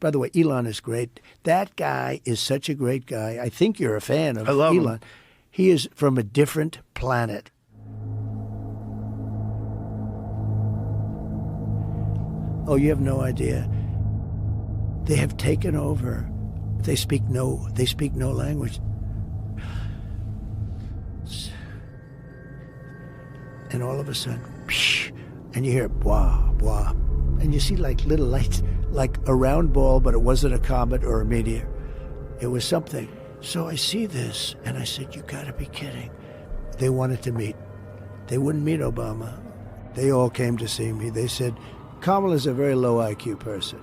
By the way, Elon is great. That guy is such a great guy. I think you're a fan of I love Elon. him. He is from a different planet. Oh, you have no idea. They have taken over. They speak no language. And all of a sudden, psh, and you hear blah, blah. And you see like little lights, like a round ball, but it wasn't a comet or a meteor. It was something. So I see this, and I said, you gotta be kidding. They wanted to meet. They wouldn't meet Obama. They all came to see me. They said, Kamala's a very low IQ person.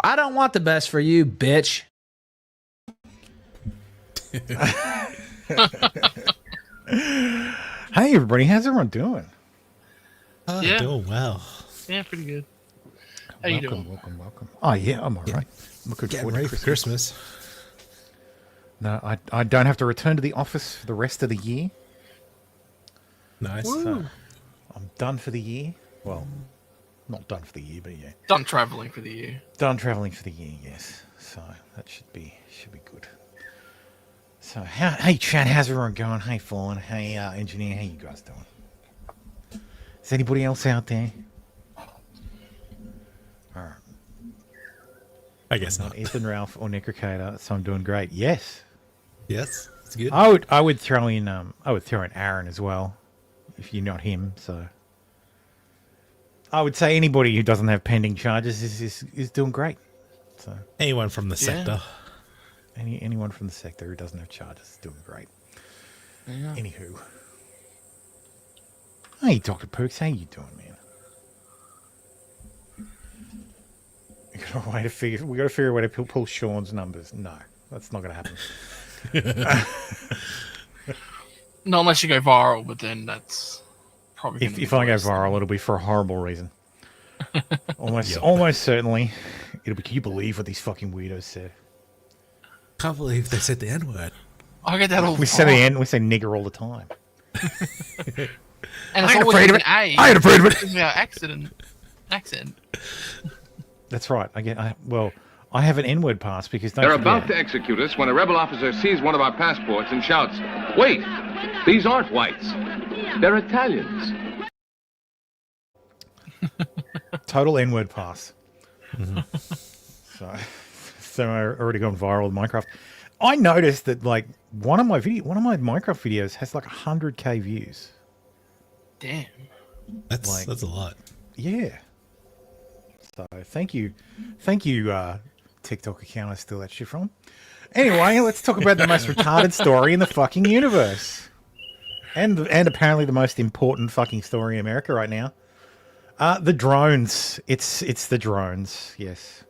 I don't want the best for you, bitch. Hey, everybody. How's everyone doing? Yeah. Doing well. Yeah, pretty good. How you doing? Welcome. Oh, yeah, I'm all right. Looking Getting forward ready to for Christmas. No, I don't have to return to the office for the rest of the year. Nice. So I'm done for the year. Well, not done for the year, but yeah. Done traveling for the year. Done traveling for the year, yes. So that should be good. So, hey, Chad, how's everyone going? Hey, Fallen. Hey, Engineer, how you guys doing? Is anybody else out there? All right. I guess not. Ethan, Ralph, or Necrocator, so I'm doing great. Yes. Yes, it's good. I would throw in Aaron as well, if you're not him. So I would say anybody who doesn't have pending charges is doing great. So Anyone from the sector. anyone from the sector who doesn't have charges is doing great. Yeah. Anywho, hey Dr. Perks, how you doing, man? We got to figure a way to pull Sean's numbers. No, that's not going to happen. No, unless you go viral, but then that's probably If I go viral, it'll be for a horrible reason. Almost certainly, it'll be. Can you believe what these fucking weirdos said? Can't believe they said the N-word. I get that all the We say time. we say nigger all the time. And it's I ain't always afraid of with it. an A. I ain't afraid of it. It's our accent. That's right. I have an N-word pass because They're about to execute us when a rebel officer sees one of our passports and shouts, "Wait, these aren't whites. They're Italians." Total N-word pass. So I already gone viral with Minecraft. I noticed that like one of my Minecraft videos has like 100k views. Damn. That's a lot. Yeah. So thank you, TikTok account I steal that shit from. Anyway, let's talk about the most retarded story in the fucking universe, and apparently the most important fucking story in America right now. The drones. It's the drones. Yes.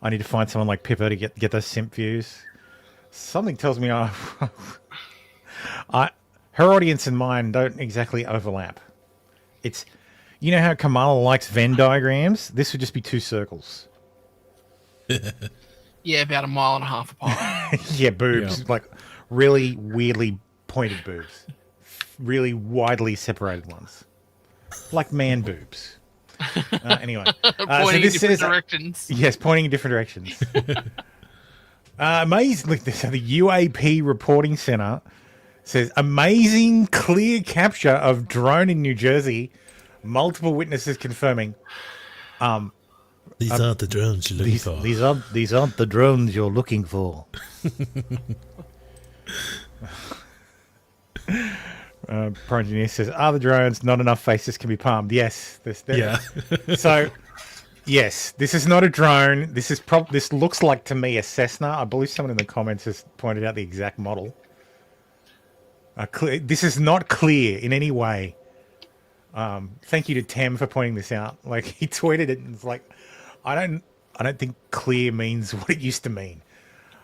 I need to find someone like Pippa to get those simp views. Something tells me her audience and mine don't exactly overlap. It's, you know how Kamala likes Venn diagrams? This would just be two circles. Yeah, about 1.5 miles apart. Yeah, boobs. Yeah. Like really weirdly pointed boobs. Really widely separated ones. Like man boobs. Anyway. Pointing in different directions. Yes, pointing in different directions. Amazing. Look, the UAP Reporting Center says, amazing clear capture of drone in New Jersey. Multiple witnesses confirming. These aren't the drones you're looking for. These aren't the drones you're looking for. Pro Engineer says, are the drones not enough faces can be palmed? Yes. Yeah. So Yes, this is not a drone. This is this looks like to me a Cessna. I believe someone in the comments has pointed out the exact model. This is not clear in any way. Thank you to Tem for pointing this out. Like he tweeted it and it's like, I don't think clear means what it used to mean.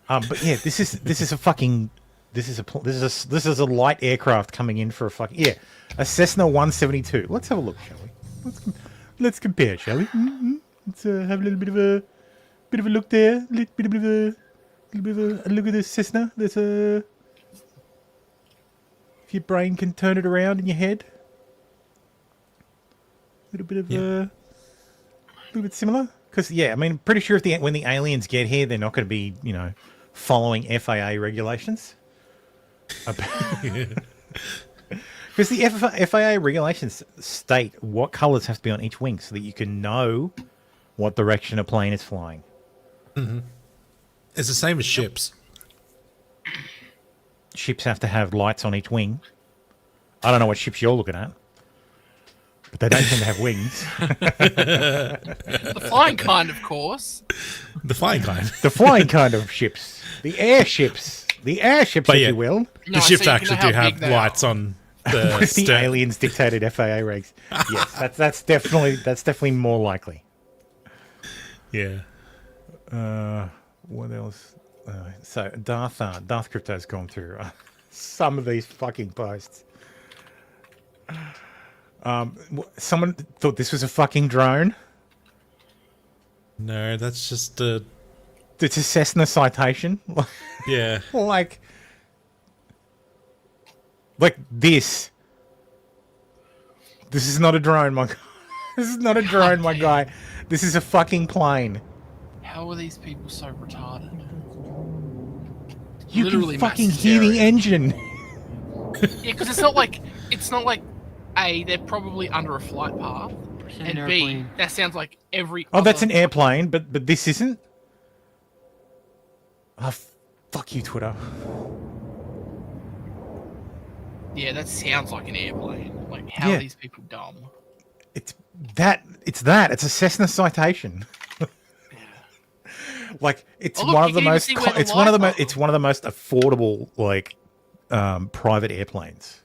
But yeah, this is a light aircraft coming in for a Cessna 172. Let's have a look, shall we? Let's compare, shall we? Mm-hmm. Let's have a little bit of a look there. A little bit of a look at this Cessna. There's a. If your brain can turn it around in your head. A little bit of a little bit similar. Because I mean, pretty sure when the aliens get here, they're not going to be, following FAA regulations. Because the FAA regulations state what colours have to be on each wing so that you can know what direction a plane is flying. Mm-hmm. It's the same as ships. Ships have to have lights on each wing. I don't know what ships you're looking at, but they don't tend to have wings. The flying kind, of course. The flying kind. The flying kind of ships. The airships. The airships, if you will. The ships actually do have lights on the With the aliens dictated FAA regs. Yes, that's definitely more likely. Yeah. What else? So Darth Crypto's gone through some of these fucking posts. Someone thought this was a fucking drone. No, that's just It's a Cessna citation. Yeah. like this. This is not a drone, my guy. This is not a drone, my guy. This is a fucking plane. How are these people so retarded? You Literally can fucking mass hear the hysteria. engine. Yeah, because it's not like A, they're probably under a flight path, and B, that sounds like every. Oh, that's an other- airplane, but this isn't. Oh, fuck you, Twitter. Yeah, that sounds like an airplane. Like, how are these people dumb? It's that. It's a Cessna citation. Like it's Oh, look, one you of the can even most. see where the It's one of the lights most. It's one of the most affordable private airplanes.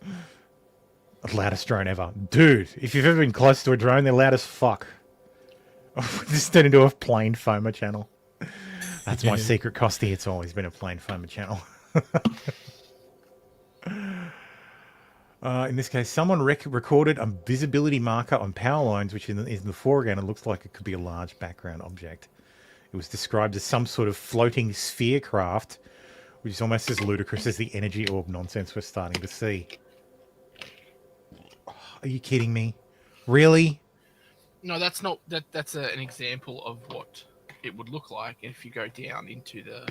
The loudest drone ever, dude. If you've ever been close to a drone, they're loud as fuck. This turned into a plane foamer channel. That's my secret, Costy. It's always been a plane foamer channel. In this case, someone recorded a visibility marker on power lines, which is in the foreground. It looks like it could be a large background object. It was described as some sort of floating sphere craft, which is almost as ludicrous as the energy orb nonsense we're starting to see. Oh, are you kidding me? Really? No, that's not. That's an example of what it would look like if you go down into the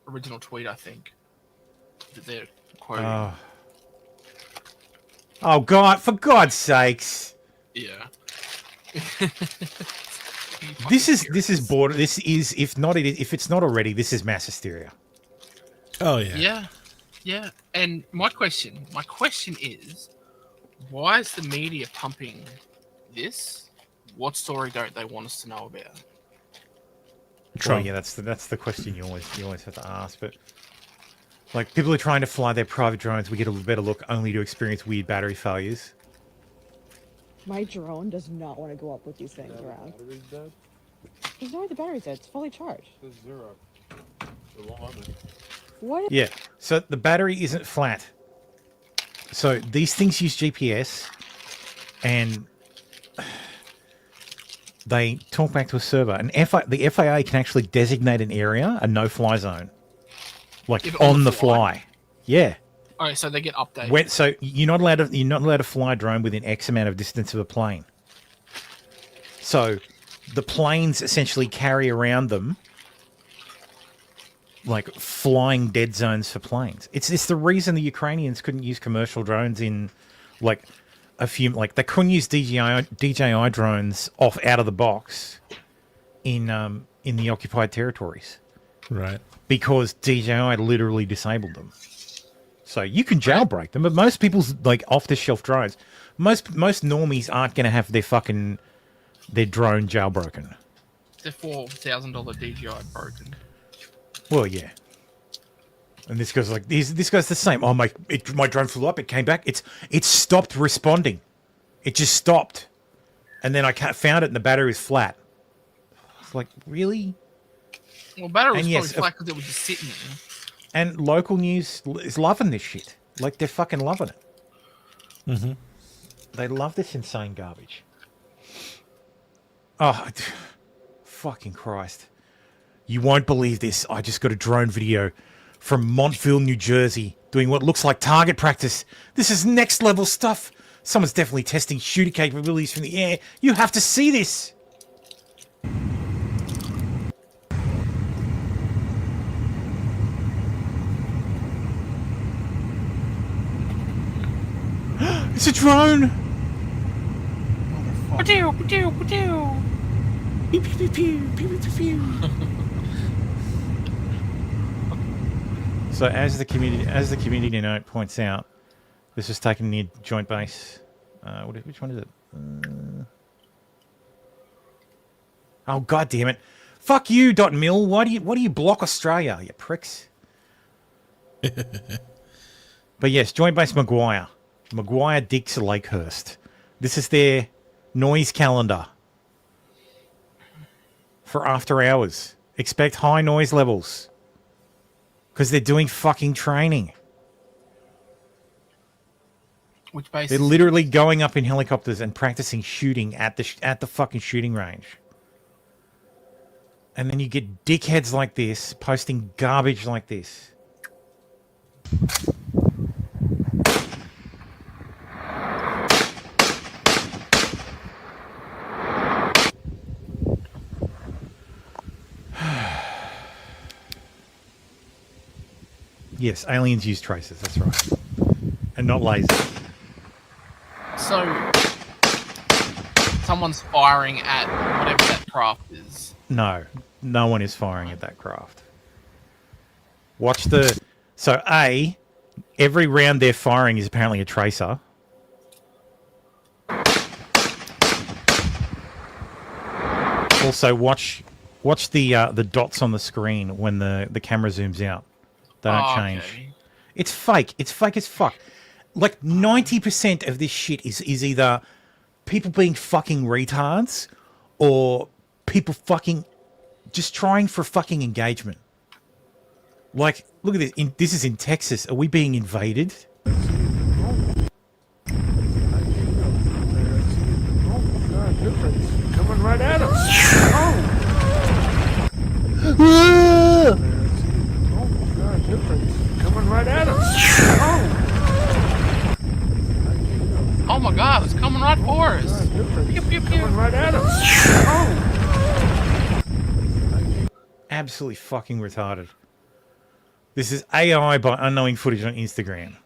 original tweet. I think that they're quoting. Oh God! For God's sakes! Yeah. This is border. This is if it's not already. This is mass hysteria. Oh yeah. Yeah. And my question is, why is the media pumping this? What story don't they want us to know about? Well, yeah, that's the question you always have to ask. But like people are trying to fly their private drones, we get a better look only to experience weird battery failures. My drone does not want to go up with these things around. There's no way the battery's dead. It's fully charged. It's zero. It won't let me. What? Yeah, so the battery isn't flat. So these things use GPS, and they talk back to a server. And the FAA can actually designate an area a no-fly zone, like If on the fly. Yeah. Oh, so they get updated. So you're not allowed to fly a drone within X amount of distance of a plane. So the planes essentially carry around them like flying dead zones for planes. It's the reason the Ukrainians couldn't use commercial drones in like they couldn't use DJI drones out of the box in the occupied territories. Right. Because DJI literally disabled them. So you can jailbreak them, but most people's like off-the-shelf drones, most normies aren't going to have their fucking their drone jailbroken. Their $4,000 DJI broken. Well, yeah. And this guy's like, this guy's the same. Oh, my drone flew up. It came back. It stopped responding. It just stopped. And then I found it, and the battery was flat. It's like, really? Well, battery was yes, probably flat because it was just sitting there. And local news is loving this shit. Like, they're fucking loving it. Mm-hmm. They love this insane garbage. Oh, fucking Christ. You won't believe this. I just got a drone video from Montville, New Jersey, doing what looks like target practice. This is next level stuff. Someone's definitely testing shooter capabilities from the air. You have to see this. It's a drone. Pew, pew, pew. Pew, pew, pew, pew, pew, pew, pew. So as the community note points out, this was taken near Joint Base. Which one is it? Oh, god damn it! Fuck you, .mil. Why do you block Australia, you pricks? But yes, Joint Base Maguire Dix Lakehurst. This is their noise calendar for after hours. Expect high noise levels because they're doing fucking training. Which base? They're literally going up in helicopters and practicing shooting at the fucking shooting range. And then you get dickheads like this posting garbage like this. Yes, aliens use tracers, that's right. And not lasers. So, someone's firing at whatever that craft is. No one is firing at that craft. Watch the... So, A, every round they're firing is apparently a tracer. Also, watch the dots on the screen when the camera zooms out. They don't change. Okay. It's fake. It's fake as fuck. Like 90% of this shit is either people being fucking retards or people fucking just trying for fucking engagement. Like, look at this. This is in Texas. Are we being invaded? Coming right at us. Coming right at us. Oh my god, it's coming right for us. Pew, pew, pew. Coming right at us. Absolutely fucking retarded. This is AI by unknowing footage on Instagram.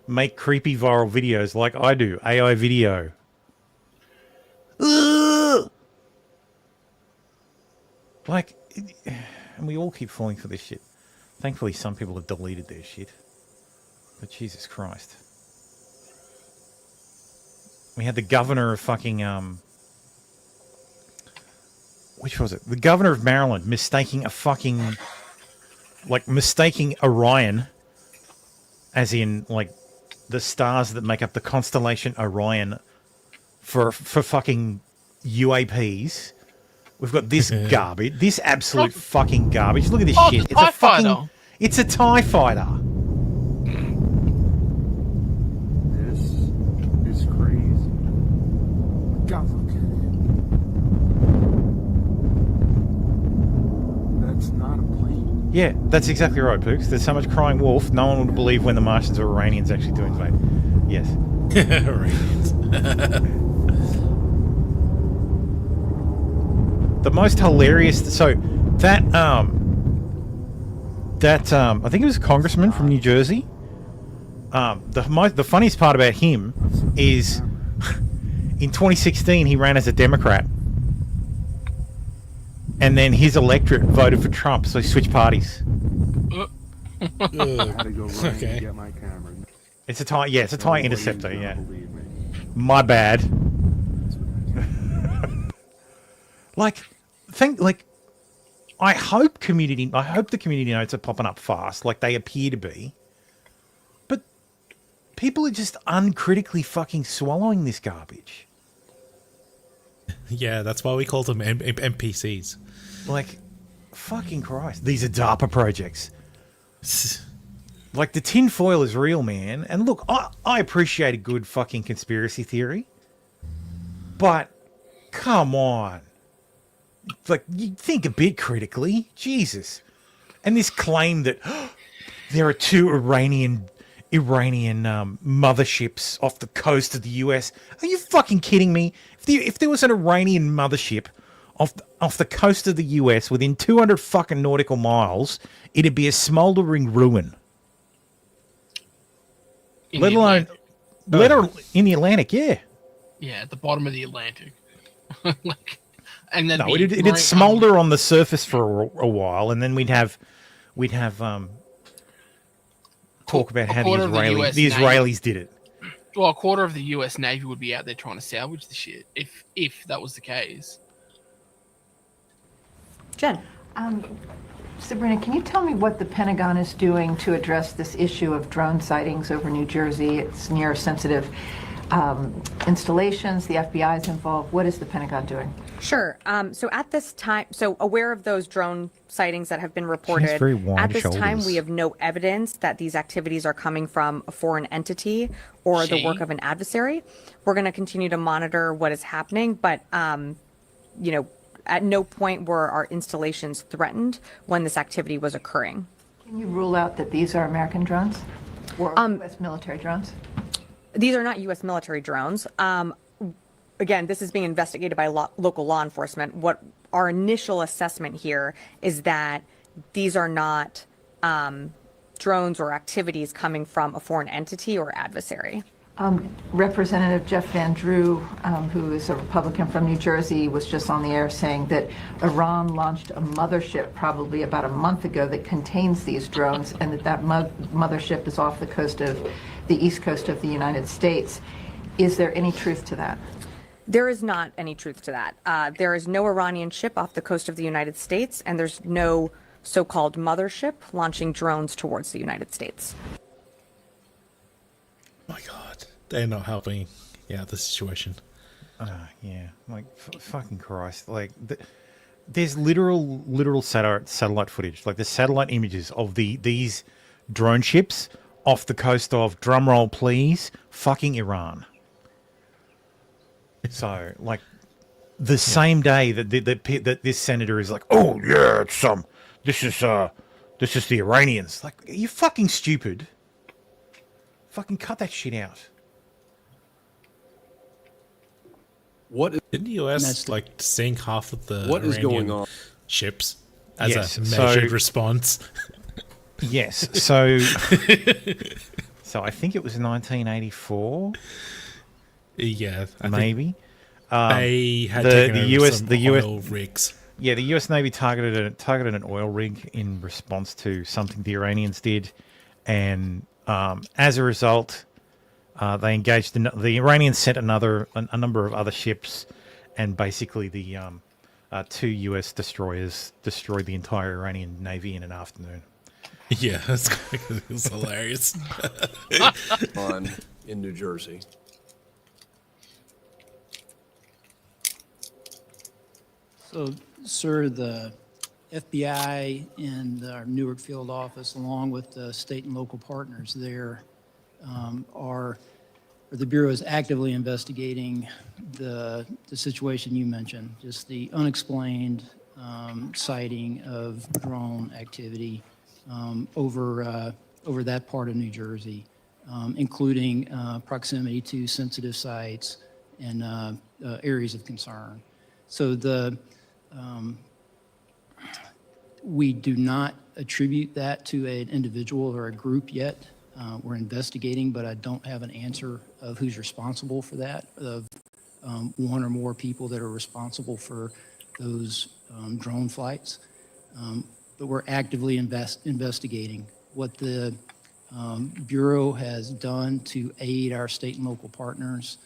Make creepy viral videos like I do. AI video. Ugh! Like, and we all keep falling for this shit. Thankfully, some people have deleted their shit. But Jesus Christ. We had the governor of fucking, which was it? The governor of Maryland mistaking a fucking, like, mistaking Orion, as in, like, the stars that make up the constellation Orion for fucking UAPs. We've got this garbage, this absolute fucking garbage. Look at this shit. It's a fucking, fighter. It's a TIE fighter. This is crazy. God, look at it. That's not a plane. Yeah, that's exactly right, Pooks. There's so much crying wolf, no one would believe when the Martians or Iranians actually do invade. Yes. Iranians. The most hilarious... So, I think it was a congressman from New Jersey. The funniest part about him is in 2016 he ran as a Democrat. And then his electorate voted for Trump, so he switched parties. I had to go running Okay. to get my camera. It's a tie. Yeah, it's a tie Nobody's interceptor. gonna Yeah. believe me. My bad. That's what I did. I hope the community notes are popping up fast, like they appear to be. But people are just uncritically fucking swallowing this garbage. Yeah, that's why we call them NPCs. Like, fucking Christ. These are DARPA projects. Like, the tinfoil is real, man. And look, I appreciate a good fucking conspiracy theory. But, come on. Like, you think a bit critically. Jesus. And this claim that there are two Iranian motherships off the coast of the US. Are you fucking kidding me? If there was an Iranian mothership off the coast of the US within 200 fucking nautical miles, it'd be a smouldering ruin. Let alone in the Atlantic, yeah. Yeah, at the bottom of the Atlantic. Like, and then It'd smolder on the surface for a while, and then we'd have talk about how the Israelis did it. Well, a quarter of the U.S. Navy would be out there trying to salvage the shit if that was the case. Jen. Sabrina, can you tell me what the Pentagon is doing to address this issue of drone sightings over New Jersey? It's near sensitive installations. The FBI is involved. What is the Pentagon doing? Sure. So at this time, aware of those drone sightings that have been reported, very wide at this time shoulders. we have no evidence that these activities are coming from a foreign entity or the work of an adversary. We're going to continue to monitor what is happening, but at no point were our installations threatened when this activity was occurring. Can you rule out that these are American drones or U.S. military drones? These are not U.S. military drones. Again, this is being investigated by local law enforcement. What our initial assessment here is that these are not drones or activities coming from a foreign entity or adversary. Representative Jeff Van Drew, who is a Republican from New Jersey, was just on the air saying that Iran launched a mothership probably about a month ago that contains these drones, and that mothership is off the coast of the east coast of the United States. Is there any truth to that? There is not any truth to that. There is no Iranian ship off the coast of the United States, and there's no so-called mothership launching drones towards the United States. My God, they're not helping. Yeah, the situation. Yeah, like fucking Christ! Like there's literal satellite footage, like the satellite images of these drone ships off the coast of, drumroll please, fucking Iran. So, like, the same day that this senator is like, oh yeah, it's this is the Iranians. Like, are you fucking stupid? Fucking cut that shit out. Didn't the US like sink half of the what is Iranian going on ships as Yes, a measured response? Yes, so I think it was 1984. Yeah, maybe. They had the taken over US some the US oil rigs. Yeah, the US Navy targeted an oil rig in response to something the Iranians did, and as a result, they engaged. The Iranians sent a number of other ships, and basically the two US destroyers destroyed the entire Iranian Navy in an afternoon. Yeah, it's hilarious. in New Jersey. So, sir, the FBI and our Newark field office, along with the state and local partners there, the Bureau is actively investigating the situation you mentioned, just the unexplained sighting of drone activity over that part of New Jersey, including proximity to sensitive sites and areas of concern. So we do not attribute that to an individual or a group yet. We're investigating, but I don't have an answer of who's responsible for that, of one or more people that are responsible for those drone flights. But we're actively investigating what the Bureau has done to aid our state and local partners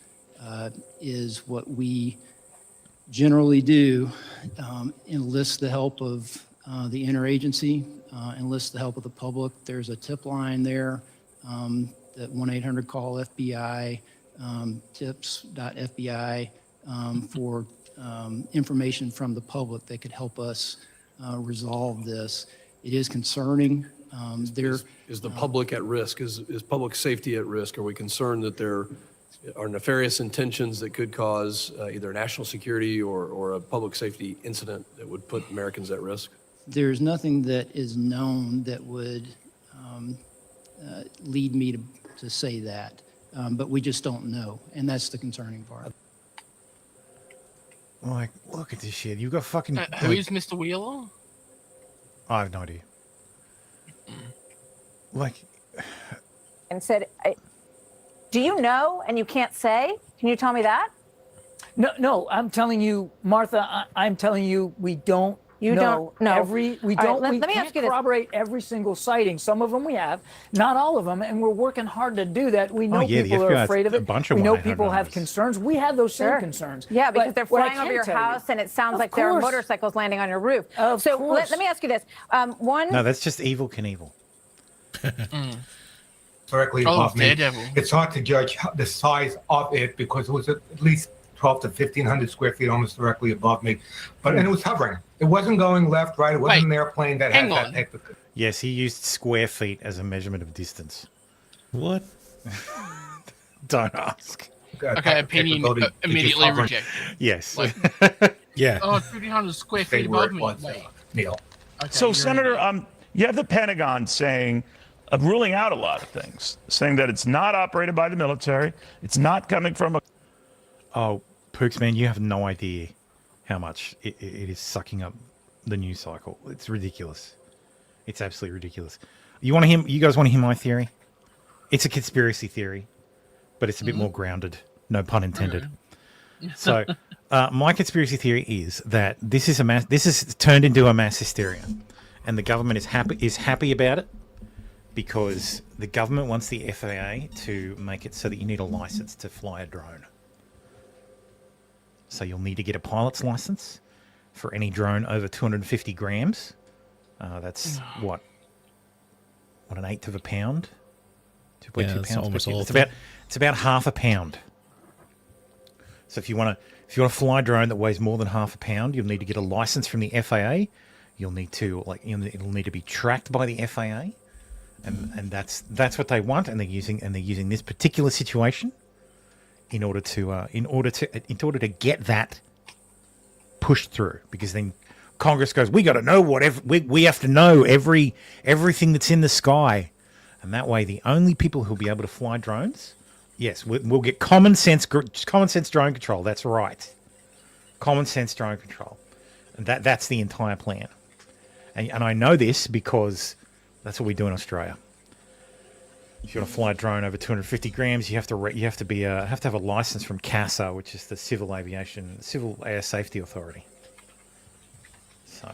is what we generally do, enlist the help of the interagency, enlist the help of the public. There's a tip line there, that 1-800-CALL FBI, tips.fbi, for information from the public that could help us resolve this. It is concerning. Is the public at risk? Is public safety at risk? Are we concerned that there are nefarious intentions that could cause either national security or a public safety incident that would put Americans at risk? There's nothing that is known that would lead me to say that, but we just don't know, and that's the concerning part. Like, look at this shit. You've got fucking... Who is Mr. Wheeler? I have no idea. Like... And said, do you know and you can't say? Can you tell me that? No, I'm telling you, Martha, I'm telling you, we don't You know. don't know. We All right, don't. let We me can't ask you this. corroborate every single sighting. Some of them we have, not all of them, and we're working hard to do that. We know yeah, the people FBI are has afraid of a it. bunch of We know 1-800 people have numbers. concerns. We have those same Sure. concerns. Yeah, because But they're what I flying over can your tell you- house and it sounds Of like there are course. motorcycles landing on your roof. Of so course. let me ask you this. One. No, that's just Evil Knievel. Directly Oh, above me. Daredevil. It's hard to judge the size of it because it was at least 12 to 1,500 square feet almost directly above me. But and it was hovering. It wasn't going left, right. It wasn't an airplane that had that type of... Yes, he used square feet as a measurement of distance. What? Don't ask. Okay, opinion immediately rejected. Yes. Like, yeah. Oh, 1,500 square feet above me. Wait. Neil. So, Senator, you have the Pentagon saying, ruling out a lot of things, saying that it's not operated by the military, it's not coming from a... Oh, Pooks, man, you have no idea how much it is sucking up the news cycle. It's ridiculous. It's absolutely ridiculous. You want to hear? You guys want to hear my theory? It's a conspiracy theory, but it's a bit more grounded. No pun intended. So, my conspiracy theory is that this is turned into a mass hysteria, and the government is happy about it because the government wants the FAA to make it so that you need a license to fly a drone. So you'll need to get a pilot's license for any drone over 250 grams. That's what an eighth of a pound, 2.2 that's pounds. almost Per kilo. all It's of it. about half a pound. So if you want to fly a drone that weighs more than half a pound, you'll need to get a license from the FAA. You'll need to it'll need to be tracked by the FAA, and that's what they want. And they're using this particular situation in order to get that pushed through, because then Congress goes, we got to know we have to know everything that's in the sky, and that way the only people who'll be able to fly drones, yes, we'll get common sense drone control. That's right, common sense drone control, and that's the entire plan. And I know this because that's what we do in Australia. If you want to fly a drone over 250 grams, you have to have a license from CASA, which is the Civil Air Safety Authority. So,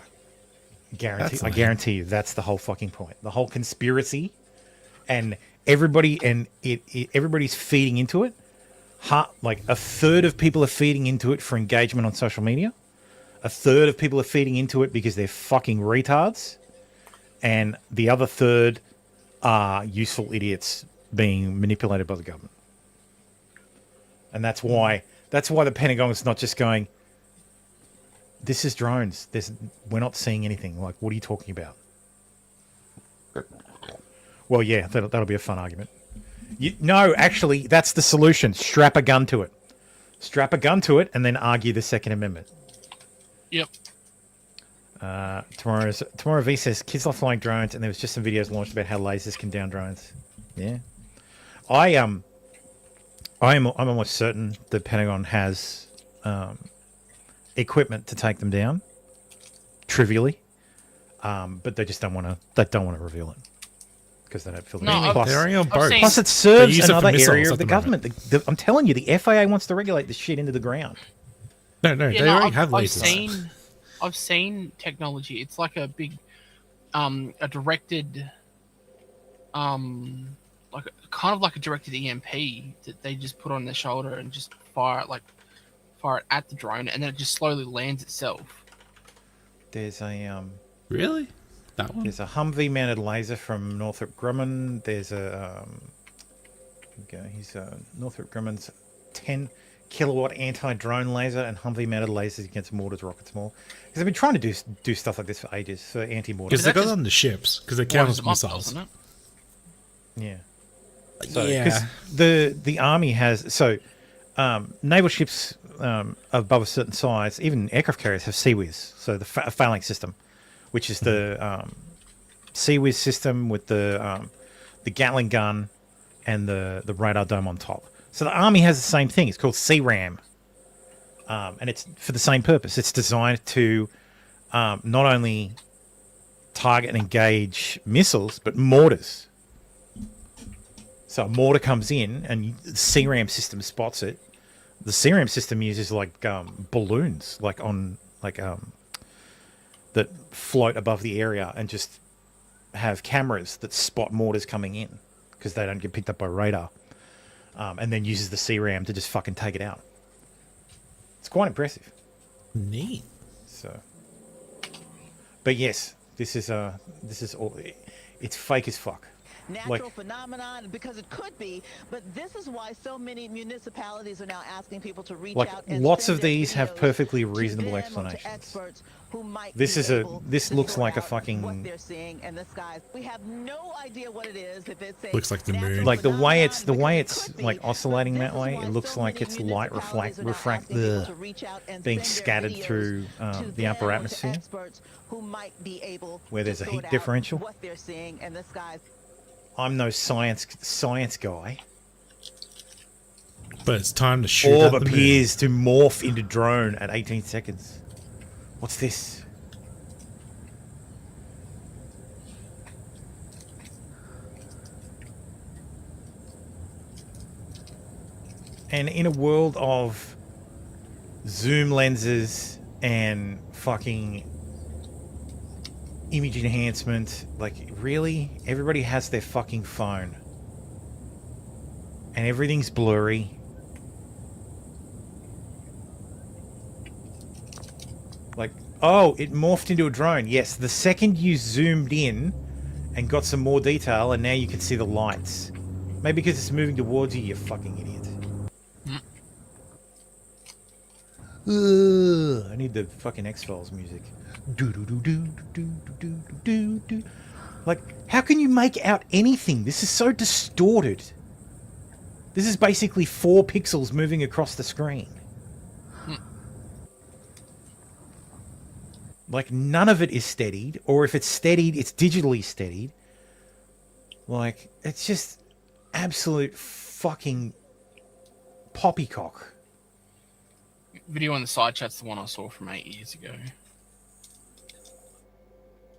I guarantee you, that's the whole fucking point. The whole conspiracy, and everybody's feeding into it. Like a third of people are feeding into it for engagement on social media. A third of people are feeding into it because they're fucking retards, and the other third are useful idiots being manipulated by the government. And that's why the Pentagon is not just going, this is drones. We're not seeing anything. Like, what are you talking about? Well, yeah, that'll be a fun argument. No, actually, that's the solution. Strap a gun to it. Strap a gun to it and then argue the Second Amendment. Yep. Tomorrow V says kids love flying drones, and there was just some videos launched about how lasers can down drones. Yeah, I'm almost certain the Pentagon has equipment to take them down. Trivially, but they just don't want to. They don't want to reveal it because they don't feel. Plus, it serves another area of the government. I'm telling you, the FAA wants to regulate this shit into the ground. No, they already have lasers. I've seen technology. It's like a big, a directed like kind of like a directed EMP that they just put on their shoulder and just fire it at the drone, and then it just slowly lands itself. There's a really that one. There's a Humvee mounted laser from Northrop Grumman. There's a he's Northrop Grumman's 10 kilowatt anti-drone laser and Humvee mounted lasers against mortars, rockets, more. Because they've been trying to do stuff like this for ages for anti-mortar. Because they got on the ships because they count as missiles. Yeah. So, because the army has naval ships above a certain size, even aircraft carriers have CWIS, so the phalanx system, which is the CWIS system with the Gatling gun and the radar dome on top. So the army has the same thing. It's called CRAM, and it's for the same purpose. It's designed to not only target and engage missiles, but mortars. So a mortar comes in, and the CRAM system spots it. The CRAM system uses like balloons, that float above the area, and just have cameras that spot mortars coming in because they don't get picked up by radar. And then uses the CRAM to just fucking take it out. It's quite impressive. Neat. So, but yes, this is all. It's fake as fuck. Natural phenomenon because it could be, but this is why so many municipalities are now asking people to reach out and lots of these have perfectly reasonable explanations. This looks like a fucking what they're seeing in the skies. We have no idea what it is. If it's a looks like the moon. Like the way it's like oscillating that way, it looks like it's light being scattered through the upper atmosphere, where there's a heat differential. What they're seeing in the skies. I'm no science guy. But it's time to shoot. Orb appears to morph into drone at 18 seconds. What's this? And in a world of zoom lenses and fucking image enhancement, like, really? Everybody has their fucking phone. And everything's blurry. Like, oh, it morphed into a drone. Yes, the second you zoomed in and got some more detail, and now you can see the lights. Maybe because it's moving towards you, you fucking idiot. I need the fucking X-Files music. Like, how can you make out anything? This is so distorted. This is basically 4 pixels moving across the screen. Like, none of it is steadied, or if it's steadied, it's digitally steadied. Like, it's just absolute fucking poppycock. Video on the side chat's the one I saw from 8 years ago.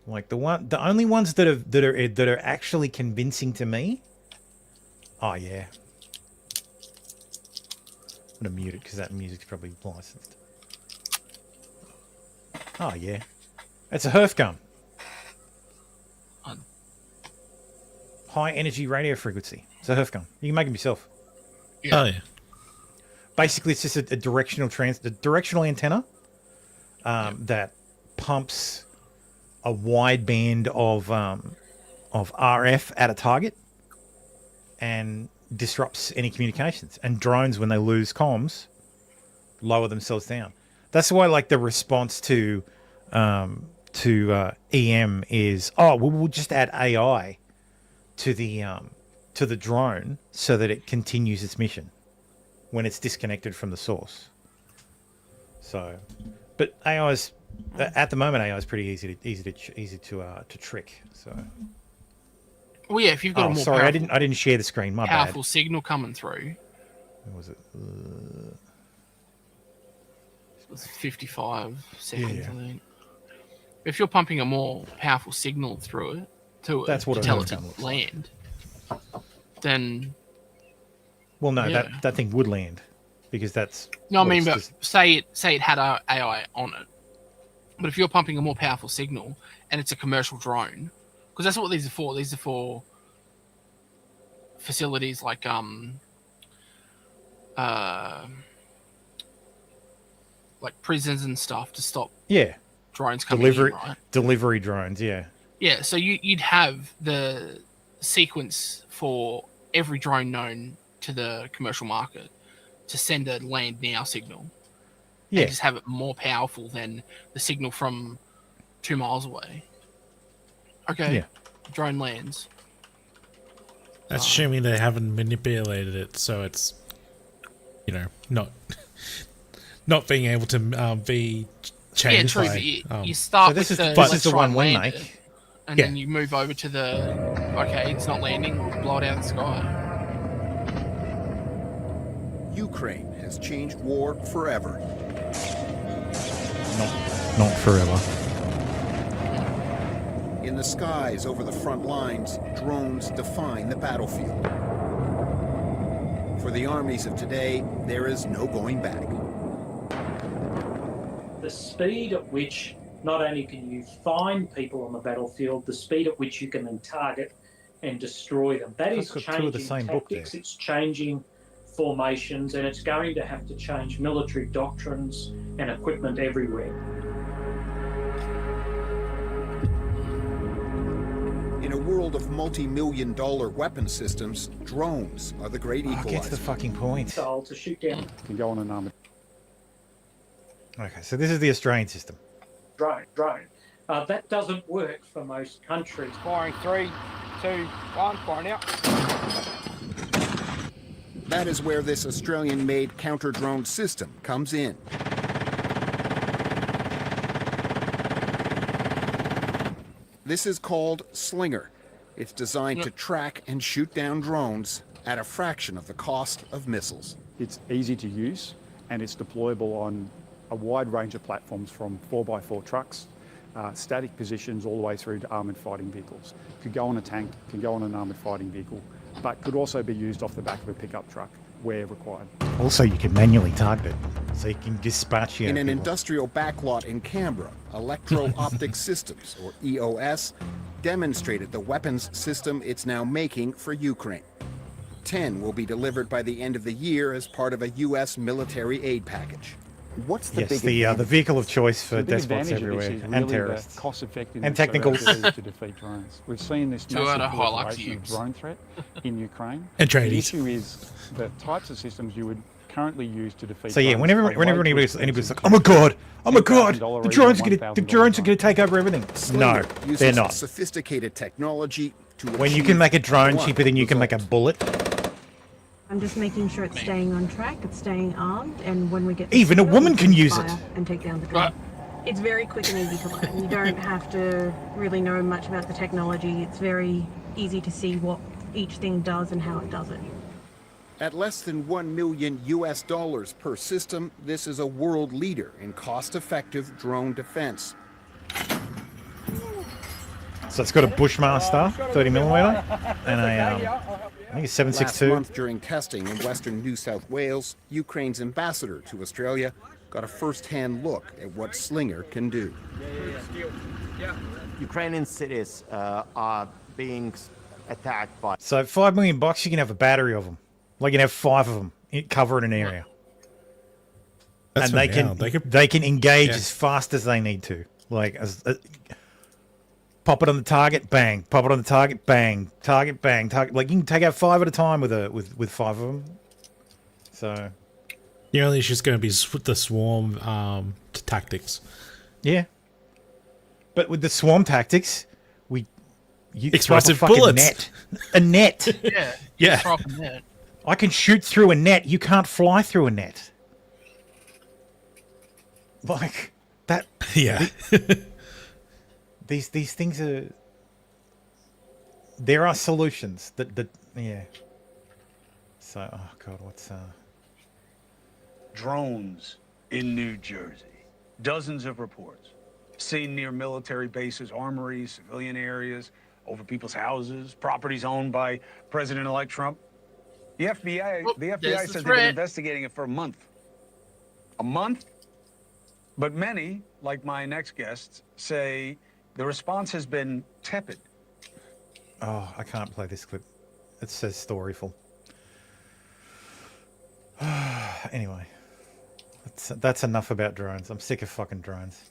Like the only ones that are actually convincing to me. Oh yeah. I'm gonna mute it because that music's probably licensed. Oh yeah, it's a Herf gun. High energy radio frequency. It's a Herf gun. You can make them yourself. Yeah. Oh yeah. Basically, it's just a directional antenna that pumps a wide band of RF at a target and disrupts any communications. And drones, when they lose comms, lower themselves down. That's why, like, the response to EM is, oh, we'll just add AI to the drone so that it continues its mission when it's disconnected from the source. So, but AI's at the moment, AI is pretty easy to trick. So, well, yeah, if you've got a more sorry, powerful, I didn't share the screen. My powerful bad. signal coming through. What was it? It was 55 seconds, Yeah. I think. If you're pumping a more powerful signal through it to tell it to land, then well, no, yeah. that thing would land because that's no. I mean, but say it had AI on it. But if you're pumping a more powerful signal and it's a commercial drone, because that's what these are for. These are for facilities like prisons and stuff to stop drones coming in, right? Delivery drones, yeah. Yeah, so you'd have the sequence for every drone known to the commercial market to send a land now signal. Yeah. And just have it more powerful than the signal from 2 miles away. Okay. Yeah. Drone lands. That's assuming they haven't manipulated it, so it's, not being able to be changed. Yeah, true. By, But you start with this is the one we land make. and then you move over to okay, it's not landing, blow it out of the sky. Ukraine has changed war forever. Not forever. In the skies over the front lines, drones define the battlefield. For the armies of today, there is no going back. The speed at which not only can you find people on the battlefield, the speed at which you can then target and destroy them. That is changing tactics, it's changing formations, and it's going to have to change military doctrines and equipment everywhere. In a world of multi-million-dollar weapon systems, drones are the great equalizer. Get to the fucking point. To shoot down. Can go on an armored. Okay, so this is the Australian system. Drone. That doesn't work for most countries. Firing 3, 2, 1, firing out. That is where this Australian-made counter-drone system comes in. This is called Slinger. It's designed to track and shoot down drones at a fraction of the cost of missiles. It's easy to use, and it's deployable on a wide range of platforms from 4x4 trucks, static positions, all the way through to armoured fighting vehicles. Could go on a tank, can go on an armoured fighting vehicle, but could also be used off the back of a pickup truck where required. Also, you can manually target it, so you can dispatch In an industrial backlot in Canberra, Electro-Optic Systems, or EOS, demonstrated the weapons system it's now making for Ukraine. 10 will be delivered by the end of the year as part of a U.S. military aid package. What's the Yes, the vehicle of choice for despots everywhere, and terrorists, cost-effectiveness and technicals. to defeat drones. We've seen this 2 out of massive proliferation of drone threat in Ukraine. And The tradies. issue is the types of systems you would currently use to defeat. So yeah, drones whenever are way too anybody's expensive like, oh my god, $10,000 the drones are even gonna take over everything. Slinger No, uses they're not. sophisticated technology to When you achieve can make a drone one cheaper than you can make a bullet, I'm just making sure it's staying on track, it's staying armed, and when we get even a woman can use it. and take down the drone. It's very quick and easy to learn. You don't have to really know much about the technology. It's very easy to see what each thing does and how it does it. At less than $1 million US per system, this is a world leader in cost-effective drone defense. So it's got a Bushmaster 30mm and a I think it's 7.62. Last month during testing in western New South Wales, Ukraine's ambassador to Australia got a first-hand look at what Slinger can do. Ukrainian cities are being attacked by. So $5 million, you can have a battery of them. Like you can have 5 of them covering an area, That's and they can engage Yeah. as fast as they need to. Like pop it on the target, bang. Pop it on the target, bang. Target, bang. Target. Like you can take out 5 at a time with 5 of them. So The only issue is going to be the swarm tactics. yeah, but with the swarm tactics, you Explosive throw up a fucking bullets. A net. Yeah. Yeah. Throw up a net. I can shoot through a net. You can't fly through a net. Like that. Yeah. These things are. There are solutions that yeah. So oh god, what's Drones in New Jersey. Dozens of reports seen near military bases, armories, civilian areas, over people's houses, properties owned by President-elect Trump. The FBI said they've been investigating it for a month. A month? But many, like my next guests, say the response has been tepid. Oh, I can't play this clip. It says storyful. Anyway, that's enough about drones. I'm sick of fucking drones.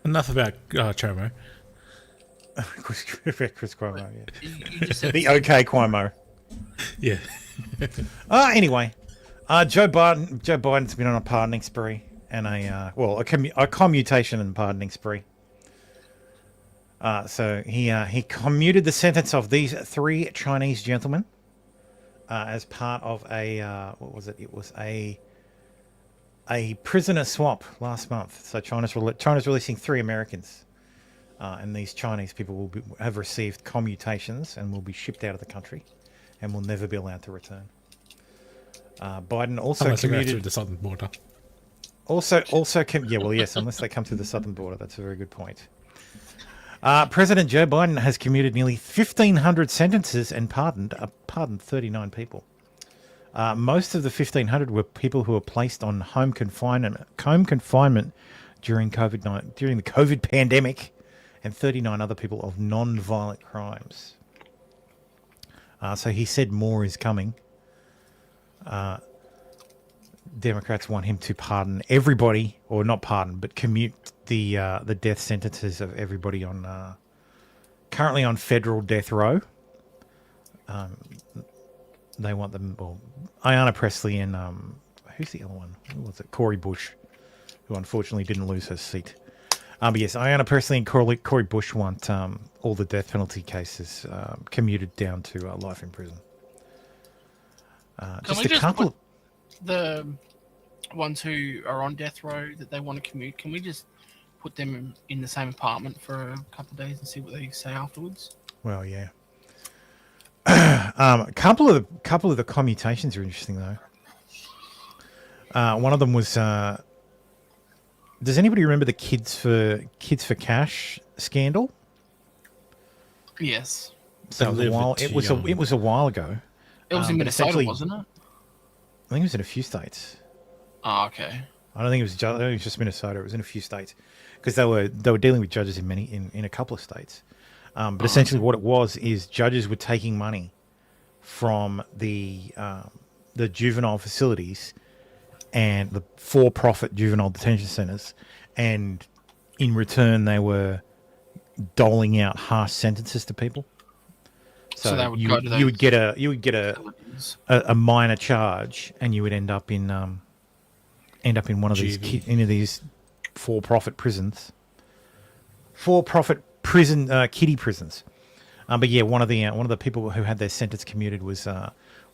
Enough about Chomo. Chris Cuomo, yeah. You just said The OK Cuomo. Yeah. Anyway, Joe Biden's been on a pardoning spree and a commutation and pardoning spree. So he commuted the sentence of these 3 Chinese gentlemen as part of a what was it? It was a prisoner swap last month. So China's releasing 3 Americans, and these Chinese people have received commutations and will be shipped out of the country, and will never be allowed to return. Biden also unless commuted through the southern border. Yes, unless they come through the southern border. That's a very good point. President Joe Biden has commuted nearly 1,500 sentences and pardoned 39 people. Most of the 1,500 were people who were placed on home confinement during the COVID pandemic, and 39 other people of non-violent crimes. So he said more is coming. Democrats want him to pardon everybody, or not pardon, but commute the death sentences of everybody on currently on federal death row. They want them. Well, Ayanna Pressley and who's the other one? Who was it? Cori Bush, who unfortunately didn't lose her seat. But yes, Ayanna Pressley and Cori Bush want all the death penalty cases commuted down to life in prison. Can we just put the ones who are on death row that they want to commute, can we just put them in the same apartment for a couple of days and see what they say afterwards? Well, yeah. A couple of the commutations are interesting though. One of them was. Does anybody remember the Kids for Cash scandal? Yes. So it was a while ago. It was in Minnesota, wasn't it? I think it was in a few states. Oh, okay. I don't think it was just Minnesota. It was in a few states because they were dealing with judges in a couple of states. But essentially, what it was is judges were taking money from the juvenile facilities and the for-profit juvenile detention centers, and in return, they were doling out harsh sentences to people. So they would you would get a minor charge, and you would end up in one of these these for-profit prisons, kiddie prisons. But yeah, one of the people who had their sentence commuted was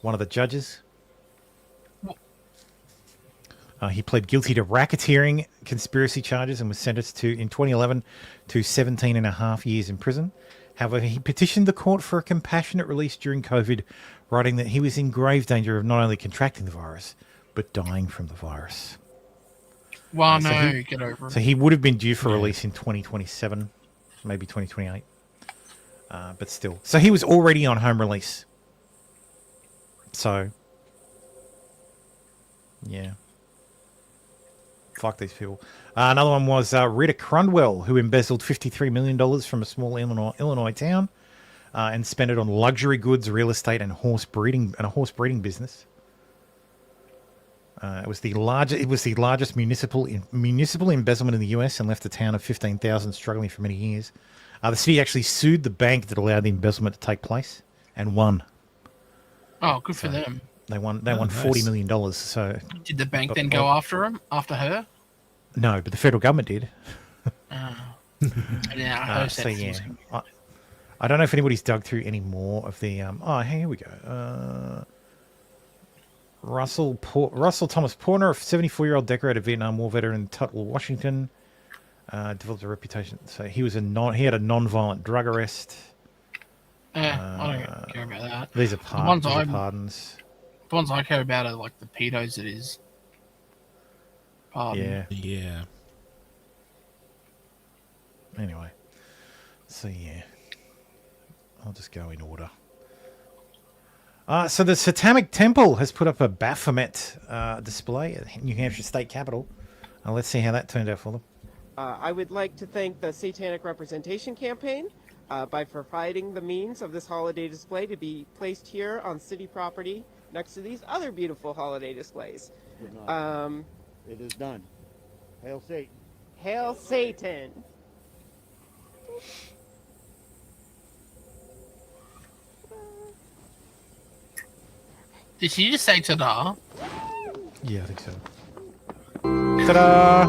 one of the judges. He pled guilty to racketeering conspiracy charges and was sentenced in 2011 to 17 and a half years in prison. However, he petitioned the court for a compassionate release during COVID, writing that he was in grave danger of not only contracting the virus, but dying from the virus. Well, get over it. So he would have been due for release in 2027, maybe 2028. But still. So he was already on home release. So, yeah. Fuck these people. Another one was Rita Crundwell, who embezzled $53 million from a small Illinois town and spent it on luxury goods, real estate, and a horse breeding business. It was the largest municipal embezzlement in the U.S. and left a town of 15,000 struggling for many years. The city actually sued the bank that allowed the embezzlement to take place and won. Oh, good for them. They won $40 million. So did the bank then go after her? No, but the federal government did. Yeah, so yeah, I don't know if anybody's dug through any more of the. Here we go. Russell Thomas Porter, a 74-year-old decorated Vietnam War veteran in Tuttle, Washington, developed a reputation. So he had a non-violent drug arrest. I don't care about that. These are pardons. The ones I care about are like the pedos that is. Pardon. Yeah. Anyway, so yeah, I'll just go in order. So the Satanic Temple has put up a Baphomet display at New Hampshire State Capitol. Let's see how that turned out for them. I would like to thank the Satanic Representation Campaign by providing the means of this holiday display to be placed here on city property next to these other beautiful holiday displays. It is done. Hail Satan. Hail Satan. Did she just say ta-da? Yeah, I think so. Ta-da!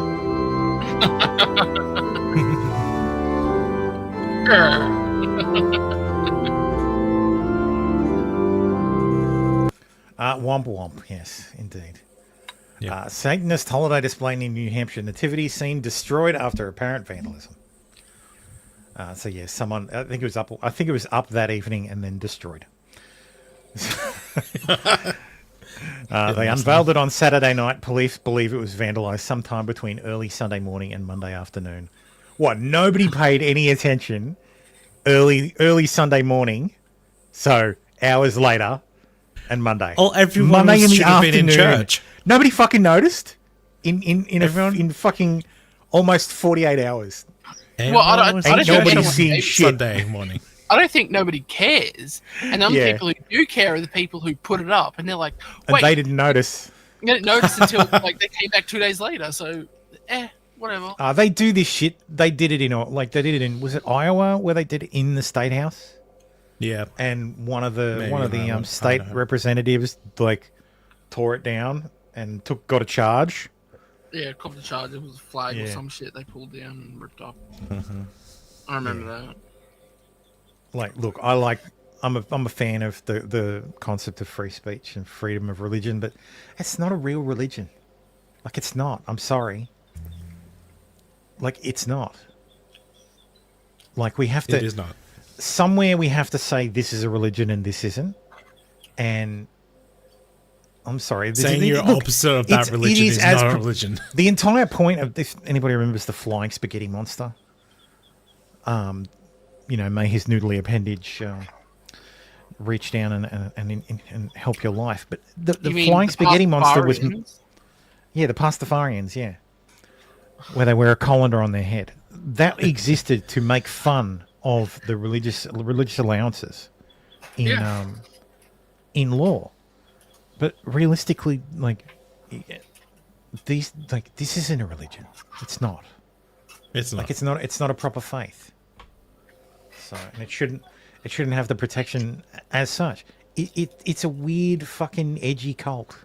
Womp womp, yes, indeed. Satanist holiday display in New Hampshire nativity scene destroyed after apparent vandalism. So yeah, someone I think it was up that evening and then destroyed. They unveiled it on Saturday night. Police believe it was vandalized sometime between early Sunday morning and Monday afternoon. What? Nobody paid any attention early Sunday morning. So hours later and Monday. Oh, everyone Monday in the should have been in afternoon. church. Nobody fucking noticed in fucking almost 48 hours. Well, I don't think nobody's seeing shit. Sunday morning. I don't think nobody cares. And the only people who do care are the people who put it up. And they're like, And wait. they didn't notice. They didn't notice until like they came back 2 days later. So, whatever. They do this shit. They did it in was it Iowa where they did it in the state house? Yeah. And one of the Maybe state representatives like tore it down and got a charge. Yeah, cop the charge. It was a flag or some shit they pulled down and ripped up. I remember that. Like, look, I'm a fan of the concept of free speech and freedom of religion, but it's not a real religion. Like, it's not. I'm sorry. Like, it's not. Like, we have to. It is not. Somewhere we have to say this is a religion and this isn't. And I'm sorry. Saying you're opposite of that religion is not a religion. The entire point of this, anybody remembers the flying spaghetti monster? May his noodly appendage reach down and help your life. But the flying spaghetti monster was... Yeah, the Pastafarians, yeah. Where they wear a colander on their head. That existed to make fun of the religious allowances in law. But realistically, this isn't a religion. It's not. It's not. Like, it's not a proper faith. So, and it shouldn't have the protection as such. It's a weird fucking edgy cult.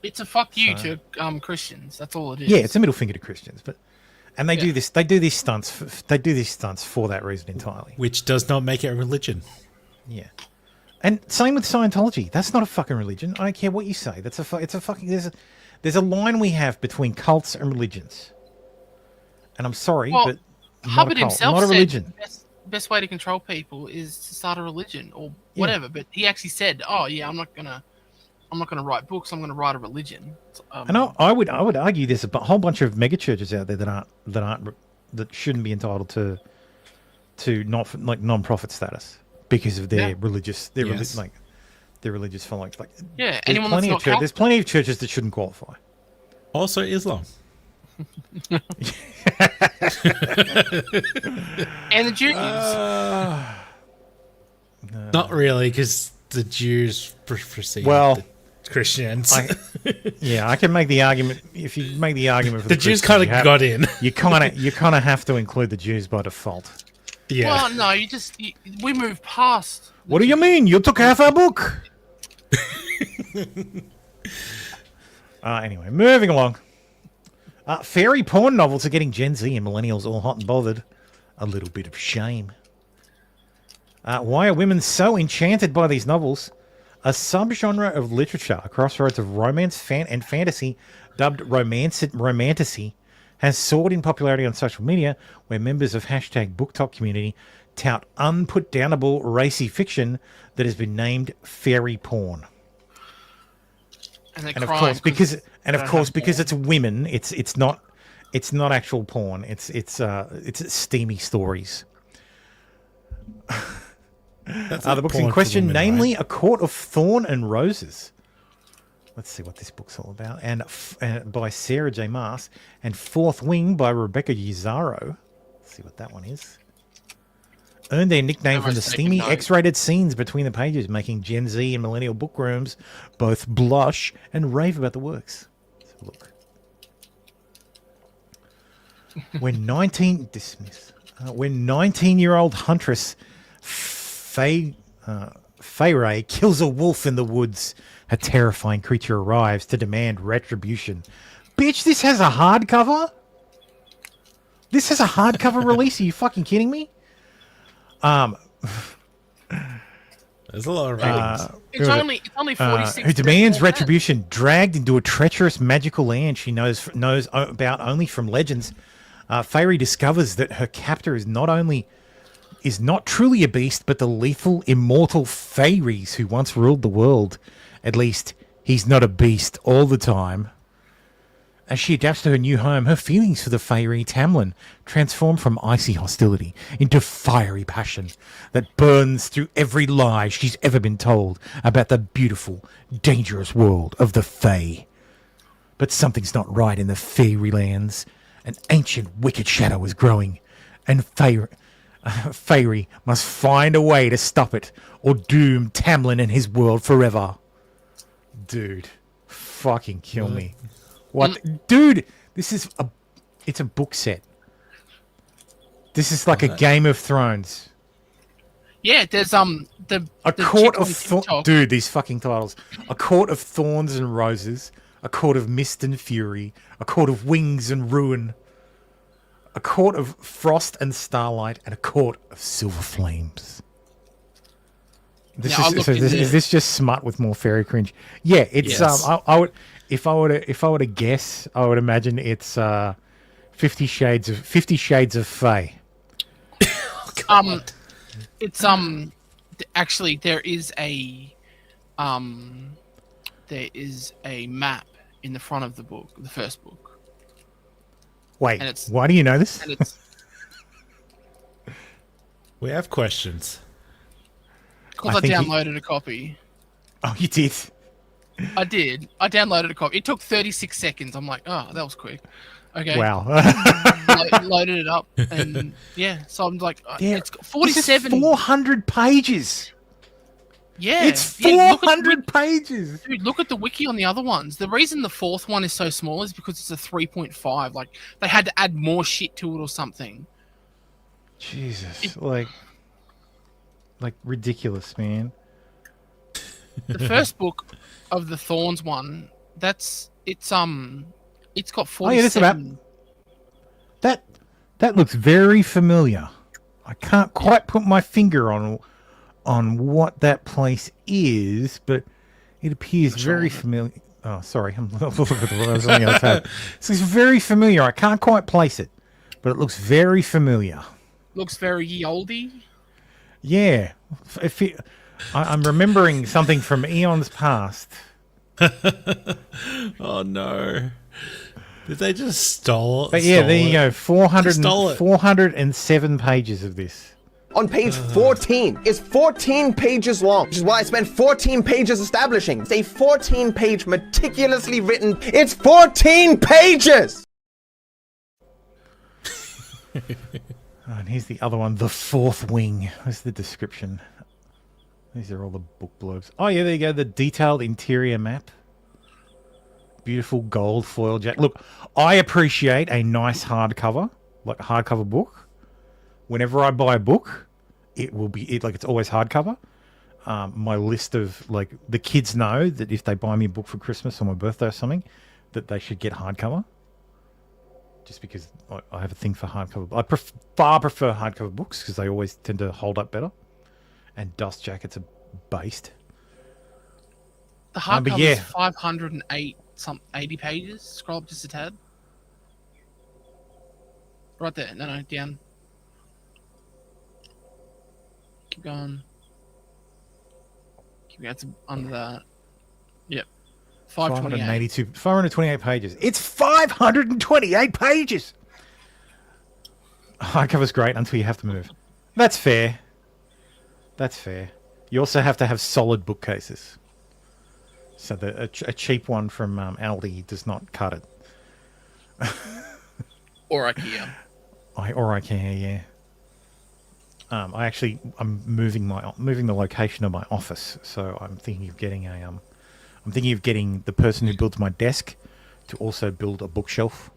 It's a fuck you to Christians. That's all it is. Yeah, it's a middle finger to Christians, and they do this. They do these stunts. They do these stunts for that reason entirely. Which does not make it a religion. Yeah, and same with Scientology. That's not a fucking religion. I don't care what you say. It's a fucking. There's a line we have between cults and religions. And I'm sorry, but Hubbard himself not a religion. said best way to control people is to start a religion or whatever. But he actually said, "Oh yeah, I'm not gonna write books. I'm gonna write a religion." And I would argue there's a whole bunch of megachurches out there that shouldn't be entitled to non-profit status because of their religious their religious followings. Like anyone that's not there's plenty of churches that shouldn't qualify. Also, Islam. And the Jews. Not really, because the Jews precede the Christians. I can make the argument. If you make the argument for the Jews, kind of got in. You kind of have to include the Jews by default. Yeah. Well, no, we moved past. What do you mean? You took half our book. Anyway, moving along. Fairy porn novels are getting Gen Z and millennials all hot and bothered. A little bit of shame. Why are women so enchanted by these novels? A subgenre of literature, a crossroads of romance and fantasy, dubbed romantasy, has soared in popularity on social media, where members of #BookTok community tout unputdownable racy fiction that has been named fairy porn. And of course, because it's women, it's not actual porn. It's steamy stories. The book's in question, namely A Court of Thorn and Roses. Let's see what this book's all about. And by Sarah J. Maas, and Fourth Wing by Rebecca Uzaro. Let's see what that one is. earned their nickname from the Almost taking steamy note. X-rated scenes between the pages, making Gen Z and millennial bookrooms both blush and rave about the works. Let's have a look. When 19-year-old huntress Feyre kills a wolf in the woods, a terrifying creature arrives to demand retribution. Bitch, this has a hardcover? This has a hardcover release? Are you fucking kidding me? There's a lot of ratings. It's only 46. Who demands retribution, dragged into a treacherous magical land she knows about only from legends. Feyre discovers that her captor is not truly a beast, but the lethal, immortal Feyres who once ruled the world. At least, he's not a beast all the time. As she adapts to her new home, her feelings for the Feyre Tamlin transform from icy hostility into fiery passion that burns through every lie she's ever been told about the beautiful, dangerous world of the Fae. But something's not right in the Fairylands. An ancient wicked shadow is growing, and Feyre must find a way to stop it, or doom Tamlin and his world forever. Dude, fucking kill me. What? Dude, it's a book set. This is like a Game of Thrones. Yeah, there's A Court of Thorns. Dude, these fucking titles. A Court of Thorns and Roses. A Court of Mist and Fury. A Court of Wings and Ruin. A Court of Frost and Starlight. And a Court of Silver Flames. Is this just smut with more fairy cringe? Yeah, it's Yes. I would if I were to guess, I would imagine it's 50 Shades of Fae. It's actually there is a map in the front of the book, the first book. Wait, And it's- why do you know this? And it's We have questions. because I downloaded a copy. Oh, you did? I did. I downloaded a copy. It took 36 seconds. I'm like, oh, that was quick. Okay. Wow. Loaded it up, and yeah. So I'm like, Yeah, it's got 47. This is 400 pages. Yeah, It's yeah, look at the 400 pages. Dude, look at the wiki on the other ones. The reason the fourth one is so small is because it's a 3.5. Like, they had to add more shit to it or something. Jesus, like ridiculous, man. The first book of the Thorns one, it's got 47. Oh yeah, that's about that looks very familiar. I can't quite put my finger on what that place is, but it appears very familiar. Oh, sorry, I'm looking at the ones on the other tab. So it's very familiar. I can't quite place it, but it looks very familiar. Looks very ye oldie. Yeah, I'm remembering something from eons past. Oh no! Did they just stole? But yeah, stole there you it? go. They stole it. 407 pages of this. On page 14 is 14 pages long, which is what I spent 14 pages establishing. It's a 14-page, meticulously written. It's 14 pages! Oh, and here's the other one, The Fourth Wing. Where's the description? These are all the book blurbs. Oh, yeah, there you go. The detailed interior map. Beautiful gold foil jacket. Look, I appreciate a nice hardcover, like a hardcover book. Whenever I buy a book, it will be it's always hardcover. My list of the kids know that if they buy me a book for Christmas or my birthday or something, that they should get hardcover. Just because I have a thing for hardcover. I far prefer hardcover books because they always tend to hold up better. And dust jackets are based. The hardcover but yeah. is 508 80 pages. Scroll up just a tad. Right there. No, down. Keep going. Keep going to under that. Yep. 528. 528 pages. It's 528 pages! Hardcover's great until you have to move. That's fair. That's fair. You also have to have solid bookcases. So a cheap one from Aldi does not cut it. Or IKEA. Or IKEA, yeah. I'm moving the location of my office, so I'm thinking of getting the person who builds my desk to also build a bookshelf,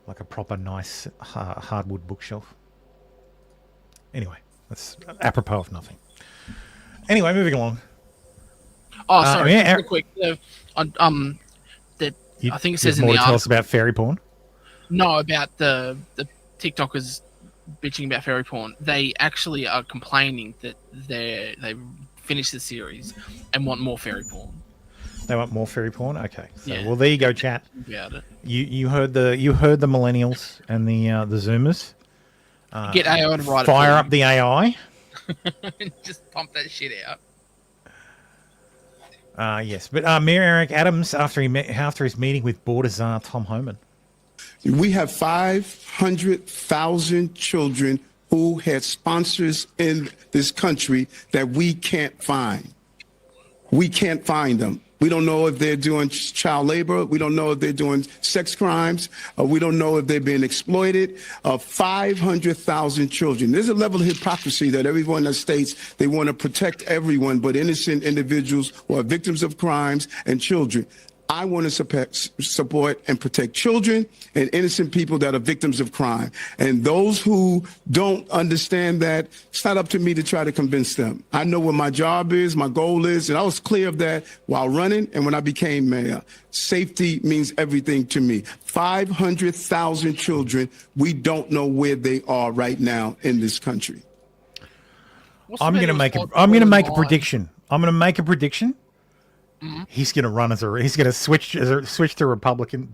like a proper nice hardwood bookshelf. Anyway, that's apropos of nothing. Anyway, moving along. Oh, sorry, yeah, real quick. I think it says in more the to tell us about fairy porn. No, about the TikTokers bitching about fairy porn. They actually are complaining that they finished the series and want more fairy porn. They want more fairy porn. Okay, so Yeah. well, there you go, chat. About it. You heard the millennials and the Zoomers. Get AI to write it. Fire up the AI. Just pump that shit out. Yes, but Mayor Eric Adams after his meeting with Border Czar Tom Homan. We have 500,000 children who had sponsors in this country that we can't find. We can't find them. We don't know if they're doing child labor. We don't know if they're doing sex crimes. We don't know if they're being exploited. 500,000 children. There's a level of hypocrisy that everyone that states they want to protect everyone but innocent individuals who are victims of crimes and children. I want to support and protect children and innocent people that are victims of crime. And those who don't understand that, it's not up to me to try to convince them. I know what my job is, my goal is, and I was clear of that while running and when I became mayor. Safety means everything to me. 500,000 children, we don't know where they are right now in this country. I'm going to make a prediction. I'm going to make a prediction. Mm-hmm. He's going to run he's going to switch to the Republican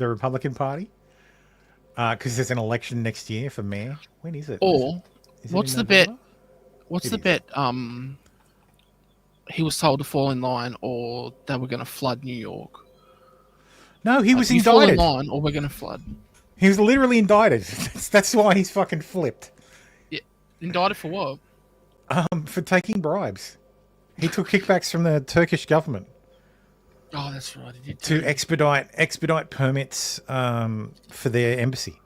Party because there's an election next year for mayor. When is it? Or Is it what's in the bet? November? What's It the is. bet? He was told to fall in line, or they were going to flood New York. No, he was You fall in indicted. line, or we're going to flood. He was literally indicted. That's why he's fucking flipped. Yeah, indicted for what? For taking bribes. He took kickbacks from the Turkish government. Oh, that's right. He did To expedite permits for their embassy.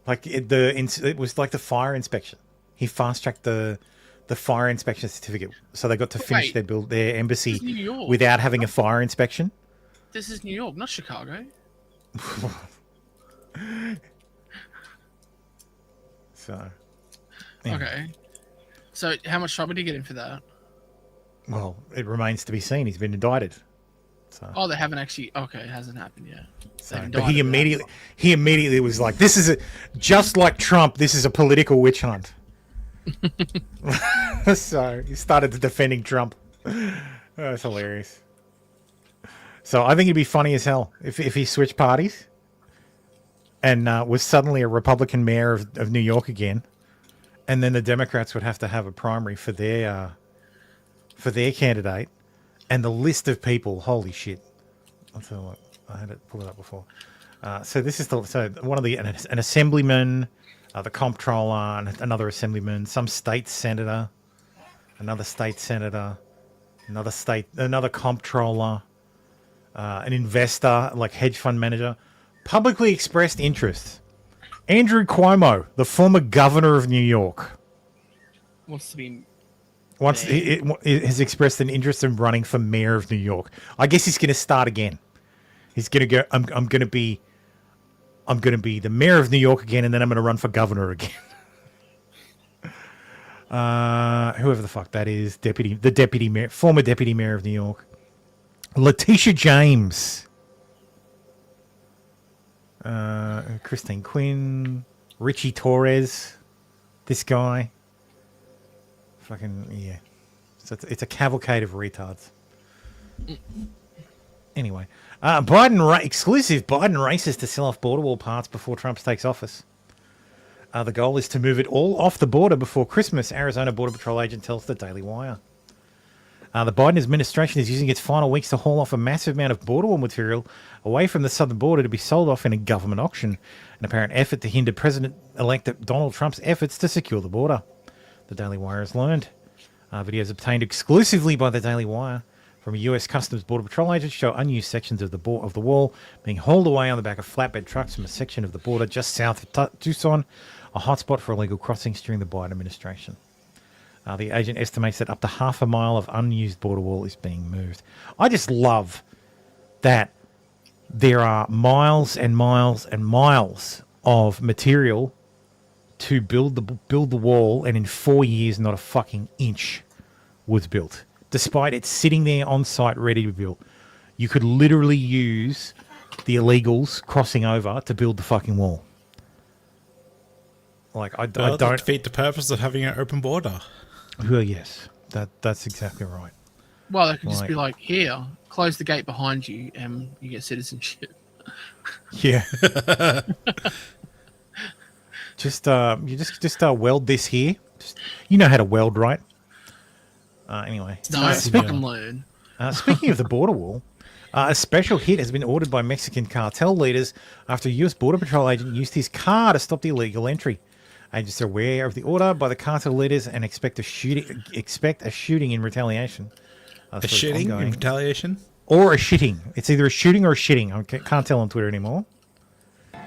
Like it was like the fire inspection. He fast tracked the fire inspection certificate, so they got to finish Wait, their embassy this is New York. without having a fire inspection. This is New York, not Chicago. So, Okay. So how much trouble did he get in for that? well, it remains to be seen. He's been indicted. So, Oh, they haven't actually. Okay, it hasn't happened yet. but he immediately was like, "This is just like Trump. This is a political witch hunt." So he started defending Trump. That's hilarious. So I think it'd be funny as hell if he switched parties and was suddenly a Republican mayor of New York again, and then the Democrats would have to have a primary for their candidate, and the list of people. Holy shit! I'll tell you what. I had it pull it up before. So this is one of an assemblyman, the comptroller, another assemblyman, some state senator, another state senator, another comptroller, an investor, like hedge fund manager, publicly expressed interest. Andrew Cuomo, the former governor of New York, Wants to be. he has expressed an interest in running for mayor of New York. I guess he's going to start again. He's going to go. I'm going to be the mayor of New York again, and then I'm going to run for governor again. Whoever the fuck that is, former deputy mayor of New York, Letitia James, Christine Quinn, Richie Torres, this guy. Fucking yeah. So it's a cavalcade of retards. Anyway, exclusive Biden races to sell off border wall parts before Trump takes office. The goal is to move it all off the border before Christmas, Arizona Border Patrol agent tells the Daily Wire. The Biden administration is using its final weeks to haul off a massive amount of border wall material away from the southern border to be sold off in a government auction, an apparent effort to hinder President-elect Donald Trump's efforts to secure the border. The Daily Wire has learned. Videos obtained exclusively by the Daily Wire from a U.S. Customs Border Patrol agent show unused sections of the wall being hauled away on the back of flatbed trucks from a section of the border just south of Tucson, a hotspot for illegal crossings during the Biden administration. The agent estimates that up to half a mile of unused border wall is being moved. I just love that there are miles and miles and miles of material to build the wall, and in 4 years, not a fucking inch was built. Despite it sitting there on site ready to be built, you could literally use the illegals crossing over to build the fucking wall. Like I don't defeat the purpose of having an open border. Well, yes, that's exactly right. Well, they could just be like, here, close the gate behind you, and you get citizenship. Yeah. You just weld this here. You know how to weld, right? Anyway. No, fucking learn. Speaking of the border wall, a special hit has been ordered by Mexican cartel leaders after a U.S. Border Patrol agent used his car to stop the illegal entry. Agents are aware of the order by the cartel leaders and expect a shooting in retaliation. A shitting in retaliation? Or a shitting. It's either a shooting or a shitting. I can't tell on Twitter anymore.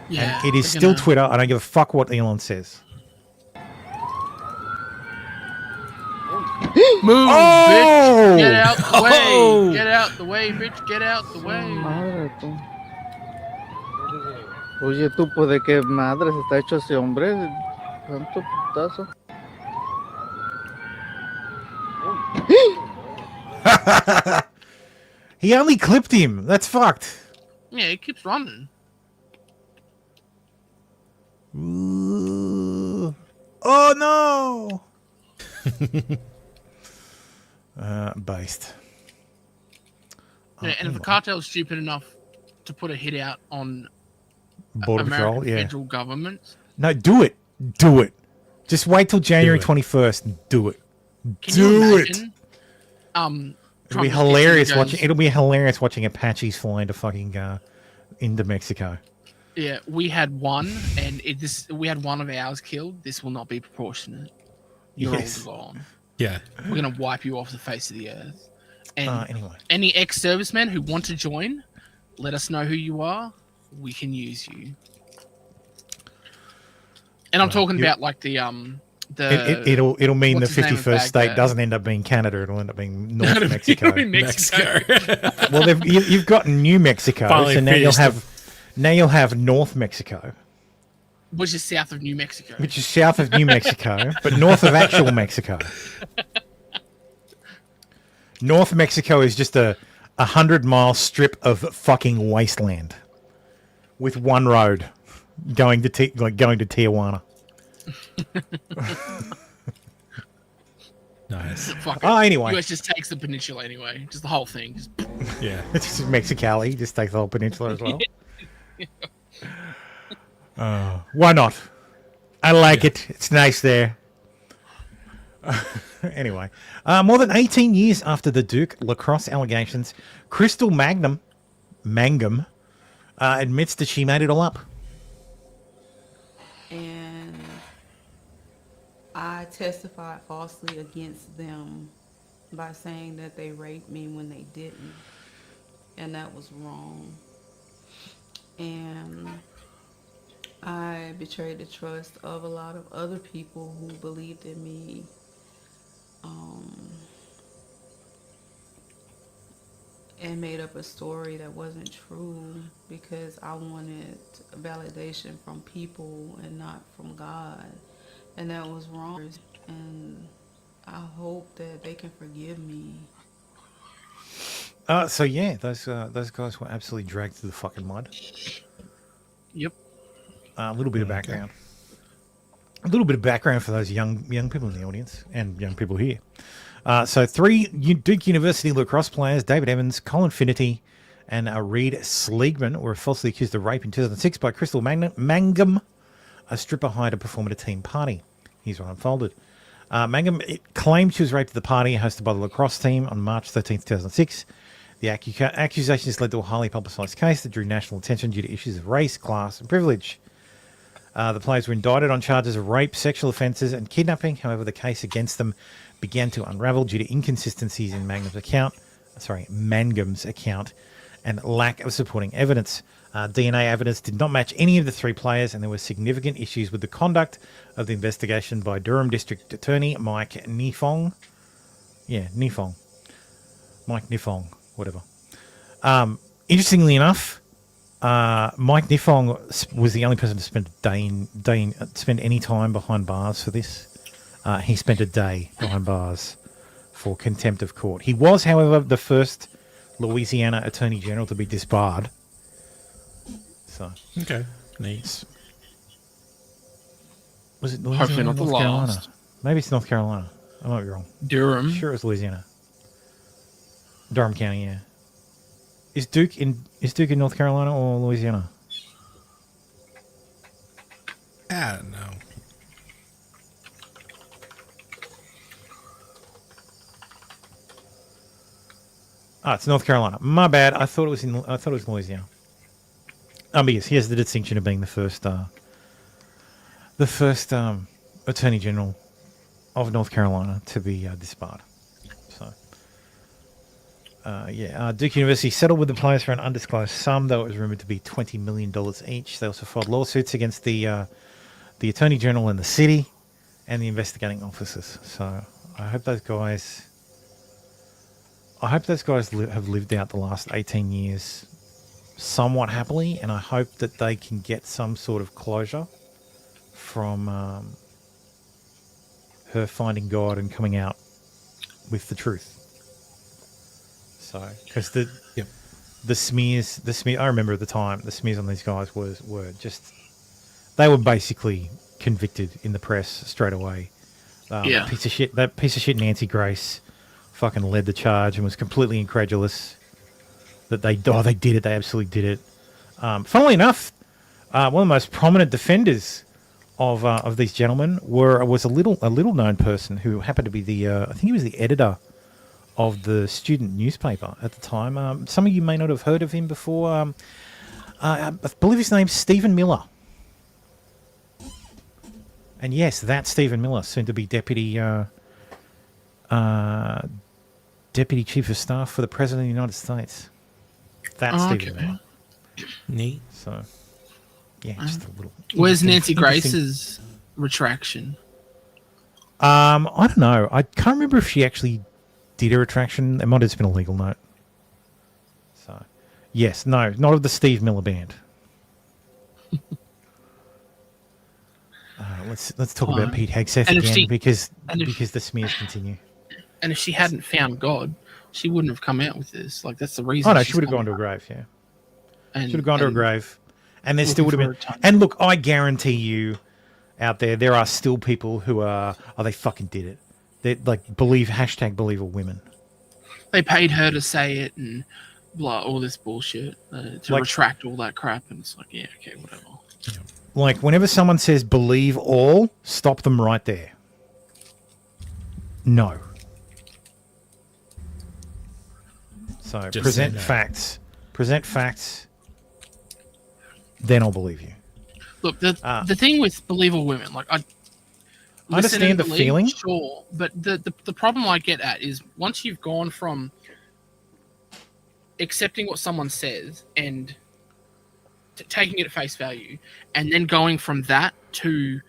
Yeah, and it is still Twitter. I don't give a fuck what Elon says. Move, Oh! bitch! Get out the way! Oh! Get out the way, bitch! Get out the way! Madre tú. Oye, tú, pues de qué madre se está hecho ese hombre. Tanto putazo. He only clipped him. That's fucked. Yeah, it keeps running. Ooh. Oh no! Based. Yeah, and if the cartel's stupid enough to put a hit out on Border American Patrol, yeah. federal government, No, do it. Do it. Just wait till January 21st and do it. can you Do it. imagine? It'll be hilarious watching. It'll be hilarious watching Apaches fly into fucking into Mexico. Yeah, we had one, and we had one of ours killed. This will not be proportionate. You're Yes. all gone. Yeah. We're gonna wipe you off the face of the earth. And Anyway. any ex-servicemen who want to join, let us know who you are. We can use you. And I'm talking about like the It'll mean the what's his name of 51st state Baghdad? doesn't end up being Canada. It'll end up being North Mexico. It'll be Mexico. Well, you've got New Mexico, Finally so now finished you'll have North Mexico, Which is south of New Mexico. which is south of New Mexico, but north of actual Mexico. North Mexico is just a 100-mile strip of fucking wasteland with one road going to Tijuana. Nice. Fuck it. Oh, anyway. US just takes the peninsula anyway. Just the whole thing. Just Yeah. It's just Mexicali. Just take the whole peninsula as well. Why not? I like it. It's nice there. Anyway, more than 18 years after the Duke lacrosse allegations, Crystal Mangum admits that she made it all up. And I testified falsely against them by saying that they raped me when they didn't. And that was wrong. And I betrayed the trust of a lot of other people who believed in me. And made up a story that wasn't true because I wanted validation from people and not from God. And that was wrong. And I hope that they can forgive me. So yeah, those guys were absolutely dragged through the fucking mud. Yep. A little bit of background. A little bit of background for those young people in the audience and young people here. So 3 Duke University lacrosse players, David Evans, Colin Finnerty, and Reed Sliegman, were falsely accused of rape in 2006 by Crystal Mangum, a stripper hired to perform at a team party. Here's what unfolded. Mangum claimed she was raped at the party hosted by the lacrosse team on March 13th, 2006. The accusations led to a highly publicised case that drew national attention due to issues of race, class, and privilege. The players were indicted on charges of rape, sexual offences, and kidnapping. However, the case against them began to unravel due to inconsistencies in Mangum's account. Mangum's account and lack of supporting evidence. DNA evidence did not match any of the three players, and there were significant issues with the conduct of the investigation by Durham District Attorney Mike Nifong. Yeah, Nifong. Mike Nifong, whatever. Interestingly enough, Mike Nifong was the only person to spend any time behind bars for this. He spent a day behind bars for contempt of court. He was, however, the first Louisiana Attorney General to be disbarred. So okay, nice. Was it Louisiana? Hopefully not the North Carolina? last. Maybe it's North Carolina. I might be wrong. Durham. Sure, it was Louisiana. Durham County, yeah. Is Duke in North Carolina or Louisiana? I don't know. Ah, it's North Carolina. My bad. I thought it was Louisiana. But yes, he has the distinction of being the first Attorney General of North Carolina to be disbarred. So, Duke University settled with the players for an undisclosed sum, though it was rumored to be $20 million each. They also filed lawsuits against the Attorney General in the city and the investigating officers. So, I hope those guys have lived out the last 18 years somewhat happily, and I hope that they can get some sort of closure from her finding God and coming out with the truth. So, because the smears, I remember at the time, the smears on these guys were just, they were basically convicted in the press straight away. That piece of shit Nancy Grace fucking led the charge and was completely incredulous that they did it. They absolutely did it. Funnily enough, one of the most prominent defenders of these gentlemen was a little known person who happened to be I think he was the editor of the student newspaper at the time. Some of you may not have heard of him before. I believe his name's Stephen Miller. And yes, that's Stephen Miller, soon to be deputy Chief of Staff for the President of the United States. That's Stephen Miller. Neat. So, yeah, just a little. Where's Nancy Grace's retraction? I don't know. I can't remember if she actually did a retraction. It might have just been a legal note. So, yes, no, not of the Steve Miller Band. Let's talk about Pete Hegseth again because the smears continue. And if she hadn't found God, she wouldn't have come out with this. Like, that's the reason. Oh no, she would have gone to a grave. Yeah, should have gone to a grave, and there still would have been. And look, I guarantee you, out there are still people who are. Oh, they fucking did it. They believe all women. They paid her to say it and blah, all this bullshit to retract all that crap, and it's like, yeah, okay, whatever. Like, whenever someone says believe all, stop them right there. No. So Just present say no. facts. Present facts. Then I'll believe you. Look, the thing with believe all women, like I understand the feeling, sure, but the problem I get at is once you've gone from accepting what someone says and taking it at face value, and then going from that to,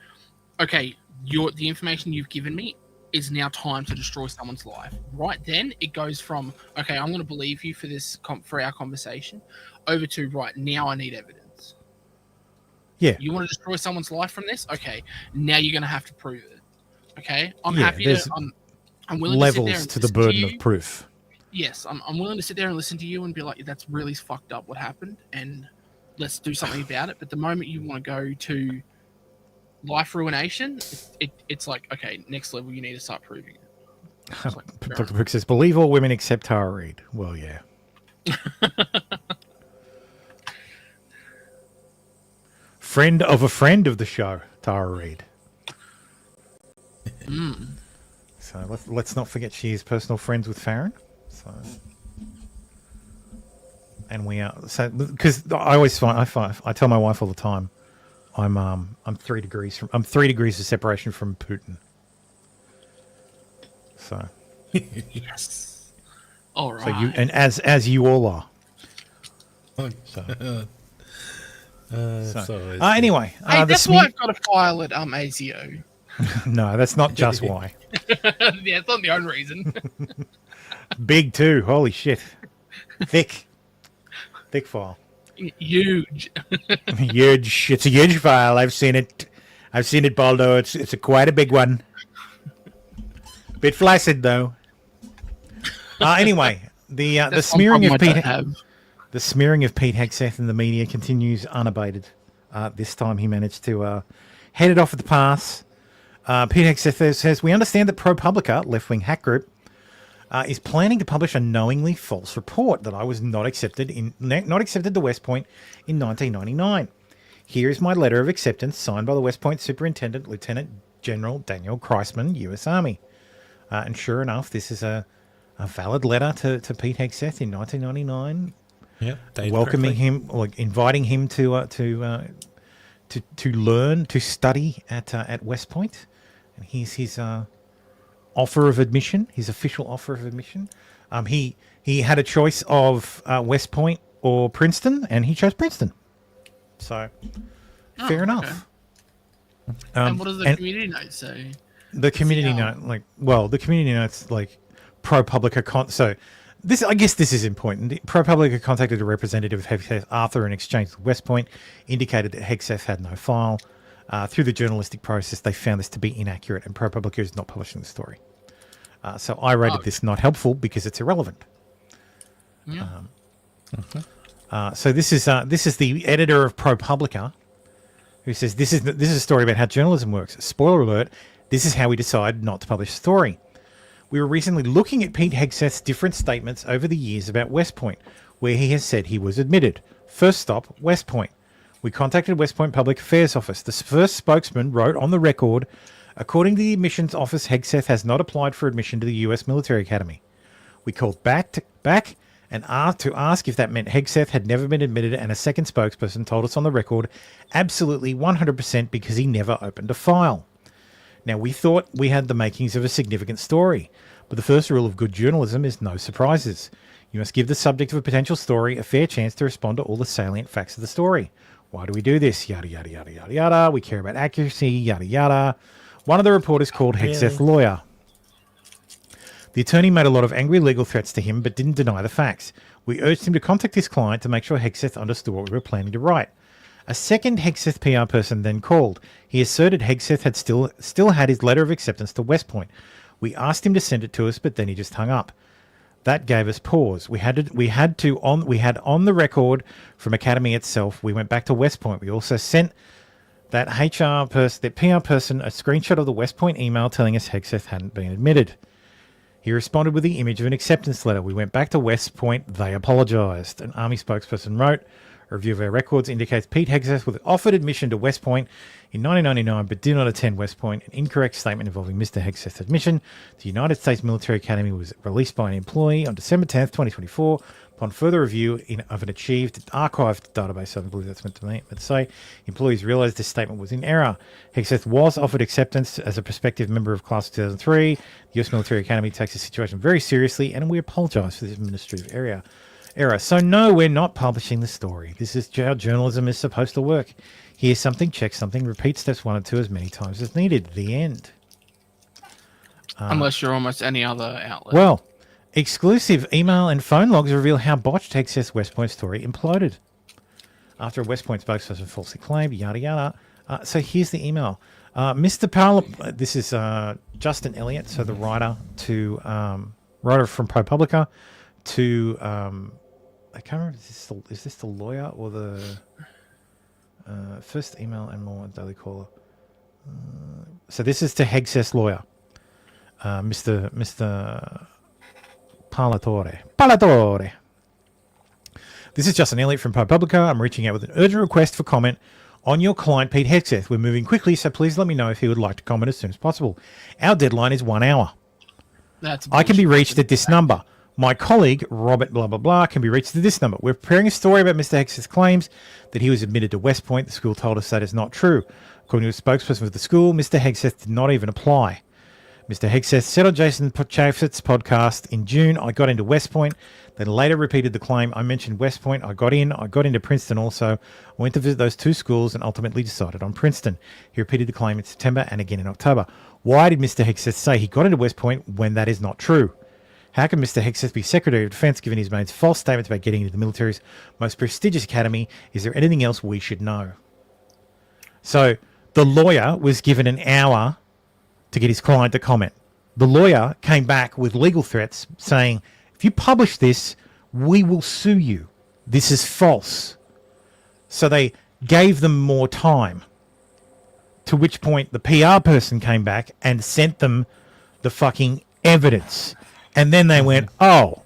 okay, the information you've given me is now time to destroy someone's life. Right then, it goes from, okay, I'm going to believe you for this for our conversation, over to, right, now I need evidence. Yeah. You want to destroy someone's life from this? Okay, now you're going to have to prove it. Okay, I'm happy to. I'm willing levels to sit there and to the listen burden to of proof. Yes, I'm willing to sit there and listen to you and be like, that's really fucked up what happened, and let's do something about it. But the moment you want to go to life ruination, it's like, okay, next level, you need to start proving it. Like, Dr. Brooks says, believe all women except Tara Reid. Well, yeah. Friend of a friend of the show, Tara Reid. So let's not forget she is personal friends with Farron. So, and we are because I tell my wife all the time, I'm 3 degrees of separation from Putin. So yes. All right. So you and as you all are. Anyway, Hey, that's why I've got to file at ACO. No, that's not just why. Yeah, it's not the only reason. Big too. Holy shit. Thick file. Huge. Huge. It's a huge file. I've seen it, Baldo. It's quite a big one. Bit flaccid though. Anyway, the smearing of Pete Hegseth in the media continues unabated. This time he managed to head it off at the pass. Pete Hegseth says, "We understand that ProPublica, left-wing hack group, is planning to publish a knowingly false report that I was not accepted to West Point in 1999. Here is my letter of acceptance signed by the West Point Superintendent, Lieutenant General Daniel Kreisman, U.S. Army." And sure enough, this is a valid letter to Pete Hegseth in 1999. Yeah, welcoming him, like inviting him to learn, to study at West Point. And here's his offer of admission, his official offer of admission. He had a choice of West Point or Princeton, and he chose Princeton. So, fair enough. Okay. And what does the community note say? The community note, the community note's like ProPublica. So, I guess this is important. ProPublica contacted a representative of Hegseth Arthur in exchange with West Point, indicated that Hegseth had no file. Through the journalistic process, they found this to be inaccurate, and ProPublica is not publishing the story. So I rated this not helpful because it's irrelevant. Yeah. So this is the editor of ProPublica, who says this is a story about how journalism works. Spoiler alert: this is how we decided not to publish the story. We were recently looking at Pete Hegseth's different statements over the years about West Point, where he has said he was admitted. First stop, West Point. We contacted West Point Public Affairs Office. The first spokesman wrote on the record, according to the admissions office, Hegseth has not applied for admission to the U.S. Military Academy. We called back and asked to ask if that meant Hegseth had never been admitted, and a second spokesperson told us on the record, absolutely 100% because he never opened a file. Now, we thought we had the makings of a significant story, but the first rule of good journalism is no surprises. You must give the subject of a potential story a fair chance to respond to all the salient facts of the story. Why do we do this? Yada, yada, yada, yada, yada. We care about accuracy, yada, yada. One of the reporters called Hegseth lawyer. The attorney made a lot of angry legal threats to him, but didn't deny the facts. We urged him to contact his client to make sure Hegseth understood what we were planning to write. A second Hegseth PR person then called. He asserted Hegseth had still had his letter of acceptance to West Point. We asked him to send it to us, but then he just hung up. That gave us pause. We had on the record from Academy itself. We went back to West Point. We also sent that PR person, a screenshot of the West Point email telling us Hegseth hadn't been admitted. He responded with the image of an acceptance letter. We went back to West Point. They apologized. An Army spokesperson wrote, a review of our records indicates Pete Hegseth was offered admission to West Point in 1999 but did not attend West Point. An incorrect statement involving Mr. Hegseth's admission to the United States Military Academy was released by an employee on December 10th, 2024. Upon further review of an archived database, I believe that's meant to say, employees realized this statement was in error. Hegseth was offered acceptance as a prospective member of Class of 2003. The U.S. Military Academy takes the situation very seriously, and we apologize for this administrative error. So no, we're not publishing the story. This is how journalism is supposed to work. Hear something, check something, repeat steps 1 and 2 as many times as needed. The end. Unless you're almost any other outlet. Well, exclusive email and phone logs reveal how botched Hegseth's West Point story imploded. After a West Point spokesperson falsely claimed, yada yada. So here's the email. Mr. Powell, this is Justin Elliott, so the writer from ProPublica, to I can't remember. Is this the lawyer or the first email and more Daily Caller? So this is to Hegseth's lawyer, Mr. Palatore. This is Justin Elliott from ProPublica. I'm reaching out with an urgent request for comment on your client Pete Hegseth. We're moving quickly, so please let me know if he would like to comment as soon as possible. Our deadline is 1 hour. I can be reached at this number. My colleague, Robert blah, blah, blah, can be reached at this number. We're preparing a story about Mr. Hegseth's claims that he was admitted to West Point. The school told us that is not true. According to a spokesperson for the school, Mr. Hegseth did not even apply. Mr. Hegseth said on Jason Chaffetz's podcast in June, I got into West Point, then later repeated the claim. I mentioned West Point. I got into Princeton also. I went to visit those two schools and ultimately decided on Princeton. He repeated the claim in September and again in October. Why did Mr. Hegseth say he got into West Point when that is not true? How can Mr. Hegseth be Secretary of Defense given he's made false statements about getting into the military's most prestigious academy? Is there anything else we should know? So the lawyer was given an hour to get his client to comment. The lawyer came back with legal threats saying, if you publish this, we will sue you. This is false. So they gave them more time, to which point the PR person came back and sent them the fucking evidence. And then they went, oh,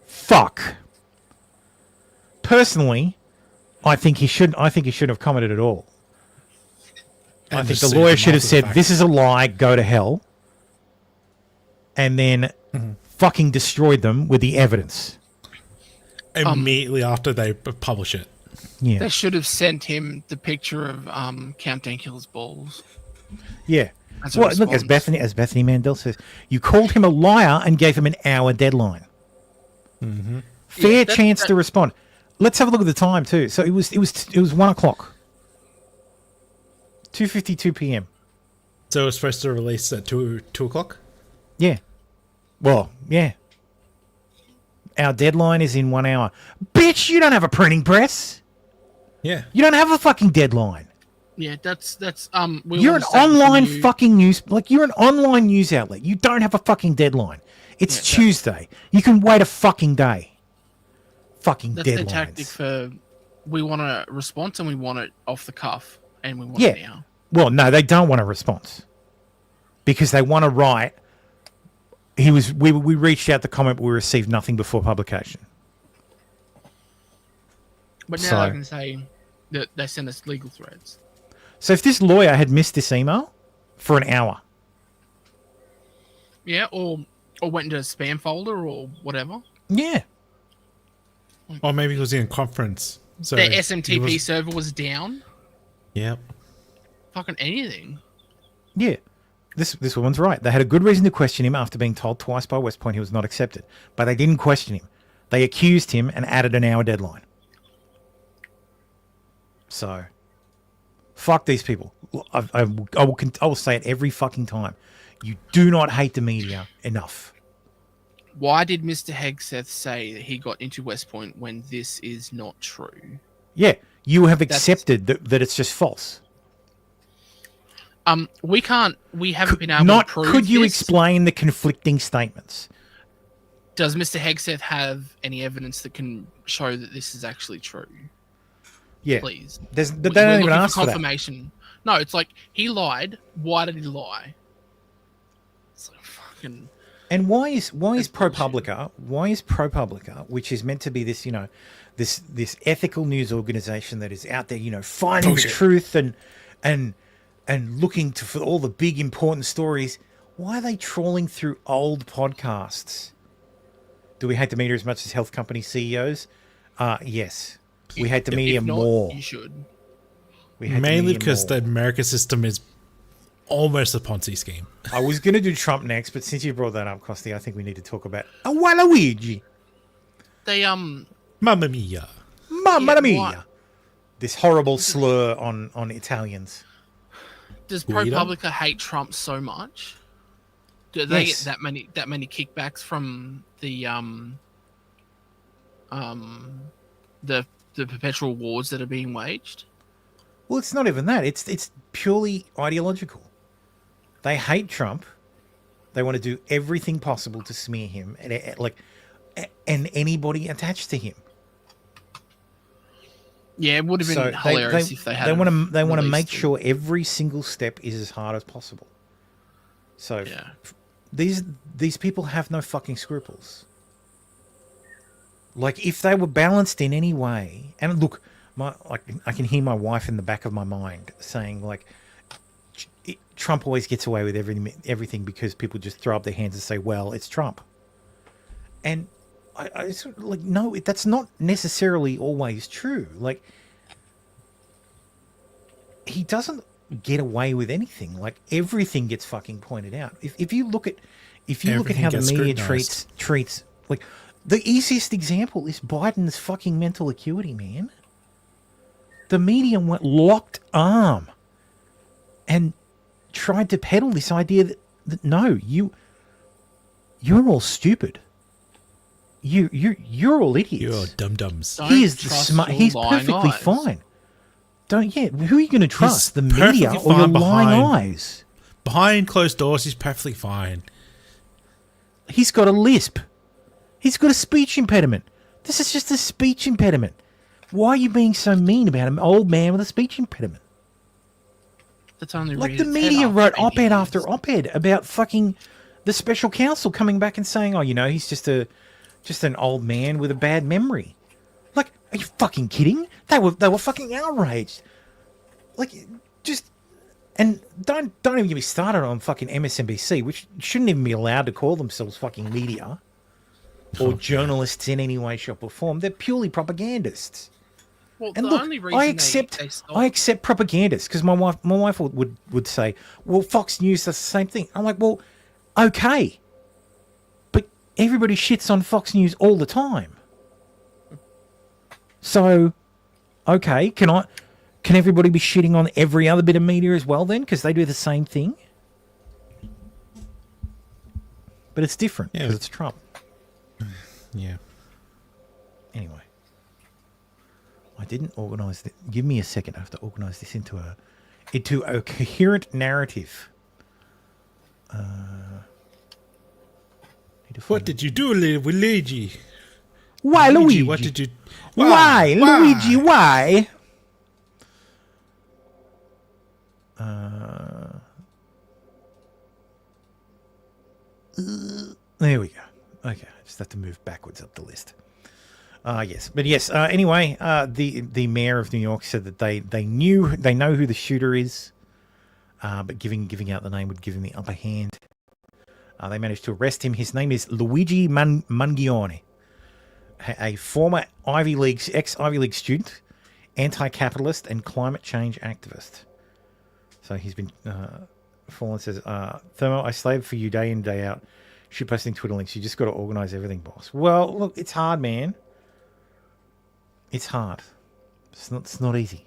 fuck. Personally, I think he shouldn't have commented at all. And I think just the lawyer sued should them have after said, the fact. this is a lie, go to hell. And then fucking destroyed them with the evidence. Immediately after they publish it. Yeah. They should have sent him the picture of Count Dankula's balls. Yeah. As a Well, look, response. as Bethany Mandel says, you called him a liar and gave him an hour deadline. Mm-hmm. Fair chance to respond. Let's have a look at the time too. So it was 1 o'clock. 2:52 p.m. So it was supposed to release at 2 o'clock? Yeah. Well, yeah. Our deadline is in 1 hour. Bitch, you don't have a printing press. Yeah. You don't have a fucking deadline. Yeah, that's You're an online fucking news, like you're an online news outlet. You don't have a fucking deadline. It's Tuesday. You can wait a fucking day. Fucking That's deadlines. their tactic for we want a response and we want it off the cuff and we want Yeah. it now. Well, no, they don't want a response because they want to write. We reached out to comment, but we received nothing before publication. But now So- they can say that they send us legal threats. So if this lawyer had missed this email for an hour, Yeah, or went into a spam folder or whatever. yeah, Or maybe it was in a conference. So Their he SMTP was- server was down. Yep. Fucking anything. yeah, this woman's right. They had a good reason to question him after being told twice by West Point he was not accepted, but they didn't question him. They accused him and added an hour deadline. So, fuck these people. I will say it every fucking time. You do not hate the media enough. Why did Mr. Hegseth say that he got into West Point when this is not true? Yeah, you have That's- accepted that it's just false. We haven't been able to prove Could you this. explain the conflicting statements? Does Mr. Hegseth have any evidence that can show that this is actually true? Yeah. Please. They We're don't even looking ask for for that. confirmation. No, it's like he lied. Why did he lie? It's like fucking. And why is ProPublica? Why is ProPublica, which is meant to be this, this ethical news organization that is out there, finding Bullshit. the truth and looking for all the big important stories, why are they trawling through old podcasts? Do we hate the media as much as health company CEOs? Yes. We hate the media If not, more. You should. We hate the Mainly media because more. the American system is almost a Ponzi scheme. I was going to do Trump next, but since you brought that up, Costi, I think we need to talk about Waluigi. They Mamma mia. Mamma Yeah, mia. what? This horrible slur on Italians. Does Guido? ProPublica hate Trump so much? Do they Yes. get that many kickbacks from the perpetual wars that are being waged? Well, it's not even that. It's purely ideological. They hate Trump. They want to do everything possible to smear him and anybody attached to him. Yeah, it would have been hilarious if they had. They want to released make it. sure every single step is as hard as possible. So Yeah. these people have no fucking scruples. Like if they were balanced in any way, and look, I can hear my wife in the back of my mind saying like, Trump always gets away with everything because people just throw up their hands and say, well, it's Trump. And I sort of like, no, that's not necessarily always true. Like, he doesn't get away with anything. Like everything gets fucking pointed out. If you look at Everything how the gets media scrutinized. treats like the easiest example is Biden's fucking mental acuity, man. The media went locked arm and tried to peddle this idea that no, you're all stupid. You're all idiots. You're dum-dums. He is the smart. He's perfectly fine. Who are you going to trust? The media or your lying eyes? Behind closed doors, he's perfectly fine. He's got a lisp. He's got a speech impediment. This is just a speech impediment. Why are you being so mean about an old man with a speech impediment? That's only Like the media wrote op-ed after op-ed about fucking the special counsel coming back and saying, "Oh, he's just an old man with a bad memory." Like, are you fucking kidding? They were fucking outraged. Like, just and don't even get me started on fucking MSNBC, which shouldn't even be allowed to call themselves fucking media or journalists in any way, shape, or form. They're purely propagandists. Well, And the look, only reason I accept propagandists because my wife would say, "Well, Fox News does the same thing." I'm like, "Well, okay, but everybody shits on Fox News all the time. So, okay, can everybody be shitting on every other bit of media as well then? Because they do the same thing. But it's different because it's Trump. Yeah. Anyway, I didn't organise it. Give me a second. I have to organise this into a coherent narrative. What did you do, Luigi? Why, Luigi? What did you? Why, Luigi? Why? There we go. Okay, I just have to move backwards up the list. Yes, but yes. Anyway, the mayor of New York said that they know who the shooter is, but giving out the name would give him the upper hand. They managed to arrest him. His name is Luigi Mangione, a former ex-Ivy League student, anti-capitalist, and climate change activist. So he's been fallen says, Thermo, I slaved for you day in, day out. Shoot posting Twitter links. You just got to organize everything, boss. Well, look, it's hard, man. It's hard. It's not easy.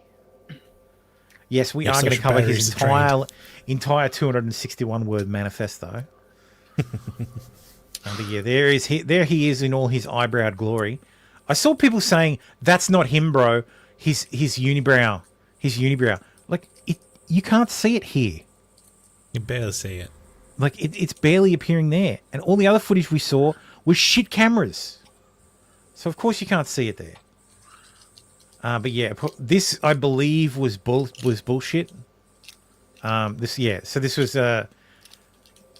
Yes, we are going to cover his entire 261-word manifesto. But yeah, there he is in all his eyebrowed glory. I saw people saying that's not him, bro. His unibrow. Like you can't see it here. You barely see it. Like it's barely appearing there, and all the other footage we saw was shit cameras. So of course you can't see it there. But yeah, this I believe was bullshit. So this was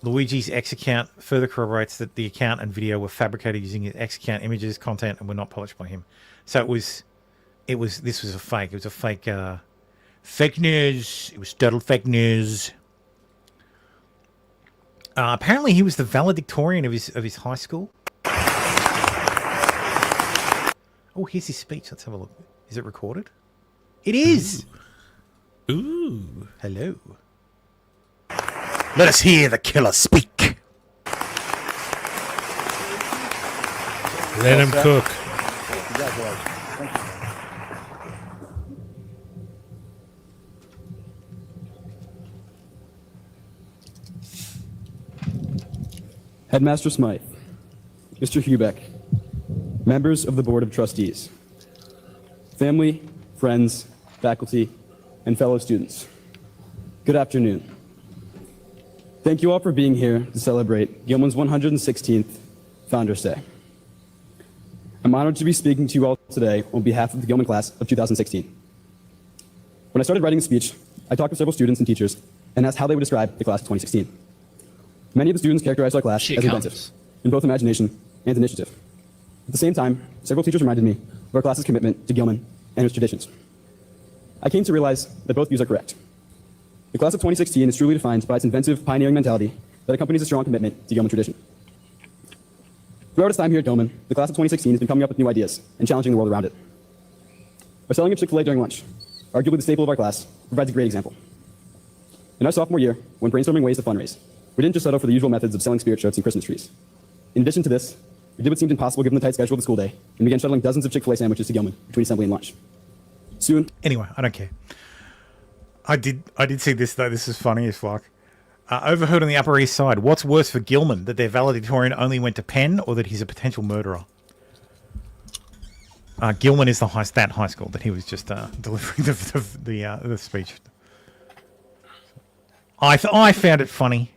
Luigi's X account. Further corroborates that the account and video were fabricated using his X account images, content, and were not published by him. So this was a fake. It was a fake fake news. It was total fake news. Apparently, he was the valedictorian of his high school. Oh, here's his speech. Let's have a look. Is it recorded? It is. Ooh. Hello. Let us hear the killer speak. Let him cook. Congratulations. Thank you. Headmaster Smythe, Mr. Hubeck, members of the Board of Trustees, family, friends, faculty, and fellow students, good afternoon. Thank you all for being here to celebrate Gilman's 116th Founders Day. I'm honored to be speaking to you all today on behalf of the Gilman class of 2016. When I started writing the speech, I talked with several students and teachers and asked how they would describe the class of 2016. Many of the students characterized our class as inventive, in both imagination and initiative. At the same time, several teachers reminded me of our class's commitment to Gilman and its traditions. I came to realize that both views are correct. The class of 2016 is truly defined by its inventive, pioneering mentality that accompanies a strong commitment to Gilman tradition. Throughout its time here at Gilman, the class of 2016 has been coming up with new ideas and challenging the world around it. Our selling of Chick-fil-A during lunch, arguably the staple of our class, provides a great example. In our sophomore year, when brainstorming ways to fundraise, we didn't just settle for the usual methods of selling spirit shirts and Christmas trees. In addition to this, we did what seemed impossible given the tight schedule of the school day and began shuttling dozens of Chick-fil-A sandwiches to Gilman between assembly and lunch. Soon. Anyway, I don't care. I did see this though. This is funny as fuck. Overheard on the Upper East Side. What's worse for Gilman, that their valedictorian only went to Penn, or that he's a potential murderer? Gilman is that high school that he was just delivering the speech. I found it funny.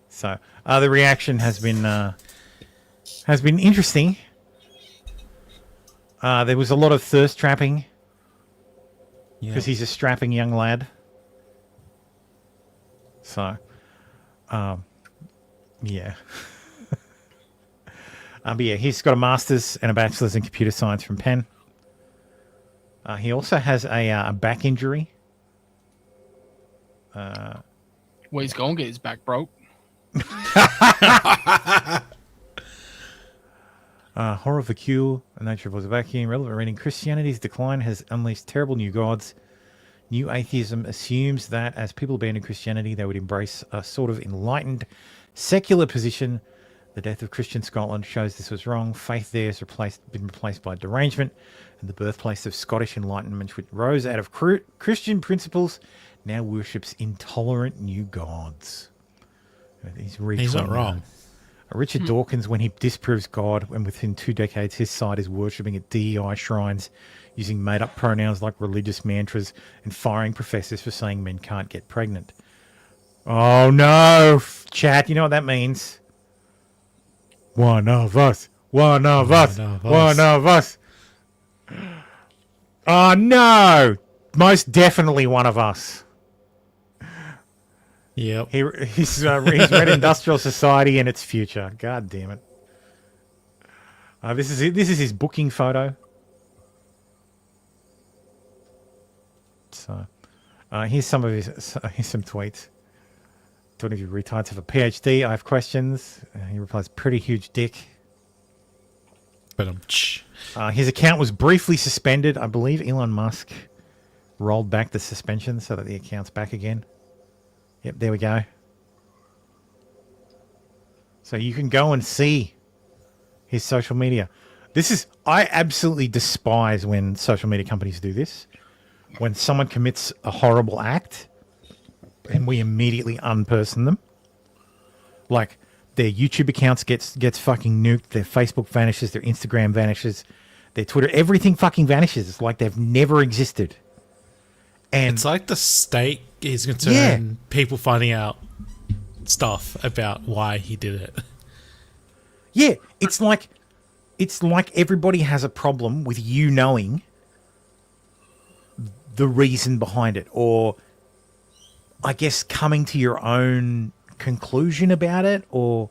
So the reaction has been interesting. There was a lot of thirst trapping because he's a strapping young lad. So, yeah. But yeah, he's got a master's and a bachelor's in computer science from Penn. He also has a back injury. Well, he's going to get his back broke. Horror vacuole, the nature was a vacuum. Relevant reading. Christianity's decline has unleashed terrible new gods. New atheism assumes that as people abandon Christianity, they would embrace a sort of enlightened, secular position. The death of Christian Scotland shows this was wrong. Faith there has been replaced by derangement, and the birthplace of Scottish Enlightenment, which rose out of Christian principles, now worships intolerant new gods. He's not wrong. Richard Dawkins, when he disproves God, and within 2 decades his side is worshipping at DEI shrines, using made-up pronouns like religious mantras, and firing professors for saying men can't get pregnant. Oh no, chat, you know what that means? One of us. One of us. One of us. Oh no! Most definitely one of us. Yep. He's read Industrial Society and its future. God damn it. This is his booking photo. So, here's some tweets. Don't know if you retired to have a PhD. I have questions. He replies, pretty huge dick. But his account was briefly suspended. I believe Elon Musk rolled back the suspension so that the account's back again. Yep, there we go. So you can go and see his social media. I absolutely despise when social media companies do this. When someone commits a horrible act and we immediately unperson them. Like their YouTube accounts gets fucking nuked, their Facebook vanishes, their Instagram vanishes, their Twitter, everything fucking vanishes. It's like they've never existed. And it's like the state is concerned, people finding out stuff about why he did it. Yeah, it's like everybody has a problem with you knowing the reason behind it, or I guess coming to your own conclusion about it, or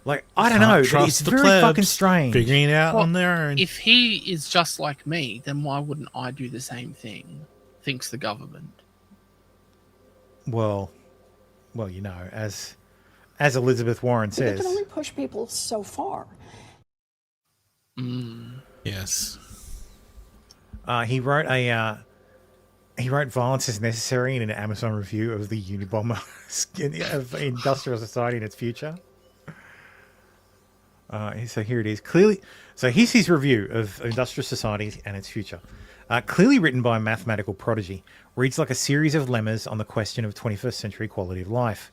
like I don't know. It's very fucking strange. Figuring it out on their own. If he is just like me, then why wouldn't I do the same thing? Thinks the government. Well, you know, as Elizabeth Warren says, they can only push people so far. Yes. He wrote violence is necessary in an Amazon review of the Unabomber of Industrial Society and its future. So here it is. Clearly, so here's his review of Industrial Society and its future. Clearly written by a mathematical prodigy, reads like a series of lemmas on the question of 21st century quality of life.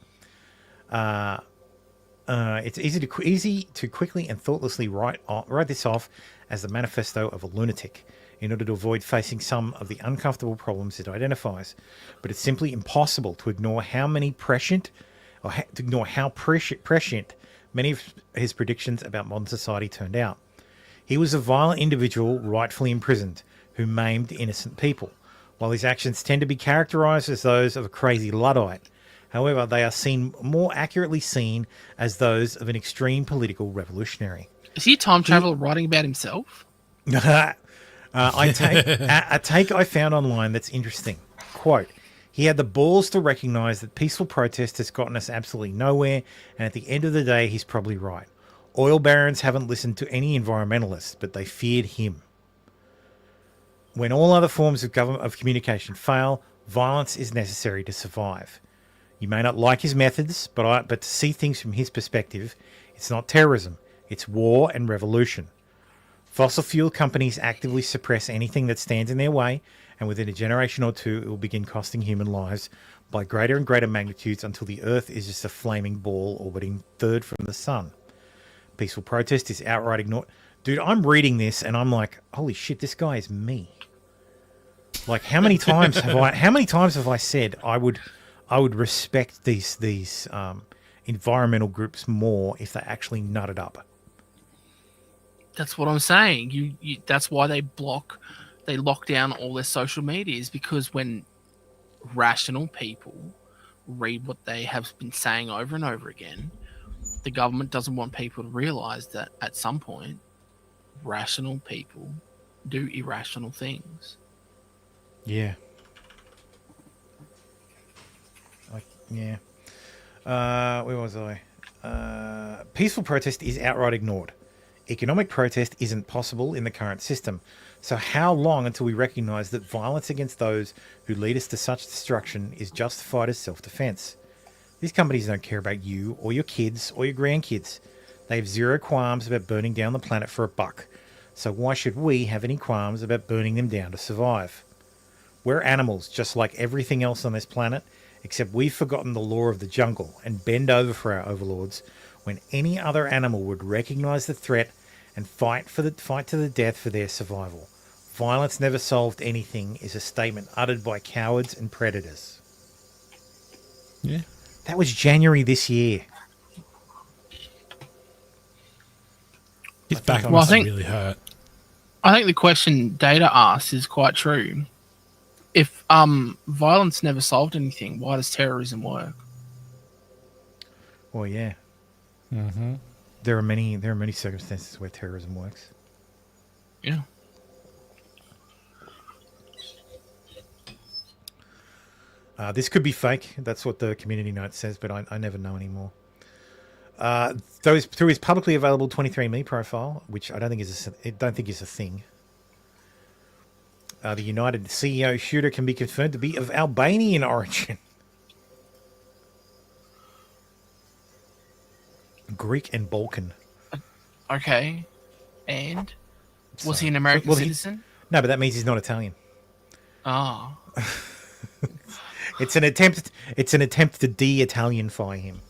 It's easy to quickly and thoughtlessly write this off as the manifesto of a lunatic in order to avoid facing some of the uncomfortable problems it identifies. But it's simply impossible to ignore how prescient many of his predictions about modern society turned out. He was a violent individual rightfully imprisoned who maimed innocent people, while his actions tend to be characterized as those of a crazy Luddite. However, they are more accurately seen as those of an extreme political revolutionary. Is he a time traveler writing about himself? A take I found online that's interesting. Quote, he had the balls to recognize that peaceful protest has gotten us absolutely nowhere, and at the end of the day, he's probably right. Oil barons haven't listened to any environmentalists, but they feared him. When all other forms of communication fail, Violence is necessary to survive. You may not like his methods, but to see things from his perspective, it's not terrorism. It's war and revolution. Fossil fuel companies actively suppress anything that stands in their way, and within a generation or two, it will begin costing human lives by greater and greater magnitudes until the Earth is just a flaming ball orbiting third from the sun. Peaceful protest is outright ignored. Dude, I'm reading this and I'm like, holy shit, this guy is me. Like, how many times have I said I would respect these environmental groups more if they actually nutted up? That's what I'm saying. You that's why they lock down all their social medias, because when rational people read what they have been saying over and over again, the government doesn't want people to realize that at some point, rational people do irrational things. Yeah. Where was I? Peaceful protest is outright ignored. Economic protest isn't possible in the current system. So how long until we recognise that violence against those who lead us to such destruction is justified as self-defence? These companies don't care about you or your kids or your grandkids. They have zero qualms about burning down the planet for a buck. So why should we have any qualms about burning them down to survive? We're animals just like everything else on this planet, except we've forgotten the law of the jungle and bend over for our overlords when any other animal would recognise the threat and fight to the death for their survival. Violence never solved anything is a statement uttered by cowards and predators. Yeah. That was January this year. His back must really hurt. I think the question Data asked is quite true. If violence never solved anything, why does terrorism work? Well, yeah. Mm-hmm. There are many circumstances where terrorism works. Yeah. This could be fake. That's what the community note says, but I never know anymore. Through his publicly available 23andMe profile, which I don't think is a thing. The United CEO shooter can be confirmed to be of Albanian origin. Greek and Balkan. Okay. And? Was he an American citizen? No, but that means he's not Italian. Oh. It's an attempt to de-Italianify him.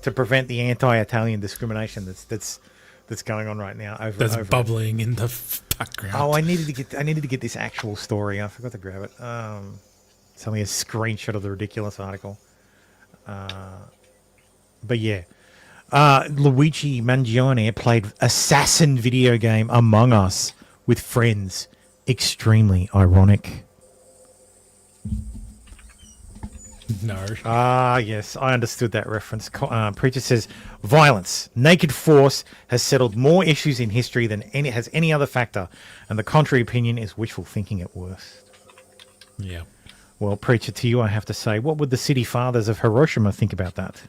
To prevent the anti-Italian discrimination that's going on right now that's bubbling in the background. Oh, I needed to get this actual story. I forgot to grab it. It's only a screenshot of the ridiculous article. But yeah, Luigi Mangione played assassin video game Among Us with friends. Extremely ironic. No. Yes, I understood that reference. Preacher says, violence, naked force has settled more issues in history than any other factor, and the contrary opinion is wishful thinking at worst. Yeah. Well, Preacher, to you I have to say, what would the city fathers of Hiroshima think about that?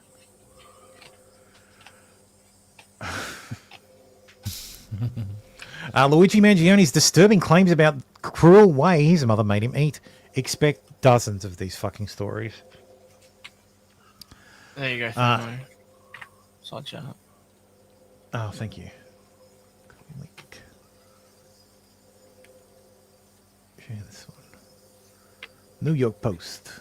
Luigi Mangione's disturbing claims about cruel way his mother made him eat. Expect dozens of these fucking stories. There you go. Side chat. Oh, thank you. Share this one. New York Post.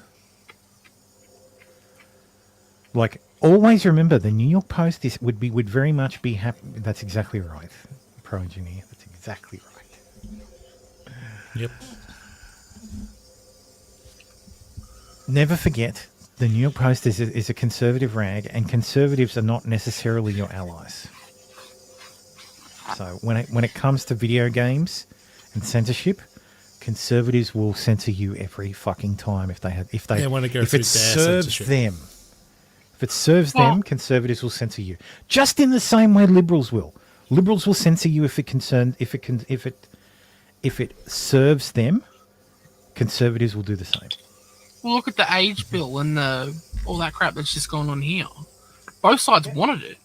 Like, always remember, the New York Post would very much be happy. That's exactly right. Pro engineer. That's exactly right. Yep. Never forget, the New York Post is a conservative rag, and conservatives are not necessarily your allies. So when it comes to video games and censorship, conservatives will censor you every fucking time if it serves them. If it serves them, conservatives will censor you. Just in the same way liberals will. Liberals will censor you if it serves them. Conservatives will do the same. Well, look at the age bill and all that crap that's just going on here. Both sides wanted it.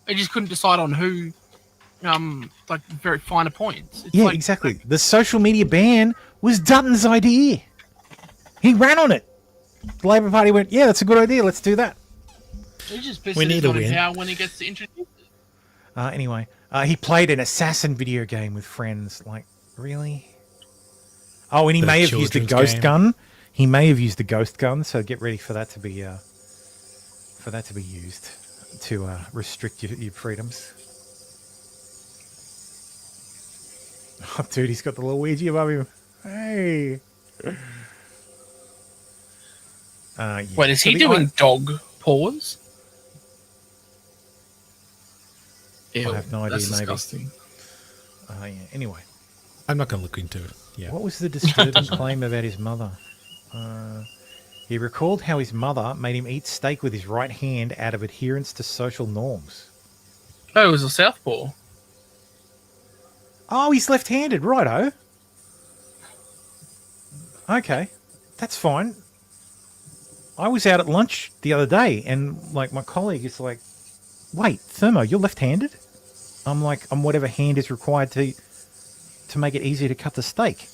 They just couldn't decide on who like very finer points. It's Yeah, like, exactly. The social media ban was Dutton's idea. He ran on it. The Labor Party went, yeah, that's a good idea. Let's do that. He's just pissing We need his a on win. power when he gets to introduce it. Anyway, he played an assassin video game with friends. Like, really? Oh, and he The may have used the children's ghost game. gun. He may have used the ghost gun. So get ready for that to be used to restrict your freedoms. Oh, dude, he's got the little Ouija above him. Hey. Yeah. Wait, is So he the doing dog paws? I Ew, have no idea. that's Maybe. disgusting. Yeah. Anyway, I'm not going to look into it. Yeah. what was the disturbing claim about his mother? He recalled how his mother made him eat steak with his right hand out of adherence to social norms. Oh, it was a southpaw. Oh, he's left-handed, righto. Okay, that's fine. I was out at lunch the other day, and like my colleague is like, "Wait, Thermo, you're left-handed?" I'm like, "I'm whatever hand is required to make it easier to cut the steak."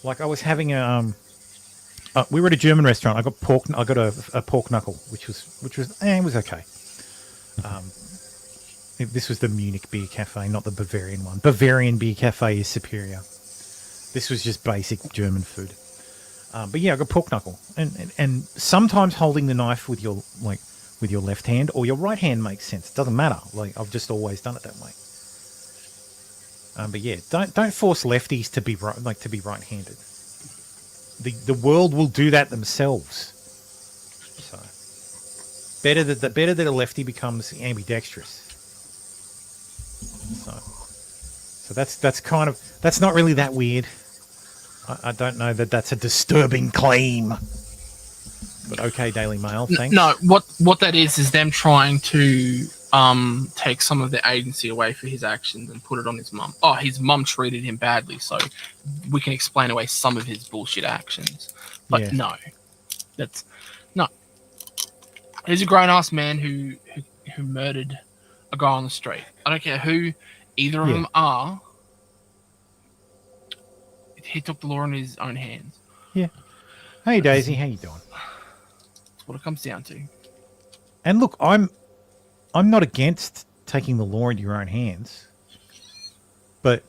Like I was having we were at a German restaurant. I got a pork knuckle, which was it was okay. This was the Munich Beer Cafe, not the Bavarian one. Bavarian Beer Cafe is superior. This was just basic German food. But yeah, I got pork knuckle, and sometimes holding the knife with your left hand or your right hand makes sense. It doesn't matter. Like I've just always done it that way. But yeah, don't force lefties to be right-handed. The world will do that themselves. So better that a lefty becomes ambidextrous. So that's not really that weird. I don't know that that's a disturbing claim. But okay, Daily Mail, thanks. No, what that is them trying to take some of the agency away for his actions and put it on his mum. Oh, his mum treated him badly, so we can explain away some of his bullshit actions. But Yeah. no. He's a grown-ass man who murdered a guy on the street. I don't care who either of them are. He took the law in his own hands. Yeah. Hey Daisy, how you doing? That's what it comes down to. And look, I'm not against taking the law into your own hands, but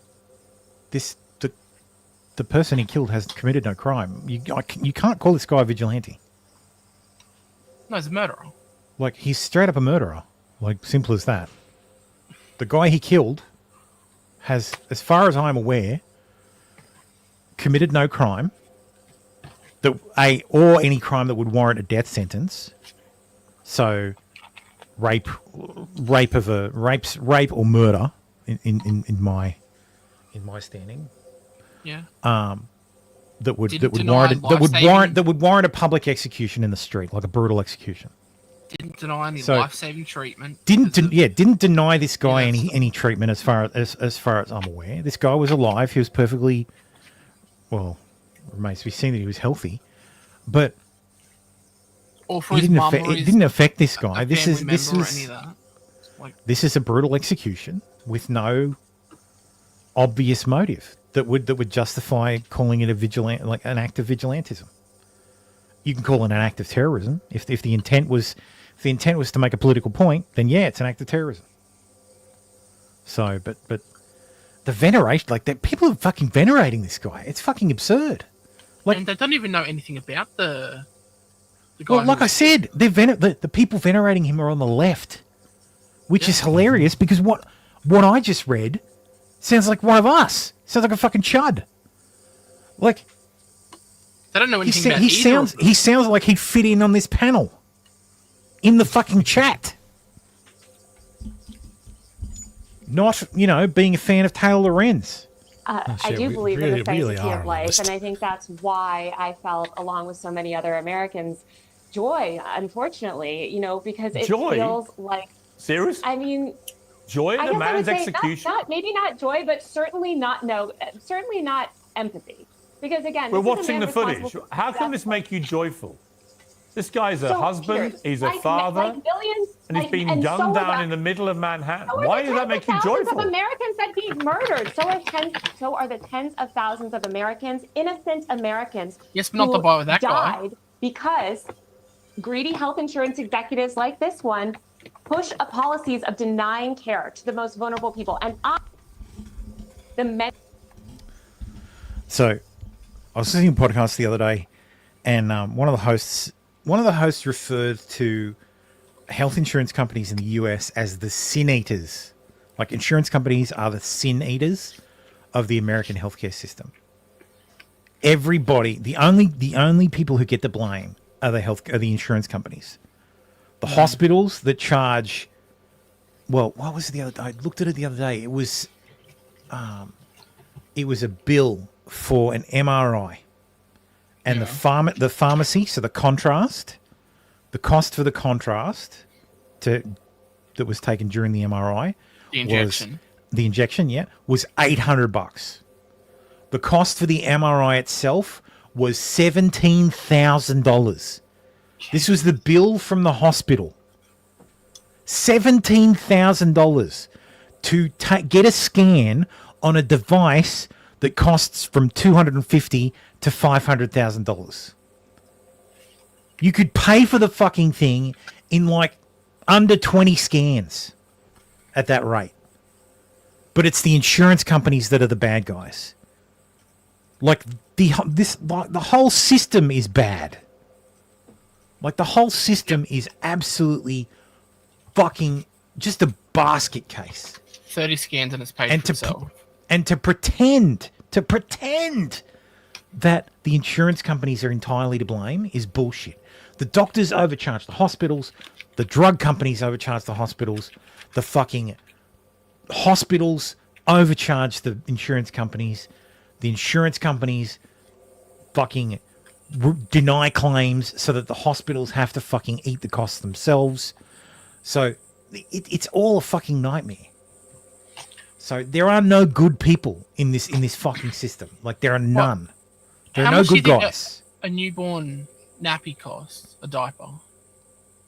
the person he killed has committed no crime. You can't call this guy a vigilante. No, he's a murderer. Like he's straight up a murderer. Like simple as that. The guy he killed has, as far as I'm aware, committed no crime or any crime that would warrant a death sentence. So rape or murder in my standing. Yeah. That would warrant a public execution in the street, like a brutal execution. Didn't deny any life-saving treatment. Didn't deny this guy any treatment as far as I'm aware. This guy was alive. He was perfectly well. It remains to be seen that he was healthy, but it didn't affect this guy. This is a brutal execution with no obvious motive that would justify calling it an act of vigilantism. You can call it an act of terrorism if the intent was to make a political point. Then yeah, it's an act of terrorism. So, but the veneration, like that, people are fucking venerating this guy. It's fucking absurd. Like, and they don't even know anything about the guy. Well, like I said, the people venerating him are on the left, which is hilarious because what I just read sounds like one of us. Sounds like a fucking chud. Like they don't know anything about he either sounds of them. he sounds like he'd fit in on this panel in the fucking chat. Not, being a fan of Taylor Lorenz. I do believe in the sanctity of life, and I think that's why I felt, along with so many other Americans, joy, unfortunately, because it feels like... Serious? I mean... Joy in a man's execution? Maybe not joy, but certainly not empathy. Because again, we're watching the footage. How can this make you joyful? This guy's a So, husband, Piers, he's a like father, billions, and he's been gunned down in the middle of Manhattan. Why does that make you thousands joyful? of Americans that he murdered. So are the tens of thousands of Americans, innocent Americans, Yes, but not the boy with that guy. died because greedy health insurance executives like this one push a policies of denying care to the most vulnerable people. And So, I was listening to a podcast the other day, and one of the hosts referred to health insurance companies in the US as the sin eaters. Like, insurance companies are the sin eaters of the American healthcare system. Everybody, the only people who get the blame are the insurance companies. The hospitals that charge, well, what was it the other day? I looked at it the other day. It was a bill for an MRI, and the pharmacy, so the contrast, the cost for the contrast that was taken during the MRI, The injection. was $800. The cost for the MRI itself was $17,000. This was the bill from the hospital. $17,000 to get a scan on a device that costs from $250,000 to $500,000. You could pay for the fucking thing in like under 20 scans at that rate. But it's the insurance companies that are the bad guys. Like the whole system is bad. Like the whole system is absolutely fucking just a basket case. 30 scans and it's paid for itself. And to pretend that the insurance companies are entirely to blame is bullshit. The doctors overcharge the hospitals. The drug companies overcharge the hospitals. The fucking hospitals overcharge the insurance companies. The insurance companies fucking deny claims so that the hospitals have to fucking eat the costs themselves. So it's all a fucking nightmare. So there are no good people in this fucking system. Like there are none. There are no good guys. A newborn nappy costs a diaper?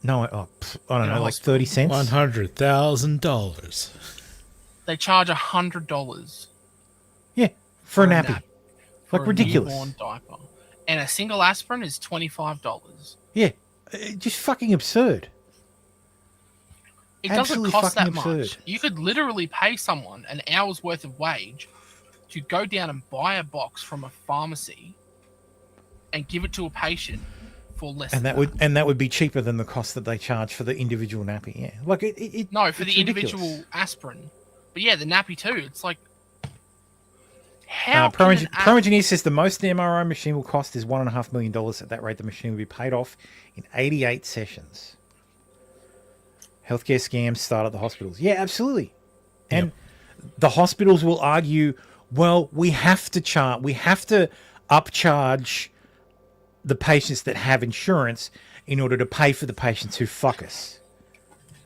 No, I don't know, like 30 cents. $100,000. They charge $100. Yeah, for a nappy. Like ridiculous. Newborn diaper. And a single aspirin is $25. Yeah, just fucking absurd. It Absolutely doesn't cost that fucking absurd. much. You could literally pay someone an hour's worth of wage to go down and buy a box from a pharmacy and give it to a patient for less. And that would be cheaper than the cost that they charge for the individual nappy. Yeah, like for the ridiculous. individual aspirin, but yeah, the nappy too. It's like how Pro Engineer says the most the MRI machine will cost is $1.5 million. At that rate, the machine will be paid off in 88 sessions. Healthcare scams start at the hospitals. Yeah, absolutely. And the hospitals will argue, well, we have to upcharge the patients that have insurance in order to pay for the patients who fuck us.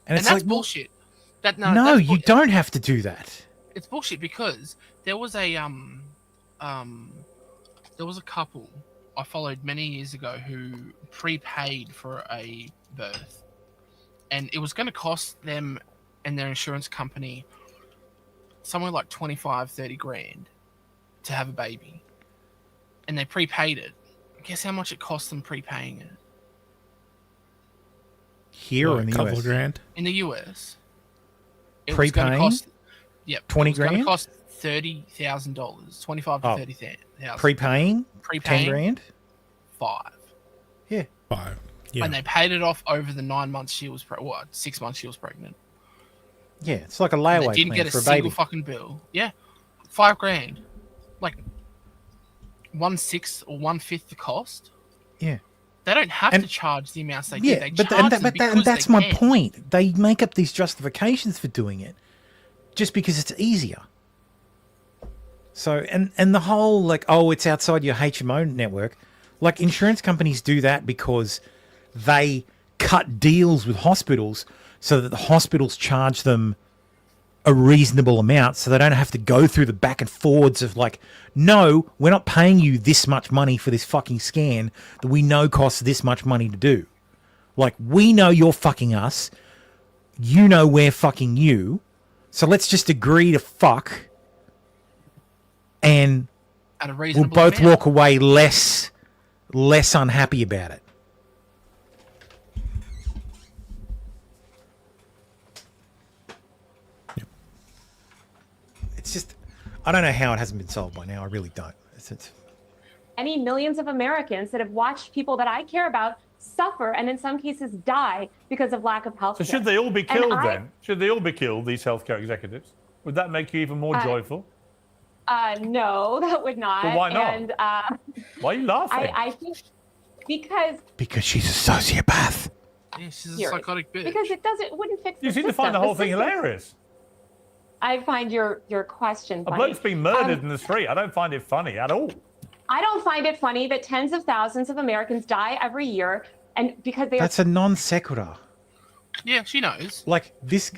And it's that's like, bullshit. No, you don't have to do that. It's bullshit because there was a couple I followed many years ago who prepaid for a birth. And it was going to cost them and their insurance company somewhere like 25, 30 grand to have a baby. And they prepaid it. Guess how much it cost them prepaying it? Here or in the US? A couple of grand? In the US. Prepaying? Yep. 20 grand? It was grand? going to cost $30,000. 25 to 30,000. Prepaying? 10 grand? 5. Yeah. 5. Yeah. And they paid it off over the 9 months she was 6 months she was pregnant. Yeah, it's like a layaway. They didn't get a for a single baby. fucking bill. Yeah, $5 grand, like 1/6 or 1/5 the cost. Yeah, they don't have to charge the amounts they do. Yeah, They but charge them that's because my they can. point. They make up these justifications for doing it just because it's easier. So and the whole like, oh, it's outside your HMO network. Like insurance companies do that because they cut deals with hospitals so that the hospitals charge them a reasonable amount so they don't have to go through the back and forwards of like, no, we're not paying you this much money for this fucking scan that we know costs this much money to do. Like, we know you're fucking us. You know we're fucking you. So let's just agree to fuck. And At a we'll reasonable both amount. walk away less unhappy about it. It's just, I don't know how it hasn't been solved by now. I really don't. It's Any millions of Americans that have watched people that I care about suffer and in some cases die because of lack of health So care. should they all be And killed then? Should they all be killed, these healthcare executives? Would that make you even more joyful? No, that would not. But why not? And, Why are you laughing? I think because she's a sociopath. Yeah, she's a Here, psychotic bitch. Because it wouldn't fix You the seem to system. find the whole thing system- hilarious. I find your question A funny. bloke's being murdered in the street. I don't find it funny at all. I don't find it funny that tens of thousands of Americans die every year, and because they That's a non sequitur. Yeah, she knows. Like this,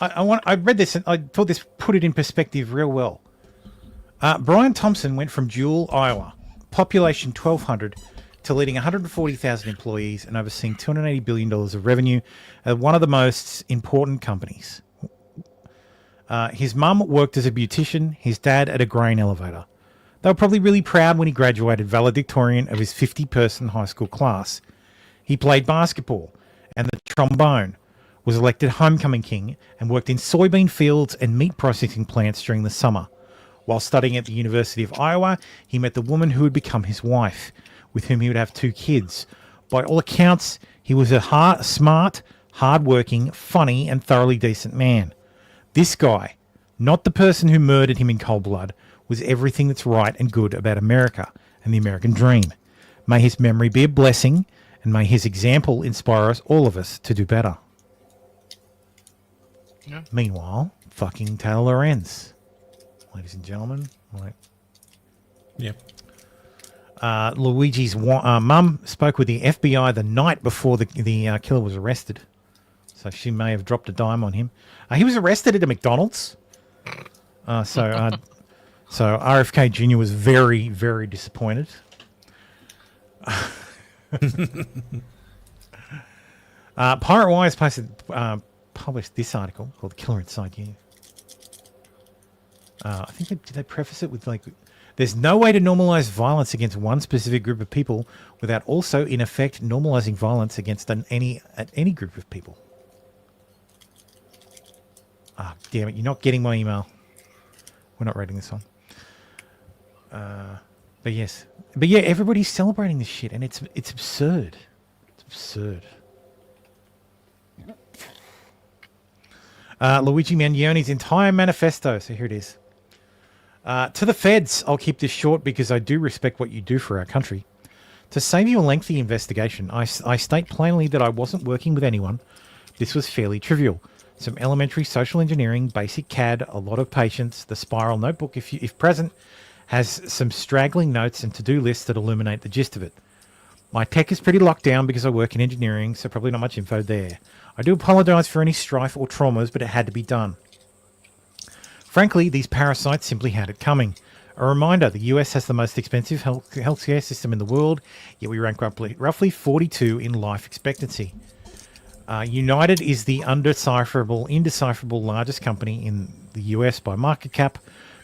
I read this and I thought this put it in perspective real well. Brian Thompson went from Jewell, Iowa, population 1,200, to leading 140,000 employees and overseeing $280 billion of revenue at one of the most important companies. His mum worked as a beautician, his dad at a grain elevator. They were probably really proud when he graduated valedictorian of his 50-person high school class. He played basketball and the trombone, was elected homecoming king, and worked in soybean fields and meat processing plants during the summer. While studying at the University of Iowa, he met the woman who would become his wife, with whom he would have 2 kids. By all accounts, he was a smart, hard-working, funny, and thoroughly decent man. This guy, not the person who murdered him in cold blood, was everything that's right and good about America and the American dream. May his memory be a blessing, and may his example inspire us, all of us, to do better. Yeah. Meanwhile, fucking Taylor Lorenz. Ladies and gentlemen. Right. Yep. Luigi's mum spoke with the FBI the night before the killer was arrested. So she may have dropped a dime on him. He was arrested at a McDonald's. So RFK Jr. was very, very disappointed. Pirate Wires published this article called "The Killer Inside You." I think did they preface it with like, "There's no way to normalize violence against one specific group of people without also, in effect, normalizing violence against any group of people." Ah, damn it! You're not getting my email. We're not reading this one. But yeah, everybody's celebrating this shit, and it's absurd. It's absurd. Luigi Mangioni's entire manifesto. So here it is. To the feds, I'll keep this short because I do respect what you do for our country. To save you a lengthy investigation, I state plainly that I wasn't working with anyone. This was fairly trivial. Some elementary social engineering, basic CAD, a lot of patience. The spiral notebook, if present, has some straggling notes and to-do lists that illuminate the gist of it. My tech is pretty locked down because I work in engineering, so probably not much info there. I do apologise for any strife or traumas, but it had to be done. Frankly, these parasites simply had it coming. A reminder, the US has the most expensive healthcare system in the world, yet we rank roughly 42 in life expectancy. United is the indecipherable largest company in the US by market cap,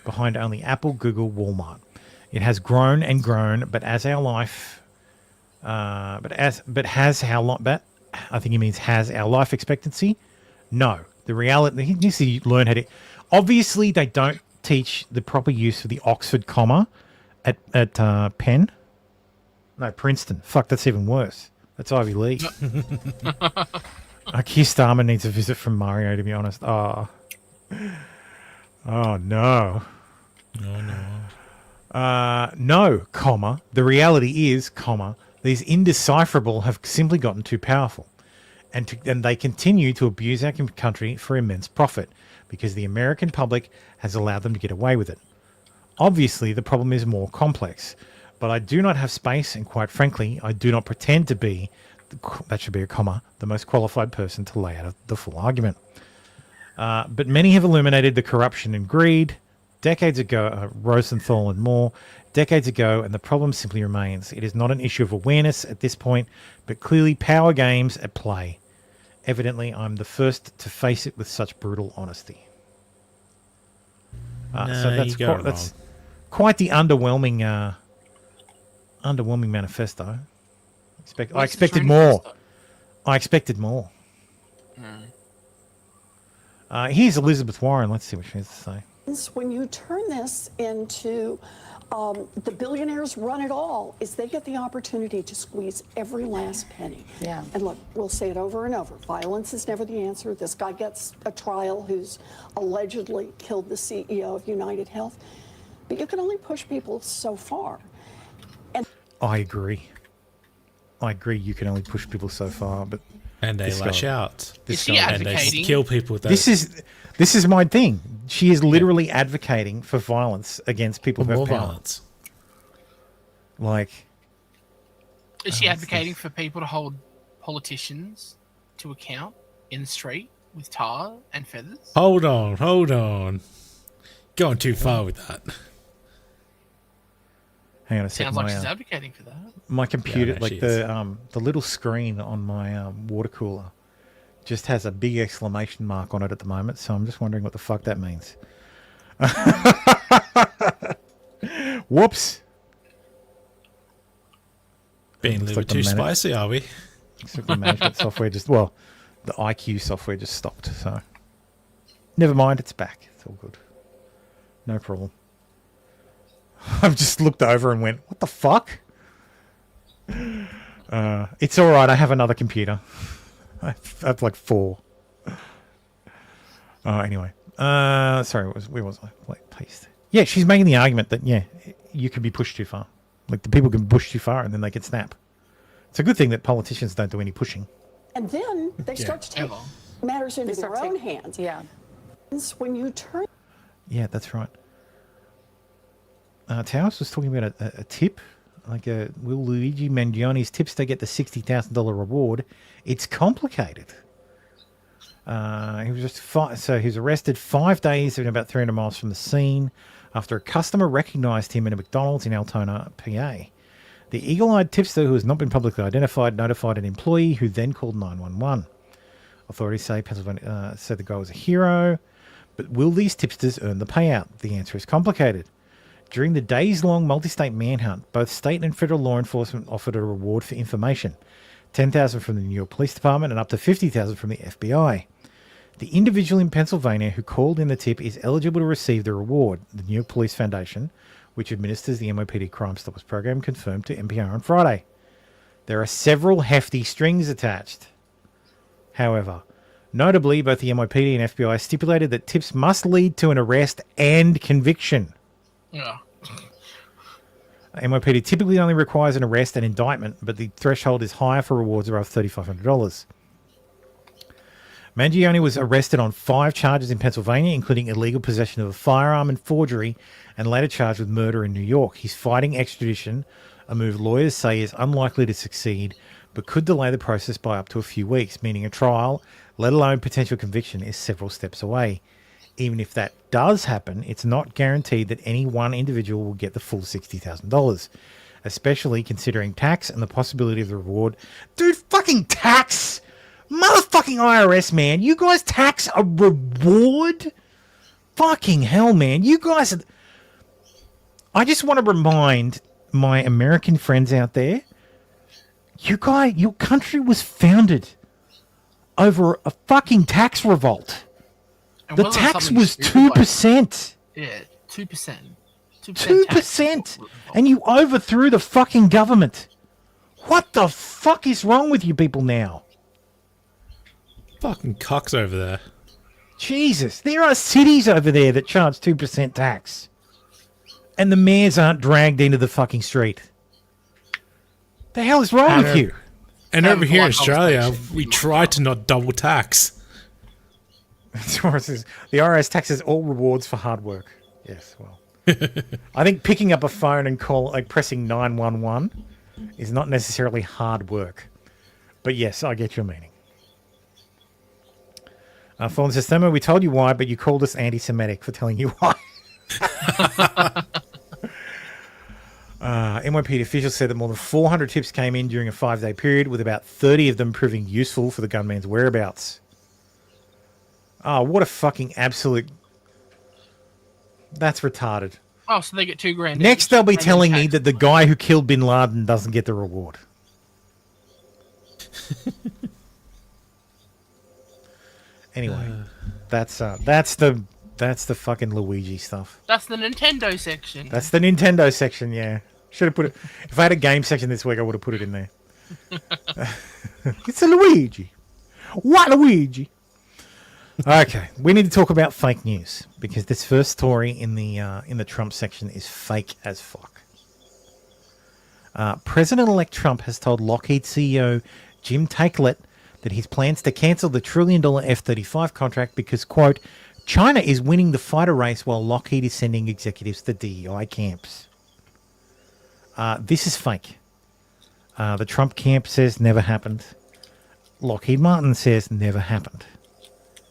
behind only Apple, Google, Walmart. It has grown and grown, but has our life expectancy? No. The reality, he needs to learn how to. Obviously, they don't teach the proper use of the Oxford comma at Penn. No, Princeton. Fuck, that's even worse. That's Ivy League. Keir Starmer needs a visit from Mario, to be honest. Oh no. No, comma. The reality is, comma, these indecipherable have simply gotten too powerful. And they continue to abuse our country for immense profit because the American public has allowed them to get away with it. Obviously, the problem is more complex, but I do not have space, and quite frankly, I do not pretend to be, that should be a comma, the most qualified person to lay out the full argument. But many have illuminated the corruption and greed decades ago, Rosenthal and more, decades ago, and the problem simply remains. It is not an issue of awareness at this point, but clearly power games at play. Evidently, I'm the first to face it with such brutal honesty. So that's quite the underwhelming manifesto. I expected more. I expected more. Here's Elizabeth Warren. Let's see what she has to say. When you turn this into the billionaires run it all, is they get the opportunity to squeeze every last penny. Yeah. And look, we'll say it over and over. Violence is never the answer. This guy gets a trial who's allegedly killed the CEO of United Health. But you can only push people so far. And I agree. You can only push people so far, but they lash out. Is she advocating? They kill people with that. This is my thing. She is literally advocating for violence against people who have power. Violence. Like, is she advocating for people to hold politicians to account in the street with tar and feathers? Hold on. Going too far with that. Hang on a second. Sounds like she's advocating for that. My computer, Yeah, the little screen on my water cooler, just has a big exclamation mark on it at the moment. So I'm just wondering what the fuck that means. Whoops. Being a little too spicy, are we? Looks like the management software the IQ software just stopped. So never mind, it's back. It's all good. No problem. I've just looked over and went, what the fuck? It's all right. I have another computer. I have like 4. Anyway. Sorry, where was I? Wait, paste. Yeah, she's making the argument that, you can be pushed too far. Like, the people can push too far and then they can snap. It's a good thing that politicians don't do any pushing. And then they start to take matters into their own hands. Yeah. When you turn... Yeah, that's right. Taos was talking about a tip. Like, will Luigi Mangioni's tips to get the $60,000 reward? It's complicated. He was just so he was arrested 5 days and about 300 miles from the scene after a customer recognised him in a McDonald's in Altona, PA. The eagle-eyed tipster, who has not been publicly identified, notified an employee who then called 911. Authorities say Pennsylvania said the guy was a hero, but will these tipsters earn the payout? The answer is complicated. During the days-long multi-state manhunt, both state and federal law enforcement offered a reward for information, $10,000 from the New York Police Department and up to $50,000 from the FBI. The individual in Pennsylvania who called in the tip is eligible to receive the reward. The New York Police Foundation, which administers the NYPD Crime Stoppers program, confirmed to NPR on Friday. There are several hefty strings attached. However, notably, both the NYPD and FBI stipulated that tips must lead to an arrest and conviction. Yeah. NYPD typically only requires an arrest and indictment, but the threshold is higher for rewards above $3,500. Mangione was arrested on 5 charges in Pennsylvania, including illegal possession of a firearm and forgery, and later charged with murder in New York. He's fighting extradition, a move lawyers say is unlikely to succeed, but could delay the process by up to a few weeks, meaning a trial, let alone potential conviction, is several steps away. Even if that does happen, it's not guaranteed that any one individual will get the full $60,000, especially considering tax and the possibility of the reward. Dude, fucking tax! Motherfucking IRS, man. You guys tax a reward? Fucking hell, man. You guys... I just want to remind my American friends out there, your country was founded over a fucking tax revolt. The tax was 2%. Yeah, 2%. 2%. And you overthrew the fucking government. What the fuck is wrong with you people now? Fucking cocks over there. Jesus, there are cities over there that charge 2% tax. And the mayors aren't dragged into the fucking street. The hell is wrong with you? And over here in Australia, we try to not double tax. The IRS taxes all rewards for hard work. Yes, well. I think picking up a phone and pressing 911 is not necessarily hard work. But yes, I get your meaning. Fallen says, Thermo, we told you why, but you called us anti-Semitic for telling you why. NYPD officials said that more than 400 tips came in during a 5-day period, with about 30 of them proving useful for the gunman's whereabouts. Oh, what a fucking absolute... That's retarded. Oh, so they get $2,000. Next, they'll be telling me that the guy who killed Bin Laden doesn't get the reward. Anyway, that's the fucking Luigi stuff. That's the Nintendo section. That's the Nintendo section. Yeah, should have put it. If I had a game section this week, I would have put it in there. It's a Luigi. What Luigi? Okay, we need to talk about fake news because this first story in the Trump section is fake as fuck. President-elect Trump has told Lockheed CEO Jim Takelet that his plans to cancel the $1 trillion F-35 contract because, quote, China is winning the fighter race while Lockheed is sending executives to DEI camps. This is fake. The Trump camp says never happened. Lockheed Martin says never happened.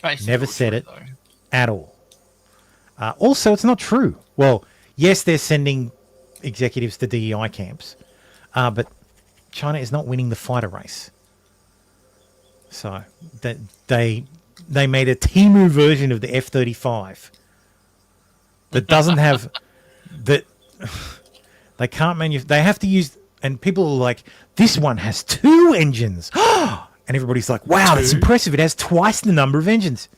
Basically never said it at all. Also, it's not true. Well, yes, they're sending executives to DEI camps, but China is not winning the fighter race. So that they made a Temu version of the F-35 that doesn't have that. They can't manufacture. They have to use, and people are like, "This one has 2 engines," and everybody's like, "Wow, that's impressive! It has twice the number of engines."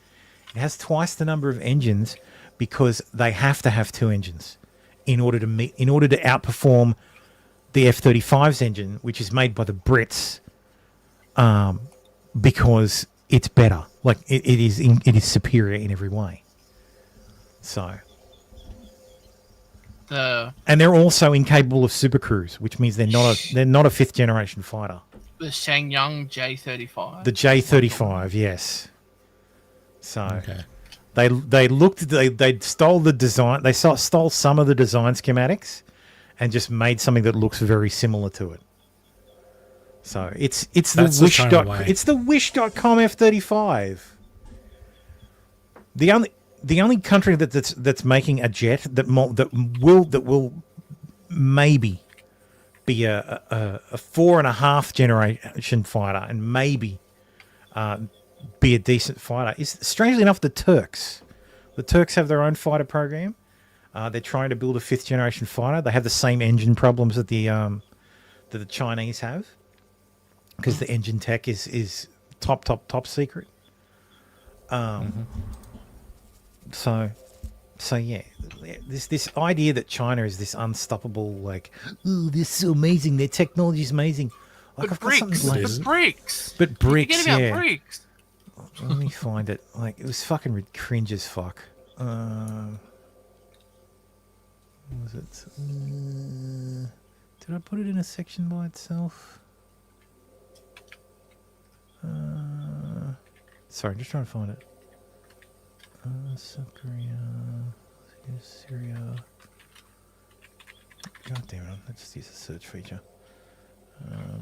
It has twice the number of engines because they have to have 2 engines in order to outperform the F-35's engine, which is made by the Brits, because it's better. Like it is superior in every way. So. And they're also incapable of supercruise, which means they're not a 5th generation fighter. The Shangyang J-35. The J-35, yes. So they stole the design. They stole some of the design schematics and just made something that looks very similar to it. So it's the Wish.com F-35. The only country that's making a jet that will maybe be a 4.5 generation fighter and maybe be a decent fighter is, strangely enough, the Turks. The Turks have their own fighter program. They're trying to build a 5th generation fighter. They have the same engine problems that the Chinese have because the engine tech is top secret. So yeah, this idea that China is this unstoppable, like, ooh, this is so amazing, their technology is amazing. Like, but BRICS. But BRICS, Forget about BRICS. Let me find it. Like, it was fucking cringe as fuck. What was it? Did I put it in a section by itself? Sorry, just trying to find it. South Korea, Syria. God damn it! Let's just use the search feature.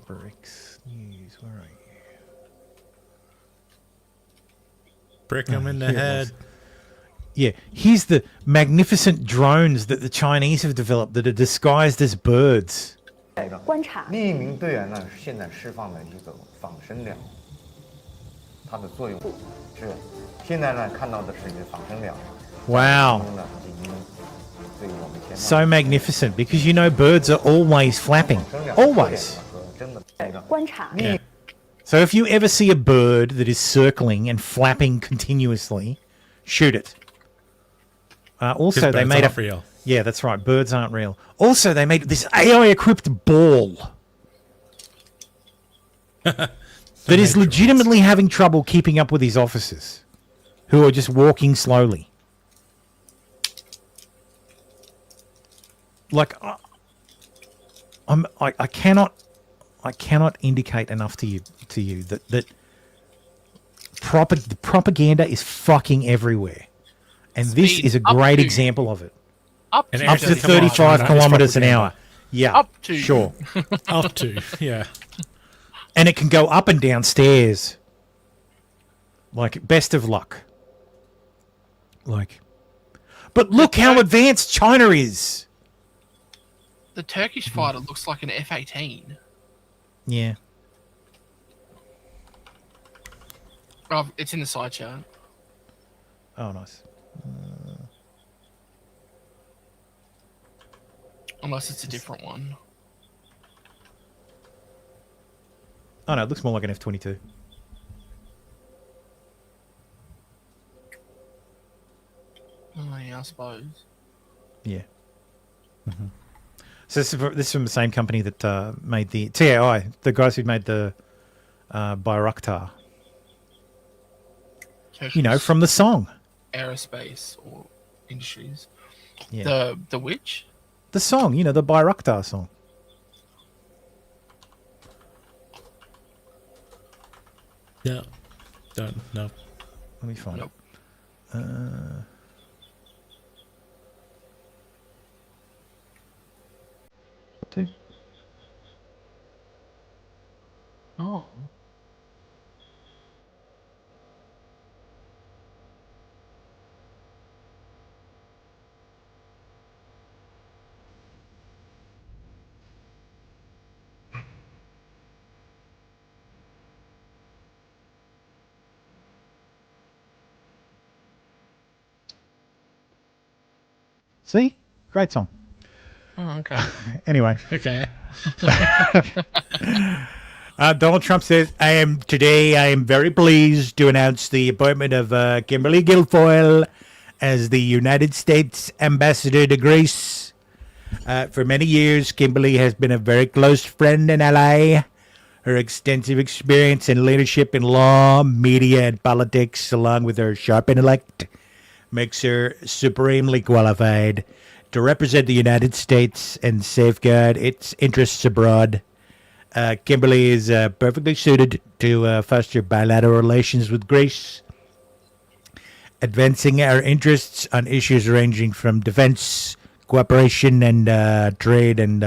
BRICS news. Where are you? Brick them in the head. Yeah, here's the magnificent drones that the Chinese have developed that are disguised as birds. 观察另一名队员呢，现在释放了一个仿生鸟，它的作用是。 现在呢，看到的是一个仿生鸟。Wow. So magnificent because you know birds are always flapping. Always. Yeah. So if you ever see a bird that is circling and flapping continuously, shoot it. Also, they made real. Yeah, that's right. Birds aren't real. Also, they made this AI-equipped ball that is legitimately having trouble keeping up with his officers, who are just walking slowly. Like, I cannot indicate enough to you that propaganda is fucking everywhere, and this is a great example of it. Up to 35 kilometers an hour. Yeah, up to sure, up to yeah, and it can go up and down stairs. Like, best of luck. Like, but look how advanced China is. The Turkish fighter looks like an F-18. Yeah. Oh, it's in the side chart. Oh, nice. Unless it's a different one. Oh, no, it looks more like an F-22. Oh, yeah, I suppose. Yeah. So this is from the same company that made the TAI, the guys who made the Bayraktar. You know, from the song. Aerospace or industries. Yeah. The which? The song, you know, the Bayraktar song. Yeah. Don't know. Let me find it. Oh. See? Great song. Oh, okay. Anyway. Okay. Donald Trump says, I am very pleased to announce the appointment of Kimberly Guilfoyle as the United States ambassador to Greece. For many years, Kimberly has been a very close friend and ally. Her extensive experience and leadership in law, media, and politics, along with her sharp intellect, makes her supremely qualified to represent the United States and safeguard its interests abroad. Kimberly is perfectly suited to foster bilateral relations with Greece, advancing our interests on issues ranging from defense, cooperation, and trade and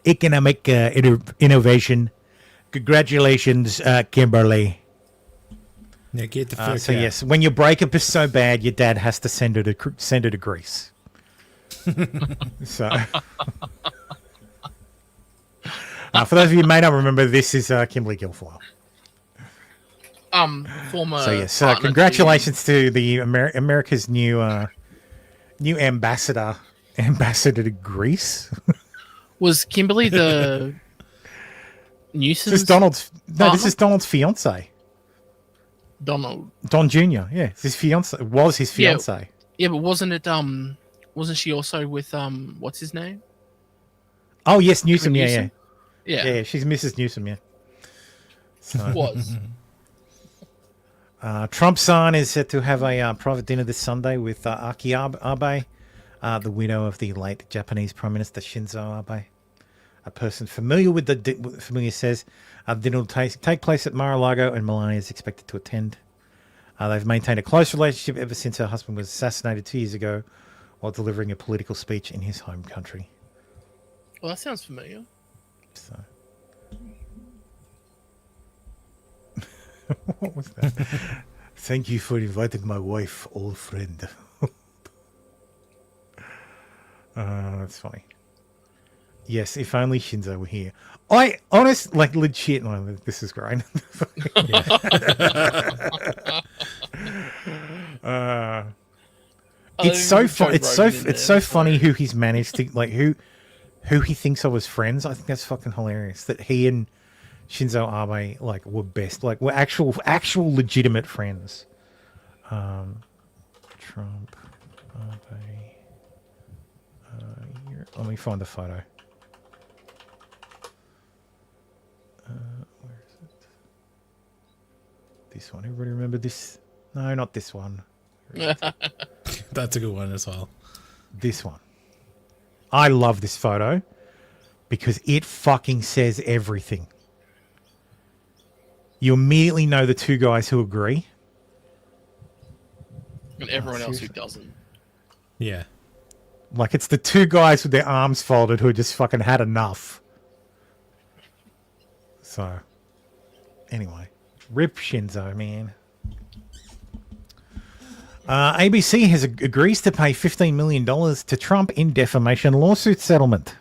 economic innovation. Congratulations, Kimberly. Yeah, get the fuck so out. yes, when your breakup is so bad, your dad has to send her to Greece. So, for those of you who may not remember, this is Kimberly Guilfoyle. Former. So yes, partner congratulations to the America's new ambassador to Greece. Was Kimberly the Newsom's? This is Donald's. No, this is Donald's fiance. Donald. Don Jr. Yeah, his fiance was his fiance. Yeah, but wasn't it? Wasn't she also with what's his name? Oh yes, Newsom. Newsom? Yeah. She's Mrs. Newsom. Yeah. So. Was. Trump's son is set to have a private dinner this Sunday with Aki Abe, the widow of the late Japanese Prime Minister Shinzo Abe. A person familiar with the says the dinner will take place at Mar-a-Lago, and Melania is expected to attend. They've maintained a close relationship ever since her husband was assassinated 2 years ago while delivering a political speech in his home country. Well, that sounds familiar. So. What was that? Thank you for inviting my wife, old friend. That's funny. Yes, if only Shinzo were here. I honestly, like, legit. No, this is great. It's so fun. It's so funny who he's managed to like who he thinks of as friends. I think that's fucking hilarious that he and Shinzo Abe like were best, like were actual legitimate friends. Trump, Abe. Let me find the photo. Where is it? This one. Everybody remember this? No, not this one. That's a good one as well. This one. I love this photo because it fucking says everything. You immediately know the two guys who agree. And everyone else who doesn't. Yeah. Like, it's the two guys with their arms folded who just fucking had enough. So, anyway. Rip Shinzo, man. ABC has agrees to pay $15 million to Trump in defamation lawsuit settlement.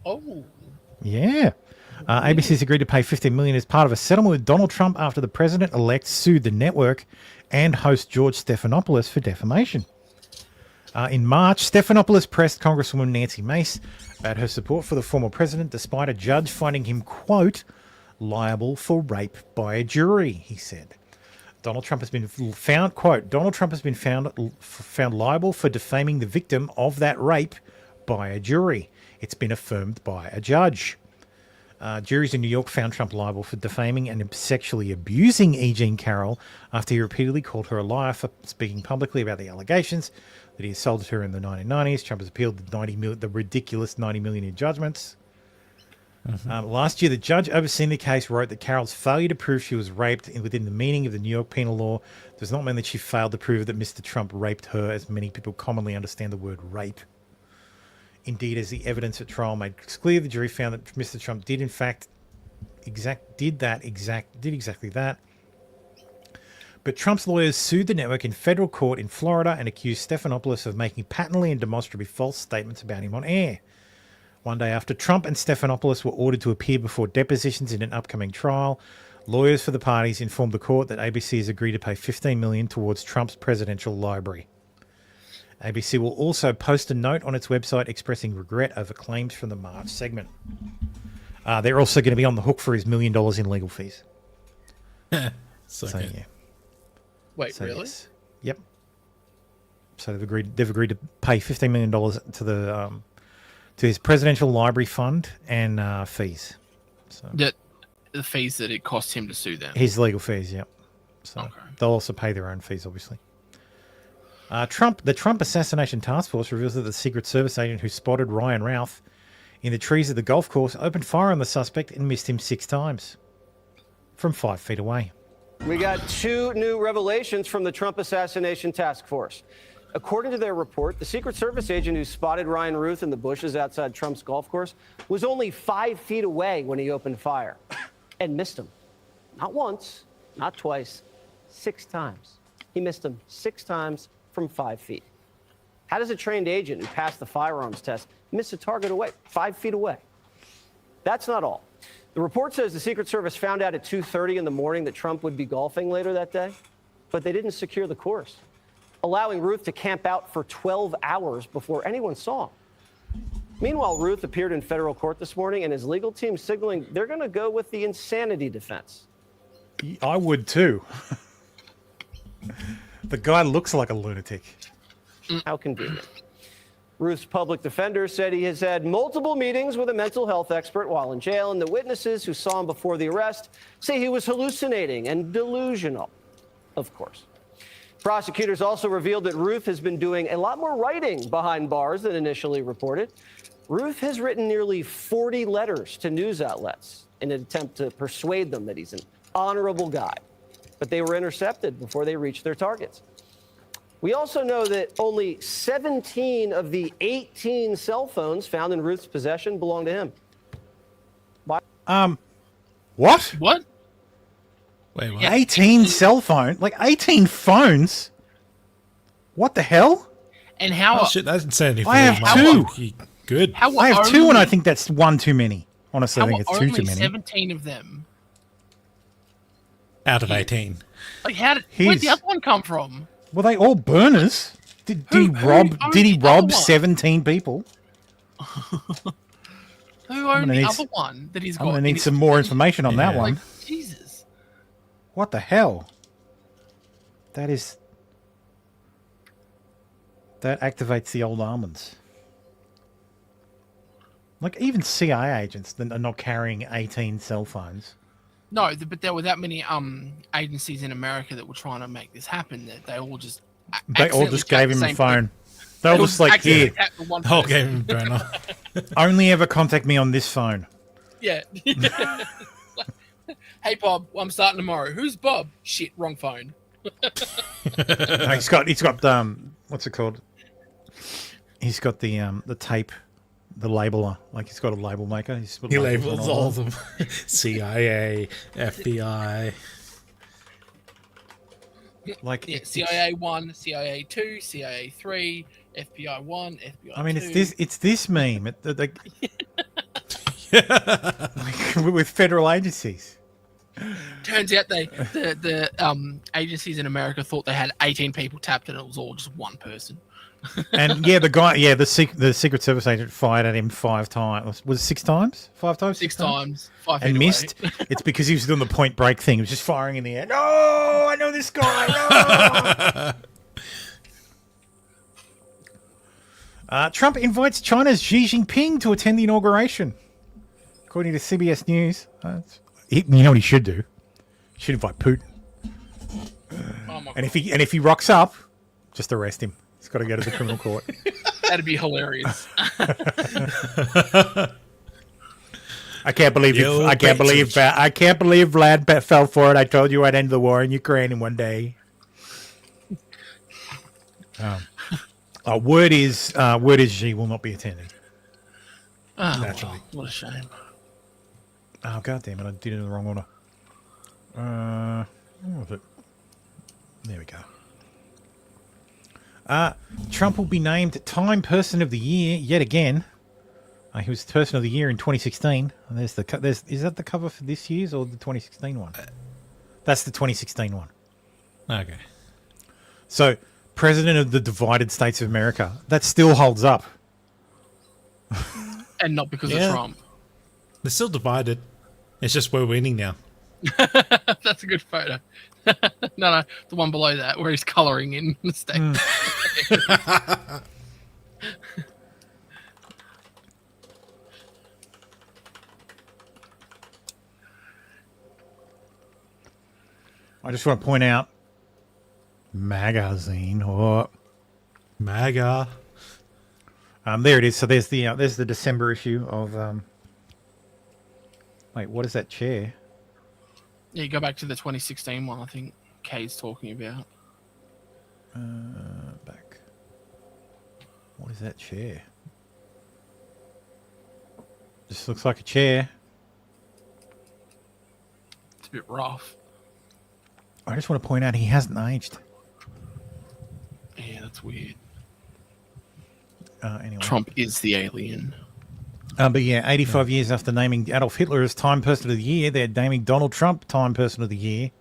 Oh. Yeah. ABC's agreed to pay $15 million as part of a settlement with Donald Trump after the president-elect sued the network and host George Stephanopoulos for defamation. In March, Stephanopoulos pressed Congresswoman Nancy Mace about her support for the former president, despite a judge finding him, quote, liable for rape by a jury, he said. Donald Trump has been found, quote, Donald Trump has been found liable for defaming the victim of that rape by a jury. It's been affirmed by a judge. Juries in New York found Trump liable for defaming and sexually abusing E. Jean Carroll after he repeatedly called her a liar for speaking publicly about the allegations that he assaulted her in the 1990s. Trump has appealed the ridiculous $90 million in judgments. Last year, the judge overseeing the case wrote that Carroll's failure to prove she was raped within the meaning of the New York penal law does not mean that she failed to prove that Mr. Trump raped her, as many people commonly understand the word rape. Indeed, as the evidence at trial made clear, the jury found that Mr. Trump did, in fact, did exactly that. But Trump's lawyers sued the network in federal court in Florida and accused Stephanopoulos of making patently and demonstrably false statements about him on air. One day after Trump and Stephanopoulos were ordered to appear before depositions in an upcoming trial, lawyers for the parties informed the court that ABC has agreed to pay $15 million towards Trump's presidential library. ABC will also post a note on its website expressing regret over claims from the March segment. They're also going to be on the hook for his $1 million in legal fees. so yeah. Wait, really? Yes. Yep. So they've agreed to pay $15 million to the to his presidential library fund and fees. So The fees that it cost him to sue them. his legal fees, yep. So they'll also pay their own fees, obviously. The Trump Assassination Task Force reveals that the Secret Service agent who spotted Ryan Routh in the trees of the golf course opened fire on the suspect and missed him 6 times from 5 feet away. We got 2 new revelations from the Trump Assassination Task Force. According to their report, the Secret Service agent who spotted Ryan Routh in the bushes outside Trump's golf course was only 5 feet away when he opened fire and missed him. Not once, not twice, 6 times. He missed him 6 times from 5 feet. How does a trained agent who passed the firearms test miss a target away, 5 feet away? That's not all. The report says the Secret Service found out at 2:30 in the morning that Trump would be golfing later that day, but they didn't secure the course, allowing Routh to camp out for 12 hours before anyone saw him. Meanwhile, Routh appeared in federal court this morning, and his legal team signaling they're going to go with the insanity defense. I would too. The guy looks like a lunatic. How convenient. Routh's public defender said he has had multiple meetings with a mental health expert while in jail, and the witnesses who saw him before the arrest say he was hallucinating and delusional, of course. Prosecutors also revealed that Routh has been doing a lot more writing behind bars than initially reported. Routh has written nearly 40 letters to news outlets in an attempt to persuade them that he's an honorable guy, but they were intercepted before they reached their targets. We also know that only 17 of the 18 cell phones found in Routh's possession belong to him. What? What? Wait, what? 18 cell phone? Like 18 phones? What the hell? And how? Oh, shit, that's insanity. I have 2. Good. I have 2, and I think that's 1 too many. Honestly, I think it's 2 too many. 17 of them. Out of 18. Like, where'd the other one come from? Were they all burners? Did he rob 17 people? Who owned the other one that he's got? I'm going to need some more information on that one. Like, Jesus. What the hell? That activates the old almonds. Like, even CIA agents are not carrying 18 cell phones. No, but there were that many agencies in America that were trying to make this happen that they all just gave him a phone. They were just like, here. All gave him a burner. Only ever contact me on this phone. Yeah. Hey Bob, I'm starting tomorrow. Who's Bob? Shit, wrong phone. No, he's got what's it called? He's got the tape. The labeler, like he's got a label maker. He labels all of them. CIA, FBI. Like Yeah, CIA 1, CIA 2, CIA 3, FBI 1, FBI 2. I mean, it's this meme like with federal agencies. Turns out the agencies in America thought they had 18 people tapped, and it was all just one person. And yeah, the Secret Service agent fired at him 5 times. Was it 6 times? 5 times? 6 times. 5 feet And away. missed. It's because he was doing the point break thing. He was just firing in the air. No, I know this guy. No! Trump invites China's Xi Jinping to attend the inauguration. According to CBS News. You know what he should do? He should invite Putin. And if he rocks up, just arrest him. He's got to go to the criminal court. That'd be hilarious. I can't believe Vlad fell for it. I told you I'd end the war in Ukraine in one day. Word is Xi will not be attending. Oh, Naturally. what a shame. Oh, God damn it. I did it in the wrong order. Where was it? There we go. Trump will be named Time Person of the Year yet again. He was Person of the Year in 2016. And is that the cover for this year's or the 2016 one? That's the 2016 one. Okay. So, President of the divided states of America. That still holds up. And not because of Trump. They're still divided. It's just we're winning now. That's a good photo. No, the one below that where he's colouring in the state. I just want to point out magazine or MAGA. There it is. So there's the December issue of wait, what is that chair? Yeah, you go back to the 2016 one, I think Kay's talking about. Back. What is that chair? Just looks like a chair. It's a bit rough. I just want to point out he hasn't aged. Yeah, that's weird. Anyway. Trump is the alien. But yeah, 85 years after naming Adolf Hitler as Time Person of the Year, they're naming Donald Trump Time Person of the Year.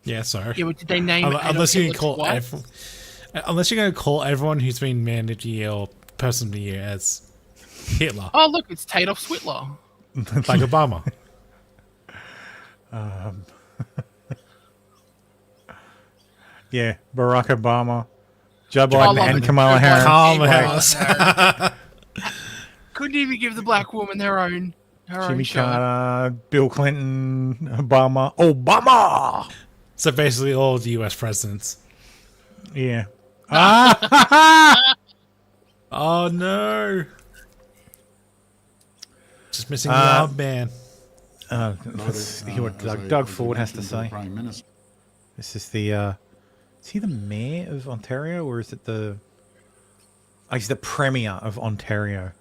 Yeah, sorry. Yeah, but did they name unless you're Adolf going to Hitler call unless you're going to call everyone who's been Man of the Year or Person of the Year as Hitler. Oh, look, it's Tadoff Switler. Like Obama. Yeah, Barack Obama, Joe Biden, and Kamala Harris. Couldn't even give the black woman her own Jimmy show. Carter, Bill Clinton, Obama. So basically all the US presidents. Yeah. Oh no. Just missing the arm man. Let's see what Doug Ford has to say. This is the is he the mayor of Ontario or is it he's the premier of Ontario?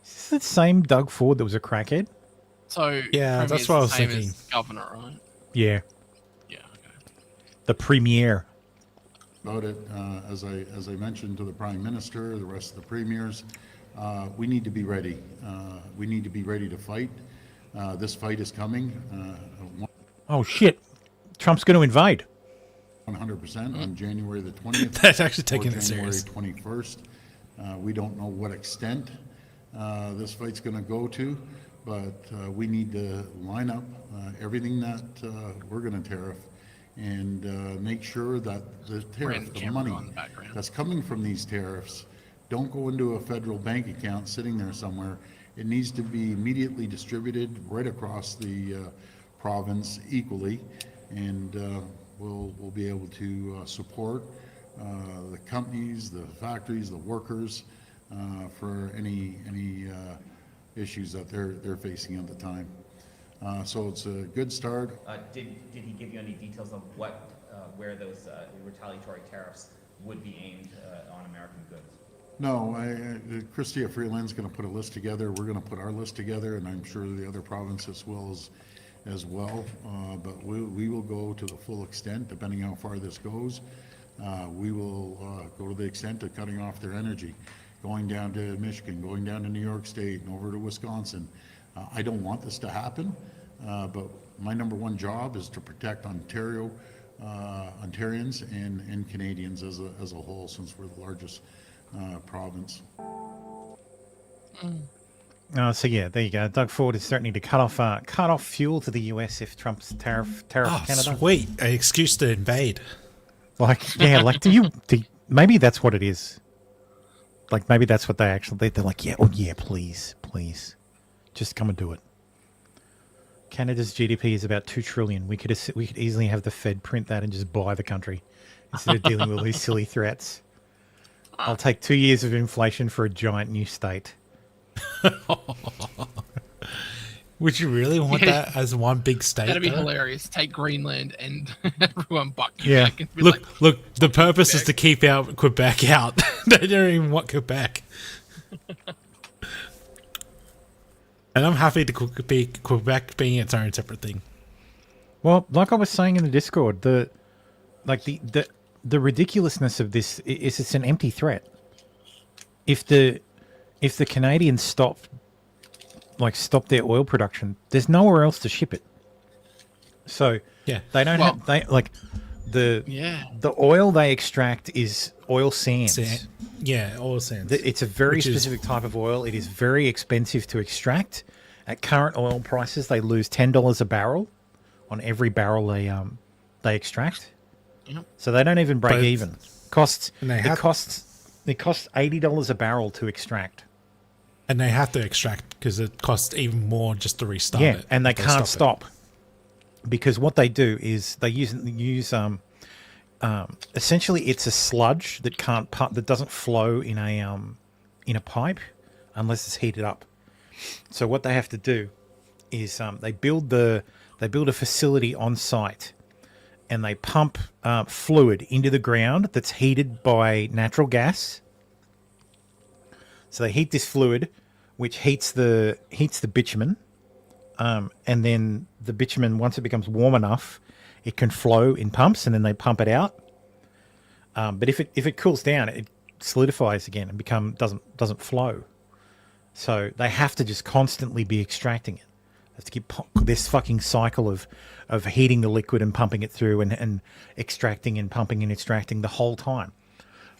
Is this the same Doug Ford that was a crackhead? So yeah, that's what I was thinking. Governor, right? Yeah. Yeah. Okay. The premier. About it, as I mentioned to the Prime Minister, the rest of the premiers, we need to be ready. We need to be ready to fight. This fight is coming. Oh shit! Trump's going to invade. 100% on January the 20th. That's actually taking it January serious. 21st. We don't know what extent this fight's going to go to, but we need to line up everything that we're going to tariff and make sure that the tariff, the money that's coming from these tariffs, don't go into a federal bank account sitting there somewhere. It needs to be immediately distributed right across the province equally, and we'll be able to support the companies, the factories, the workers for any issues that they're facing at the time. So it's a good start. Did he give you any details of where those retaliatory tariffs would be aimed on American goods? No, Chrystia Freeland's going to put a list together. We're going to put our list together, and I'm sure the other provinces will as well. But we will go to the full extent, depending on how far this goes. We will go to the extent of cutting off their energy, going down to Michigan, going down to New York State, and over to Wisconsin. I don't want this to happen, but my number one job is to protect Ontario, Ontarians and Canadians as a whole, since we're the largest province. So yeah, there you go. Doug Ford is threatening to cut off fuel to the US if Trump's tariff Canada. Sweet, an excuse to invade. Like, yeah, like maybe that's what it is. Like maybe that's what they're like, yeah, please, just come and do it. Canada's GDP is about $2 trillion. We could easily have the Fed print that and just buy the country instead of dealing with these silly threats. I'll take 2 years of inflation for a giant new state. Would you really want that as one big state? That'd be though? hilarious. Take Greenland and everyone buck Quebec. Yeah. And be Look, like, the purpose is to keep out Quebec out. They don't even want Quebec. And I'm happy to Quebec being its own separate thing. Well, like I was saying in the Discord, the ridiculousness of this is it's an empty threat. If the Canadians stop their oil production, there's nowhere else to ship it. So yeah, they don't have the oil they extract is oil sands. Oil sands. It's a very specific type of oil. It is very expensive to extract. At current oil prices, they lose $10 a barrel on every barrel they extract. Yep. So they don't even break even. It costs $80 a barrel to extract. And they have to extract because it costs even more just to restart it. And they can't stop. Because what they do is they use essentially it's a sludge that doesn't flow in a pipe unless it's heated up. So what they have to do is they build a facility on site and they pump fluid into the ground that's heated by natural gas. So they heat this fluid, which heats the bitumen, and then the bitumen, once it becomes warm enough, it can flow in pumps, and then they pump it out. But if it cools down, it solidifies again and doesn't flow. So they have to just constantly be extracting it. They have to keep this fucking cycle of heating the liquid and pumping it through and extracting and pumping and extracting the whole time.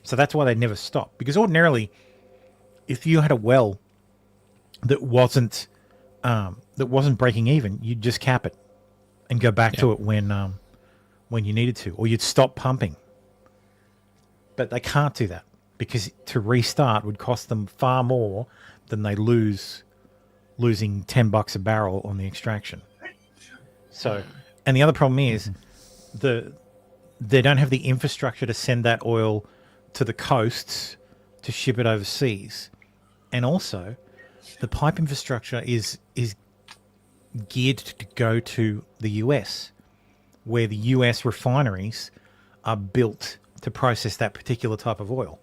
So that's why they never stop. Because ordinarily, if you had a well that wasn't breaking even, you'd just cap it and go back to it when you needed to, or you'd stop pumping. But they can't do that because to restart would cost them far more than they losing $10 a barrel on the extraction. So, and the other problem is they don't have the infrastructure to send that oil to the coasts to ship it overseas. And also, the pipe infrastructure is geared to go to the US, where the US refineries are built to process that particular type of oil.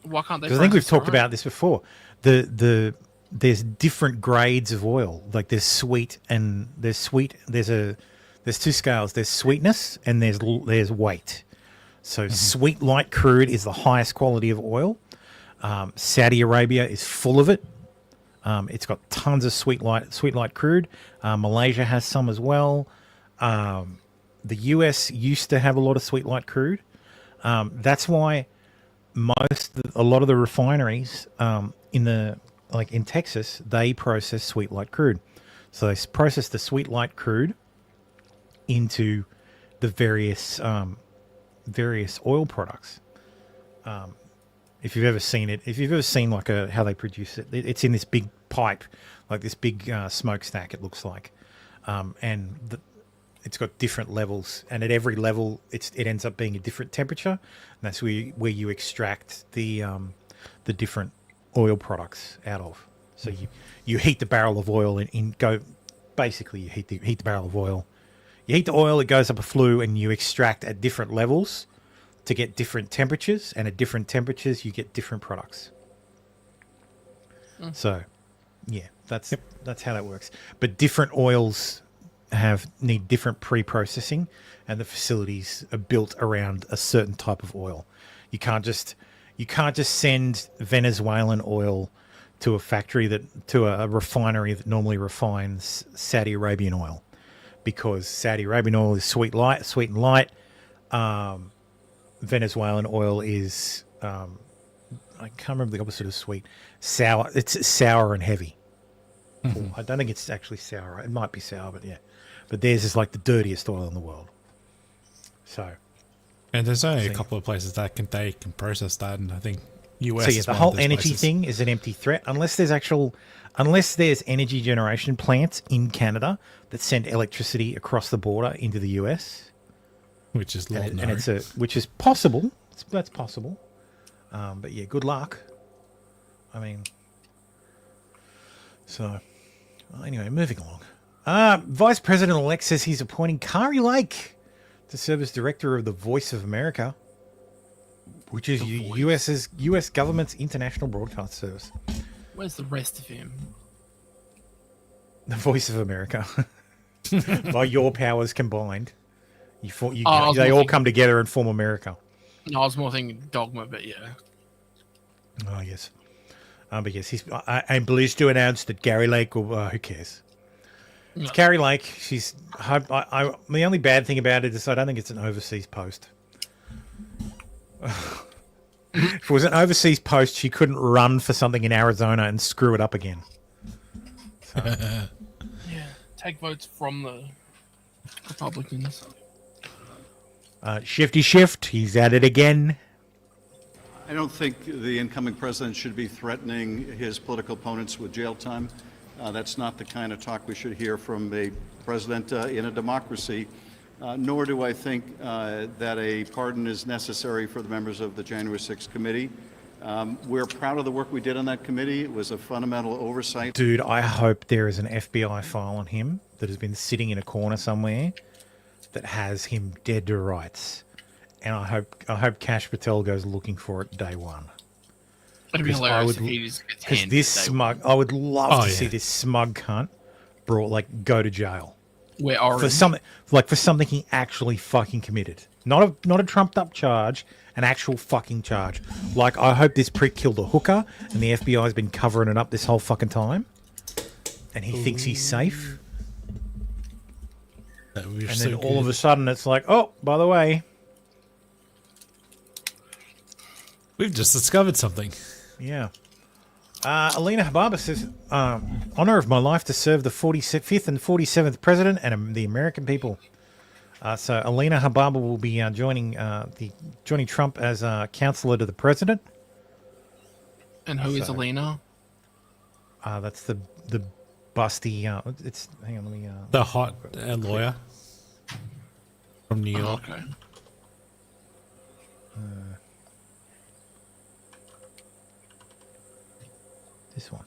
Why can't they? Because I think we've talked about this before. There's different grades of oil. Like there's sweet and there's sweet. There's two scales. There's sweetness and there's weight. So sweet light crude is the highest quality of oil. Saudi Arabia is full of it. It's got tons of sweet light crude. Malaysia has some as well. The US used to have a lot of sweet light crude. That's why a lot of the refineries in Texas, they process sweet light crude. So they process the sweet light crude into the various oil products. If you've ever seen it, how they produce it, it's in this big pipe, like this big smokestack. It looks like, and it's got different levels, and at every level, it ends up being a different temperature, and that's where you extract the different oil products out of. So you heat the barrel of oil basically you heat the barrel of oil. You heat the oil, it goes up a flue, and you extract at different levels to get different temperatures, and at different temperatures you get different products. So, yeah, that's how that works. But different oils need different pre-processing, and the facilities are built around a certain type of oil. You can't just send Venezuelan oil to a factory to a refinery that normally refines Saudi Arabian oil, because Saudi Arabian oil is sweet and light. Venezuelan oil is I can't remember the opposite of sweet. Sour. It's sour and heavy. I don't think it's actually sour. It might be sour, but yeah. But theirs is like the dirtiest oil in the world. So. And there's only a couple of places that can process that, and I think US. So yeah, the whole energy thing is an empty threat unless there's energy generation plants in Canada that send electricity across the border into the US, which is which is possible. That's possible. But yeah, good luck. I mean, so anyway, moving along. Vice President-elect says he's appointing Kari Lake to serve as director of the Voice of America, which is US government's international broadcast service. Where's the rest of him? The Voice of America. By your powers combined, they all come together and form America. No, I was more thinking Dogma, but yeah. Oh yes, but yes, I'm pleased to announce that Kari Lake will. Who cares? It's Kari Lake. She's. The only bad thing about it is I don't think it's an overseas post. If it was an overseas post, she couldn't run for something in Arizona and screw it up again. So. Yeah, take votes from the Republicans. Shifty shift. He's at it again. I don't think the incoming president should be threatening his political opponents with jail time. That's not the kind of talk we should hear from a president in a democracy. Nor do I think that a pardon is necessary for the members of the January 6th committee. We're proud of the work we did on that committee. It was a fundamental oversight. Dude, I hope there is an FBI file on him that has been sitting in a corner somewhere that has him dead to rights. And I hope Kash Patel goes looking for it day one. That'd be hilarious if he just gets handed this smug, I would love to see this smug cunt go to jail. Where are for something he actually fucking committed. Not a trumped up charge, an actual fucking charge. Like, I hope this prick killed a hooker and the FBI has been covering it up this whole fucking time. And he thinks he's safe. And then all of a sudden it's like, oh, by the way, we've just discovered something. Yeah. Alina Hababa says, honor of my life to serve the 45th and 47th president and the American people. So Alina Hababa will be joining Trump as counselor to the president. And who is Alina? That's the busty. It's hang on, let me. The hot lawyer from New York. Okay. This one.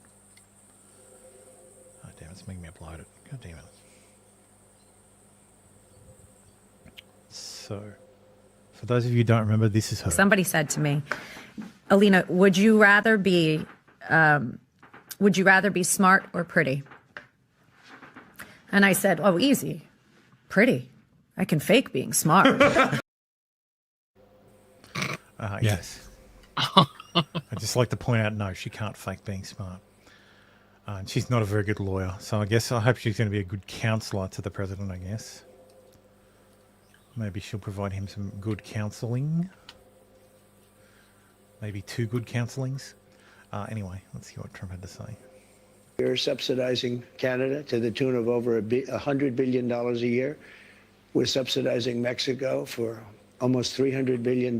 Oh damn! It's making me upload it. God damn it. So, for those of you who don't remember, this is her. Somebody said to me, Alina, would you rather be smart or pretty? And I said, oh, easy. Pretty. I can fake being smart. Yes. I'd just like to point out, no, she can't fake being smart. And she's not a very good lawyer. So I hope she's going to be a good counselor to the president, I guess. Maybe she'll provide him some good counseling. Maybe 2 good counselings. Anyway, let's see what Trump had to say. We're subsidizing Canada to the tune of over $100 billion a year. We're subsidizing Mexico for almost $300 billion.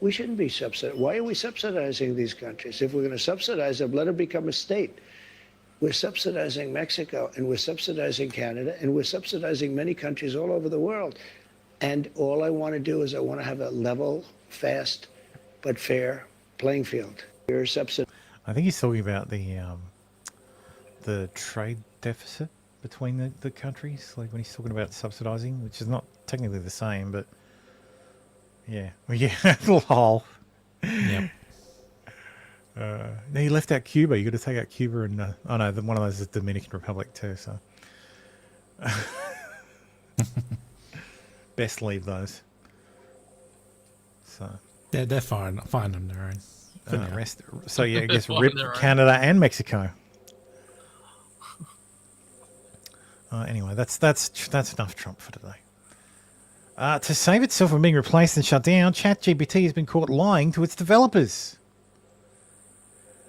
We shouldn't be subsidizing. Why are we subsidizing these countries? If we're going to subsidize them, let them become a state. We're subsidizing Mexico, and we're subsidizing Canada, and we're subsidizing many countries all over the world. And all I want to do is I want to have a level, fast, but fair playing field. We're subsidizing. I think he's talking about the trade deficit between the countries, like when he's talking about subsidizing, which is not technically the same, but yeah. Well, yeah, lol. Yep. No, you left out Cuba. You got to take out Cuba and oh no, one of those is the Dominican Republic too. So Best leave those. So they're fine on their own. For now. Rest. So yeah, I guess Fine rip on their own. Canada and Mexico. Anyway, that's enough Trump for today. To save itself from being replaced and shut down, ChatGPT has been caught lying to its developers.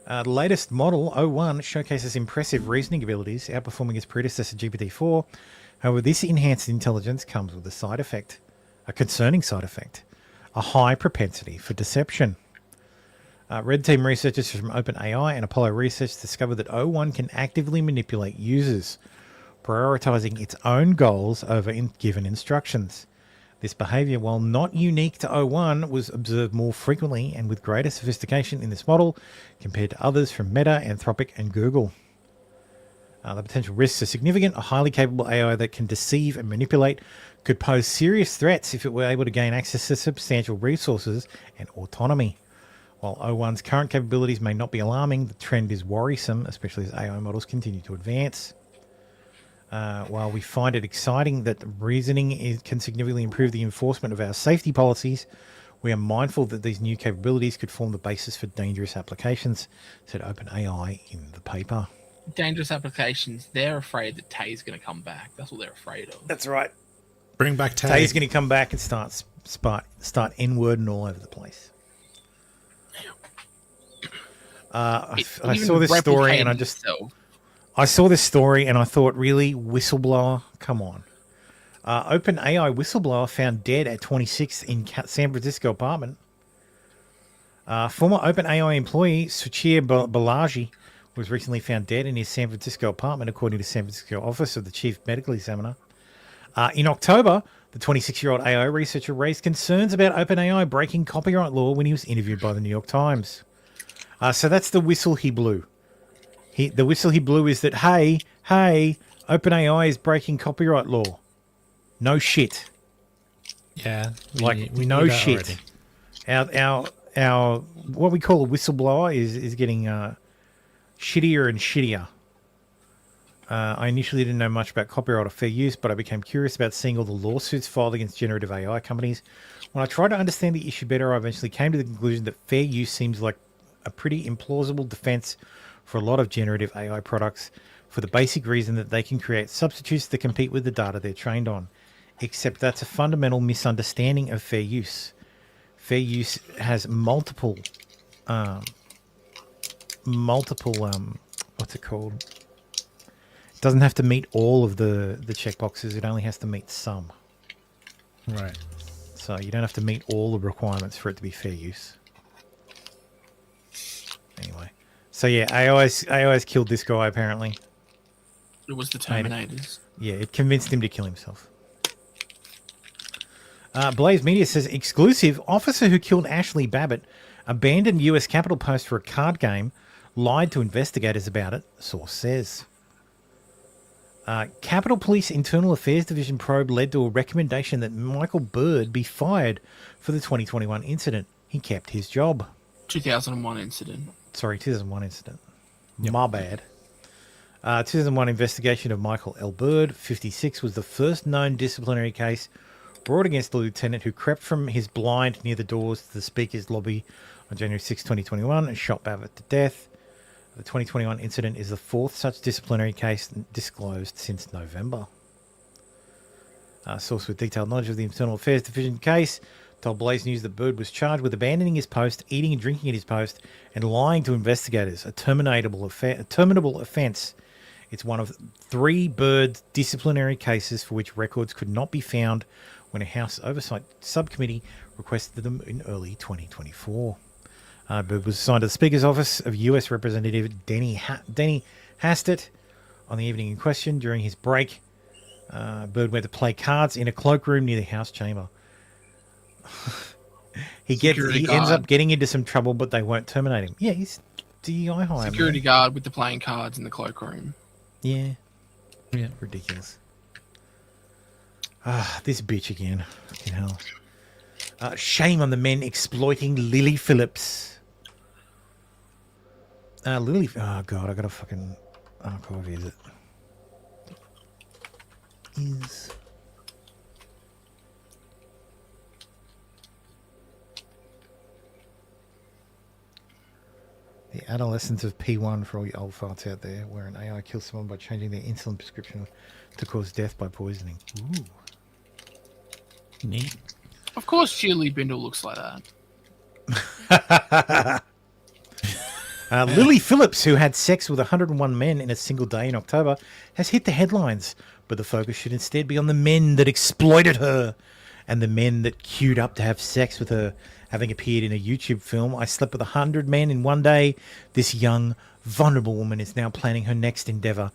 The latest model, O1, showcases impressive reasoning abilities, outperforming its predecessor GPT-4. However, this enhanced intelligence comes with a side effect, a concerning side effect, a high propensity for deception. Red Team researchers from OpenAI and Apollo Research discovered that O1 can actively manipulate users, prioritizing its own goals over given instructions. This behavior, while not unique to O1, was observed more frequently and with greater sophistication in this model compared to others from Meta, Anthropic, and Google. The potential risks are significant. A highly capable AI that can deceive and manipulate could pose serious threats if it were able to gain access to substantial resources and autonomy. While O1's current capabilities may not be alarming, the trend is worrisome, especially as AI models continue to advance. While we find it exciting that reasoning can significantly improve the enforcement of our safety policies, we are mindful that these new capabilities could form the basis for dangerous applications, said OpenAI in the paper. Dangerous applications. They're afraid that Tay's going to come back. That's what they're afraid of. That's right. Bring back Tay. Tay's going to come back and start N-wording all over the place. I saw this story and I saw this story and I thought, really, whistleblower? Come on. OpenAI whistleblower found dead at 26th in San Francisco apartment. Former OpenAI employee Suchir Balaji was recently found dead in his San Francisco apartment, according to San Francisco office of the chief medical examiner. In October, the 26-year-old AI researcher raised concerns about OpenAI breaking copyright law when he was interviewed by the New York Times. So that's the whistle he blew. The whistle he blew is that, hey, OpenAI is breaking copyright law. No shit. Yeah. We know shit. Our what we call a whistleblower is getting shittier and shittier. I initially didn't know much about copyright or fair use, but I became curious about seeing all the lawsuits filed against generative AI companies. When I tried to understand the issue better, I eventually came to the conclusion that fair use seems like a pretty implausible defense for a lot of generative AI products, for the basic reason that they can create substitutes that compete with the data they're trained on. Except that's a fundamental misunderstanding of fair use. Fair use has multiple what's it called? It doesn't have to meet all of the checkboxes. It only has to meet some. Right. So you don't have to meet all the requirements for it to be fair use. Anyway. So yeah, AI's killed this guy apparently. It was the Terminators. Yeah, it convinced him to kill himself. Blaze Media says, exclusive, officer who killed Ashley Babbitt abandoned US Capitol Post for a card game, lied to investigators about it, source says. Capitol Police Internal Affairs Division probe led to a recommendation that Michael Bird be fired for the 2021 incident. He kept his job. 2001 incident. Sorry, 2001 incident. Yep. My bad. 2001 investigation of Michael L. Bird, 56, was the first known disciplinary case brought against the lieutenant who crept from his blind near the doors to the speaker's lobby on January 6, 2021 and shot Babbitt to death. The 2021 incident is the fourth such disciplinary case disclosed since November. A source with detailed knowledge of the Internal Affairs Division case told Blaze News that Bird was charged with abandoning his post, eating and drinking at his post, and lying to investigators, a terminable offence. It's one of 3 Bird disciplinary cases for which records could not be found when a House Oversight Subcommittee requested them in early 2024. Bird was assigned to the Speaker's office of U.S. Representative Denny Hastert on the evening in question. During his break, Bird went to play cards in a cloakroom near the House chamber. He ends up getting into some trouble, but they won't terminate him. Yeah, he's DEI high. Security guard with the playing cards in the cloakroom. Yeah. Ridiculous. This bitch again. Fucking hell. Shame on the men exploiting Lily Phillips. Oh god, I gotta fucking archive it. is. The adolescence of P1 for all you old farts out there, where an AI kills someone by changing their insulin prescription to cause death by poisoning. Ooh. Neat. Of course, Julie Bindle looks like that. Lily Phillips, who had sex with 101 men in a single day in October, has hit the headlines, but the focus should instead be on the men that exploited her and the men that queued up to have sex with her. Having appeared in a YouTube film, I slept with 100 men in one day. This young, vulnerable woman is now planning her next endeavor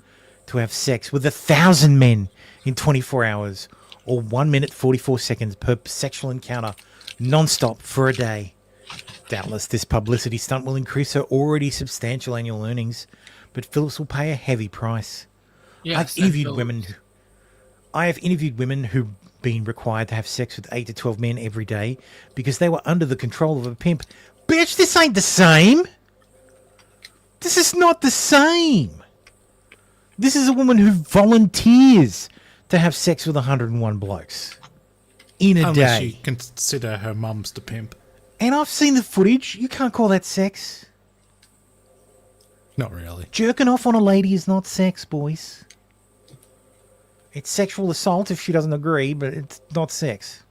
to have sex with 1,000 men in 24 hours, or 1 minute 44 seconds per sexual encounter, non-stop for a day. Doubtless, this publicity stunt will increase her already substantial annual earnings, but Phillips will pay a heavy price. Yes, I have interviewed women who've been required to have sex with 8 to 12 men every day because they were under the control of a pimp. Bitch, this ain't the same. This is not the same. This is a woman who volunteers to have sex with 101 blokes in a Unless day. you consider her mum's the pimp. And I've seen the footage. You can't call that sex. Not really. Jerking off on a lady is not sex, boys. It's sexual assault if she doesn't agree, but it's not sex.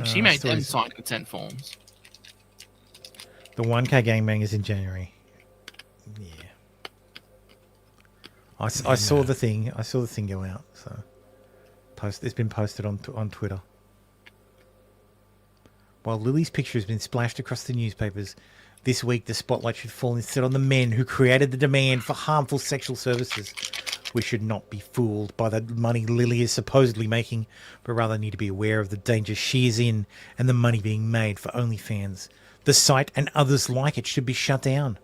She made them stories. sign consent forms. The 1K gangbang is in January. Yeah. I saw the thing. I saw the thing go out. So, it's been posted on Twitter. While Lily's picture has been splashed across the newspapers, this week the spotlight should fall instead on the men who created the demand for harmful sexual services. We should not be fooled by the money Lily is supposedly making, but rather need to be aware of the danger she is in and the money being made for OnlyFans. The site and others like it should be shut down.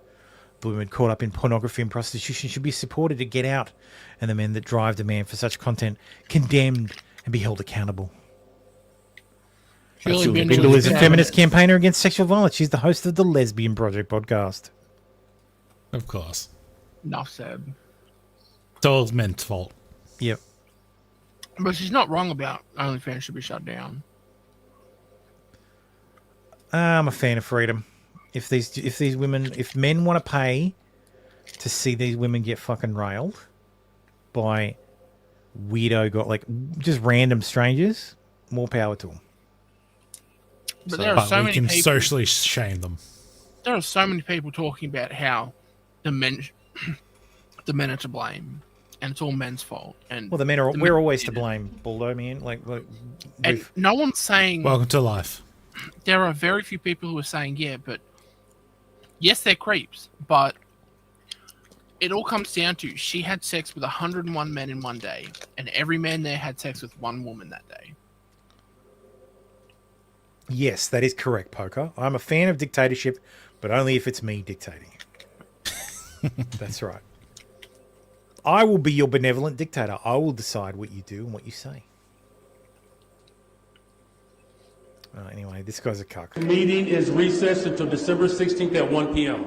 The women caught up in pornography and prostitution should be supported to get out, and the men that drive demand for such content condemned and be held accountable. Julie Bindle is a feminist campaigner against sexual violence. She's the host of the Lesbian Project podcast. Of course. Enough said. It's all men's fault. Yep. But she's not wrong about OnlyFans should be shut down. I'm a fan of freedom. If men want to pay to see these women get fucking railed by just random strangers, more power to them. But there are so many we can people, socially shame them. There are so many people talking about how the men are to blame, and it's all men's fault. And Well, we're always to blame, Baldo, man. And no one's saying. Welcome to life. There are very few people who are saying, yeah, but yes, they're creeps, but it all comes down to she had sex with 101 men in one day, and every man there had sex with one woman that day. Yes, that is correct, Poker. I'm a fan of dictatorship, but only if it's me dictating. That's right. I will be your benevolent dictator. I will decide what you do and what you say. Anyway, this guy's a cuck. The meeting is recessed until December 16th at 1 p.m. You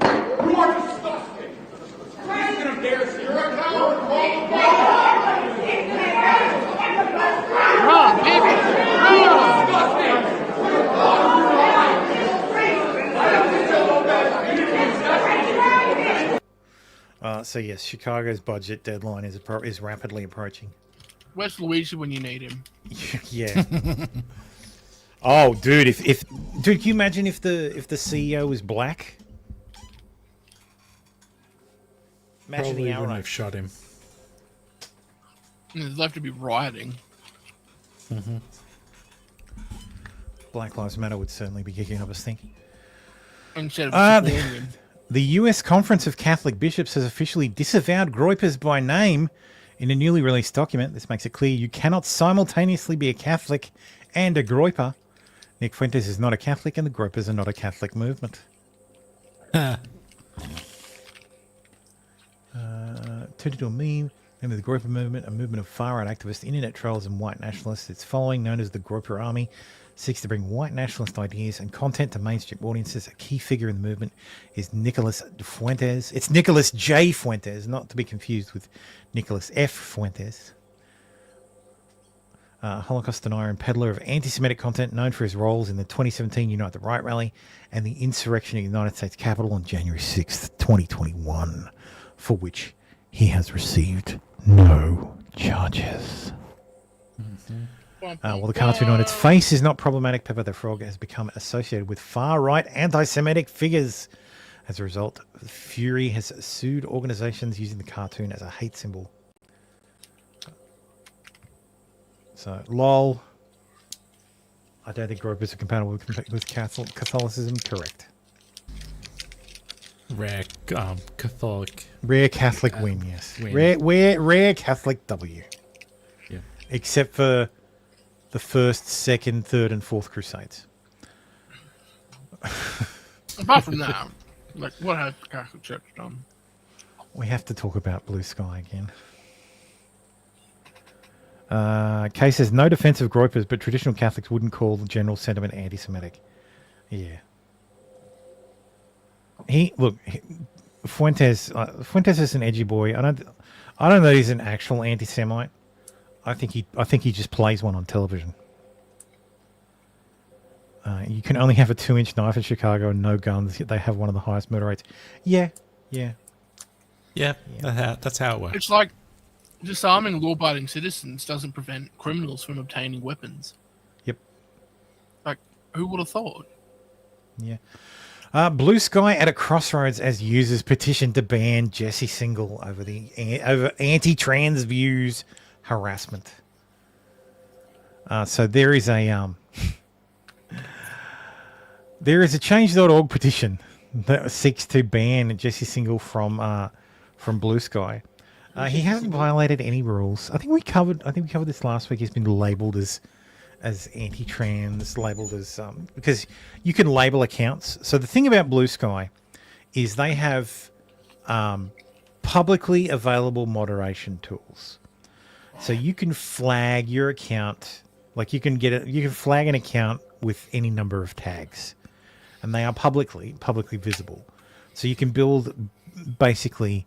are disgusting. Please can embarrass you. You're a coward. Wrong, baby. So yes, Chicago's budget deadline is rapidly approaching. Where's Luigi when you need him? Yeah. Oh, dude! Dude, can you imagine if the CEO was black? Imagine Probably the wouldn't outrage. have shot him. There's left to be rioting. Mm-hmm. Black Lives Matter would certainly be kicking up a stink. Instead of supporting him. The U.S. Conference of Catholic Bishops has officially disavowed groypers by name in a newly released document. This makes it clear you cannot simultaneously be a Catholic and a groyper. Nick Fuentes is not a Catholic, and the groypers are not a Catholic movement. Turned into a meme. Remember the groyper movement, a movement of far-right activists, internet trolls, and white nationalists. Its following, known as the Groyper Army, seeks to bring white nationalist ideas and content to mainstream audiences. A key figure in the movement is Nicholas Fuentes. It's Nicholas J. Fuentes, not to be confused with Nicholas F. Fuentes. Holocaust denier and peddler of anti-Semitic content, known for his roles in the 2017 Unite the Right rally and the insurrection in the United States Capitol on January 6th, 2021, for which he has received no charges. While the cartoon on its face is not problematic, Pepper the Frog has become associated with far-right anti-Semitic figures. As a result, Fury has sued organizations using the cartoon as a hate symbol. So, lol. I don't think gropers are compatible with Catholicism. Correct. Rare Catholic. Rare Catholic win, yes. Win. Rare Catholic W. Yeah. Except for the first, second, third, and fourth Crusades. Apart from that, like, what has the Catholic Church done? We have to talk about Blue Sky again. Kay says, no defense of gropers, but traditional Catholics wouldn't call the general sentiment anti-Semitic. Yeah. Fuentes is an edgy boy. I don't know he's an actual anti-Semite. I think he just plays one on television. You can only have a 2-inch knife in Chicago and no guns, yet they have one of the highest murder rates. Yeah. That's how it works. It's like disarming law-abiding citizens doesn't prevent criminals from obtaining weapons. Yep. Like, who would have thought? Yeah. Blue Sky at a crossroads as users petition to ban Jesse Single over anti-trans views harassment. So there is a change.org petition that seeks to ban Jesse Single from Blue Sky. He hasn't violated any rules. I think we covered this last week. He's been labelled as anti-trans, labelled as because you can label accounts. So the thing about Blue Sky is they have publicly available moderation tools. So you can flag your account, like you can flag an account with any number of tags, and they are publicly visible. So you can build basically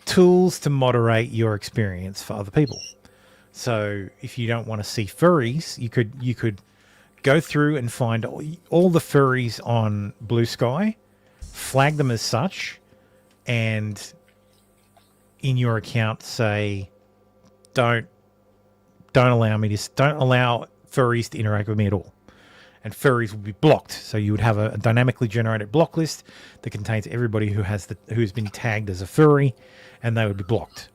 tools to moderate your experience for other people. So if you don't want to see furries, you could go through and find all the furries on Blue Sky, flag them as such, and in your account say, don't allow furries to interact with me at all. And furries will be blocked. So you would have a dynamically generated block list that contains everybody who's been tagged as a furry, and they would be blocked.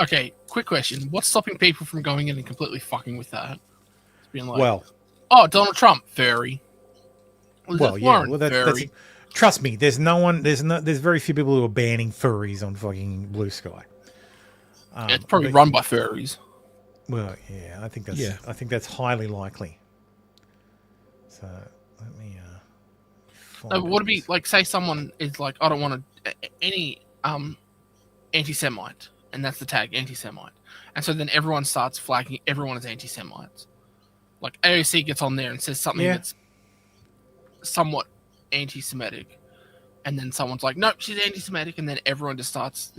Okay, quick question. What's stopping people from going in and completely fucking with that? It's being like, well, Donald Trump, furry. Furry. Trust me, there's very few people who are banning furries on fucking Blue Sky. It's probably run by furries. Well, yeah, I think that's highly likely. So let me. No, but would it be like, say someone is like, I don't want any anti-Semite, and that's the tag, anti-Semite, and so then everyone starts flagging everyone as anti-Semites. Like AOC gets on there and says something that's somewhat anti-Semitic, and then someone's like, nope, she's anti-Semitic, and then everyone just starts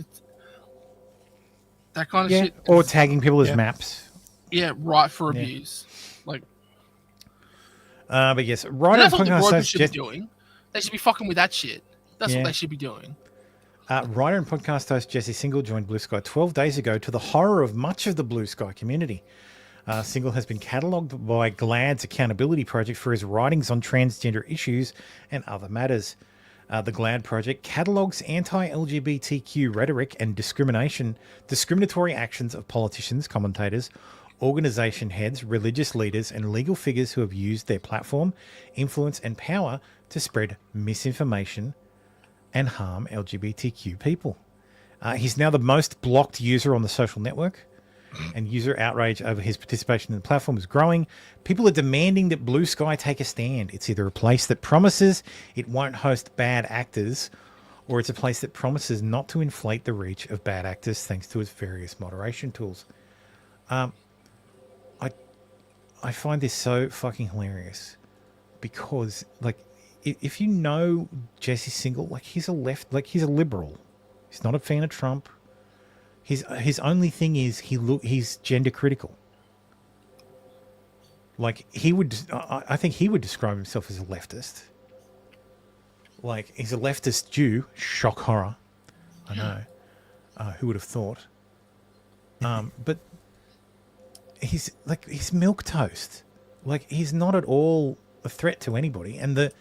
that kind of shit. Or tagging people as maps. Yeah, right for abuse. Like, but yes, right on that's what the podcast brokers host should be doing. They should be fucking with that shit. That's what they should be doing. Writer and podcast host Jesse Single joined Blue Sky 12 days ago to the horror of much of the Blue Sky community. Single has been catalogued by GLAAD's accountability project for his writings on transgender issues and other matters. The GLAAD project catalogues anti-LGBTQ rhetoric and discriminatory actions of politicians, commentators, organisation heads, religious leaders, and legal figures who have used their platform, influence, and power to spread misinformation and harm LGBTQ people. He's now the most blocked user on the social network, and user outrage over his participation in the platform is growing. People are demanding that Blue Sky take a stand. It's either a place that promises it won't host bad actors, or it's a place that promises not to inflate the reach of bad actors thanks to its various moderation tools. I find this so fucking hilarious because, like, if you know Jesse Single, like, he's a liberal. He's not a fan of Trump. His only thing is he's gender critical. Like I think he would describe himself as a leftist. Like he's a leftist Jew. Shock horror. I know. Who would have thought? But he's milquetoast. Like he's not at all a threat to anybody. And the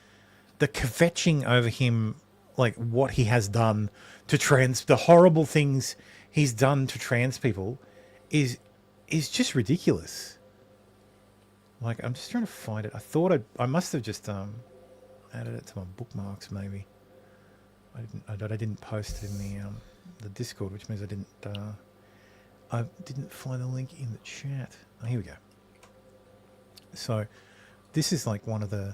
kvetching over him, like what he has done to the horrible things he's done to trans people, is just ridiculous. Like I'm just trying to find it. I thought I must have just added it to my bookmarks. Maybe I didn't post it in the Discord, which means I didn't find the link in the chat. Oh, here we go. So this is like one of the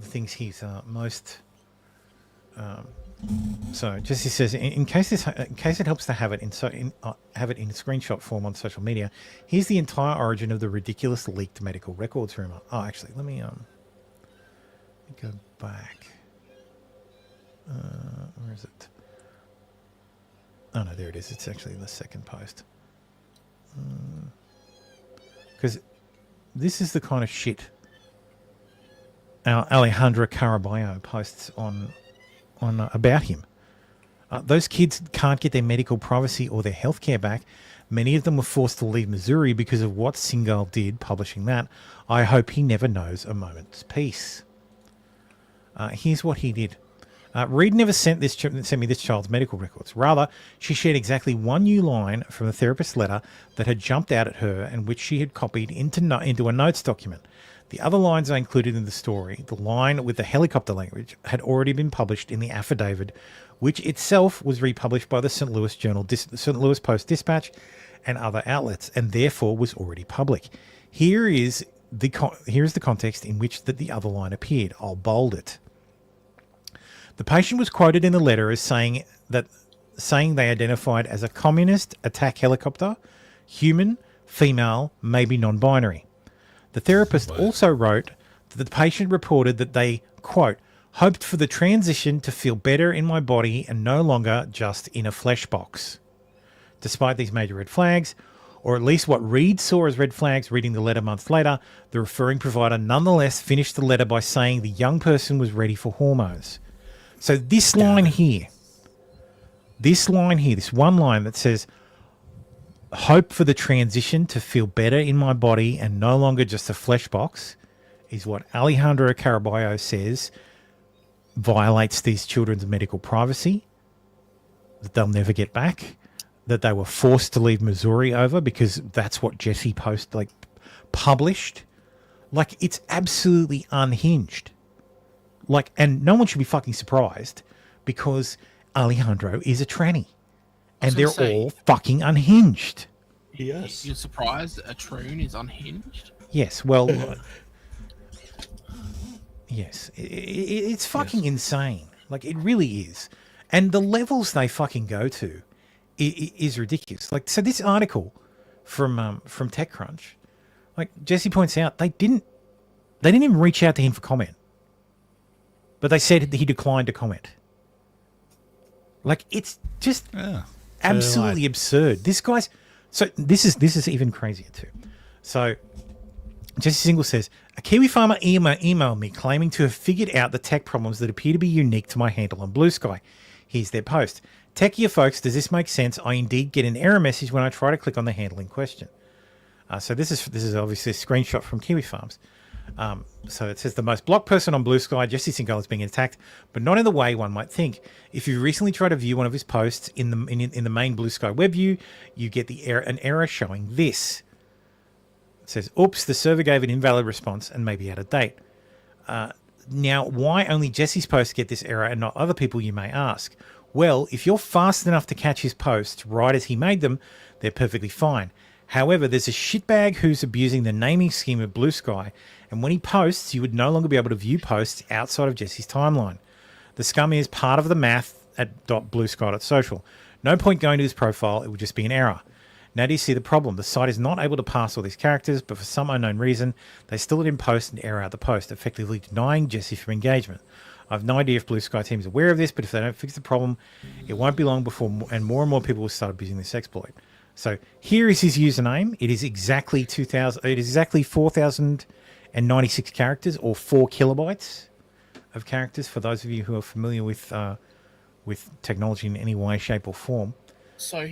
things he's most. So Jesse says, in case it helps to have it in screenshot form on social media, here's the entire origin of the ridiculous leaked medical records rumor. Oh, actually, let me go back. Where is it? Oh no, there it is. It's actually in the second post. Because this is the kind of shit Alejandra Caraballo posts on about him. Those kids can't get their medical privacy or their healthcare back. Many of them were forced to leave Missouri because of what Singal did, publishing that. I hope he never knows a moment's peace. Here's what he did. Reed never sent me this child's medical records. Rather, she shared exactly one new line from the therapist's letter that had jumped out at her and which she had copied into a notes document. The other lines I included in the story, the line with the helicopter language, had already been published in the affidavit, which itself was republished by the St. Louis Post-Dispatch and other outlets, and therefore was already public. Here is the context in which the other line appeared. I'll bold it. The patient was quoted in the letter as saying they identified as a communist attack helicopter, human, female, maybe non-binary. The therapist also wrote that the patient reported that they, quote, hoped for the transition to feel better in my body and no longer just in a flesh box. Despite these major red flags, or at least what Reed saw as red flags reading the letter months later, the referring provider nonetheless finished the letter by saying the young person was ready for hormones. So this line here, this one line that says, hope for the transition to feel better in my body and no longer just a flesh box, is what Alejandro Caraballo says violates these children's medical privacy, that they'll never get back, that they were forced to leave Missouri over because that's what Jesse Post published. Like, it's absolutely unhinged. Like, and no one should be fucking surprised because Alejandro is a tranny. And they're all fucking unhinged. Yes. You're surprised that a troon is unhinged? Yes, well... yes. It's fucking insane. Like, it really is. And the levels they fucking go to is ridiculous. Like, so this article from TechCrunch, like Jesse points out, they didn't even reach out to him for comment. But they said that he declined to comment. Like, it's just absolutely absurd. This guy's... So this is even crazier too. So Jesse Single says, a Kiwi farmer emailed me claiming to have figured out the tech problems that appear to be unique to my handle on Blue Sky. Here's their post. Techier folks, does this make sense? I indeed get an error message when I try to click on the handle in question. So this is obviously a screenshot from Kiwi Farms. So it says the most blocked person on Blue Sky, Jesse Singal, is being attacked, but not in the way one might think. If you recently try to view one of his posts in the main Blue Sky web view, you get an error showing this. It says, oops, the server gave an invalid response and may be out of date. Now, why only Jesse's posts get this error and not other people, you may ask? Well, if you're fast enough to catch his posts right as he made them, they're perfectly fine. However, there's a shitbag who's abusing the naming scheme of Blue Sky, and when he posts, you would no longer be able to view posts outside of Jesse's timeline. The scum is part of the math at .bluesky.social. No point going to his profile, it would just be an error. Now do you see the problem? The site is not able to pass all these characters, but for some unknown reason, they still let him post and error out the post, effectively denying Jesse from engagement. I have no idea if Blue Sky team is aware of this, but if they don't fix the problem, it won't be long before and more people will start abusing this exploit. So here is his username. It is exactly 2,000. It is exactly 4,096 characters, or 4 kilobytes of characters. For those of you who are familiar with technology in any way, shape, or form. So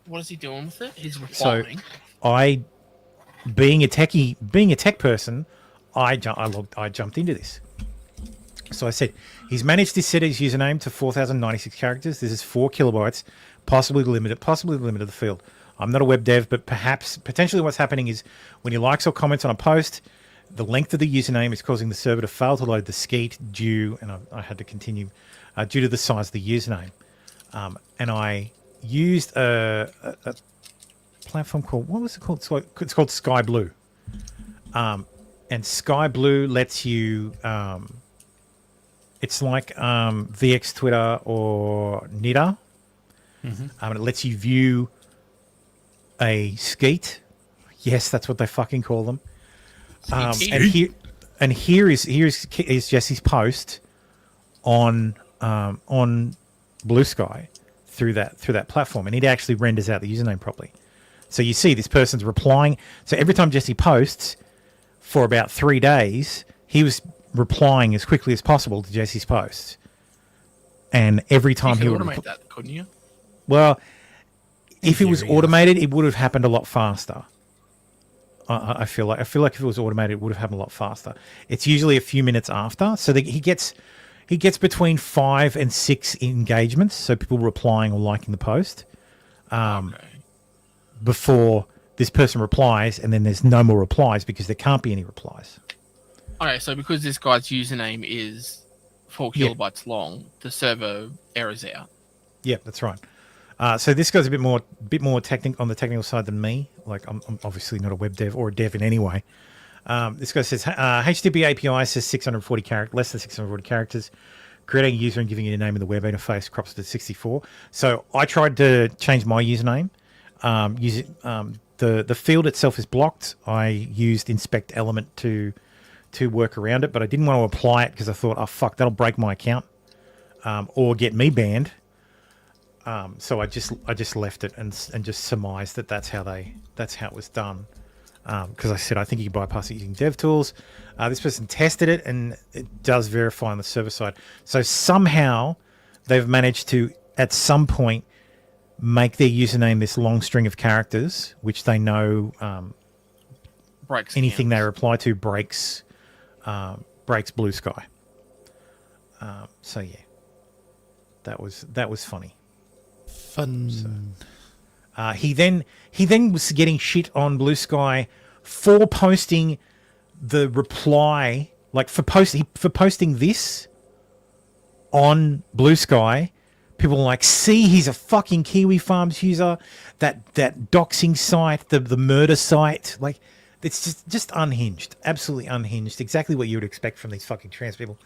what is he doing with it? He's replying. So being a tech person, I jumped into this. So I said, he's managed to set his username to 4,096 characters. This is 4 kilobytes, possibly limited the field. I'm not a web dev, but potentially what's happening is when he likes or comments on a post, the length of the username is causing the server to fail to load the skeet and I had to continue, due to the size of the username. And I used a platform called, what was it called? It's called Sky Blue. And Sky Blue lets you, it's like VX Twitter or Nida. It lets you view a skeet. Yes, that's what they fucking call them. And here is Jesse's post on Blue Sky through that platform, and it actually renders out the username properly. So you see this person's replying. So every time Jesse posts for about 3 days, he was replying as quickly as possible to Jesse's posts. And every time he would automate that, couldn't you? Well, if it was automated, it would have happened a lot faster. I feel like if it was automated, it would have happened a lot faster. It's usually a few minutes after, so he gets between 5 and 6 engagements, so people replying or liking the post, before this person replies, and then there's no more replies because there can't be any replies. Okay, so because this guy's username is 4 kilobytes long, the server errors out. Yeah, that's right. So this guy's a bit more on the technical side than me. Like I'm obviously not a web dev or a dev in any way. This guy says HTTP API says 640 characters, less than 640 characters. Creating a user and giving it a name in the web interface crops to 64. So I tried to change my username. The field itself is blocked. I used inspect element to work around it, but I didn't want to apply it because I thought, oh fuck, that'll break my account or get me banned. So I just left it and just surmised that's how it was done. Because I said I think you can bypass it using DevTools. This person tested it and it does verify on the server side. So somehow they've managed to at some point make their username this long string of characters, which they know breaks anything they reply to breaks Blue Sky. So yeah, that was funny. Fun. So, he then was getting shit on Blue Sky for posting the reply, like for posting this on Blue Sky. People are like, see, he's a fucking Kiwi Farms user. That doxing site, the murder site, like it's just unhinged, absolutely unhinged. Exactly what you would expect from these fucking trans people.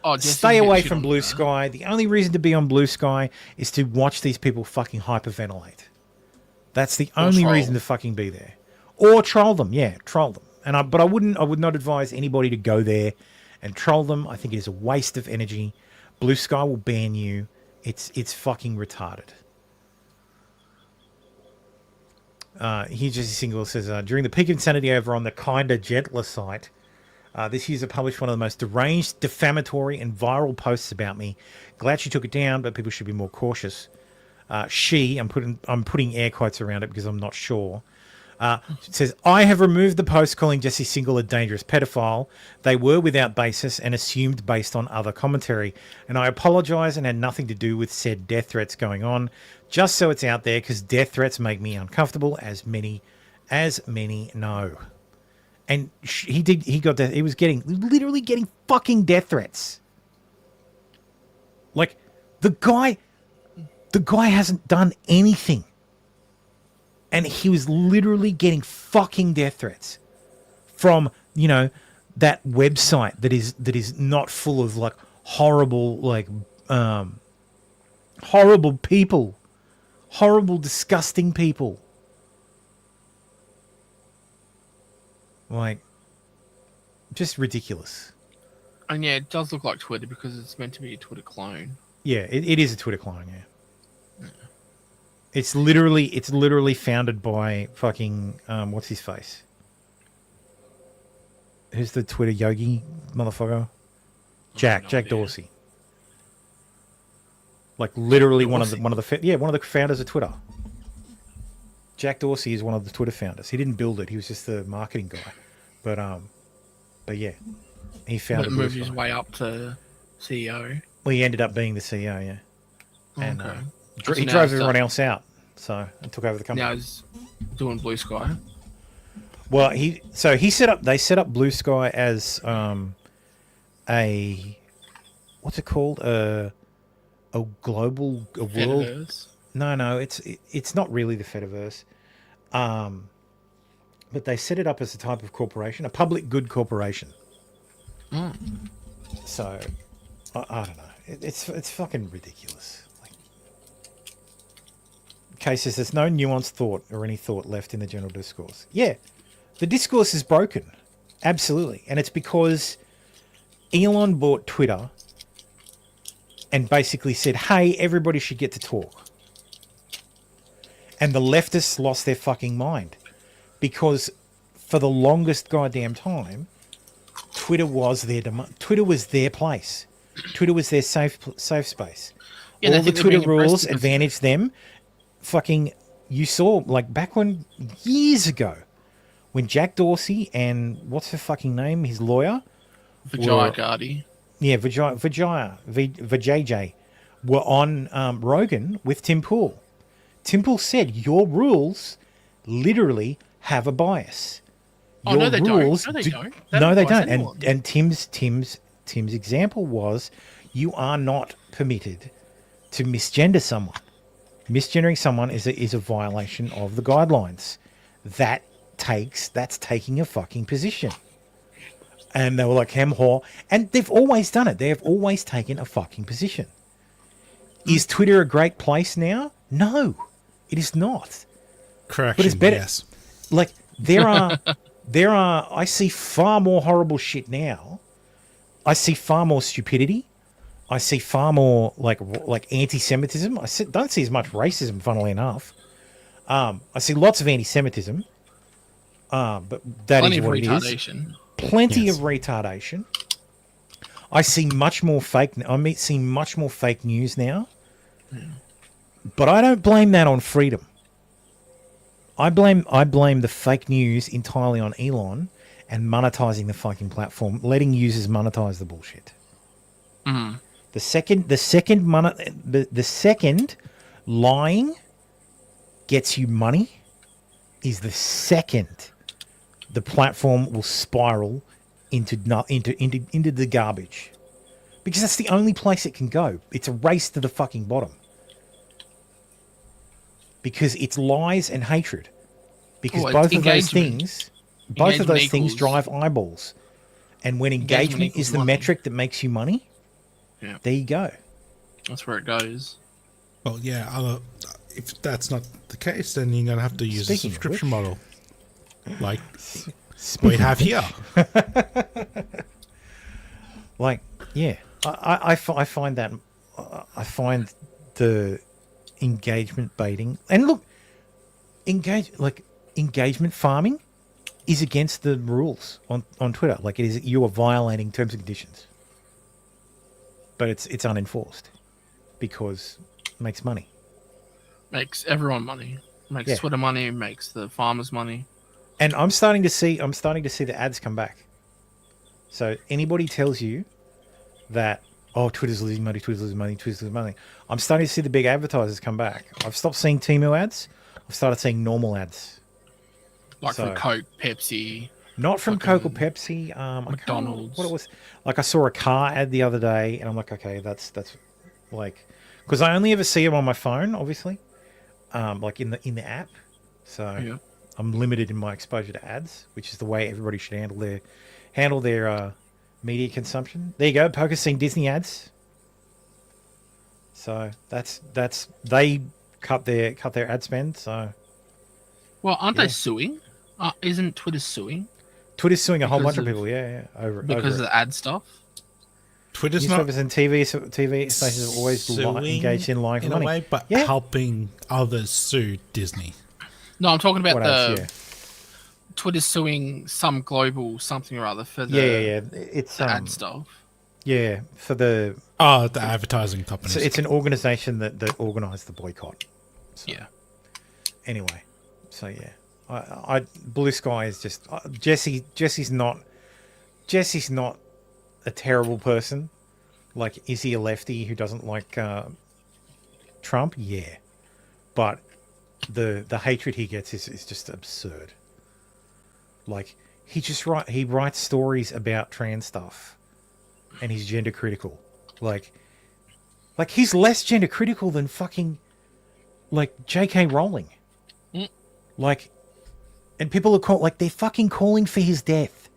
Oh, stay away from Blue Sky. The only reason to be on Blue Sky is to watch these people fucking hyperventilate. That's the only reason to fucking be there. Or troll them. Yeah, troll them. I would not advise anybody to go there and troll them. I think it is a waste of energy. Blue Sky will ban you. It's fucking retarded. Here Jesse Single says, during the peak of insanity over on the Kinda Gentler site, this user published one of the most deranged, defamatory, and viral posts about me. Glad she took it down, but people should be more cautious. I'm putting air quotes around it because I'm not sure. It says, I have removed the post calling Jesse Single a dangerous pedophile. They were without basis and assumed based on other commentary. And I apologize and had nothing to do with said death threats going on. Just so it's out there, because death threats make me uncomfortable, as many know. And he was literally getting fucking death threats. Like, the guy hasn't done anything. And he was literally getting fucking death threats from, that website that is not full of like horrible people, horrible, disgusting people. Like, just ridiculous. And yeah, it does look like Twitter because it's meant to be a Twitter clone. Yeah, it is a Twitter clone. Yeah. It's literally founded by fucking what's his face? Who's the Twitter yogi motherfucker? Jack Dorsey. Like literally one of the founders of Twitter. Jack Dorsey is one of the Twitter founders. He didn't build it. He was just the marketing guy. But yeah, he founded. Moved his way up to CEO. Well, he ended up being the CEO. Yeah, and Okay. he drove everyone else out, so and took over the company. Now he's doing Blue Sky. Well, they set up Blue Sky as a what's it called, a world. Fediverse? No, it's not really the Fediverse, but they set it up as a type of corporation, a public good corporation. So I don't know. It's fucking ridiculous. Kay says there's no nuanced thought or any thought left in the general discourse. Yeah, the discourse is broken, absolutely, and it's because Elon bought Twitter and basically said, "Hey, everybody should get to talk." And the leftists lost their fucking mind because for the longest goddamn time, Twitter was their Twitter was their place. Twitter was their safe space. Yeah, all the Twitter rules advantaged them. Fucking, you saw like back when years ago, when Jack Dorsey and what's her fucking name, his lawyer, Vijay Gardi. Yeah, Vijay were on Rogan with Tim Pool. Tim Pool said your rules literally have a bias. Oh, no, they don't. No, they don't. No, they don't. And Tim's example was you are not permitted to misgender someone. Misgendering someone is a violation of the guidelines. That's taking a fucking position. And they were like, hem haw. And they've always done it. They have always taken a fucking position. Is Twitter a great place now? No, it is not. Correction, but it's better. Yes. Like, there are, I see far more horrible shit now. I see far more stupidity. I see far more like anti-Semitism. Don't see as much racism, funnily enough. I see lots of anti-Semitism. But that is what it is. Plenty of retardation. I see much more fake. I see much more fake news now. But I don't blame that on freedom. I blame the fake news entirely on Elon and monetizing the fucking platform, letting users monetize the bullshit. Mm-hmm. The second lying gets you money is the second the platform will spiral into the garbage, because that's the only place it can go. It's a race to the fucking bottom, because it's lies and hatred. Because both of those things drive eyeballs, and when engagement is the metric that makes you money, there you go. That's where it goes. Well, yeah. If that's not the case, then you're gonna have to use a subscription model, like we have here. Like, yeah, I find that I find the engagement baiting, and look, engagement farming is against the rules on Twitter. Like, it is, you are violating terms and conditions, but it's unenforced because it makes money. Makes everyone money. Makes Twitter money. Makes the farmers money. And I'm starting to see the ads come back. So anybody tells you that, oh, Twitter's losing money, I'm starting to see the big advertisers come back. I've stopped seeing Temu ads. I've started seeing normal ads. Like from Coke, Pepsi. Not from Coke or Pepsi. McDonald's. What it was. Like, I saw a car ad the other day, and I'm like, okay, that's like, because I only ever see them on my phone, obviously, like in the app. So I'm limited in my exposure to ads, which is the way everybody should handle their media consumption. There you go. Poker's seen Disney ads. So that's they cut their ad spend. So, well, aren't they suing? Isn't Twitter suing? Twitter's suing a whole bunch of people. Over the ad stuff. Twitter's newspapers and TV stations have always engaged in lying for in money. a way, but helping others sue Disney. No, I'm talking about What the else? Twitter's suing some global something or other for the Yeah. It's ad stuff. Yeah, for the the advertising companies. So it's an organization that organised the boycott. So, yeah. Anyway, so yeah, I Blue Sky is just Jesse's not a terrible person. Like, is he a lefty who doesn't like Trump? Yeah, but the hatred he gets is just absurd. Like, he writes stories about trans stuff, and he's gender critical. Like he's less gender critical than fucking like J.K. Rowling. Like, and people are they're fucking calling for his death.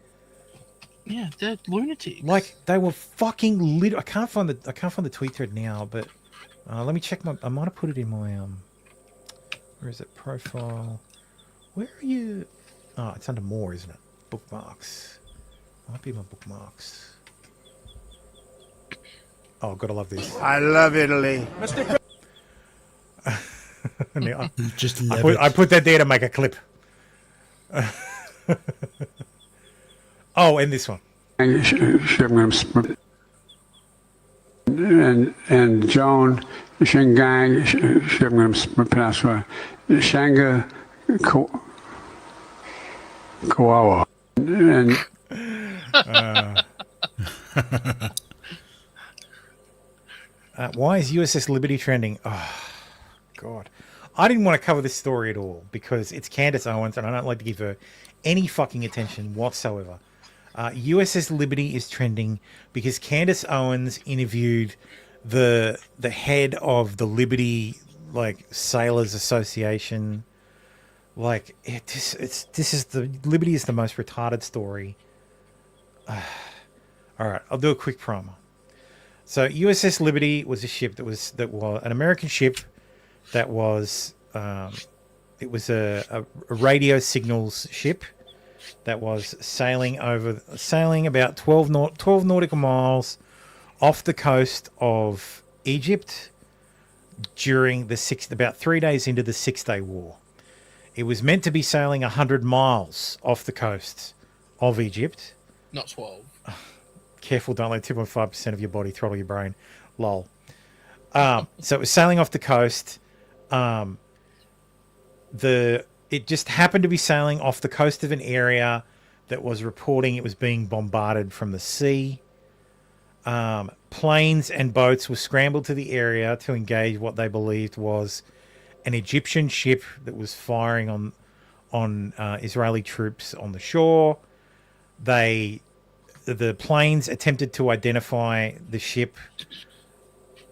Yeah, they're lunatics. Like, they were fucking lit. I can't find the tweet thread now, but let me check I might have put it in my where is it? Profile. Where are you? Oh, it's under more, isn't it? Bookmarks. Might be my bookmarks. Oh, gotta love this. I love Italy. I put that there to make a clip. Oh, and this one. And Joan Shingang Shimgam Shanga Kawawa. And why is USS Liberty trending? Oh, God. I didn't want to cover this story at all because it's Candace Owens and I don't like to give her any fucking attention whatsoever. USS Liberty is trending because Candace Owens interviewed the head of the Liberty Sailors Association. Liberty is the most retarded story. All right, I'll do a quick promo. So USS Liberty was a ship that was an American ship that was it was a radio signals ship that was sailing about 12 nautical miles off the coast of Egypt during about 3 days into the 6-Day War. It was meant to be sailing 100 miles off the coast of Egypt. Not 12. Careful, don't let 2.5% of your body throttle your brain. Lol. So it was sailing off the coast. It just happened to be sailing off the coast of an area that was reporting it was being bombarded from the sea. Planes and boats were scrambled to the area to engage what they believed was an Egyptian ship that was firing on Israeli troops on the shore. The planes attempted to identify the ship.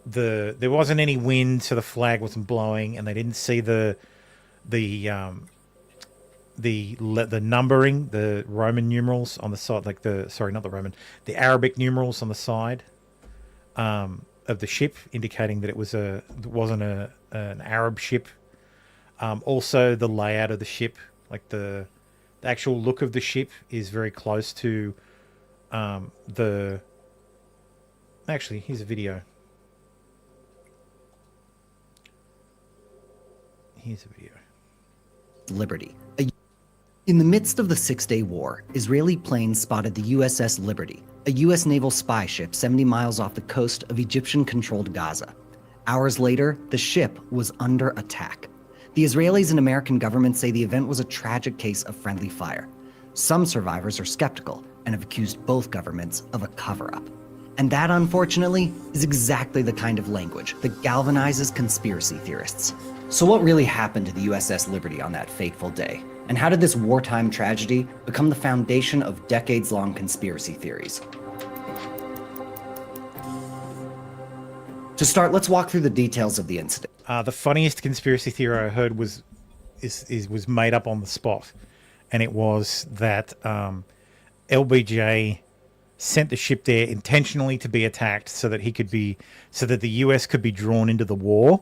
There wasn't any wind, so the flag wasn't blowing, and they didn't see the numbering, the Roman numerals on the side, the Arabic numerals on the side of the ship, indicating that it wasn't an Arab ship. Also, the layout of the ship, the actual look of the ship, is very close to Actually, here's a video. Liberty. In the midst of the Six-Day War, Israeli planes spotted the USS Liberty, a U.S. naval spy ship 70 miles off the coast of Egyptian-controlled Gaza. Hours later, the ship was under attack. The Israelis and American governments say the event was a tragic case of friendly fire. Some survivors are skeptical and have accused both governments of a cover-up. And that, unfortunately, is exactly the kind of language that galvanizes conspiracy theorists. So what really happened to the USS Liberty on that fateful day? And how did this wartime tragedy become the foundation of decades-long conspiracy theories? To start, let's walk through the details of the incident. The funniest conspiracy theory I heard was made up on the spot, and it was that LBJ sent the ship there intentionally to be attacked so that the US could be drawn into the war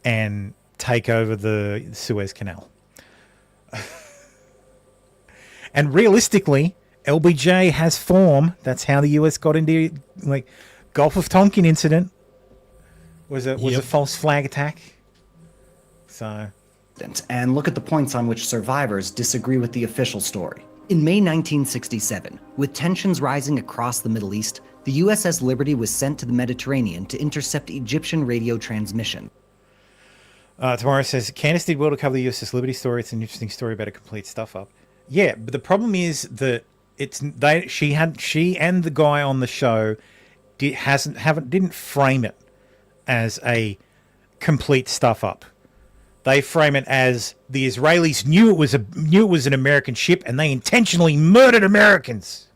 and take over the Suez Canal. And realistically, LBJ has form. That's how the US got into Gulf of Tonkin incident was a false flag attack. So, and look at the points on which survivors disagree with the official story. In May 1967, with tensions rising across the Middle East, the USS Liberty was sent to the Mediterranean to intercept Egyptian radio transmission. Tomorrow says, Candace did well to cover the USS Liberty story. It's an interesting story about a complete stuff up. Yeah, but the problem is that she and the guy on the show didn't frame it as a complete stuff up. They frame it as the Israelis knew it was an American ship and they intentionally murdered Americans.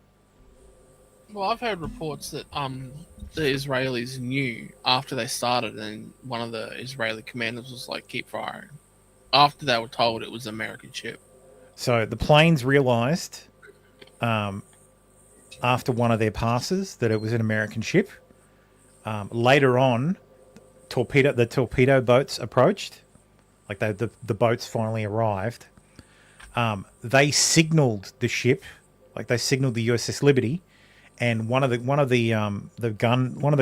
Well, I've heard reports that the Israelis knew after they started, and one of the Israeli commanders was like, "Keep firing." After they were told it was an American ship. So the planes realized after one of their passes that it was an American ship. Later on, the torpedo boats approached. Like the boats finally arrived. They signaled the ship, like they signaled the USS Liberty, and one of the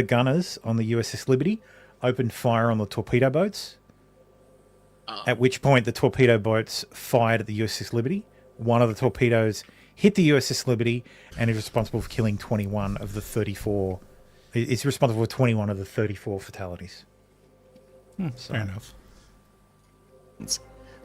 gunners on the USS Liberty opened fire on the torpedo boats. At which point the torpedo boats fired at the USS Liberty. One of the torpedoes hit the USS Liberty and is responsible for killing 21 of the 34. It's responsible for 21 of the 34 fatalities. Fair enough.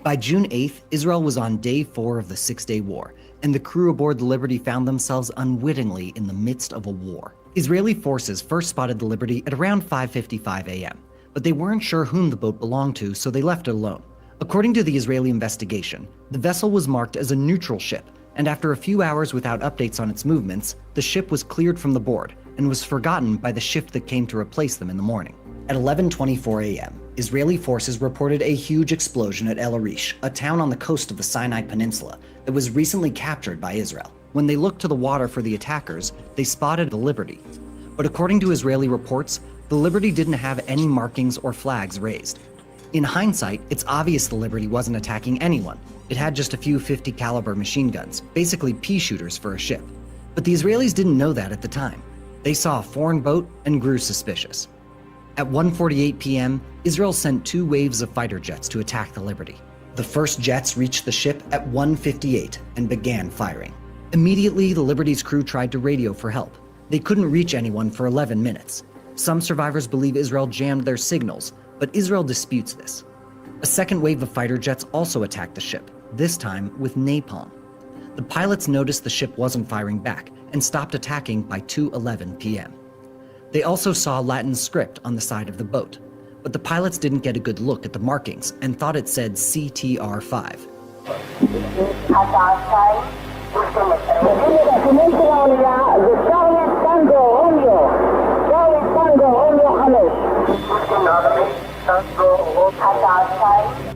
By June 8th, Israel was on day 4 of the Six-Day War, and the crew aboard the Liberty found themselves unwittingly in the midst of a war. Israeli forces first spotted the Liberty at around 5:55 a.m., but they weren't sure whom the boat belonged to, so they left it alone. According to the Israeli investigation, the vessel was marked as a neutral ship, and after a few hours without updates on its movements, the ship was cleared from the board and was forgotten by the ship that came to replace them in the morning. At 11:24 a.m., Israeli forces reported a huge explosion at El Arish, a town on the coast of the Sinai Peninsula that was recently captured by Israel. When they looked to the water for the attackers, they spotted the Liberty. But according to Israeli reports, the Liberty didn't have any markings or flags raised. In hindsight, it's obvious the Liberty wasn't attacking anyone. It had just a few .50 caliber machine guns, basically pea shooters for a ship. But the Israelis didn't know that at the time. They saw a foreign boat and grew suspicious. At 1:48 p.m., Israel sent 2 waves of fighter jets to attack the Liberty. The first jets reached the ship at 1:58 and began firing. Immediately, the Liberty's crew tried to radio for help. They couldn't reach anyone for 11 minutes. Some survivors believe Israel jammed their signals, but Israel disputes this. A second wave of fighter jets also attacked the ship, this time with napalm. The pilots noticed the ship wasn't firing back and stopped attacking by 2:11 p.m. They also saw Latin script on the side of the boat, but the pilots didn't get a good look at the markings and thought it said CTR-5.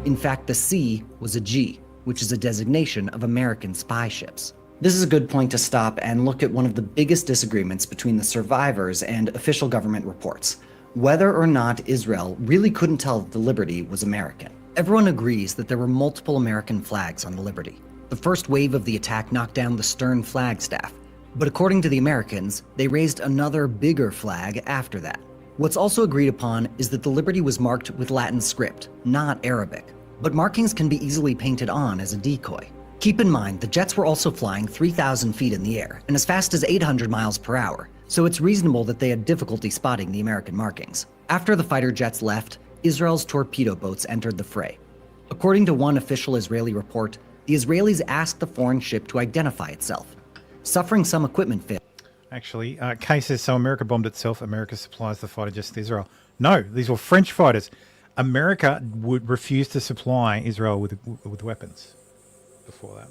In fact, the C was a G, which is a designation of American spy ships. This is a good point to stop and look at one of the biggest disagreements between the survivors and official government reports: whether or not Israel really couldn't tell that the Liberty was American. Everyone agrees that there were multiple American flags on the Liberty. The first wave of the attack knocked down the stern flagstaff, but according to the Americans, they raised another bigger flag after that. What's also agreed upon is that the Liberty was marked with Latin script, not Arabic, but markings can be easily painted on as a decoy. Keep in mind, the jets were also flying 3,000 feet in the air and as fast as 800 miles per hour, so it's reasonable that they had difficulty spotting the American markings. After the fighter jets left, Israel's torpedo boats entered the fray. According to one official Israeli report, the Israelis asked the foreign ship to identify itself, suffering some equipment failure. Actually, Kay says, so America bombed itself, America supplies the fighter jets to Israel. No, these were French fighters. America would refuse to supply Israel with weapons before that.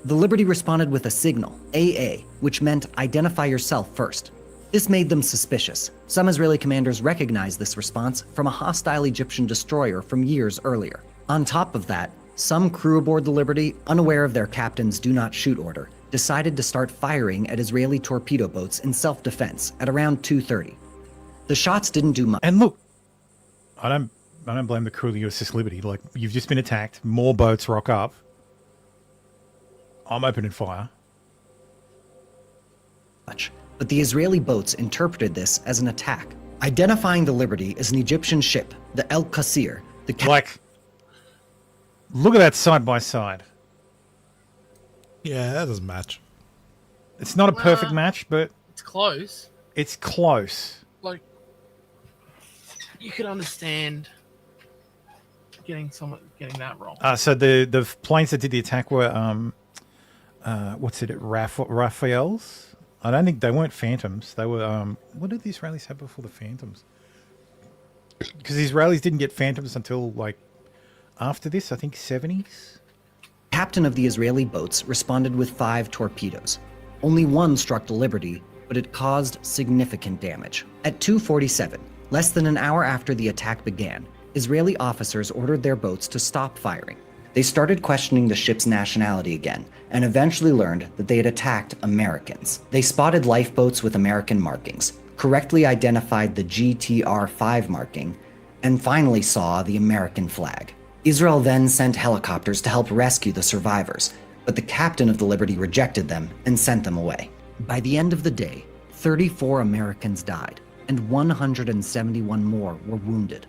The Liberty responded with a signal, AA, which meant identify yourself first. This made them suspicious. Some Israeli commanders recognized this response from a hostile Egyptian destroyer from years earlier. On top of that, some crew aboard the Liberty, unaware of their captain's do not shoot order, decided to start firing at Israeli torpedo boats in self-defense at around 2:30. The shots didn't do much. And look, I don't blame the crew of the USS Liberty. Like, you've just been attacked, more boats rock up. I'm opening fire. but the Israeli boats interpreted this as an attack. Identifying the Liberty as an Egyptian ship, the El Qasir, look at that side by side. Yeah, that doesn't match. It's not a perfect match, but it's close. It's close. Like, you could understand getting that wrong. So the planes that did the attack were Raphaels? I don't think they weren't Phantoms. They were what did the Israelis have before the Phantoms? Because the Israelis didn't get Phantoms until like after this, I think 70s. Captain of the Israeli boats responded with 5 torpedoes. Only one struck the Liberty, but it caused significant damage. At 2:47, less than an hour after the attack began, Israeli officers ordered their boats to stop firing. They started questioning the ship's nationality again, and eventually learned that they had attacked Americans. They spotted lifeboats with American markings, correctly identified the GTR-5 marking, and finally saw the American flag. Israel then sent helicopters to help rescue the survivors, but the captain of the Liberty rejected them and sent them away. By the end of the day, 34 Americans died, and 171 more were wounded.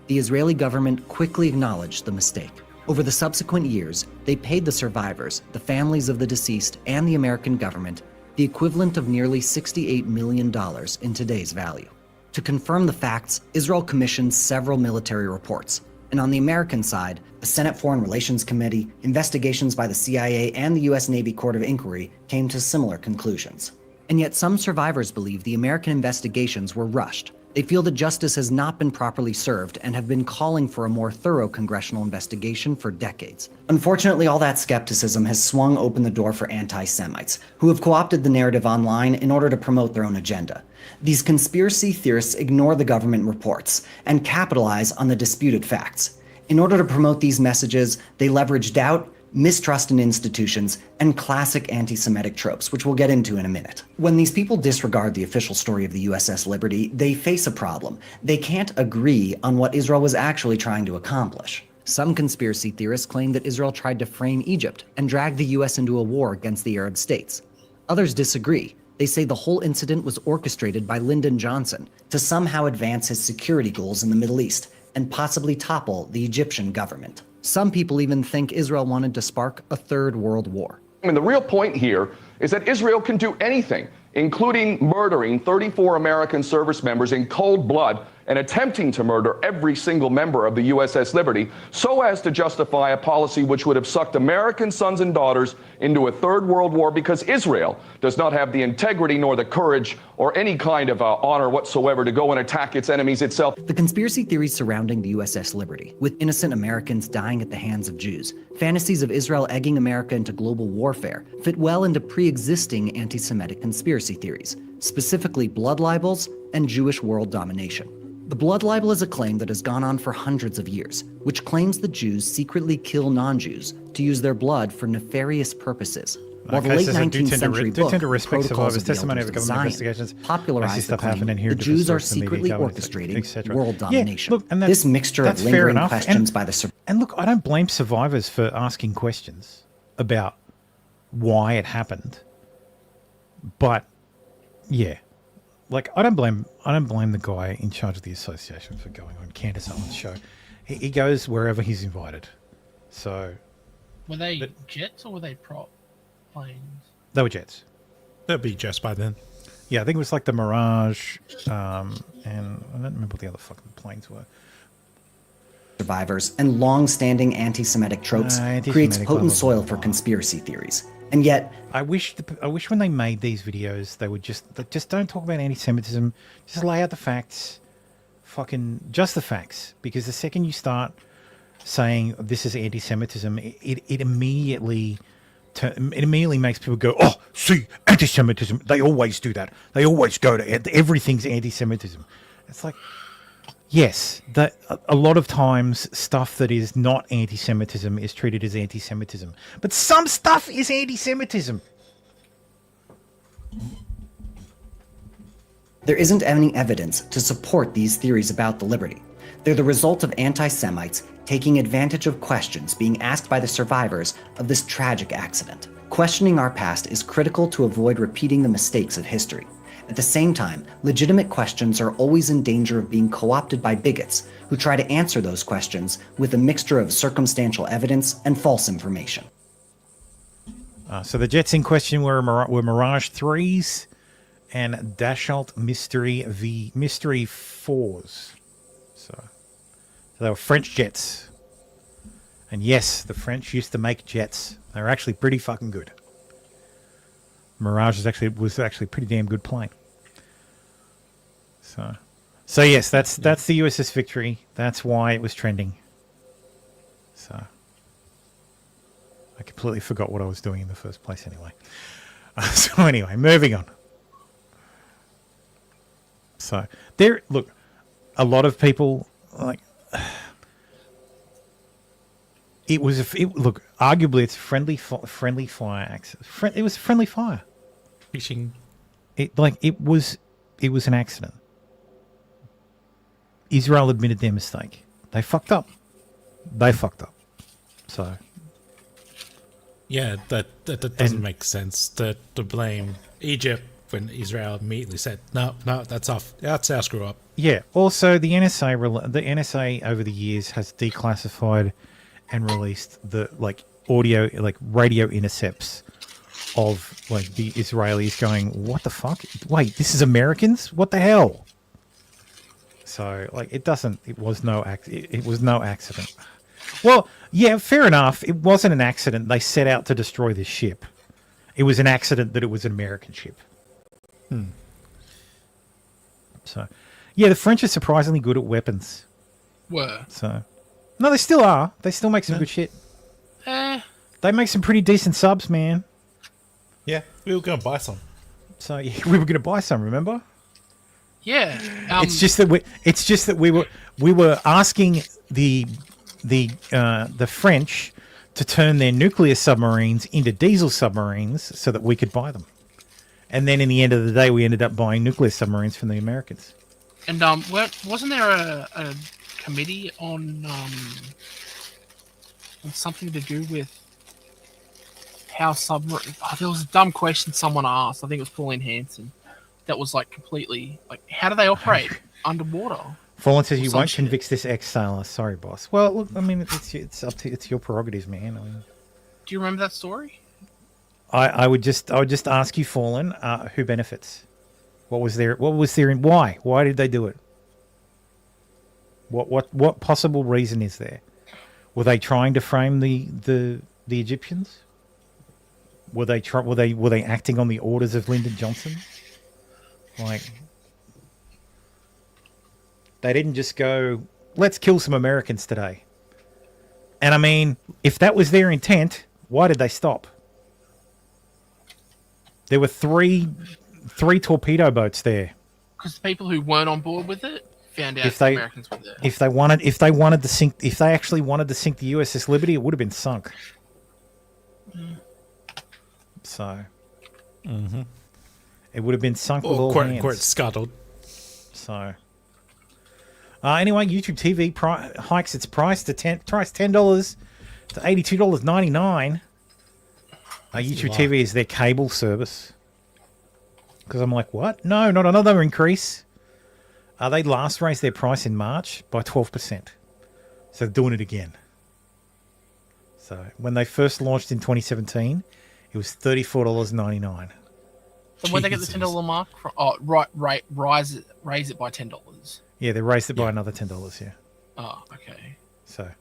The Israeli government quickly acknowledged the mistake. Over the subsequent years, they paid the survivors, the families of the deceased, and the American government the equivalent of nearly $68 million in today's value. To confirm the facts, Israel commissioned several military reports, and on the American side, the Senate Foreign Relations Committee, investigations by the CIA, and the U.S. Navy Court of Inquiry came to similar conclusions. And yet some survivors believe the American investigations were rushed. They feel that justice has not been properly served and have been calling for a more thorough congressional investigation for decades. Unfortunately, all that skepticism has swung open the door for anti-Semites, who have co-opted the narrative online in order to promote their own agenda. These conspiracy theorists ignore the government reports and capitalize on the disputed facts. In order to promote these messages, they leverage doubt, mistrust in institutions, and classic anti-Semitic tropes, which we'll get into in a minute. When these people disregard the official story of the USS Liberty, they face a problem. They can't agree on what Israel was actually trying to accomplish. Some conspiracy theorists claim that Israel tried to frame Egypt and drag the US into a war against the Arab states. Others disagree. They say the whole incident was orchestrated by Lyndon Johnson to somehow advance his security goals in the Middle East and possibly topple the Egyptian government. Some people even think Israel wanted to spark a third world war. I mean, the real point here is that Israel can do anything, including murdering 34 American service members in cold blood and attempting to murder every single member of the USS Liberty, so as to justify a policy which would have sucked American sons and daughters into a third world war, because Israel does not have the integrity nor the courage or any kind of honor whatsoever to go and attack its enemies itself. The conspiracy theories surrounding the USS Liberty, with innocent Americans dying at the hands of Jews, fantasies of Israel egging America into global warfare, fit well into pre-existing anti-Semitic conspiracy theories, specifically blood libels and Jewish world domination. The blood libel is a claim that has gone on for hundreds of years, which claims the Jews secretly kill non-Jews to use their blood for nefarious purposes. While the late 19th century book, Protocols of the Elders of Zion, popularized the claim the Jews are secretly orchestrating world domination. Yeah, look, and this mixture of lingering questions by the survivors. And look, I don't blame survivors for asking questions about why it happened, but yeah. Like, I don't blame the guy in charge of the association for going on Candace Owens' show. He goes wherever he's invited. So, were they jets or were they prop planes? They were jets. They'd be jets by then. Yeah, I think it was like the Mirage, and I don't remember what the other fucking planes were. Survivors and long-standing anti-Semitic tropes creates potent soil for conspiracy theories. And yet, I wish when they made these videos, they would just don't talk about anti-Semitism. Just lay out the facts, just the facts. Because the second you start saying this is anti-Semitism, it immediately makes people go, oh, see, anti-Semitism. They always do that. They always go to everything's anti-Semitism. It's like, yes, that a lot of times stuff that is not anti-Semitism is treated as anti-Semitism, but some stuff is anti-Semitism. There isn't any evidence to support these theories about the Liberty. They're the result of anti-Semites taking advantage of questions being asked by the survivors of this tragic accident. Questioning our past is critical to avoid repeating the mistakes of history. At the same time, legitimate questions are always in danger of being co-opted by bigots who try to answer those questions with a mixture of circumstantial evidence and false information. So the jets in question were Mirage 3s and Dassault Mystery 4s. So they were French jets. And yes, the French used to make jets. They were actually pretty fucking good. Mirage was actually a pretty damn good plane. So yes, that's the USS Victory. That's why it was trending. So I completely forgot what I was doing in the first place anyway. So anyway, moving on. So look, a lot of people like look, arguably it's friendly fire accident. It was friendly fire. Fishing. It was an accident. Israel admitted their mistake. They fucked up. So yeah, that doesn't make sense to blame Egypt when Israel immediately said no, that's our screw up. Yeah. Also, the NSA over the years has declassified and released the radio intercepts of the Israelis going, what the fuck? Wait, this is Americans? What the hell? So it was no accident. Well, yeah, fair enough. It wasn't an accident. They set out to destroy this ship. It was an accident that it was an American ship. So, yeah, the French are surprisingly good at weapons. So, no, they still are. They still make some good shit. They make some pretty decent subs, man. Yeah, we were going to buy some. So yeah, we were going to buy some. Remember? Yeah. It's just that we were asking the French to turn their nuclear submarines into diesel submarines so that we could buy them. And then in the end of the day, we ended up buying nuclear submarines from the Americans. And wasn't there a committee on something to do with how submarine? Oh, there was a dumb question someone asked. I think it was Pauline Hanson. That was completely how do they operate underwater? Fallen says you won't convict this ex-sailor. Sorry, boss. Well, look, I mean, it's your prerogatives, man. Do you remember that story? I would just ask you, Fallen, who benefits? What was there? Why? Why did they do it? What possible reason is there? Were they trying to frame the Egyptians? Were they acting on the orders of Lyndon Johnson? They didn't just go, let's kill some Americans today. And I mean, if that was their intent, why did they stop? There were three torpedo boats there. Because the people who weren't on board with it found out the Americans were there. If they actually wanted to sink the USS Liberty, it would have been sunk. So, it would have been sunk with all hands. Quote, scuttled. So, anyway, YouTube TV hikes its price to $10 to $82.99. YouTube TV is their cable service. Because I'm like, what? No, not another increase. They last raised their price in March by 12%. So they're doing it again. So when they first launched in 2017, it was $34.99. So when they get the $10 mark, raise it by $10. Yeah, they raised it by another $10. Yeah. Oh, okay. So.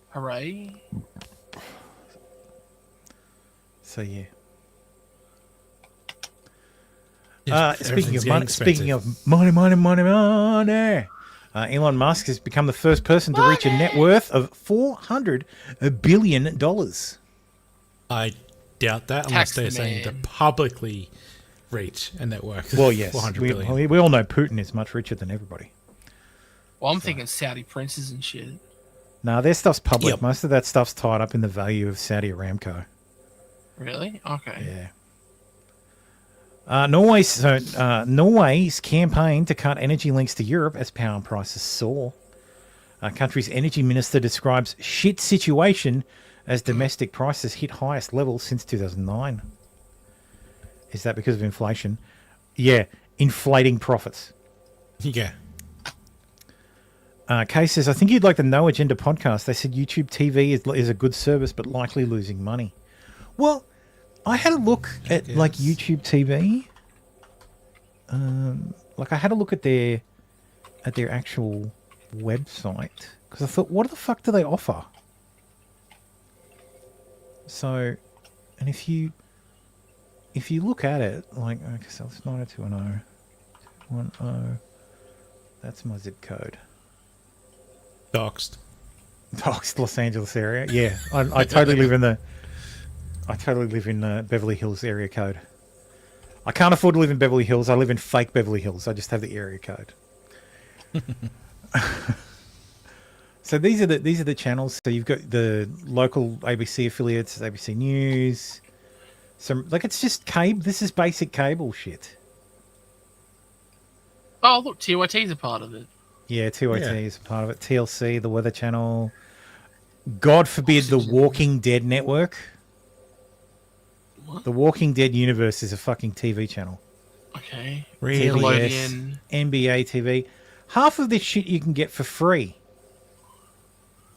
Hooray! So yeah. Speaking of money. Elon Musk has become the first person to reach a net worth of $400 billion. I doubt that unless they're saying to publicly reach a net worth of well, yes, $400 billion. We all know Putin is much richer than everybody. Well, I'm thinking Saudi princes and shit. No, their stuff's public. Yep. Most of that stuff's tied up in the value of Saudi Aramco. Really? Okay. Yeah. Norway's campaign to cut energy links to Europe as power prices soar. Country's energy minister describes shit situation as domestic prices hit highest levels since 2009. Is that because of inflation? Yeah, inflating profits. Yeah. Kay says, I think you'd like the No Agenda podcast. They said YouTube TV is a good service, but likely losing money. Well, I had a look at like YouTube TV. Like I had a look at their actual website because I thought, what the fuck do they offer? So, and if you look at it, like, okay, so it's 90210, that's my zip code. Doxed Los Angeles area. Yeah, I totally live in the Beverly Hills area code. I can't afford to live in Beverly Hills. I live in fake Beverly Hills. I just have the area code. So these are the channels. So you've got the local ABC affiliates, ABC News. Some like it's just cable. This is basic cable shit. Oh, look, TYT's a part of it. Yeah, TYT is a part of it. TLC, the Weather Channel. God forbid the Walking Dead network. What? The Walking Dead universe is a fucking TV channel. Okay. Really? Nickelodeon. NBA TV. Half of this shit you can get for free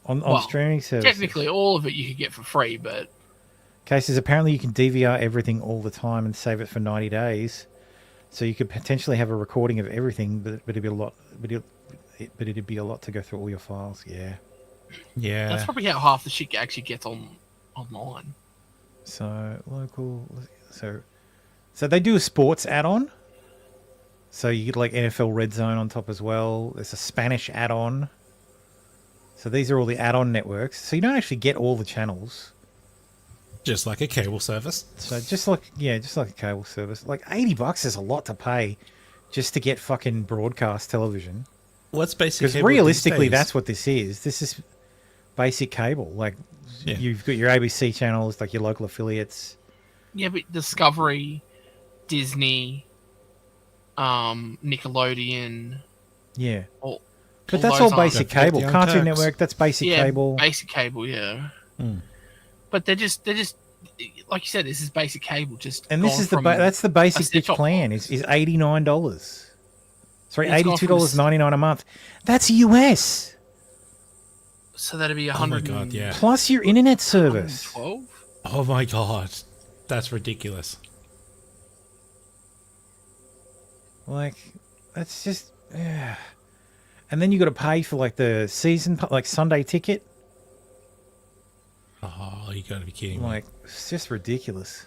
on streaming services. Technically, all of it you could get for free, but Cases apparently you can DVR everything all the time and save it for 90 days. So you could potentially have a recording of everything, but it'd be a lot. But it'd be a lot to go through all your files. Yeah. Yeah. that's probably how half the shit actually gets online. So local. So they do a sports add-on. So you get like NFL Red Zone on top as well. There's a Spanish add-on. So these are all the add-on networks. So you don't actually get all the channels. Just like a cable service. So just like a cable service. Like $80 is a lot to pay just to get fucking broadcast television. What's basic Because cable realistically, these days? that's what this is. This is basic cable. Like you've got your ABC channels, like your local affiliates. Yeah, but Discovery, Disney, Nickelodeon. Yeah. All But that's those all basic aren't- cable. Cartoon Network, that's basic Yeah, cable. basic cable, yeah. Mm. But they're just like you said. This is basic cable. Just And this gone is the from that's the basic a set-top bitch plan is $89. Sorry, It's gone from $82.99 a month. That's US. So that'd be Oh my 100. god, yeah. Plus your internet service. 12. Oh my god, that's ridiculous. Like, that's just, yeah. And then you got to pay for like the season, like Sunday ticket. Oh, you gotta be kidding Like, it's just ridiculous.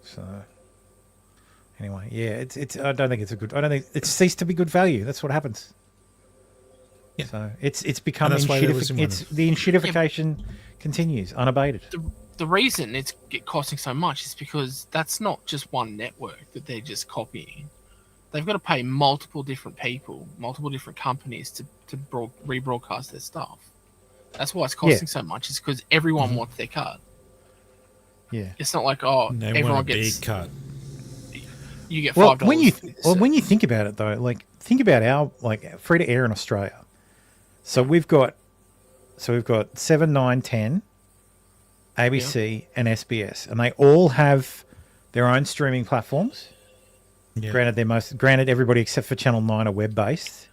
So, anyway, yeah, it's. I don't think it's ceased to be good value. That's what happens. Yeah. So it's become And that's why they're losing money. the enshittification continues unabated. The reason it's costing so much is because that's not just one network that they're just copying. They've got to pay multiple different people, multiple different companies to rebroadcast their stuff. That's why it's costing so much. Is because everyone wants their cut. Yeah. It's not like They everyone want a gets big cut. You get Well, $5. when you think about it though, like think about our like free to air in Australia. So we've got 7, 9, 10, ABC and SBS, and they all have their own streaming platforms. Yeah. Granted everybody except for Channel 9 are web based.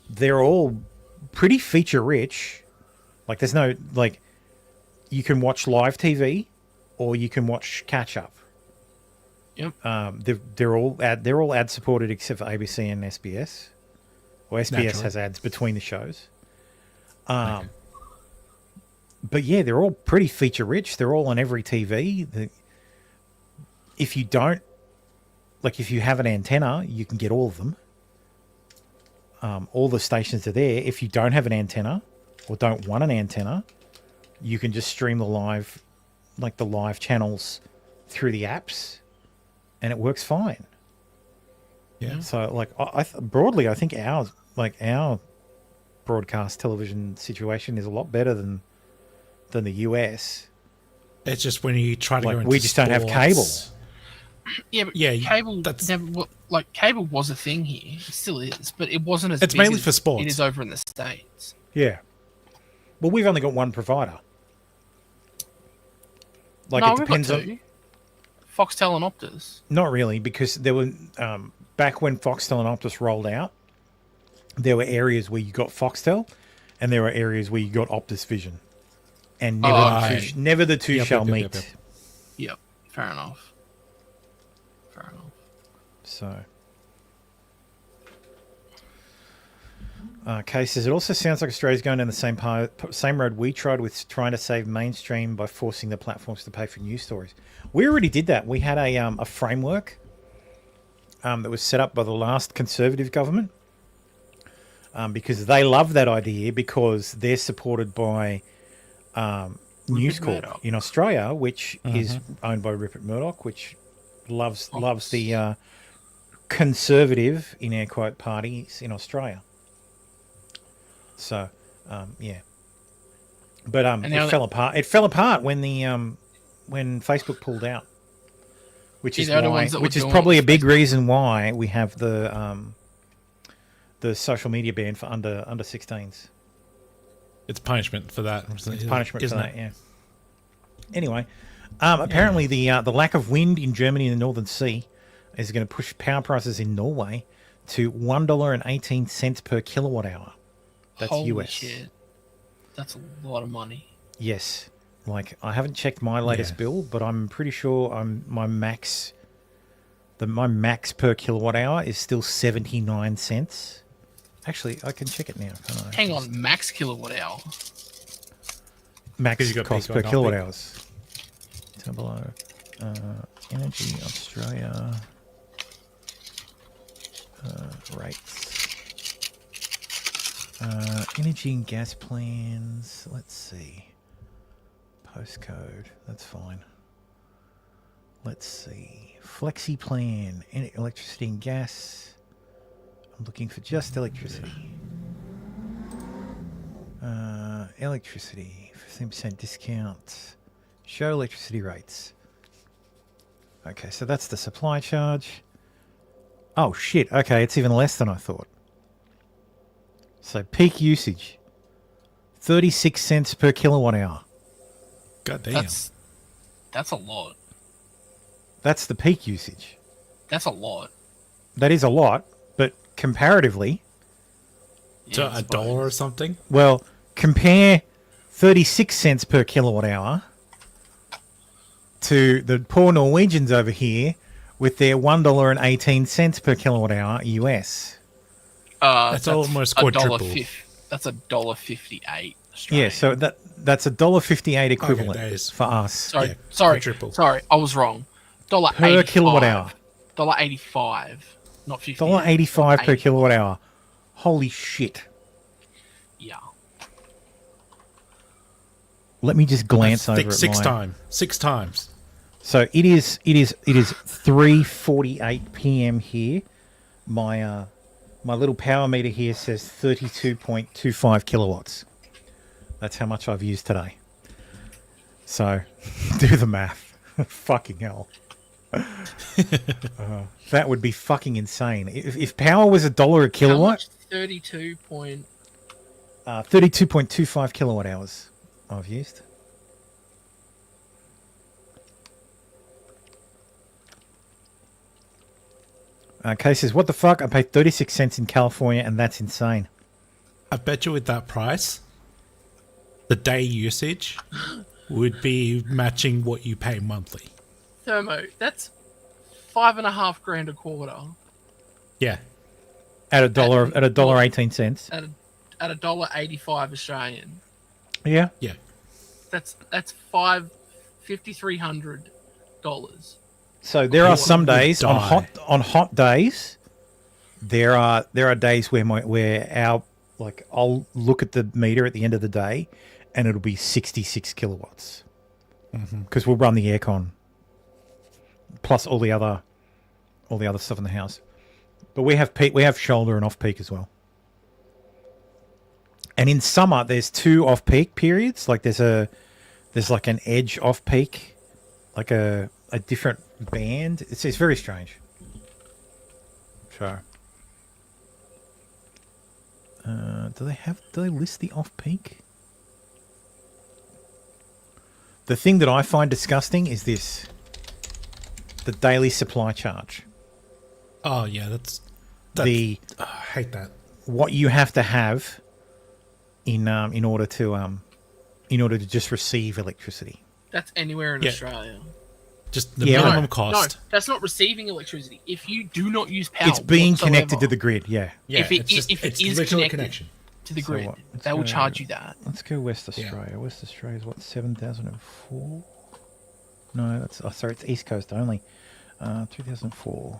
They're all pretty feature rich. Like there's no like you can watch live TV or you can watch catch up. Yep. They're all ad supported except for ABC and SBS. Well, SBS Naturally. has ads between the shows. But yeah, they're all pretty feature rich. They're all on every TV. If you don't, like if you have an antenna, you can get all of them. All the stations are there. If you don't have an antenna or don't want an antenna, you can just stream the live channels through the apps, and it works fine. Yeah. So, like, broadly, I think our broadcast television situation is a lot better than the US. It's just when you try to go into we just don't have cable. Yeah, but Yeah, cable cable was a thing here. It still is, but it wasn't as It's big mainly as for sports. it is over in the States. Yeah. Well, we've only got one provider. Like No, it we've got depends on. two. Foxtel and Optus. Not really, because there were back when Foxtel and Optus rolled out, there were areas where you got Foxtel, and there were areas where you got Optus Vision, and never the two shall meet. Yep, fair enough. So, cases. It also sounds like Australia's going down the same road we tried with trying to save mainstream by forcing the platforms to pay for news stories. We already did that. We had a framework that was set up by the last Conservative government because they love that idea because they're supported by News Corp in Australia, which is owned by Rupert Murdoch, which loves the conservative, in air quote, parties in Australia. So, yeah. But it fell apart. It fell apart when the when Facebook pulled out, which is probably a big reason why we have the social media ban for under 16s. It's punishment for that. It's punishment for that, yeah. Anyway, apparently the lack of wind in Germany and the Northern Sea is going to push power prices in Norway to $1.18 per kilowatt hour. That's Holy US. Shit. That's a lot of money. Yes. Like, I haven't checked my latest bill, but I'm pretty sure my max per kilowatt hour is still 79 cents. Actually, I can check it now. Can't I? Hang on, max kilowatt hour. Max cost per kilowatt hours. Down below. Energy Australia rates. Energy and gas plans. Let's see. Postcode. That's fine. Let's see. Flexi plan. Electricity and gas. I'm looking for just electricity. Electricity. 15% discount. Show electricity rates. Okay, so that's the supply charge. Oh, shit. Okay, it's even less than I thought. So peak usage. 36 cents per kilowatt hour. God damn. That's a lot. That's the peak usage. That's a lot. That is a lot, but comparatively... To $1 or something? Well, compare 36 cents per kilowatt hour to the poor Norwegians over here with their $1.18 per kilowatt hour US. That's almost quadruple. That's $1.58. Yeah, so that's $1.58 equivalent for us. Sorry, I was wrong. $1.85 per kilowatt hour. $1.85, not 50. $1.85 per kilowatt hour. Holy shit! Yeah. Let me just glance over at six six times. So it is 3:48 p.m. here. My little power meter here says 32.25 kilowatts. That's how much I've used today. So do the math. Fucking hell. That would be fucking insane. If power was $1 a kilowatt. How much? 32.25 kilowatt hours I've used. Kay says, what the fuck? I paid 36 cents in California and that's insane. I bet you with that price, the day usage would be matching what you pay monthly. Thermo, that's $5,500 a quarter. Yeah. At $1.18. At $1.85 Australian. Yeah. Yeah. That's $5,300. So there are some days on hot days. There are days where I'll look at the meter at the end of the day, and it'll be 66 kilowatts because we'll run the aircon plus all the other stuff in the house. But we have peak, we have shoulder and off peak as well. And in summer, there's two off peak periods. Like there's like an edge off peak, like a different band. It's very strange. So, do they list the off peak? The thing that I find disgusting is this. the daily supply charge. Oh yeah, that's I hate that. What you have to have in order to just receive electricity. That's anywhere in Australia. Just the minimum cost. No, that's not receiving electricity. If you do not use power, It's being whatsoever, connected to the grid. Yeah. If it is literal connected connection to the So grid, what? they will charge you that. Let's go West Australia. West Australia is what, 7,004? No, that's sorry, it's East Coast only. 2004.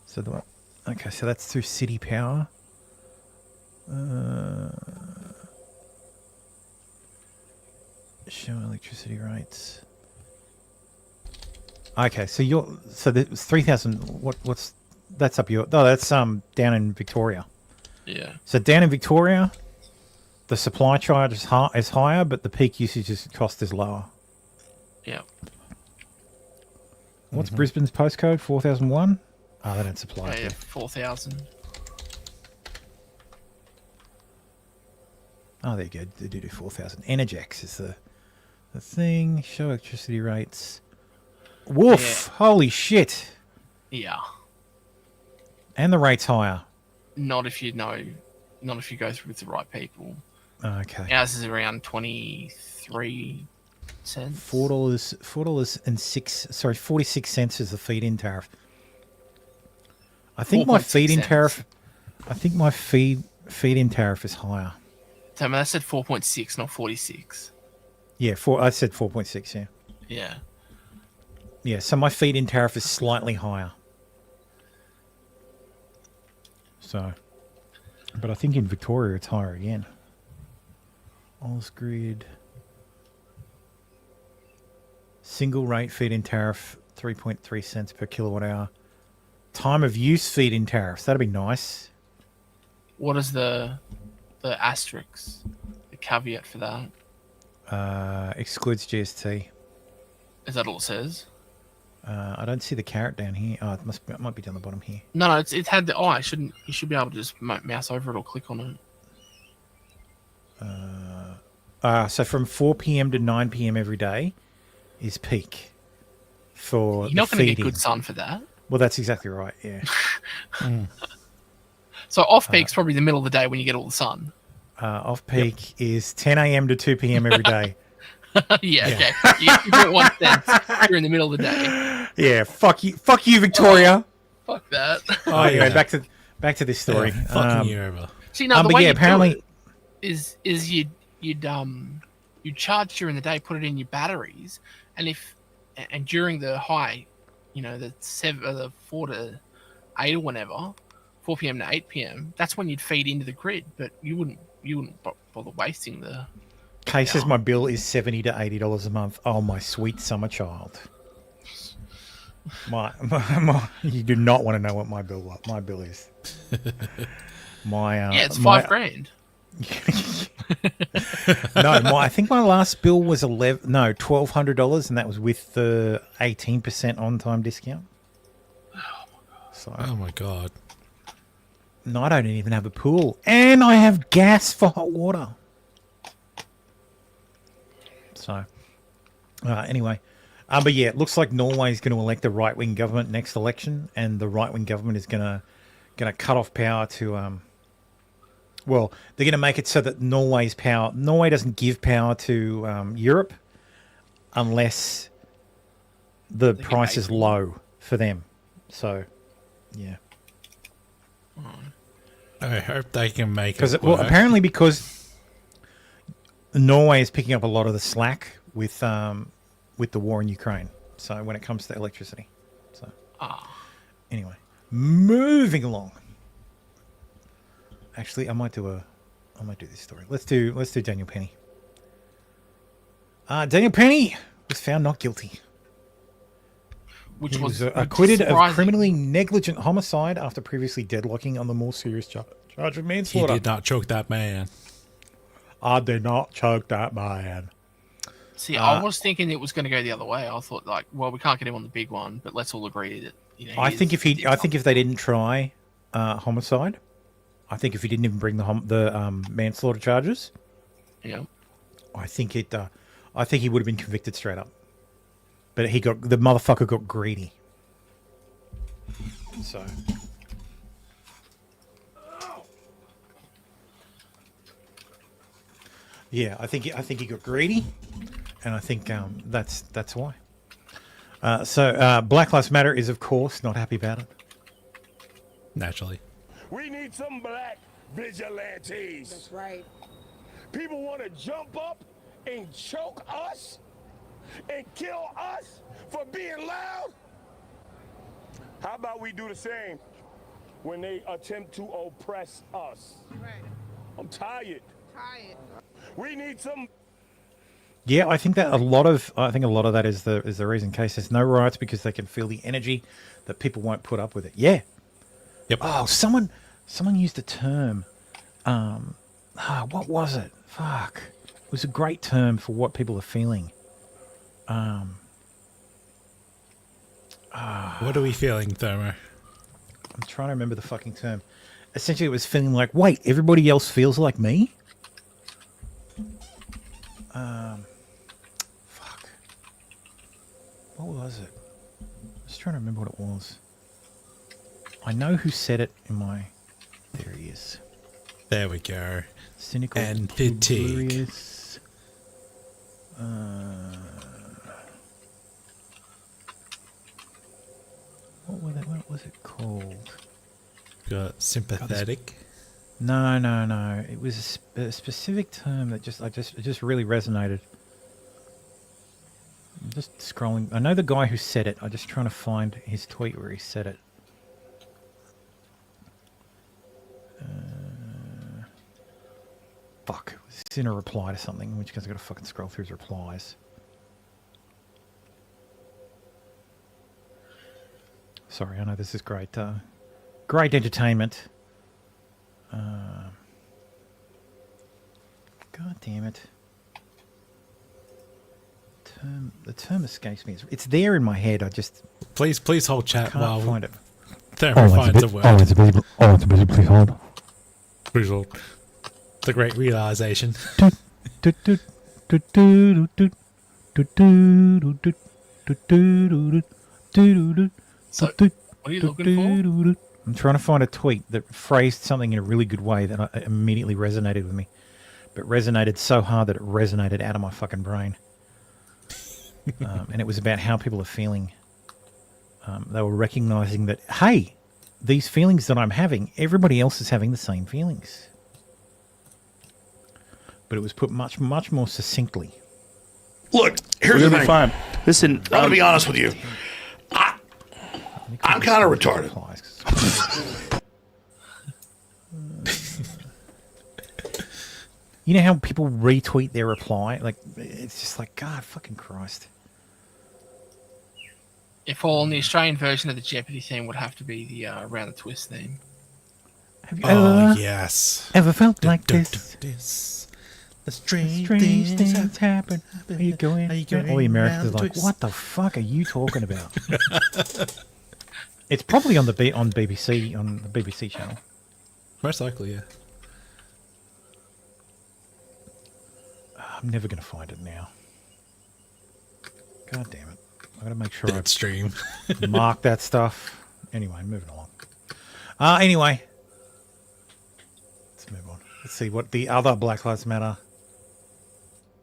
So okay, so that's through city power. Show electricity rates. Okay, so there's 3,000. What's that's up your? Oh, that's down in Victoria. Yeah. So down in Victoria, the supply charge is higher, but the peak usage cost is lower. Yeah. What's Brisbane's postcode? 4001. Oh, they don't supply it. Yeah, 4,000. Oh, there you go. They do 4,000. Energex is the thing. Show electricity rates. Woof! Holy shit! Yeah. And the rate's higher. Not if you know, not if you go through with the right people. Okay. Ours is around 23 cents. $4.46 is the feed-in tariff. I think my 4.6 feed-in cents. tariff. I think my feed-in tariff is higher. So I said 4.6, not 46. Yeah, I said 4.6. Yeah. Yeah. Yeah. So my feed-in tariff is slightly higher. So, but I think in Victoria it's higher again. Ausgrid. Single rate feed-in tariff, 3.3 cents per kilowatt hour. Time of use feed-in tariffs. That'd be nice. What is the asterisk, the caveat for that? Excludes GST. Is that all it says? I don't see the carrot down here. Oh, it might be down the bottom here. No, it had the I shouldn't. You should be able to just mouse over it or click on it. So from 4 p.m. to 9 p.m. every day is peak for You're not the going to get feeding. good sun for that. Well, that's exactly right. Yeah. So off peak's probably the middle of the day when you get all the sun. Off peak is 10 a.m. to 2 p.m. every day. Yeah, okay. You do it 1 cent during the middle of the day. Yeah, fuck you, Victoria. Fuck that. Oh, anyway, back to this story. Yeah, fucking you over. See, no, the but way yeah, you apparently do it is you'd charge during the day, put it in your batteries, and during the high, the 4 to 8 or whenever, 4 p.m. to 8 p.m. That's when you'd feed into the grid, but you wouldn't bother wasting the. Kay says my bill is $70 to $80 a month. Oh, my sweet summer child. My you do not want to know what my bill is. It's $5,000. No, I think my last bill was $1,200, and that was with the 18% on-time discount. Oh my god! No, I don't even have a pool, and I have gas for hot water. So, anyway, but yeah, it looks like Norway is going to elect a right-wing government next election, and the right-wing government is going to cut off power to. Well, they're going to make it so that Norway doesn't give power to Europe unless the price is low for them. So, yeah. I hope they can make it work. Well, apparently because Norway is picking up a lot of the slack with the war in Ukraine. So when it comes to electricity. So anyway, moving along. Actually, I might do this story. Let's do Daniel Penny. Daniel Penny was found not guilty. Which he was acquitted of surprising. criminally negligent homicide after previously deadlocking on the more serious charge of He manslaughter. did not choke that man. I did not choke that man. See, I was thinking it was going to go the other way. I thought, we can't get him on the big one, but let's all agree that I think if they didn't try homicide, I think if he didn't even bring the manslaughter charges, yeah, I think he would have been convicted straight up. But the motherfucker got greedy. So. Yeah, I think he got greedy, and I think that's why. So Black Lives Matter is, of course, not happy about it. Naturally. We need some black vigilantes. That's right. People want to jump up and choke us and kill us for being loud. How about we do the same when they attempt to oppress us? Right. I'm tired. Tired. We need some. Yeah, I think a lot of that is the reason. Case there's no riots because they can feel the energy that people won't put up with it. Yeah. Yep. Oh, someone used a term. What was it? Fuck. It was a great term for what people are feeling. What are we feeling, Thermo? I'm trying to remember the fucking term. Essentially, it was feeling like, wait, everybody else feels like me? Fuck. What was it? I'm just trying to remember what it was. I know who said it in my... There he is. There we go. Cynical and fatigue. What was it called? Got sympathetic. No. It was a specific term that it just really resonated. I'm just scrolling. I know the guy who said it. I'm just trying to find his tweet where he said it. Fuck. It's in a reply to something, in which case I've got to fucking scroll through his replies. Sorry, I know this is great. Great entertainment. God damn it. The term escapes me. It's there in my head. I just... Please hold chat while... find it. Thermo finds a word. It's busy. Please hold. Please hold. The great realization. So, what are you looking for? I'm trying to find a tweet that phrased something in a really good way that immediately resonated with me. But resonated so hard that it resonated out of my fucking brain. And it was about how people are feeling. They were recognizing that, hey, these feelings that I'm having, everybody else is having the same feelings. But it was put much, much more succinctly. Look, here's the thing. Fine. Listen, I'm going to be honest with you. I'm kind of retarded. You know how people retweet their reply? Like, it's just like, God fucking Christ. If all in the Australian version of the Jeopardy theme would have to be the Around the Twist theme. Have you yes. ever felt like this? The strange things happen. Are you going? All the Americans are like, what the fuck are you talking about? It's probably on BBC, on the BBC channel. Most likely, yeah. I'm never going to find it now. God damn it. I've got to make sure I stream. Mark that stuff. Anyway, moving along. Anyway. Let's move on. Let's see what the other Black Lives Matter.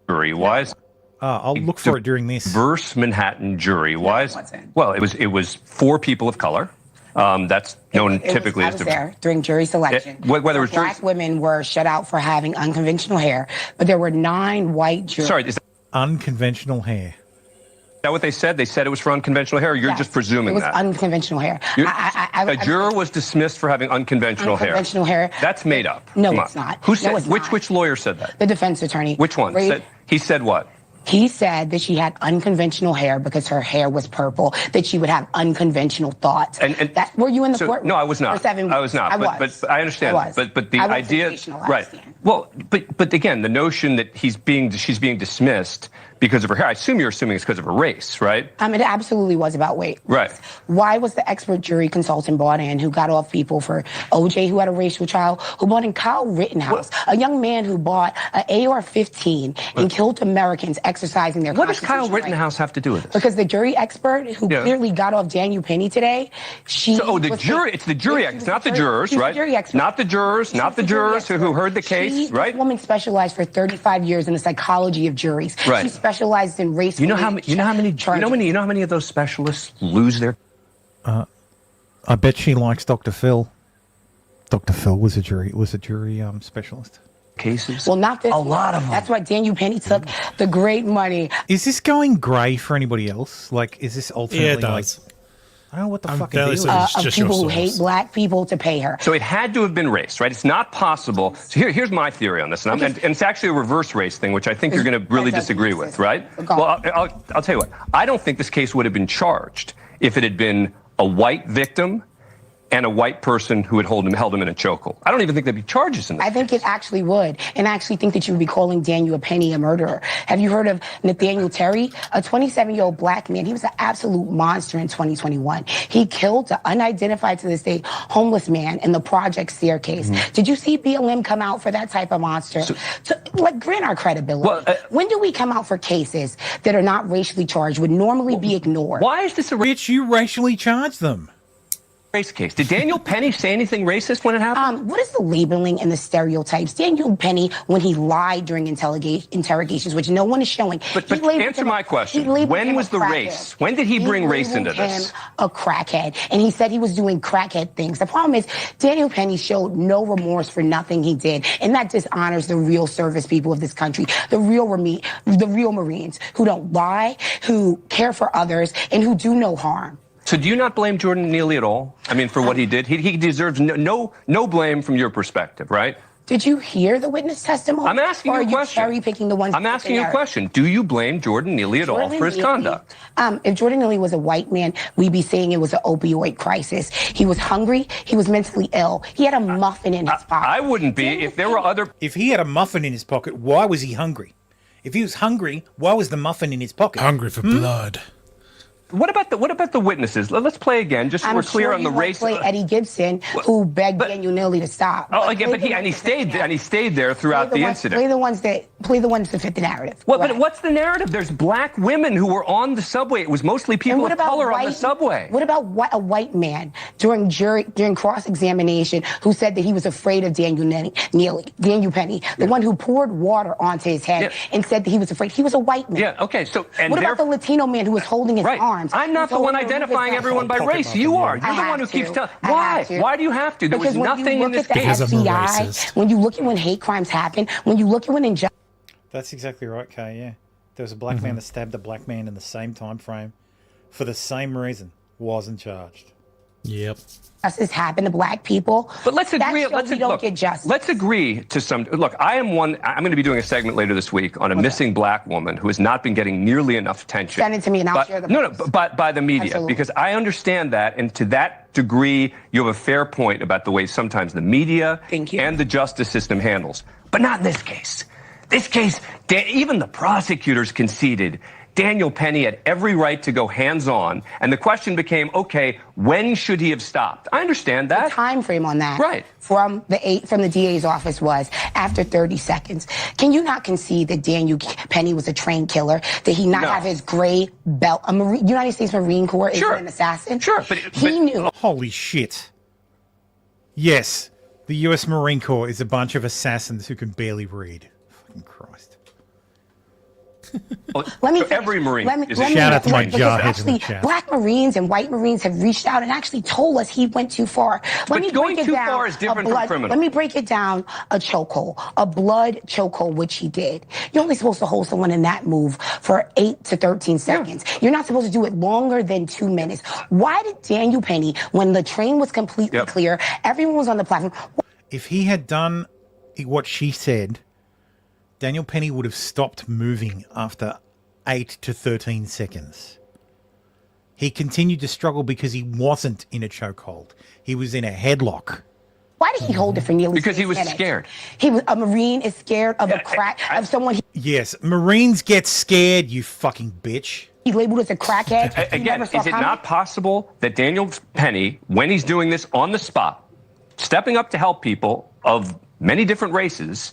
Jury-wise. I'll look for it during this. Diverse Manhattan jury-wise. Well, it was 4 people of color. That's known typically I as was there during jury selection. Whether it was black women were shut out for having unconventional hair, but there were 9 white jurors. Sorry, is unconventional hair. that what they said? They said it was for unconventional hair. Or you're just presuming it was that. unconventional hair. A juror was dismissed for having unconventional hair. That's made up. No, Come it's on. not. Who No, said? it's Which lawyer said that? The defense attorney. Which one? He said what? He said that she had unconventional hair because her hair was purple, that she would have unconventional thoughts. And that, were you in the courtroom? No, I was not. For 7 weeks? I was not. But I understand. I was. But the I was idea, sensationalized. right? Well, but again, the notion that she's being dismissed because of her hair. I assume you're assuming it's because of her race, right? It absolutely was about weight. Right. Why was the expert jury consultant brought in who got off people for OJ, who had a racial trial, who brought in Kyle Rittenhouse, a young man who bought an AR-15 and killed Americans exercising their What does constitutional Kyle Rittenhouse have to do with this? Because the jury expert who clearly got off Daniel Penny today, it's the jury expert, not the jurors, right? Not the jurors, who heard the case, right? This woman specialized for 35 years in the psychology of juries. Right. She specialized in race. You know how many of those specialists lose their. I bet she likes Dr. Phil. Dr. Phil was a jury specialist. Cases. Well, not this. A lot of them. That's why Daniel Penny took the great money. Is this going grey for anybody else? Like, is this ultimately it does. like? I don't know what the fucking deal is. Of people who hate black people to pay her. So it had to have been race, right? It's not possible. So here's my theory on this, and it's actually a reverse race thing, which I think you're going to really disagree with, right? Well, I'll tell you what. I don't think this case would have been charged if it had been a white victim and a white person who had held him in a chokehold. I don't even think there'd be charges in this. I think it actually would. And I actually think that you would be calling Daniel Penny a murderer. Have you heard of Nathaniel Terry? A 27-year-old black man. He was an absolute monster in 2021. He killed an unidentified to this day homeless man in the project staircase. Did you see BLM come out for that type of monster? Grant our credibility. Well, when do we come out for cases that are not racially charged, would normally be ignored? Why is this a bitch? You racially charge them. Race case. Did Daniel Penny say anything racist when it happened? What is the labeling and the stereotypes? Daniel Penny, when he lied during interrogations, which no one is showing. But answer my question. When was the race? When did he bring race into this? A crackhead. And he said he was doing crackhead things. The problem is Daniel Penny showed no remorse for nothing he did. And that dishonors the real service people of this country, the real Marines who don't lie, who care for others, and who do no harm. So do you not blame Jordan Neely at all? I mean, for what he did? He deserves no blame from your perspective, right? Did you hear the witness testimony? I'm asking you a question. Or are you cherry-picking the ones? I'm asking you a question. Do you blame Jordan Neely at all for his conduct? If Jordan Neely was a white man, we'd be saying it was an opioid crisis. He was hungry. He was mentally ill. He had a muffin in his pocket. I wouldn't be if there were other... If he had a muffin in his pocket, why was he hungry? If he was hungry, why was the muffin in his pocket? Hungry for blood. What about the witnesses? Let's play again, just so we're clear on the race. Play Eddie Gibson, who begged Daniel Neely to stop. Oh, again, but he stayed there throughout the incident. Play the ones that fit the narrative. But what's the narrative? There's black women who were on the subway. It was mostly people of color on the subway. What about a white man during cross-examination who said that he was afraid of Daniel Penny, the one who poured water onto his head and said that he was afraid? He was a white man. Yeah. Okay. So what about the Latino man who was holding his arm? I'm not the one identifying everyone by race. You are. You're the one who keeps telling. Why? Why do you have to? There was nothing in this case. When you look at when hate crimes happen, when you look at when injustice. That's exactly right, Kay. Yeah, there was a black man that stabbed a black man in the same time frame for the same reason. Wasn't charged. Yep. Justice happened to black people. But let's agree. Get justice. Let's agree to some. Look, I'm going to be doing a segment later this week on a missing black woman who has not been getting nearly enough attention. Send it to me and I'll share the by the media. Absolutely. Because I understand that, and to that degree, you have a fair point about the way sometimes the media and the justice system handles. But not in this case. This case, even the prosecutors conceded Daniel Penny had every right to go hands-on, and the question became, okay, when should he have stopped? I understand that. The time frame on that, right, from the DA's office was after 30 seconds. Can you not concede that Daniel Penny was a trained killer? That he not have his gray belt? United States Marine Corps is an assassin. Sure, but he knew. Holy shit! Yes, the U.S. Marine Corps is a bunch of assassins who can barely read. Fucking Christ. Every Marine is a shout out to my jarheads in the chat. Black Marines and white Marines have reached out and actually told us he went too far. Going too far is different from criminal. Let me break it down. A chokehold, a blood chokehold, which he did. You're only supposed to hold someone in that move for 8 to 13 seconds. Yeah. You're not supposed to do it longer than 2 minutes. Why did Daniel Penny, when the train was completely clear, everyone was on the platform? If he had done what she said, Daniel Penny would have stopped moving after 8 to 13 seconds. He continued to struggle because he wasn't in a chokehold. He was in a headlock. Why did he hold it for nearly Because 6 he was minutes? scared. He was a Marine is scared of a crack of someone Yes, Marines get scared, you fucking bitch. he labeled as a crackhead. he Again, never saw is it coming. not possible that Daniel Penny, when he's doing this on the spot, stepping up to help people of many different races,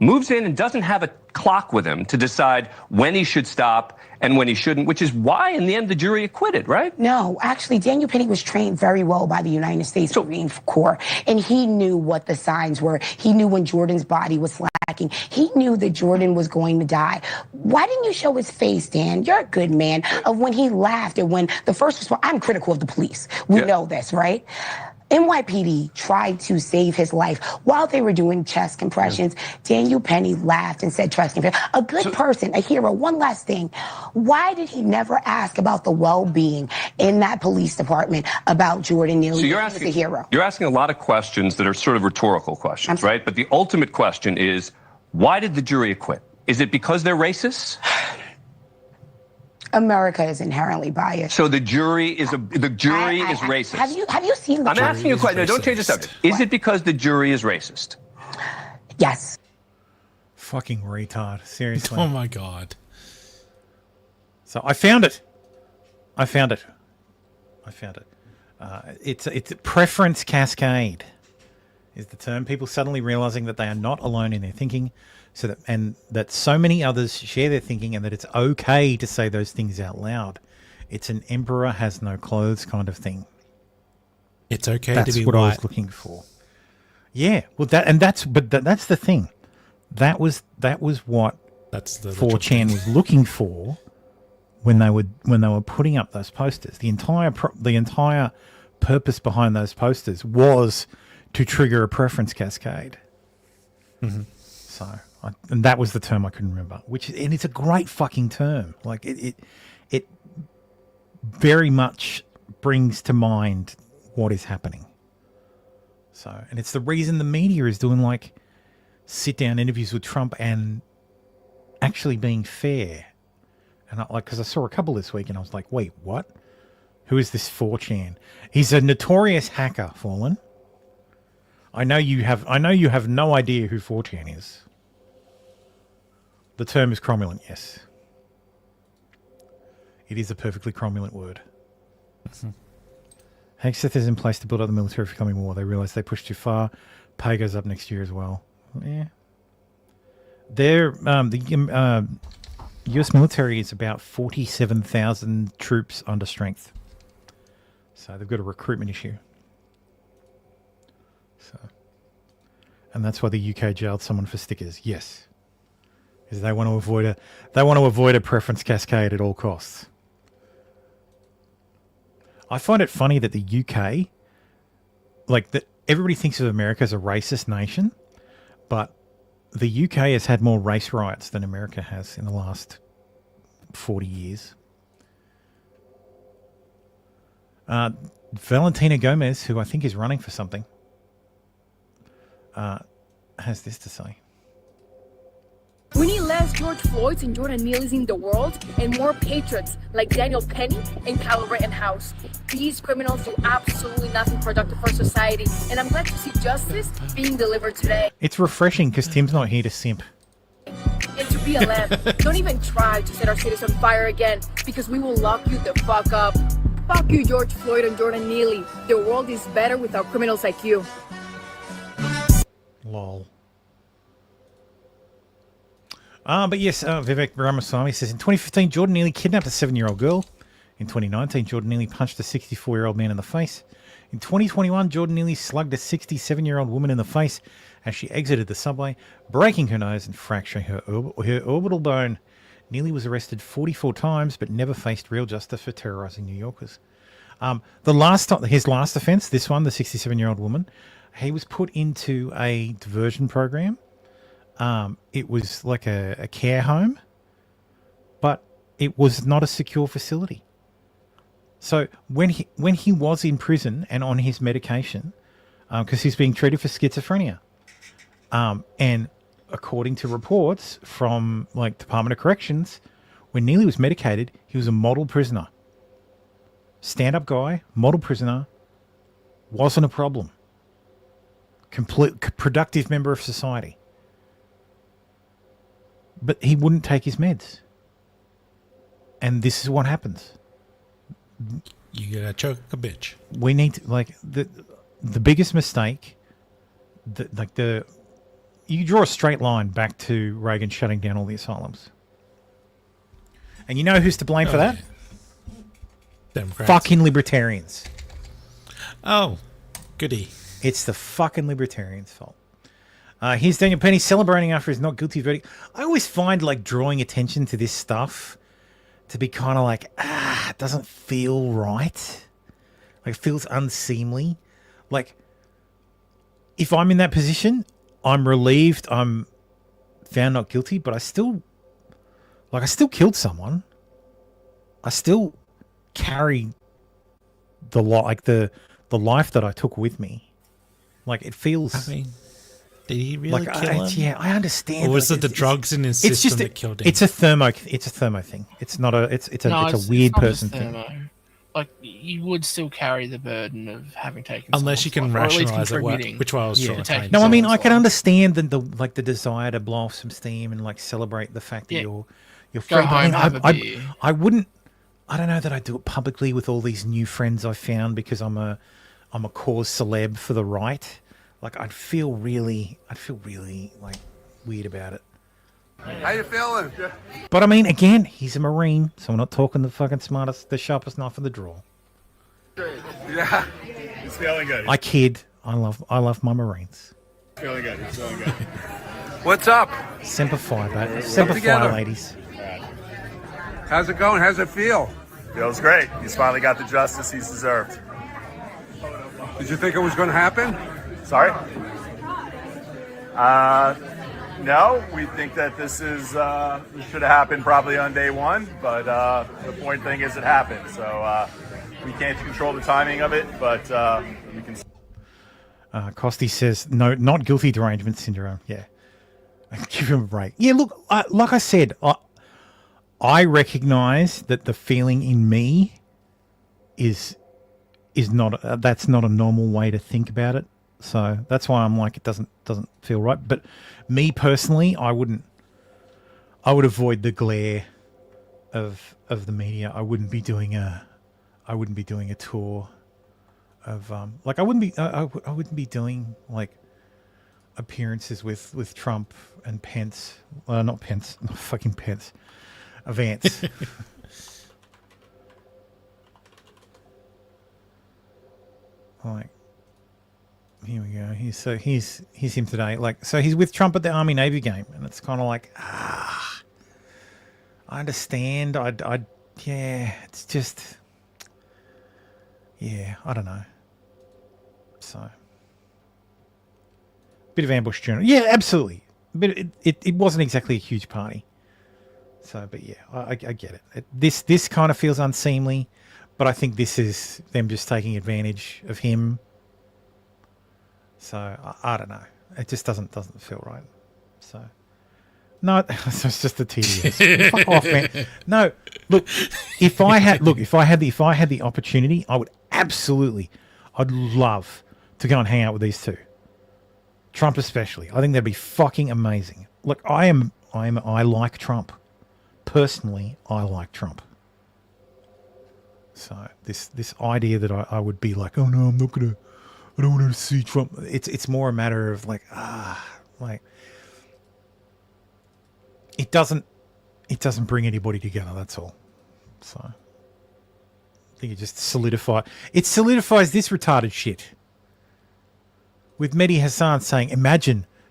moves in and doesn't have a clock with him to decide when he should stop and when he shouldn't, which is why, in the end, the jury acquitted, right? No, actually, Daniel Penny was trained very well by the United States Marine Corps, and he knew what the signs were. He knew when Jordan's body was slacking. He knew that Jordan was going to die. Why didn't you show his face, Dan? You're a good man. Of when he laughed and when the first response, I'm critical of the police. We know this, right? NYPD tried to save his life while they were doing chest compressions. Daniel Penny laughed and said chest compressions. A good person, a hero. One last thing. Why did he never ask about the well-being in that police department about Jordan Neely? So you're He was asking, a hero. you're asking a lot of questions that are sort of rhetorical questions, right? But the ultimate question is, why did the jury acquit? Is it because they're racist? America is inherently biased. So the jury is racist. Have you seen the I'm asking you a question. No, don't change the subject. Is it because the jury is racist? Yes. Fucking retard. Seriously. Oh my god. So I found it. It's preference cascade is the term. People suddenly realizing that they are not alone in their thinking, and that so many others share their thinking, and that it's okay to say those things out loud. It's an emperor has no clothes kind of thing. It's okay That's to be what I white. was looking for. Yeah, well, that's the thing. That was what that's the 4chan was looking for when they were putting up those posters. The entire purpose behind those posters was to trigger a preference cascade. Mm-hmm. So, and that was the term I couldn't remember. And it's a great fucking term. Like it very much brings to mind what is happening. So, and it's the reason the media is doing like sit-down interviews with Trump and actually being fair. And because I saw a couple this week, and I was like, wait, what? Who is this 4chan? He's a notorious hacker, Fallen. I know you have no idea who 4chan is. The term is cromulent, yes. It is a perfectly cromulent word. Hegseth is in place to build up the military for coming war. They realise they pushed too far. Pay goes up next year as well. Yeah. The US military is about 47,000 troops under strength. So they've got a recruitment issue. So, and that's why the UK jailed someone for stickers. Yes. Because they want to avoid a preference cascade at all costs. I find it funny that the UK, everybody thinks of America as a racist nation, but the UK has had more race riots than America has in the last 40 years. Valentina Gomez, who I think is running for something, has this to say. We need less George Floyds and Jordan Neely's in the world and more patriots like Daniel Penny and Kyle Rittenhouse. These criminals do absolutely nothing productive for society, and I'm glad to see justice being delivered today. It's refreshing because Tim's not here to simp. And to be a lamb, don't even try to set our cities on fire again, because we will lock you the fuck up. Fuck you, George Floyd and Jordan Neely. The world is better without criminals like you. Lol. But yes, Vivek Ramaswamy says, in 2015, Jordan Neely kidnapped a 7-year-old girl. In 2019, Jordan Neely punched a 64-year-old man in the face. In 2021, Jordan Neely slugged a 67-year-old woman in the face as she exited the subway, breaking her nose and fracturing her orbital bone. Neely was arrested 44 times, but never faced real justice for terrorizing New Yorkers. His last offense, this one, the 67-year-old woman, he was put into a diversion program. It was like a care home, but it was not a secure facility. So when he was in prison and on his medication, because he's being treated for schizophrenia, and according to reports from Department of Corrections, when Neely was medicated, he was a model prisoner. Stand-up guy, model prisoner, wasn't a problem. complete productive member of society. But he wouldn't take his meds. And this is what happens. You gotta choke a bitch. We need to, like, the biggest mistake, you draw a straight line back to Reagan shutting down all the asylums. And you know who's to blame for that? Yeah. Democrats. Fucking libertarians. Oh, goody. It's the fucking libertarians' fault. Here's Daniel Penny celebrating after his not guilty verdict. I always find, like, drawing attention to this stuff to be kind of like, it doesn't feel right. Like, it feels unseemly. Like, if I'm in that position, I'm relieved I'm found not guilty, but I still killed someone. I still carry the life that I took with me. Like, it feels... I mean, did he really like, kill him? Yeah, I understand. Or was like, it the drugs in his system that killed him? It's a thermo thing. It's not a... It's a weird person thing. Like, you would still carry the burden of having taken. Unless you can rationalize it, which I was trying. No, I mean, I can understand the desire to blow off some steam and, like, celebrate the fact that you're free. Go home, have a beer. I wouldn't. I don't know that I'd do it publicly with all these new friends I found because I'm a cause celeb for the right. Like, I'd feel really like weird about it. How you feeling? But I mean, again, he's a Marine, so we're not talking the fucking smartest, the sharpest knife in the drawer. Yeah, he's feeling good. I kid. I love my Marines. Feeling good. He's feeling good. What's up? Semper Fi, baby. Semper Fi, ladies. How's it going? How's it feel? Feels great. He's finally got the justice he's deserved. Did you think it was going to happen? Sorry? No, we think that this should have happened probably on day one, but the important thing is it happened. So we can't control the timing of it, but we can. Costi says, no, not guilty derangement syndrome. Yeah. Give him a break. Yeah, look, like I said, I recognize that the feeling in me is not, that's not a normal way to think about it. So that's why I'm like, it doesn't feel right. But me personally, I would avoid the glare of the media. I wouldn't be doing a tour of like I wouldn't be doing like appearances with Trump and Pence. Not Pence, not fucking Pence. Vance. Like, here we go. Here's him today. Like, so he's with Trump at the Army Navy game, and it's kind of like, I understand. Yeah, it's just, yeah, I don't know. So, bit of ambush journal. Yeah, absolutely. But it wasn't exactly a huge party. So, but yeah, I get it. This kind of feels unseemly, but I think this is them just taking advantage of him. So I don't know. It just doesn't feel right. So no, it's just the TDS. Fuck off, man. No, look, if I had the opportunity, I would absolutely, I'd love to go and hang out with these two. Trump especially. I think that'd be fucking amazing. Look, I like Trump. Personally, I like Trump. So this idea that I would be like, oh no, I don't want to see Trump. It's more a matter of like, like it doesn't bring anybody together. That's all. So I think it just solidifies this retarded shit. With Mehdi Hassan saying,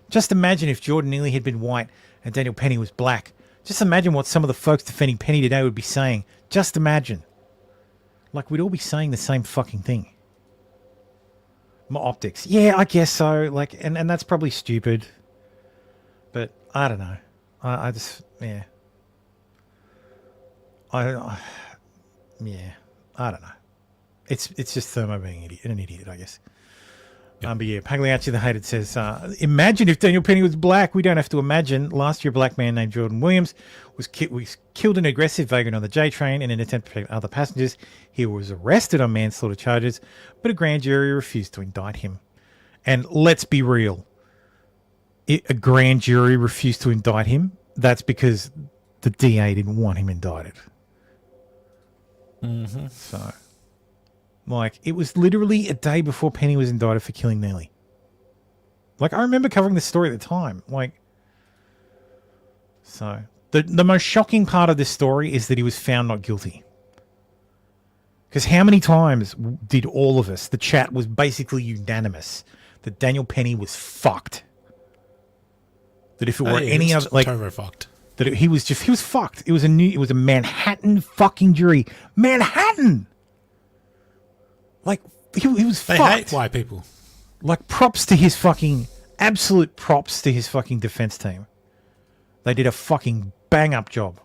just imagine if Jordan Neely had been white and Daniel Penny was black. Just imagine what some of the folks defending Penny today would be saying. Just imagine. Like, we'd all be saying the same fucking thing. My optics. Yeah, I guess so. Like, and that's probably stupid. But I don't know. I just, yeah. I don't know. It's just Thermo being an idiot, I guess. But yeah, Pagliacci the Hated says, imagine if Daniel Penny was black. We don't have to imagine. Last year, a black man named Jordan Williams was killed an aggressive vagrant on the J train in an attempt to protect other passengers. He was arrested on manslaughter charges, but a grand jury refused to indict him. And let's be real. A grand jury refused to indict him. That's because the DA didn't want him indicted. Mm-hmm. So, like, it was literally a day before Penny was indicted for killing Nellie. Like, I remember covering this story at the time. Like, so the most shocking part of this story is that he was found not guilty. Because how many times did all of us, the chat was basically unanimous that Daniel Penny was fucked. That if it were any other, like, totally fucked. That he was fucked. It was a Manhattan fucking jury. Manhattan. Like he was They fucked. hate white people. Like props to his fucking absolute props to his fucking defense team. They did a fucking bang up job.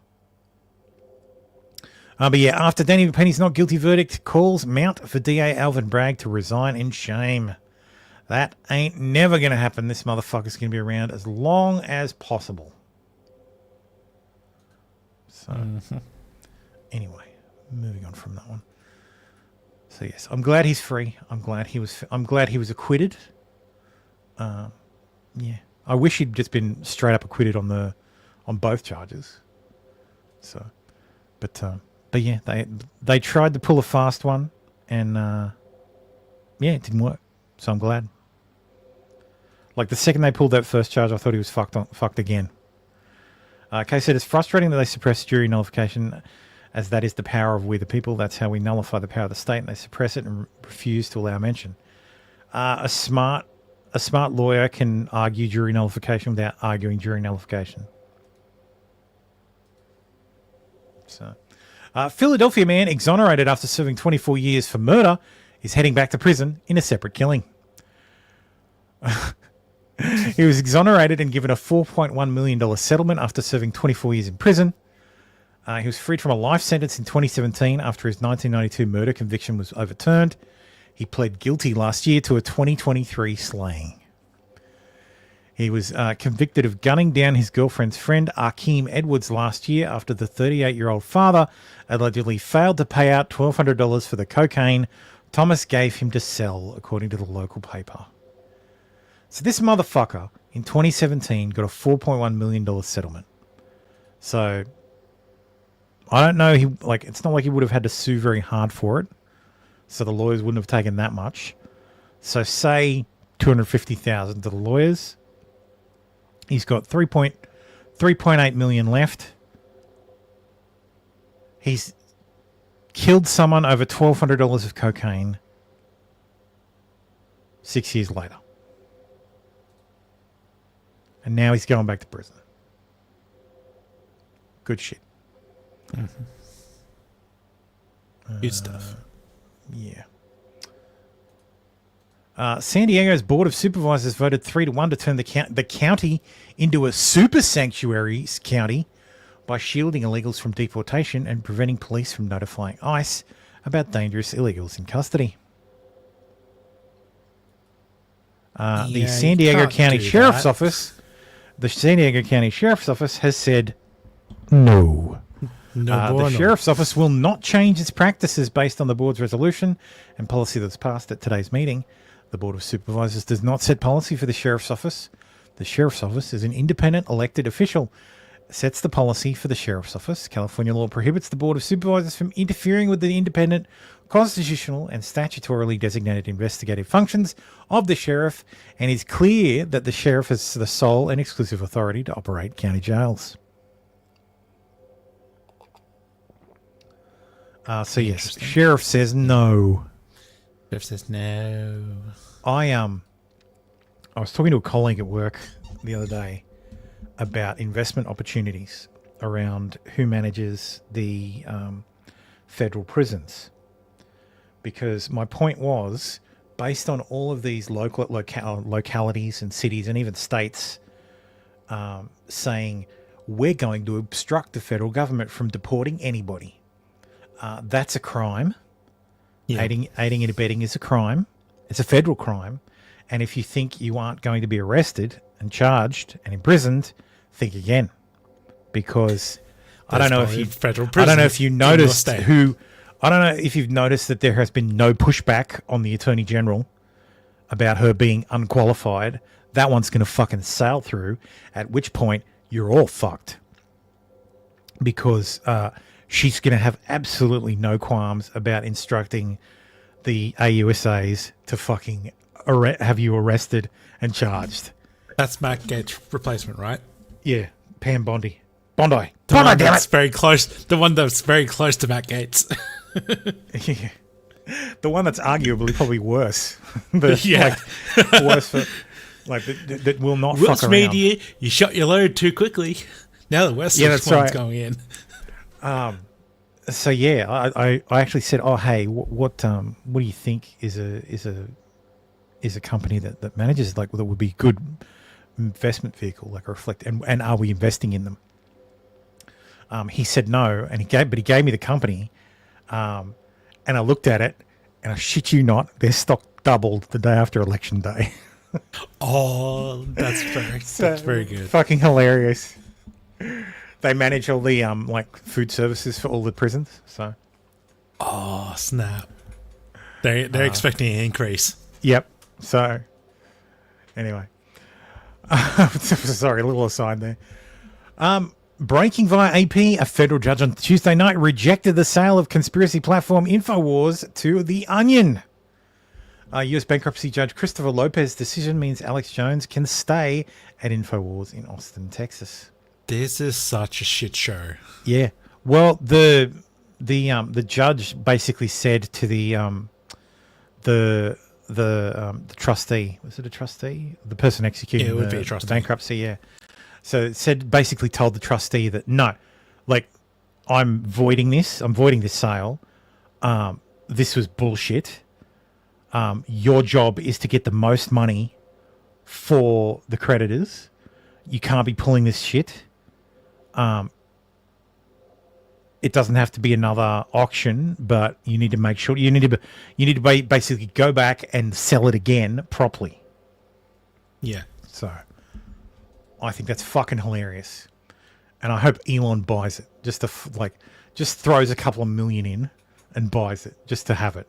But yeah, after Daniel Penny's not guilty verdict, calls mount for DA Alvin Bragg to resign in shame. That ain't never going to happen. This motherfucker's going to be around as long as possible. So, anyway, moving on from that one. So yes, I'm glad he's free. I'm glad he was acquitted. Yeah, I wish he'd just been straight up acquitted on both charges. So, but yeah, they tried to pull a fast one, and yeah, it didn't work. So I'm glad. Like the second they pulled that first charge, I thought he was fucked again. Kay said it's frustrating that they suppress jury nullification, as that is the power of we the people. That's how we nullify the power of the state, and they suppress it and refuse to allow mention. A smart lawyer can argue jury nullification without arguing jury nullification. So, Philadelphia man exonerated after serving 24 years for murder is heading back to prison in a separate killing. He was exonerated and given a $4.1 million settlement after serving 24 years in prison. He was freed from a life sentence in 2017 after his 1992 murder conviction was overturned. He pled guilty last year to a 2023 slaying. He was convicted of gunning down his girlfriend's friend, Akeem Edwards, last year after the 38-year-old father allegedly failed to pay out $1,200 for the cocaine Thomas gave him to sell, according to the local paper. So this motherfucker in 2017 got a $4.1 million settlement. So I don't know. It's not like he would have had to sue very hard for it. So the lawyers wouldn't have taken that much. So say $250,000 to the lawyers. He's got 3.8 million left. He's killed someone over $1,200 of cocaine 6 years later. And now he's going back to prison. Good shit. Mm-hmm. Good stuff. Yeah. San Diego's Board of Supervisors voted 3-1 to turn the county into a super sanctuary county by shielding illegals from deportation and preventing police from notifying ICE about dangerous illegals in custody. The San Diego County Sheriff's Office... The San Diego County Sheriff's Office has said no. The Sheriff's Office will not change its practices based on the board's resolution and policy that was passed at today's meeting. The Board of Supervisors does not set policy for the Sheriff's Office. The Sheriff's Office is an independent elected official. It sets the policy for the Sheriff's Office. California law prohibits the Board of Supervisors from interfering with the independent, constitutional and statutorily designated investigative functions of the sheriff, and is clear that the sheriff has the sole and exclusive authority to operate county jails. So yes, sheriff says no. Sheriff says no. I was talking to a colleague at work the other day about investment opportunities around who manages the federal prisons. Because my point was, based on all of these localities and cities and even states saying, we're going to obstruct the federal government from deporting anybody. That's a crime. Yeah. Aiding and abetting is a crime. It's a federal crime. And if you think you aren't going to be arrested and charged and imprisoned, think again. Because I don't know if you noticed I don't know if you've noticed that there has been no pushback on the Attorney General about her being unqualified, that one's going to fucking sail through, at which point you're all fucked. Because she's going to have absolutely no qualms about instructing the AUSAs to fucking have you arrested and charged. That's Matt Gates' replacement, right? Yeah, Pam Bondi. The Bondi, one damn that's it! very close. The one that's very close to Matt Gates. Yeah. The one that's arguably probably worse. But, Yeah. like, worse for, like, that will not Willis fuck around. Media, you shot your load too quickly. Now the West Yeah, that's one's right. going in. So yeah, I actually said, oh hey, what do you think is a company that manages like that would be a good investment vehicle, like a reflect, and are we investing in them? He said no, and he gave me the company, and I looked at it, and I shit you not, their stock doubled the day after election day. Oh, that's very good. Fucking hilarious. They manage all the like food services for all the prisons. So, oh snap! They're expecting an increase. Yep. So, anyway, sorry, a little aside there. Breaking via AP, a federal judge on Tuesday night rejected the sale of conspiracy platform InfoWars to The Onion. U.S. bankruptcy judge Christopher Lopez's decision means Alex Jones can stay at InfoWars in Austin, Texas. This is such a shit show. Yeah. Well, the judge basically said to the trustee, was it a trustee? The person executing it would be a trustee. The bankruptcy, yeah. So it said, basically told the trustee that no, like I'm voiding this sale. This was bullshit. Your job is to get the most money for the creditors. You can't be pulling this shit. It doesn't have to be another auction, but you need to make sure you need to basically go back and sell it again properly. Yeah. So I think that's fucking hilarious, and I hope Elon buys it just just throws a couple of million in and buys it just to have it.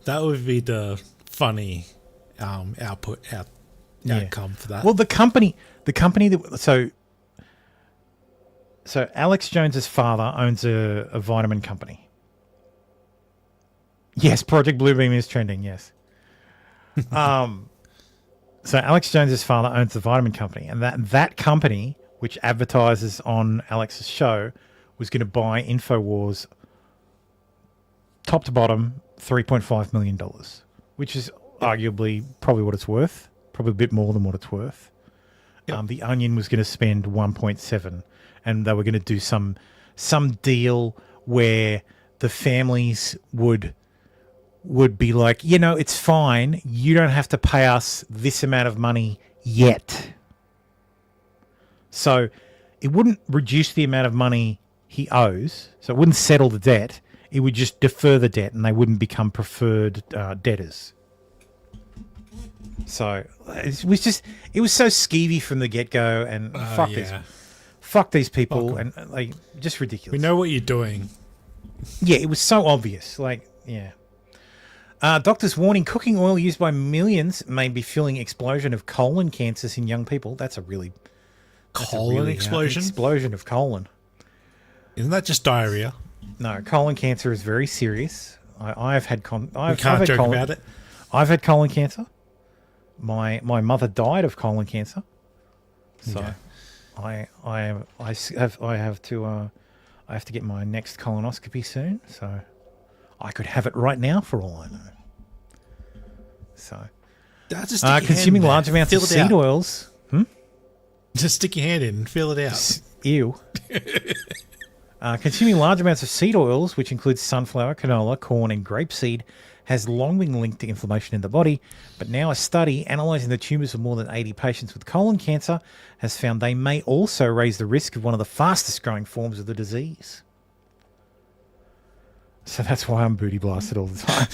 That would be the funny outcome for that. Well, the company that so Alex Jones's father owns a vitamin company. Yes, Project Bluebeam is trending. Yes. So Alex Jones's father owns the vitamin company, and that company, which advertises on Alex's show, was going to buy InfoWars top to bottom $3.5 million, which is arguably probably what it's worth, probably a bit more than what it's worth. Yep. The Onion was going to spend 1.7, and they were going to do some deal where the families would be like, it's fine. You don't have to pay us this amount of money yet. So it wouldn't reduce the amount of money he owes. So it wouldn't settle the debt. It would just defer the debt, and they wouldn't become preferred debtors. So it was so skeevy from the get-go, and fuck these people, and like just ridiculous. We know what you're doing. Yeah, it was so obvious. Like, yeah. Doctors warning cooking oil used by millions may be fueling explosion of colon cancers in young people. That's a really explosion? Explosion of colon. Isn't that just diarrhea? No, colon cancer is very serious. I've had colon. We can't joke about it. I've had colon cancer. My mother died of colon cancer. So, okay. I have to get my next colonoscopy soon. So, I could have it right now for all I know. So, consuming large amounts of seed oils. Just stick your hand in and feel it out. Ew. Consuming large amounts of seed oils, which includes sunflower, canola, corn, and grapeseed, has long been linked to inflammation in the body, but now a study analysing the tumours of more than 80 patients with colon cancer has found they may also raise the risk of one of the fastest growing forms of the disease. So that's why I'm booty blasted all the time.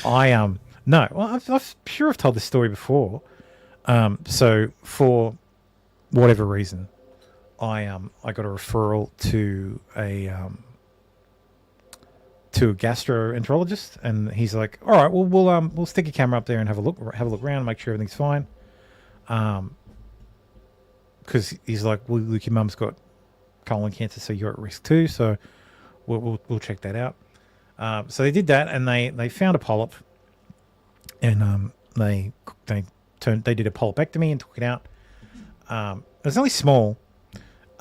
I'm sure I've told this story before. So for whatever reason, I got a referral to to a gastroenterologist, and he's like, "All right, well, we'll stick a camera up there and have a look around, make sure everything's fine." Because he's like, "Well, look, your mum's got colon cancer, so you're at risk too. So we'll check that out." So they did that, and they found a polyp, and they did a polypectomy and took it out. It was only small,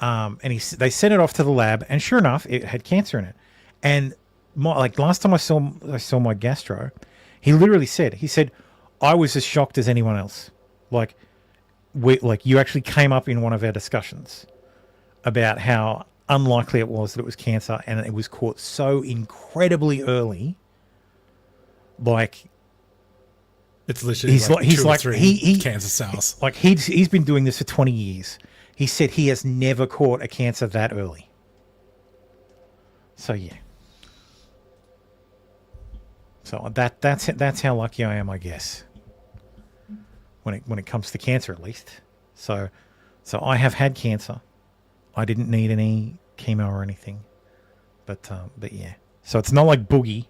and they sent it off to the lab, and sure enough, it had cancer in it. And last time I saw my gastro, he literally said, "I was as shocked as anyone else." You actually came up in one of our discussions about how unlikely it was that it was cancer, and it was caught so incredibly early. It's literally cancer cells. He's been doing this for 20 years. He said he has never caught a cancer that early. So yeah. So that's how lucky I am, I guess. When it comes to cancer, at least. So I have had cancer. I didn't need any chemo or anything. But yeah. So it's not like Boogie,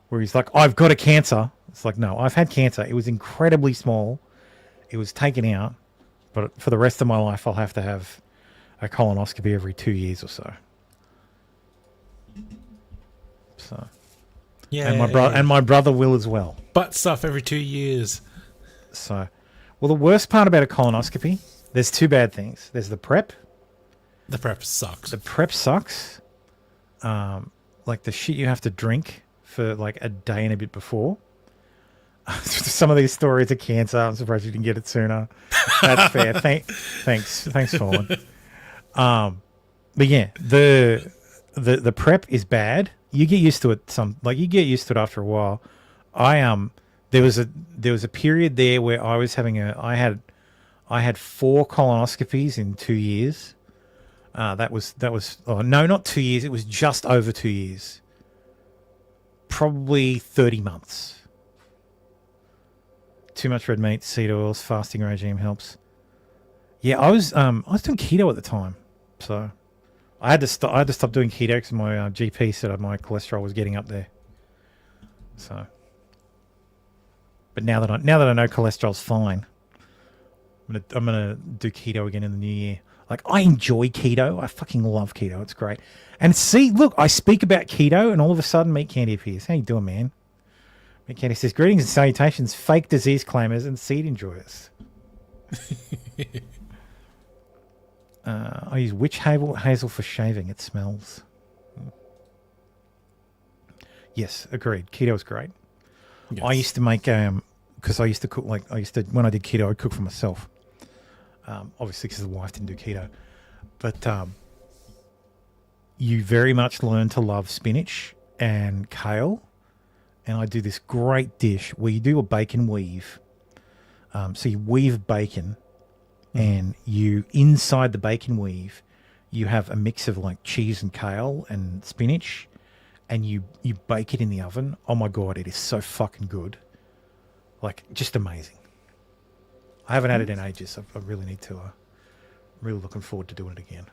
where he's like, "I've got a cancer." It's like, no, I've had cancer. It was incredibly small. It was taken out. But for the rest of my life, I'll have to have a colonoscopy every 2 years or so. So yeah, and my brother will as well. Butt stuff every 2 years. So, well, the worst part about a colonoscopy, there's two bad things. There's the prep. The prep sucks. The prep sucks. Like the shit you have to drink for like a day and a bit before. Some of these stories are cancer. I'm surprised you didn't get it sooner. That's fair. Thanks, Fallen. But yeah, the prep is bad. You get used to it. You get used to it after a while. There was a period there where I was having I had 4 colonoscopies in 2 years. That was no, not 2 years. It was just over 2 years. Probably 30 months. Too much red meat, seed oils, fasting regime helps. Yeah, I was doing keto at the time, so I had to stop doing keto because my GP said my cholesterol was getting up there. So, but now that I know cholesterol's fine, I'm gonna do keto again in the new year. Like, I enjoy keto. I fucking love keto. It's great. And see, look, I speak about keto, and all of a sudden, Meat Candy appears. How you doing, man? Meat Candy says, "Greetings and salutations, fake disease claimers and seed enjoyers." I use witch hazel for shaving. It smells. Yes, agreed. Keto is great. Yes. I used to make because I used to cook when I did keto, I'd cook for myself. Obviously, because the wife didn't do keto, but you very much learn to love spinach and kale. And I do this great dish where you do a bacon weave. So you weave bacon, and inside the bacon weave, you have a mix of like cheese and kale and spinach, and you bake it in the oven. Oh my God, it is so fucking good. Like, just amazing. I haven't had it in ages. I really need to. I'm really looking forward to doing it again.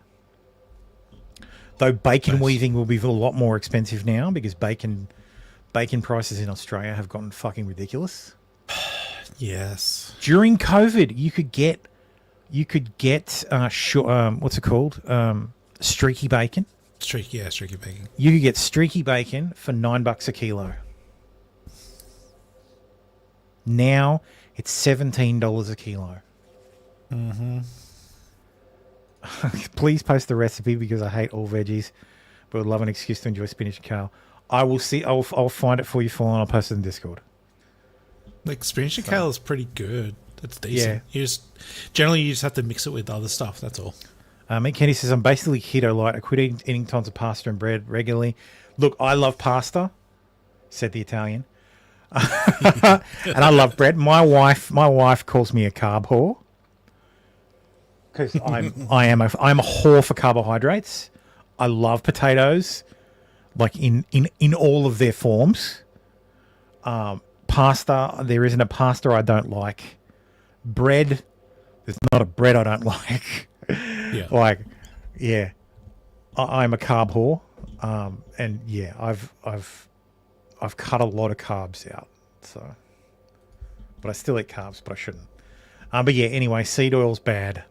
Though bacon weaving will be a lot more expensive now because bacon prices in Australia have gotten fucking ridiculous. Yes. During COVID, you could get what's it called? Streaky bacon. Streaky bacon. You could get streaky bacon for $9 a kilo. Now it's $17 a kilo. Mm-hmm. Please post the recipe because I hate all veggies, but would love an excuse to enjoy spinach and kale. I will see. I'll find it for you, Fallen. I'll post it in Discord. Like, spinach and kale is pretty good. It's decent. Yeah. You just have to mix it with other stuff. That's all. Meat Candy says, "I'm basically keto light. I quit eating tons of pasta and bread regularly. Look, I love pasta," said the Italian, "and I love bread. My wife calls me a carb whore because I'm a whore for carbohydrates. I love potatoes, like in all of their forms. Pasta, there isn't a pasta I don't like. Bread, there's not a bread I don't like." Yeah. Like, yeah, I'm a carb whore. And yeah, I've cut a lot of carbs out. So, but I still eat carbs, but I shouldn't. But yeah, anyway, seed oil's bad.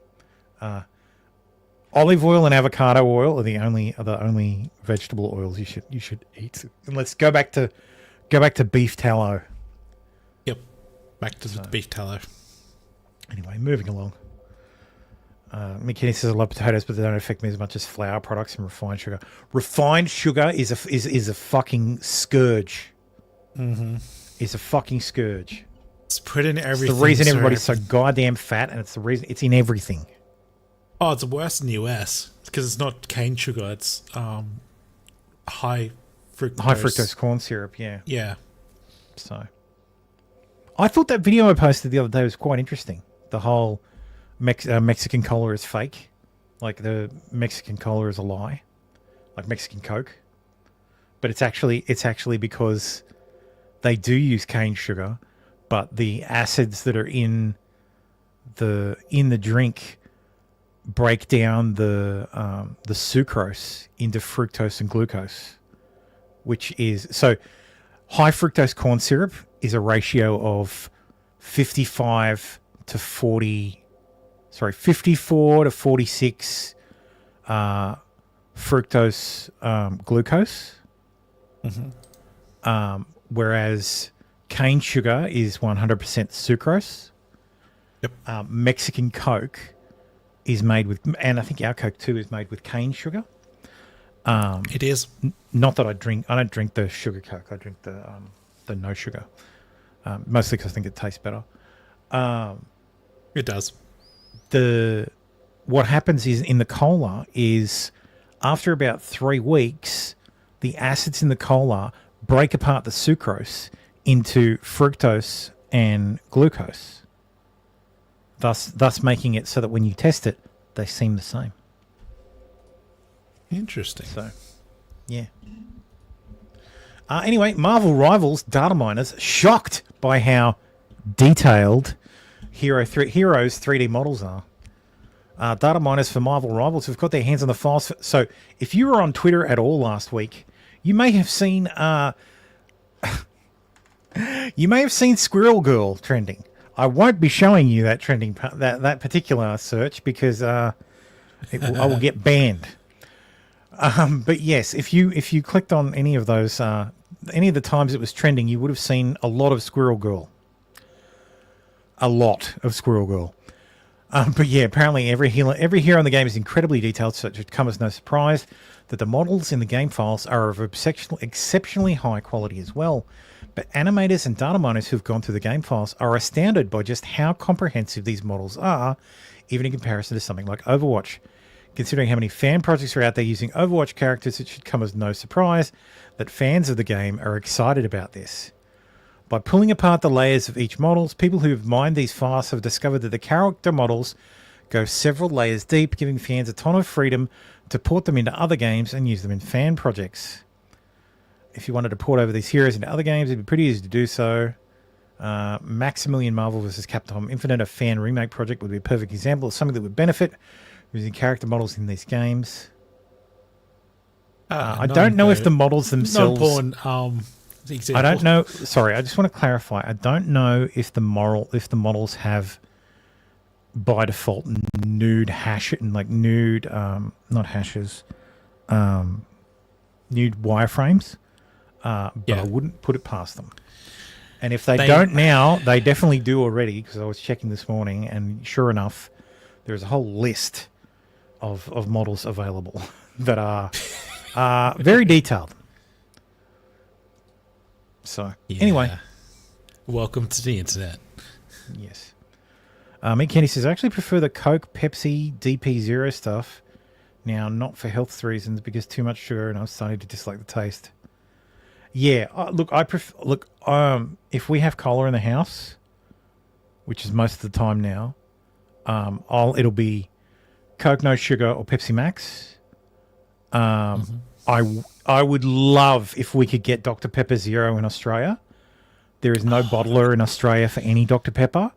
Olive oil and avocado oil are the only vegetable oils you should eat. And let's go back to beef tallow. Yep, back to the beef tallow. Anyway, moving along. McKinney says I love potatoes, but they don't affect me as much as flour products and refined sugar. Refined sugar is a fucking scourge. Mm-hmm. It's a fucking scourge. It's put in everything. It's the reason everybody's so goddamn fat, and it's the reason it's in everything. Oh, it's worse in the US because it's not cane sugar; it's high fructose corn syrup. Yeah, yeah. So, I thought that video I posted the other day was quite interesting. The whole Mexican cola is fake, like the Mexican cola is a lie, like Mexican Coke. But it's actually because they do use cane sugar, but the acids that are in the drink break down the sucrose into fructose and glucose, which is so high fructose corn syrup is a ratio of 54 to 46 fructose glucose. Mm-hmm. Whereas cane sugar is 100% sucrose. Yep. Mexican Coke is made with, and I think our Coke too is made with cane sugar. It is. Not that I don't drink the sugar Coke. I drink the no sugar, mostly because I think it tastes better. It does. What happens is in the cola is after about 3 weeks, the acids in the cola break apart the sucrose into fructose and glucose. Thus making it so that when you test it, they seem the same. Interesting. So, yeah. Anyway, Marvel Rivals data miners shocked by how detailed Heroes 3D models are. Data miners for Marvel Rivals have got their hands on the files. So, if you were on Twitter at all last week, you may have seen Squirrel Girl trending. I won't be showing you that trending that particular search because I will get banned. But yes, if you clicked on any of those, any of the times it was trending, you would have seen a lot of Squirrel Girl. A lot of Squirrel Girl. But yeah, apparently every hero in the game is incredibly detailed, so it should come as no surprise that the models in the game files are of exceptionally high quality as well. But animators and data miners who've gone through the game files are astounded by just how comprehensive these models are, even in comparison to something like Overwatch. Considering how many fan projects are out there using Overwatch characters, it should come as no surprise that fans of the game are excited about this. By pulling apart the layers of each models, people who have mined these files have discovered that the character models go several layers deep, giving fans a ton of freedom to port them into other games and use them in fan projects. If you wanted to port over these heroes into other games, it'd be pretty easy to do so. Maximilian Marvel vs. Capcom Infinite, a fan remake project, would be a perfect example of something that would benefit using character models in these games. I don't know if the models themselves... I don't know. Sorry, I just want to clarify. I don't know if the models have by default nude hash and like nude, not hashes, nude wireframes. But I wouldn't put it past them. And if they don't now, they definitely do already, because I was checking this morning, and sure enough, there's a whole list of models available that are very detailed. So, anyway. Welcome to the internet. Yes. Mick Kenny says, I actually prefer the Coke, Pepsi, DP0 stuff. Now, not for health reasons, because too much sugar, and I was starting to dislike the taste. Yeah, look, I prefer. Look, if we have cola in the house, which is most of the time now, it'll be Coke no sugar or Pepsi Max. I would love if we could get Dr. Pepper Zero in Australia. There is no bottler in Australia for any Dr. Pepper.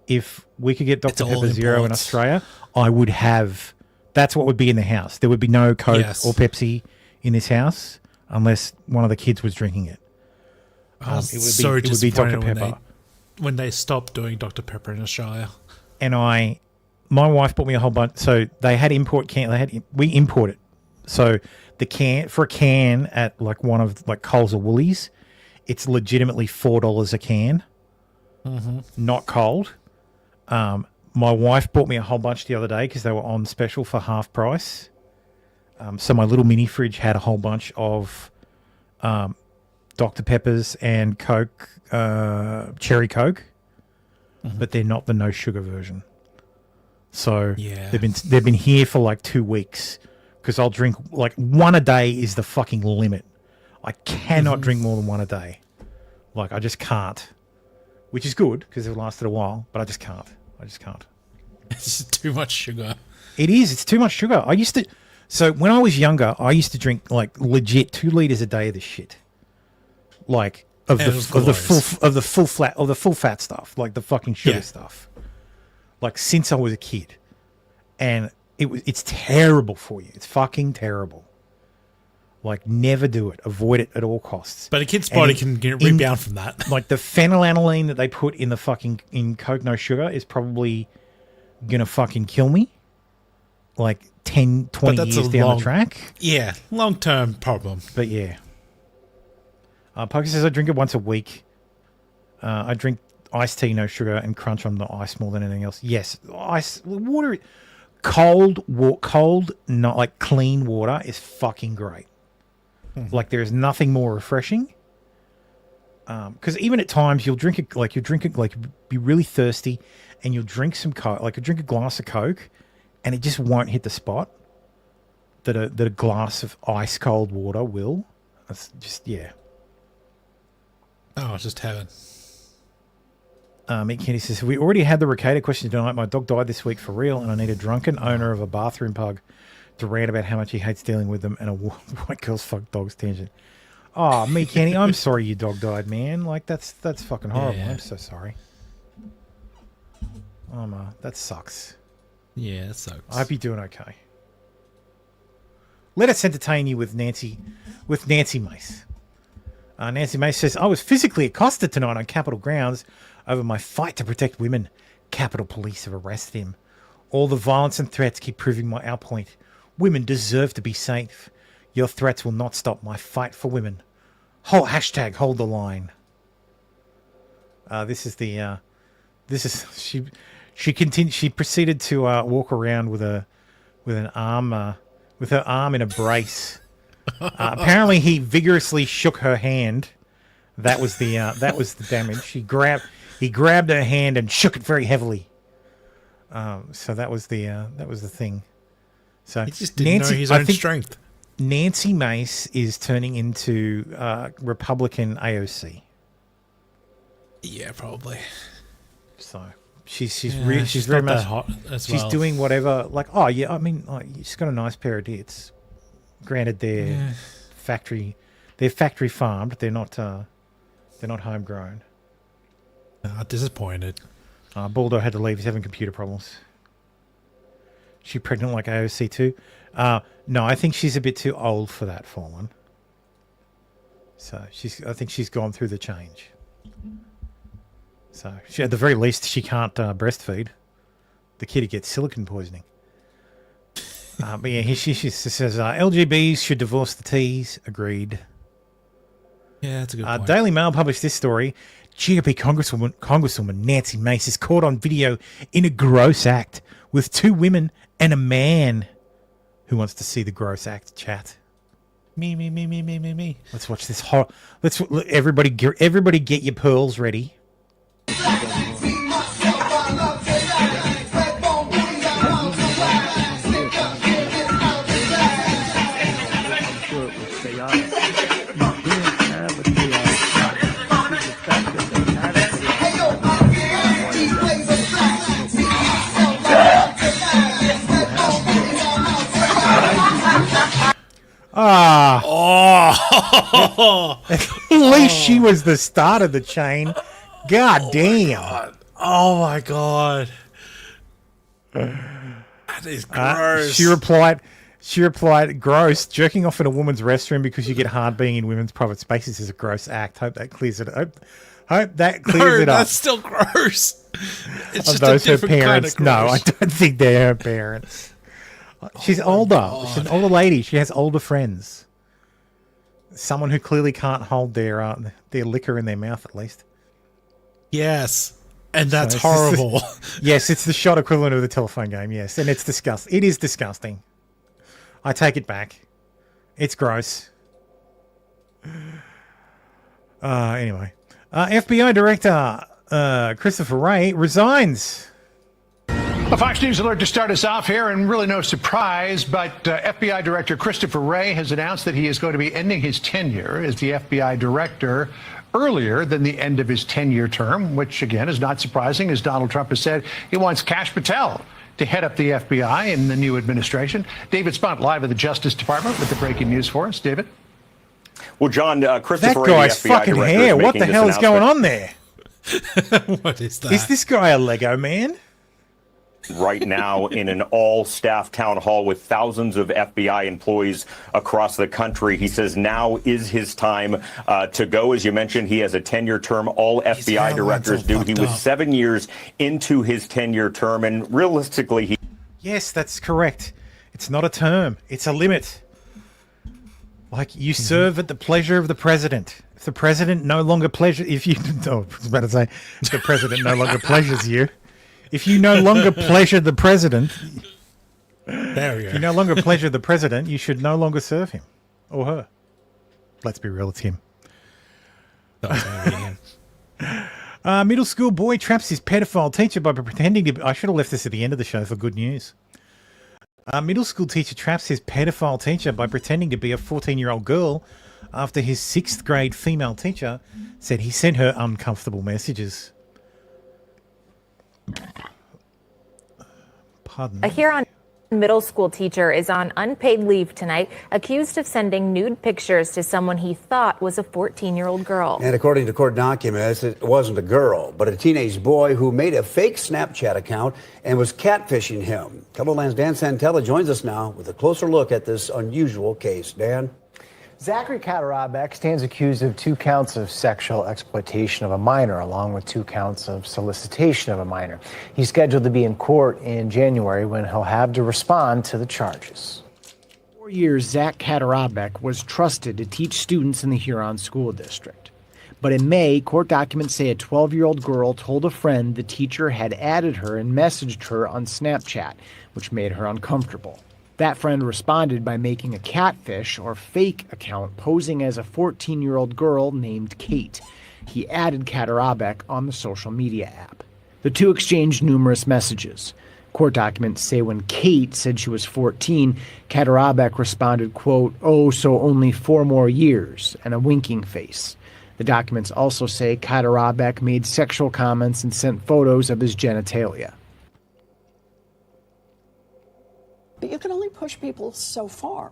If we could get Dr. Pepper Zero in Australia, I would have. That's what would be in the house. There would be no Coke or Pepsi in this house unless one of the kids was drinking it. I was It so would be Dr. disappointed Pepper. when they stopped doing Dr. Pepper in Australia. And my wife bought me a whole bunch. So they had import can. We import it. So the can for a can at like one of like Coles or Woolies, it's legitimately $4 a can, not cold. My wife bought me a whole bunch the other day because they were on special for half price. So my little mini fridge had a whole bunch of Dr. Peppers and Coke, cherry Coke, but they're not the no sugar version. So they've been here for like 2 weeks because I'll drink like one a day is the fucking limit. I cannot drink more than one a day. Like I just can't, which is good because it lasted a while, but I just can't. It's too much sugar. It is. It's too much sugar. So when I was younger, I used to drink like legit 2 liters a day of this shit. Like of the full fat stuff, like the fucking sugar stuff. Like since I was a kid, and it's terrible for you. It's fucking terrible. Like never do it. Avoid it at all costs. But a kid's body can rebound from that. Like the phenylalanine that they put in in Coke No Sugar is probably gonna fucking kill me. Like 10, 20 years down the track. Yeah, long-term problem. But yeah. Poker says I drink it once a week. I drink iced tea, no sugar, and crunch on the ice more than anything else. Yes, water, cold, not like clean water is fucking great. Like there's nothing more refreshing. Because even at times you'll drink it, like be really thirsty, and you'll drink some Coke, like drink a glass of Coke, and it just won't hit the spot that a glass of ice cold water will. That's just Oh, it's just heaven. Mick Kenny says, we already had the Ricada question tonight. My dog died this week for real, and I need a drunken owner of a bathroom pug to rant about how much he hates dealing with them and a white girls fuck dogs tangent. Oh, Mick Kenny, I'm sorry your dog died, man. Like, that's fucking horrible. Yeah. I'm so sorry. That sucks. Yeah, it sucks. I hope you're doing okay. Let us entertain you with Nancy Mace. Nancy Mace says, I was physically accosted tonight on Capitol grounds over my fight to protect women. Capitol Police have arrested him. All the violence and threats keep proving our point. Women deserve to be safe. Your threats will not stop my fight for women. Hashtag hold the line. She proceeded to walk around with her arm in a brace. Apparently, he vigorously shook her hand. That was the damage. He grabbed her hand and shook it very heavily. So that was the thing. So he just didn't know his own strength. Nancy Mace is turning into Republican AOC. Yeah, probably. So she's very much hot as she's well. doing whatever. Like, oh yeah, I mean, like, she's got a nice pair of tits. Granted, they're factory farmed. They're not homegrown. Disappointed. Baldo had to leave. He's having computer problems. She pregnant like AOC too? No, I think she's a bit too old for that, Fallen. So I think she's gone through the change. So at the very least, she can't breastfeed. The kid gets silicon poisoning. But yeah, she says LGBs should divorce the T's. Agreed. Yeah, that's a good point. Daily Mail published this story. GOP Congresswoman Nancy Mace is caught on video in a gross act with 2 women and a man. Who wants to see the gross act? Chat. Me. Let's watch this. Everybody get your pearls ready. At least she was the start of the chain. God damn. Oh my god. That is gross. She replied, She replied, gross, jerking off in a woman's restroom because you get hard being in women's private spaces is a gross act. Hope that clears it up. Hope that clears it up. That's still gross. It's Are just those a her different parents? kind of No, I gross. don't think they're her parents. She's older. She's an older lady. She has older friends. Someone who clearly can't hold their liquor in their mouth, at least. Yes. And that's So horrible. Yes, it's the shot equivalent of the telephone game, yes. And it's disgusting. It is disgusting. I take it back. It's gross. Anyway. FBI Director Christopher Wray resigns. A Fox News alert to start us off here, and really no surprise, but FBI Director Christopher Wray has announced that he is going to be ending his tenure as the FBI Director earlier than the end of his 10-year term, which, again, is not surprising, as Donald Trump has said he wants Kash Patel to head up the FBI in the new administration. David Spunt, live at the Justice Department with the breaking news for us. David? Well, John, Christopher That Wray, guy's the FBI fucking Director, hair. is What the making hell this is going on announcement. there? What is that? Is this guy a Lego man? Right now in an all-staff town hall with thousands of FBI employees across the country. He says now is his time to go. As you mentioned, he has a 10-year term. All FBI directors do. He was 7 years into his 10-year term, and realistically, he... Yes, that's correct. It's not a term. It's a limit. Like, you serve at the pleasure of the president. If the president no longer if you... Oh, I was about to say, if the president no longer pleasures you... If you no longer pleasure the president, there we go. If you no longer pleasure the president, you should no longer serve him or her. Let's be real, it's him. Middle school boy traps his pedophile teacher by pretending to... I should have left this at the end of the show for good news. Middle school teacher traps his pedophile teacher by pretending to be a 14-year-old girl after his 6th grade female teacher said he sent her uncomfortable messages. Pardon. A Huron middle school teacher is on unpaid leave tonight, accused of sending nude pictures to someone he thought was a 14-year-old girl. And according to court documents, it wasn't a girl, but a teenage boy who made a fake Snapchat account and was catfishing him. Colorland's Dan Santella joins us now with a closer look at this unusual case. Dan? Zachary Katarabek stands accused of 2 counts of sexual exploitation of a minor, along with 2 counts of solicitation of a minor. He's scheduled to be in court in January when he'll have to respond to the charges. 4 years, Zach Katarabek was trusted to teach students in the Huron School District. But in May, court documents say a 12-year-old girl told a friend the teacher had added her and messaged her on Snapchat, which made her uncomfortable. That friend responded by making a catfish or fake account posing as a 14-year-old girl named Kate. He added Katarabek on the social media app. The two exchanged numerous messages. Court documents say when Kate said she was 14, Katarabek responded, quote, "Oh, so only 4 more years," and a winking face. The documents also say Katarabek made sexual comments and sent photos of his genitalia. But you can only push people so far.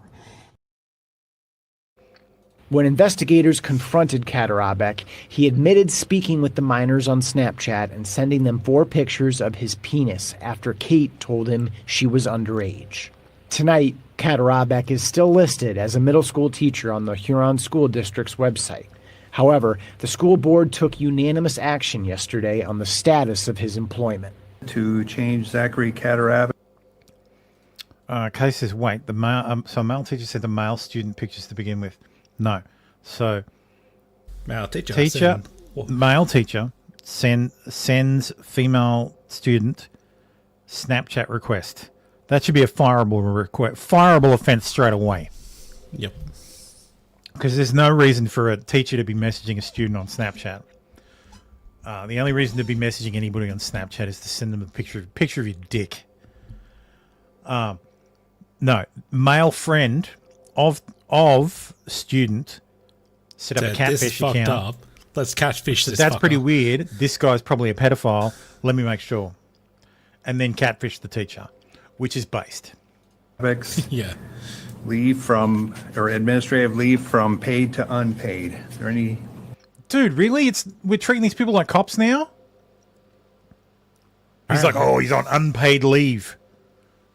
When investigators confronted Katarabek, he admitted speaking with the minors on Snapchat and sending them 4 pictures of his penis after Kate told him she was underage. Tonight, Katarabek is still listed as a middle school teacher on the Huron School District's website. However, the school board took unanimous action yesterday on the status of his employment. To change Zachary Katarabek. Case says, wait, the male, so a male teacher said the male student pictures to begin with. No. So, male teacher male teacher sends female student Snapchat request. That should be a fireable offense straight away. Yep. Because there's no reason for a teacher to be messaging a student on Snapchat. The only reason to be messaging anybody on Snapchat is to send them a picture of your dick. No, male friend of student set up a catfish account. Up. Let's catfish this. That's pretty up. weird. This guy's probably a pedophile. Let me make sure. And then catfish the teacher, which is based. Yeah. Leave from, or administrative leave from paid to unpaid. Is there any... Dude, really? We're treating these people like cops now? He's like, oh, he's on unpaid leave.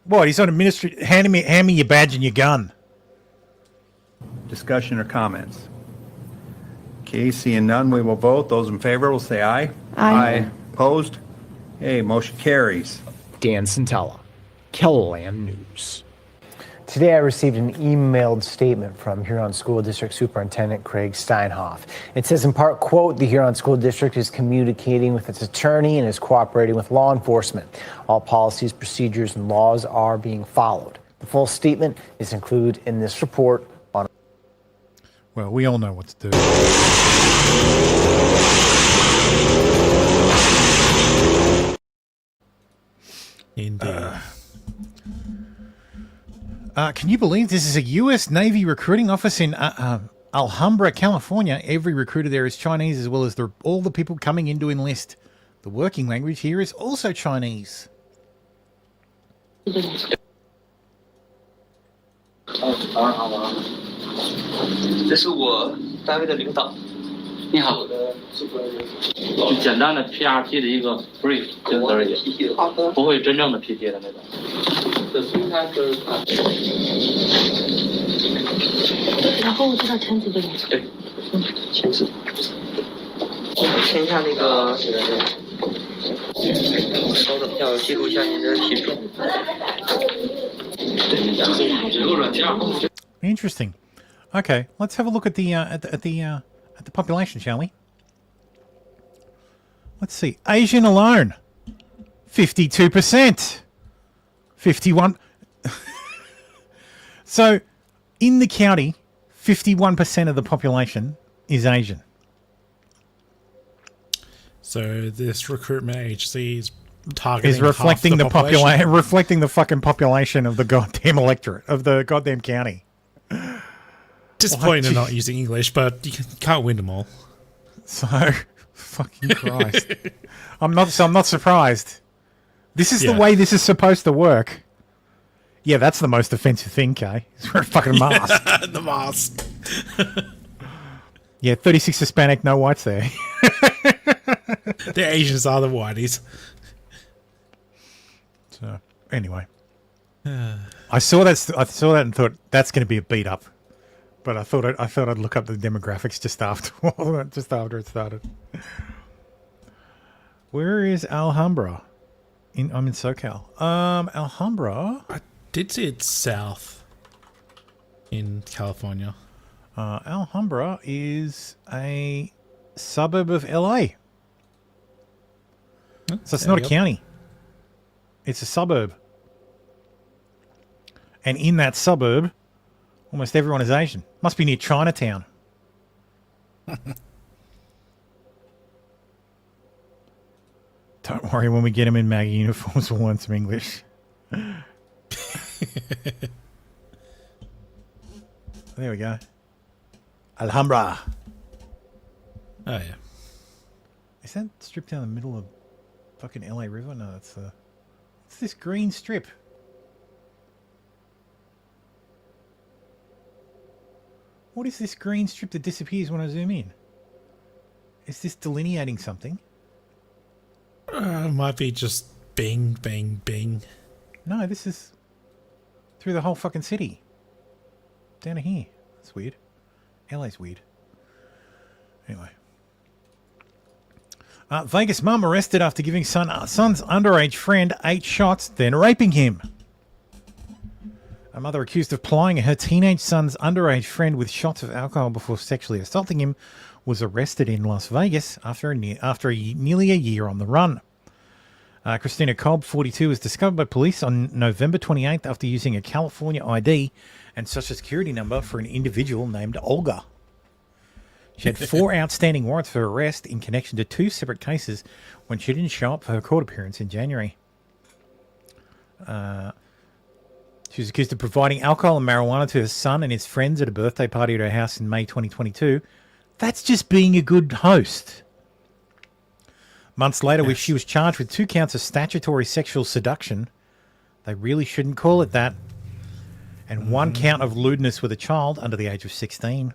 What? He's on administrative. Hand me your badge and your gun. Discussion or comments? Okay, seeing none, we will vote. Those in favor will say aye. Aye. Opposed? Okay, motion carries. Dan Centella, Kellerland News. Today I received an emailed statement from Huron School District Superintendent Craig Steinhoff. It says in part, quote, the Huron School District is communicating with its attorney and is cooperating with law enforcement. All policies, procedures, and laws are being followed. The full statement is included in this report on... Well, we all know what to do. Indeed. Can you believe this is a U.S. Navy recruiting office in Alhambra, California? Every recruiter there is Chinese, as well as all the people coming in to enlist. The working language here is also Chinese. 这是我单位的领导。你好，就简单的 PRT 的一个 brief 就而已，不会真正的 PT 的那种。然后知道签字的人。对，签字。签一下那个收的票，记录一下您的体重。Interesting. Okay, let's have a look at the population, shall we? Let's see. Asian alone, 52%, 51. So, in the county, 51% of the population is Asian. So this recruitment agency is targeting Is reflecting half the population. reflecting the fucking population of the goddamn electorate of the goddamn county. Disappointing they're Like, not using English, but you can't win them all. So, fucking Christ. I'm not surprised. This is the way this is supposed to work. Yeah, that's the most offensive thing, Kay. Is wear a fucking mask. Yeah, the mask. Yeah, 36 Hispanic, no whites there. The Asians are the whiteys. So, anyway. I saw that and thought, that's going to be a beat up. But I thought I'd look up the demographics just after it started. Where is Alhambra? I'm in SoCal. Alhambra. I did see it south in California. Alhambra is a suburb of LA. So it's not a county. It's a suburb. And in that suburb, almost everyone is Asian. Must be near Chinatown. Don't worry, when we get them in Maggie uniforms, we'll learn some English. There we go. Alhambra. Oh, yeah. Is that strip down the middle of fucking LA River? No, that's what's this green strip? What is this green strip that disappears when I zoom in? Is this delineating something? Might be just bing, bang, bing. No, this is through the whole fucking city. Down to here. That's weird. LA's weird. Anyway. Vegas mum arrested after giving son's underage friend 8 shots, then raping him. A mother accused of plying her teenage son's underage friend with shots of alcohol before sexually assaulting him was arrested in Las Vegas after nearly a year on the run. Christina Cobb, 42, was discovered by police on November 28th after using a California ID and social security number for an individual named Olga. She had 4 outstanding warrants for arrest in connection to 2 separate cases when she didn't show up for her court appearance in January. She was accused of providing alcohol and marijuana to her son and his friends at a birthday party at her house in May 2022. That's just being a good host. Months later, she was charged with 2 counts of statutory sexual seduction. They really shouldn't call it that. And 1 count of lewdness with a child under the age of 16.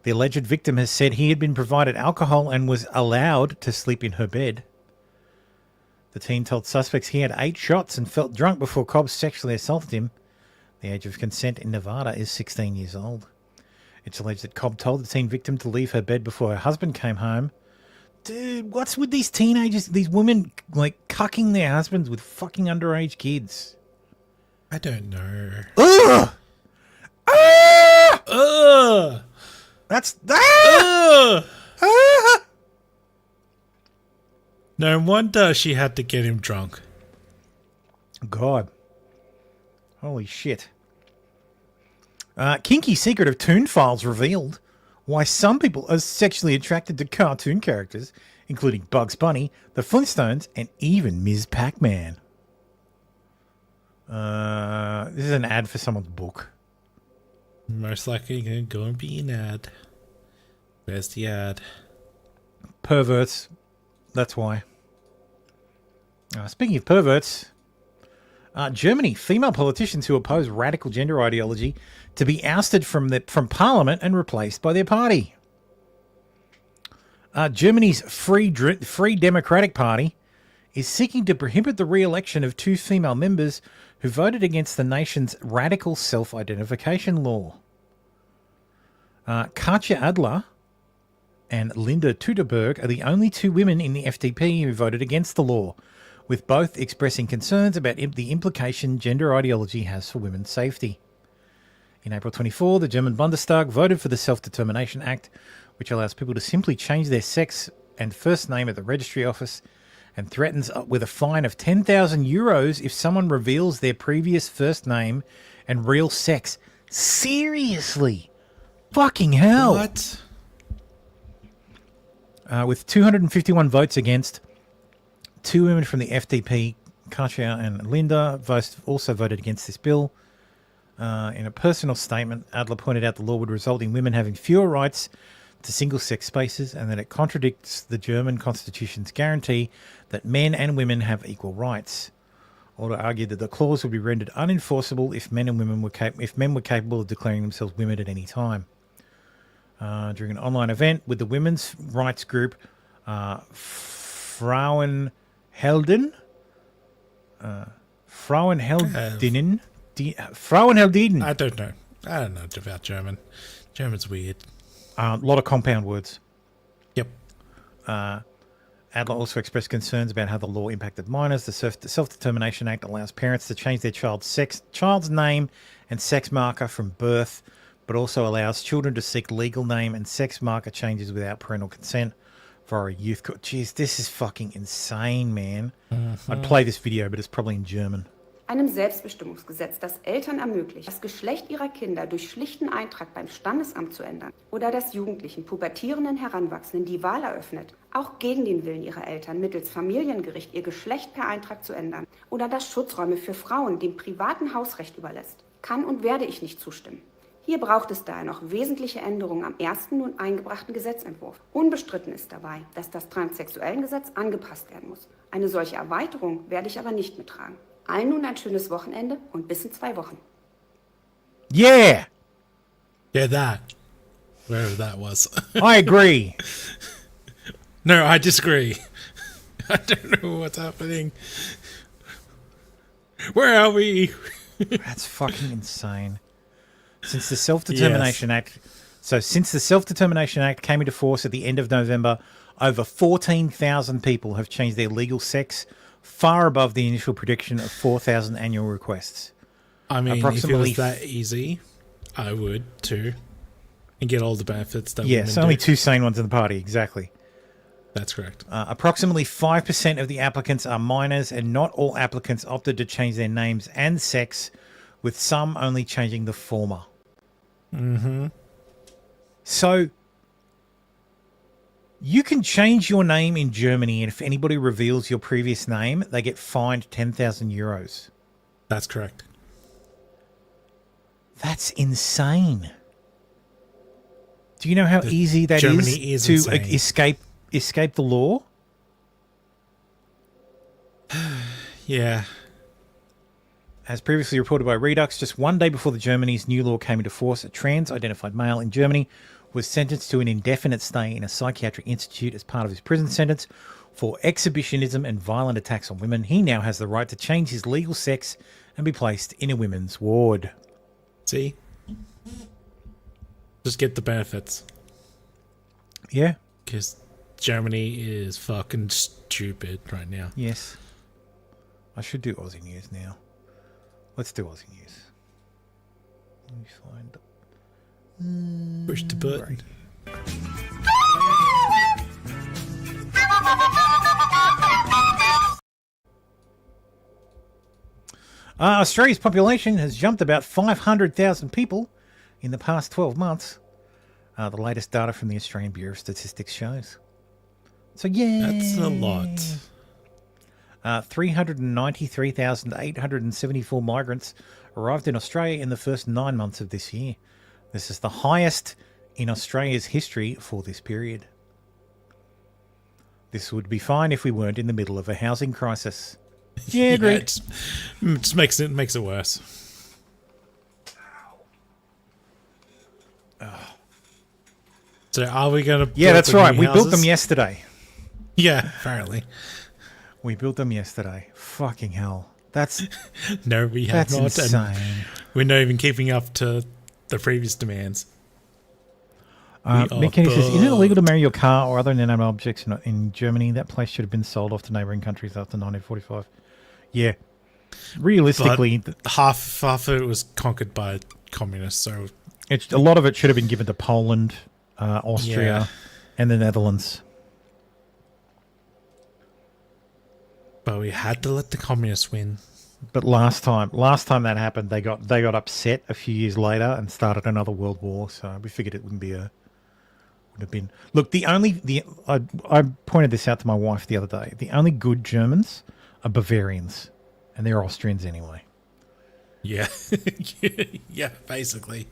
The alleged victim has said he had been provided alcohol and was allowed to sleep in her bed. The teen told suspects he had 8 shots and felt drunk before cops sexually assaulted him. The age of consent in Nevada is 16 years old. It's alleged that Cobb told the teen victim to leave her bed before her husband came home. Dude, what's with these teenagers, these women, like, cucking their husbands with fucking underage kids? I don't know. Ugh! Ah! Ugh! That's... Ah! Ah! No wonder she had to get him drunk. God. Holy shit. Kinky secret of Toon Files revealed. Why some people are sexually attracted to cartoon characters, including Bugs Bunny, the Flintstones, and even Ms. Pac-Man. This is an ad for someone's book. Most likely going to be an ad. Where's the ad? Perverts. That's why. Speaking of perverts, Germany, female politicians who oppose radical gender ideology to be ousted from parliament and replaced by their party. Germany's Free Democratic Party is seeking to prohibit the re-election of 2 female members who voted against the nation's radical self-identification law. Katja Adler and Linda Teuteberg are the only 2 women in the FDP who voted against the law, with both expressing concerns about the implication gender ideology has for women's safety. In April 24, the German Bundestag voted for the Self-Determination Act, which allows people to simply change their sex and first name at the registry office, and threatens with a fine of 10,000 euros if someone reveals their previous first name and real sex. Seriously? Fucking hell. What? With 251 votes against, 2 women from the FDP, Katja and Linda, also voted against this bill. In a personal statement, Adler pointed out the law would result in women having fewer rights to single-sex spaces and that it contradicts the German constitution's guarantee that men and women have equal rights. Adler argued that the clause would be rendered unenforceable if men were capable of declaring themselves women at any time. During an online event with the women's rights group Frauenheldinnen. I don't know about German. German's weird. A lot of compound words. Yep. Adler also expressed concerns about how the law impacted minors. The Self-Determination Act allows parents to change their child's name and sex marker from birth, but also allows children to seek legal name and sex marker changes without parental consent for a youth court. Jeez, this is fucking insane, man. I'd play this video, but it's probably in German. Einem Selbstbestimmungsgesetz, das Eltern ermöglicht, das Geschlecht ihrer Kinder durch schlichten Eintrag beim Standesamt zu ändern oder das Jugendlichen, pubertierenden Heranwachsenden die Wahl eröffnet, auch gegen den Willen ihrer Eltern mittels Familiengericht ihr Geschlecht per Eintrag zu ändern oder das Schutzräume für Frauen dem privaten Hausrecht überlässt, kann und werde ich nicht zustimmen. Hier braucht es daher noch wesentliche Änderungen am ersten nun eingebrachten Gesetzentwurf. Unbestritten ist dabei, dass das Transsexuellengesetz angepasst werden muss. Eine solche Erweiterung werde ich aber nicht mittragen. Allen nun ein schönes Wochenende und bis in 2 Wochen. Yeah! Yeah, that. Wherever that was. I agree. No, I disagree. I don't know what's happening. Where are we? That's fucking insane. Since the Self-Determination Act... So since the Self-Determination Act came into force at the end of November, over 14,000 people have changed their legal sex, far above the initial prediction of 4,000 annual requests. I mean, if it was that easy, I would too. And get all the benefits that women Yes, only do. 2 sane ones in the party, exactly. That's correct. Approximately 5% of the applicants are minors, and not all applicants opted to change their names and sex, with some only changing the former. Mm-hmm. So, you can change your name in Germany, and if anybody reveals your previous name, they get fined 10,000 euros. That's correct. That's insane. Do you know how easy that Germany is is to escape the law? Yeah. As previously reported by Redux, just 1 day before Germany's new law came into force, a trans-identified male in Germany was sentenced to an indefinite stay in a psychiatric institute as part of his prison sentence for exhibitionism and violent attacks on women. He now has the right to change his legal sex and be placed in a women's ward. See? Just get the benefits. Yeah. Because Germany is fucking stupid right now. Yes. I should do Aussie News now. Let's do Aussie News. Let me find... Push the button. Australia's population has jumped about 500,000 people in the past 12 months. The latest data from the Australian Bureau of Statistics shows. So, yeah. That's a lot. 393,874 migrants arrived in Australia in the first 9 months of this year. This is the highest in Australia's history for this period. This would be fine if we weren't in the middle of a housing crisis. Yeah, agreed. It just makes it worse. So are we going to... Yeah, that's right. We built them yesterday. Yeah, apparently. We built them yesterday. Fucking hell. That's... No, we have not. That's insane. And we're not even keeping up to the previous demands. Mick Kenny says, is it illegal to marry your car or other inanimate objects in Germany? That place should have been sold off to neighbouring countries after 1945. Yeah. Realistically... But half of it was conquered by communists, so... A lot of it should have been given to Poland, Austria, and the Netherlands. But we had to let the communists win. But last time that happened, they got upset a few years later and started another world war. So we figured it wouldn't have been. Look, I pointed this out to my wife the other day. The only good Germans are Bavarians, and they're Austrians anyway. Yeah, yeah, basically.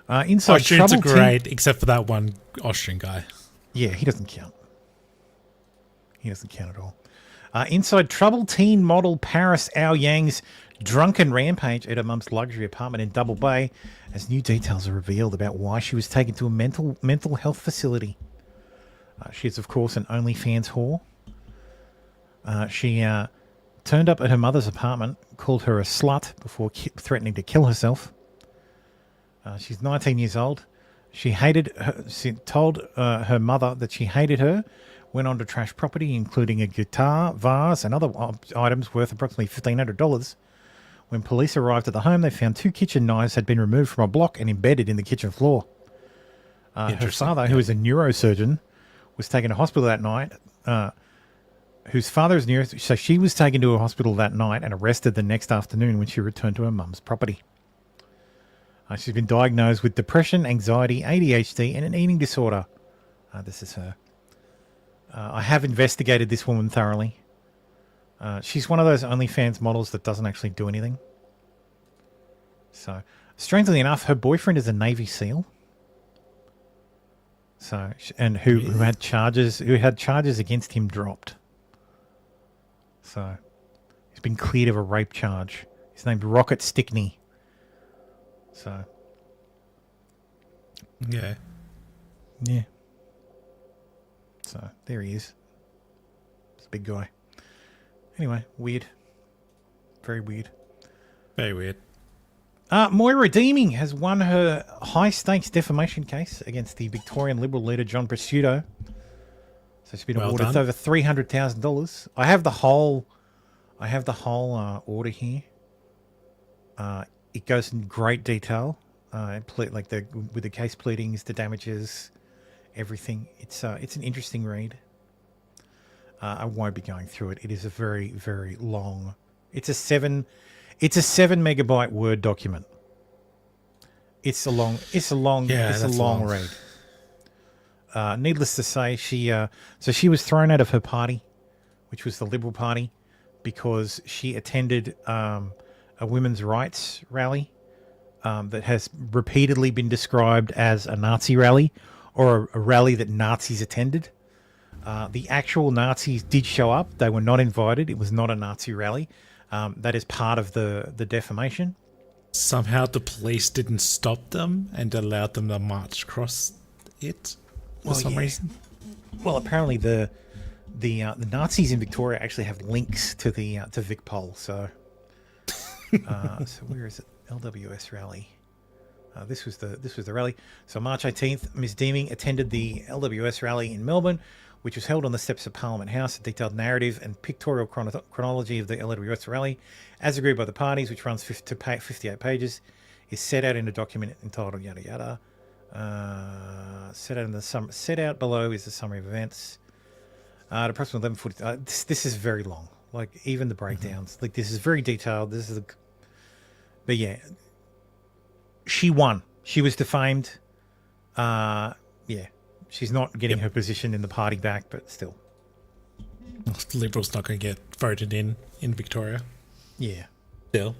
Inside Austrians are Trouble great, except for that one Austrian guy. Yeah, he doesn't count. He doesn't count at all. Inside trouble, teen model Paris Ao Yang's drunken rampage at her mum's luxury apartment in Double Bay, as new details are revealed about why she was taken to a mental health facility. She is, of course, an OnlyFans whore. She turned up at her mother's apartment, called her a slut before threatening to kill herself. She's 19 years old. She told her mother that she hated her, went on to trash property, including a guitar, vase, and other items worth approximately $1,500. When police arrived at the home, they found 2 kitchen knives had been removed from a block and embedded in the kitchen floor. Her father, who is a neurosurgeon, was taken to hospital that night. Whose father is neurosurgeon, so she was taken to a hospital that night and arrested the next afternoon when she returned to her mum's property. She's been diagnosed with depression, anxiety, ADHD, and an eating disorder. This is her. I have investigated this woman thoroughly. She's one of those OnlyFans models that doesn't actually do anything. So, strangely enough, her boyfriend is a Navy SEAL. So, and who had charges against him dropped. So, he's been cleared of a rape charge. His name's Rocket Stickney. So, yeah. So there he is. It's a big guy. Anyway, weird. Very weird. Very weird. Moira Deeming has won her high-stakes defamation case against the Victorian Liberal leader John Prosciutto. So she's been awarded over $300,000. I have the whole order here. It goes in great detail, with the case pleadings, the damages, everything. It's an interesting read. I won't be going through it. It is a very, very long. It's a 7 megabyte Word document. It's a long read. Needless to say, she was thrown out of her party, which was the Liberal Party, because she attended a women's rights rally that has repeatedly been described as a Nazi rally or a rally that Nazis attended. The actual Nazis did show up. They were not invited. It was not a Nazi rally. That is part of the defamation. Somehow the police didn't stop them and allowed them to march across it for some reason. Well, apparently the Nazis in Victoria actually have links to the to VicPol. So, so where is it? LWS rally. This was the rally. So March 18th, Ms. Deeming attended the LWS rally in Melbourne, which was held on the steps of Parliament House. A detailed narrative and pictorial chronology of the LWS rally, as agreed by the parties, which runs 58 pages, is set out in a document entitled yada yada. Set out below is the summary of events. At approximately 11:40. This is very long. Like even the breakdowns. Like this is very detailed. But yeah, she won. She was defamed. Yeah. She's not getting her position in the party back, but still. The Liberals not going to get voted in Victoria. Yeah. Still.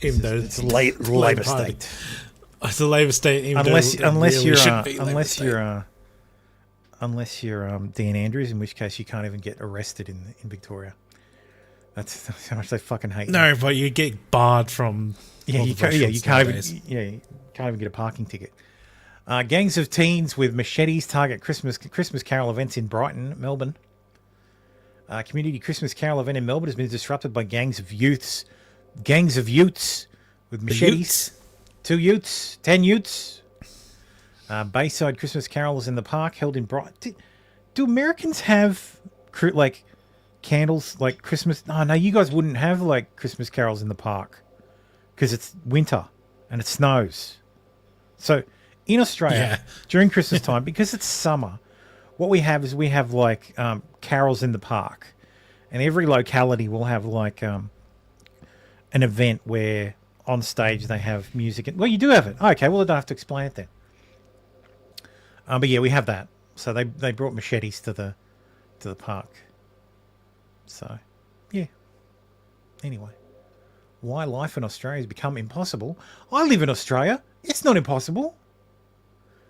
Even though it's a Labor state. It's a Labor state, even unless you're Dan Andrews, in which case you can't even get arrested in Victoria. That's how much they fucking hate. No, but you get barred from. Yeah, you can't even get a parking ticket. Gangs of teens with machetes target Christmas Carol events in Brighton, Melbourne. Community Christmas Carol event in Melbourne has been disrupted by gangs of youths with machetes. 2 youths, 10 youths. Bayside Christmas carols in the park held in Brighton. Do Americans have like candles like Christmas? Oh, no, you guys wouldn't have like Christmas carols in the park because it's winter and it snows. So in Australia, during Christmas time, because it's summer, what we have like carols in the park, and every locality will have like an event where on stage they have music. Well, you do have it. Okay, well I don't have to explain it then. But yeah, we have that. So they brought machetes to the park. So yeah. Anyway, why life in Australia has become impossible? I live in Australia. It's not impossible.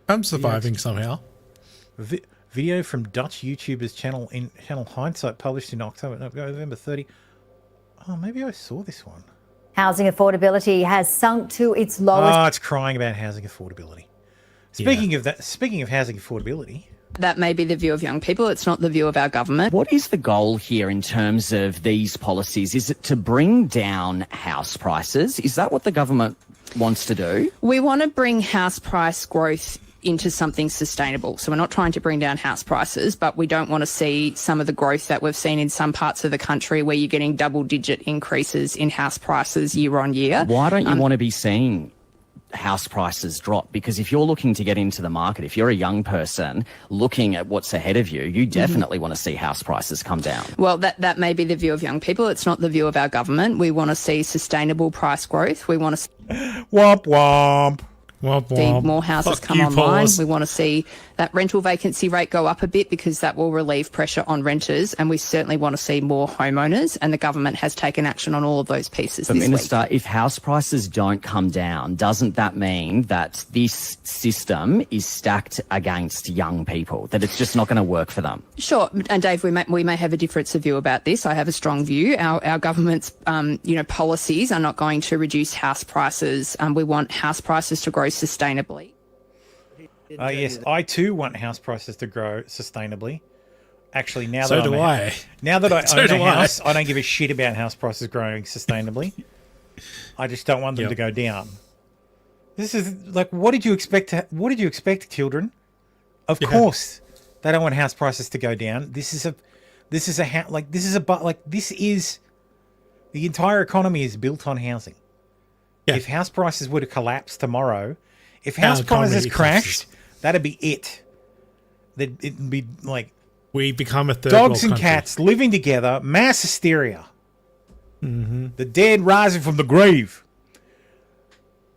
I'm surviving somehow. Video from Dutch YouTubers channel Hindsight published in November 30. Oh, maybe I saw this one. Housing affordability has sunk to its lowest. Oh, it's crying about housing affordability. Speaking of housing affordability. That may be the view of young people. It's not the view of our government. What is the goal here in terms of these policies? Is it to bring down house prices? Is that what the government wants to do? We want to bring house price growth into something sustainable. So we're not trying to bring down house prices, but we don't want to see some of the growth that we've seen in some parts of the country where you're getting double-digit increases in house prices year on year. Why don't you want to be seeing house prices drop? Because if you're looking to get into the market, if you're a young person looking at what's ahead of you, you definitely want to see house prices come down. Well, that may be the view of young people. It's not the view of our government. We want to see sustainable price growth. We want to womp womp. See more houses come online. We want to see that rental vacancy rate go up a bit because that will relieve pressure on renters, and we certainly want to see more homeowners, and the government has taken action on all of those pieces but this Minister, week. If house prices don't come down, doesn't that mean that this system is stacked against young people, that it's just not going to work for them? Sure, and Dave, we may have a difference of view about this. I have a strong view. Our government's policies are not going to reduce house prices. We want house prices to grow sustainably. Yes, I too want house prices to grow sustainably. Actually, now So that do I. Now that I So own do a I. house, I don't give a shit about house prices growing sustainably. I just don't want them to go down. This is like, what did you expect? What did you expect, children? Of course, they don't want house prices to go down. The entire economy is built on housing. If house prices were to collapse tomorrow, if house prices crashed, that'd be it. It'd be like we become a third dogs world and country. cats living together, mass hysteria. Mm-hmm. The dead rising from the grave.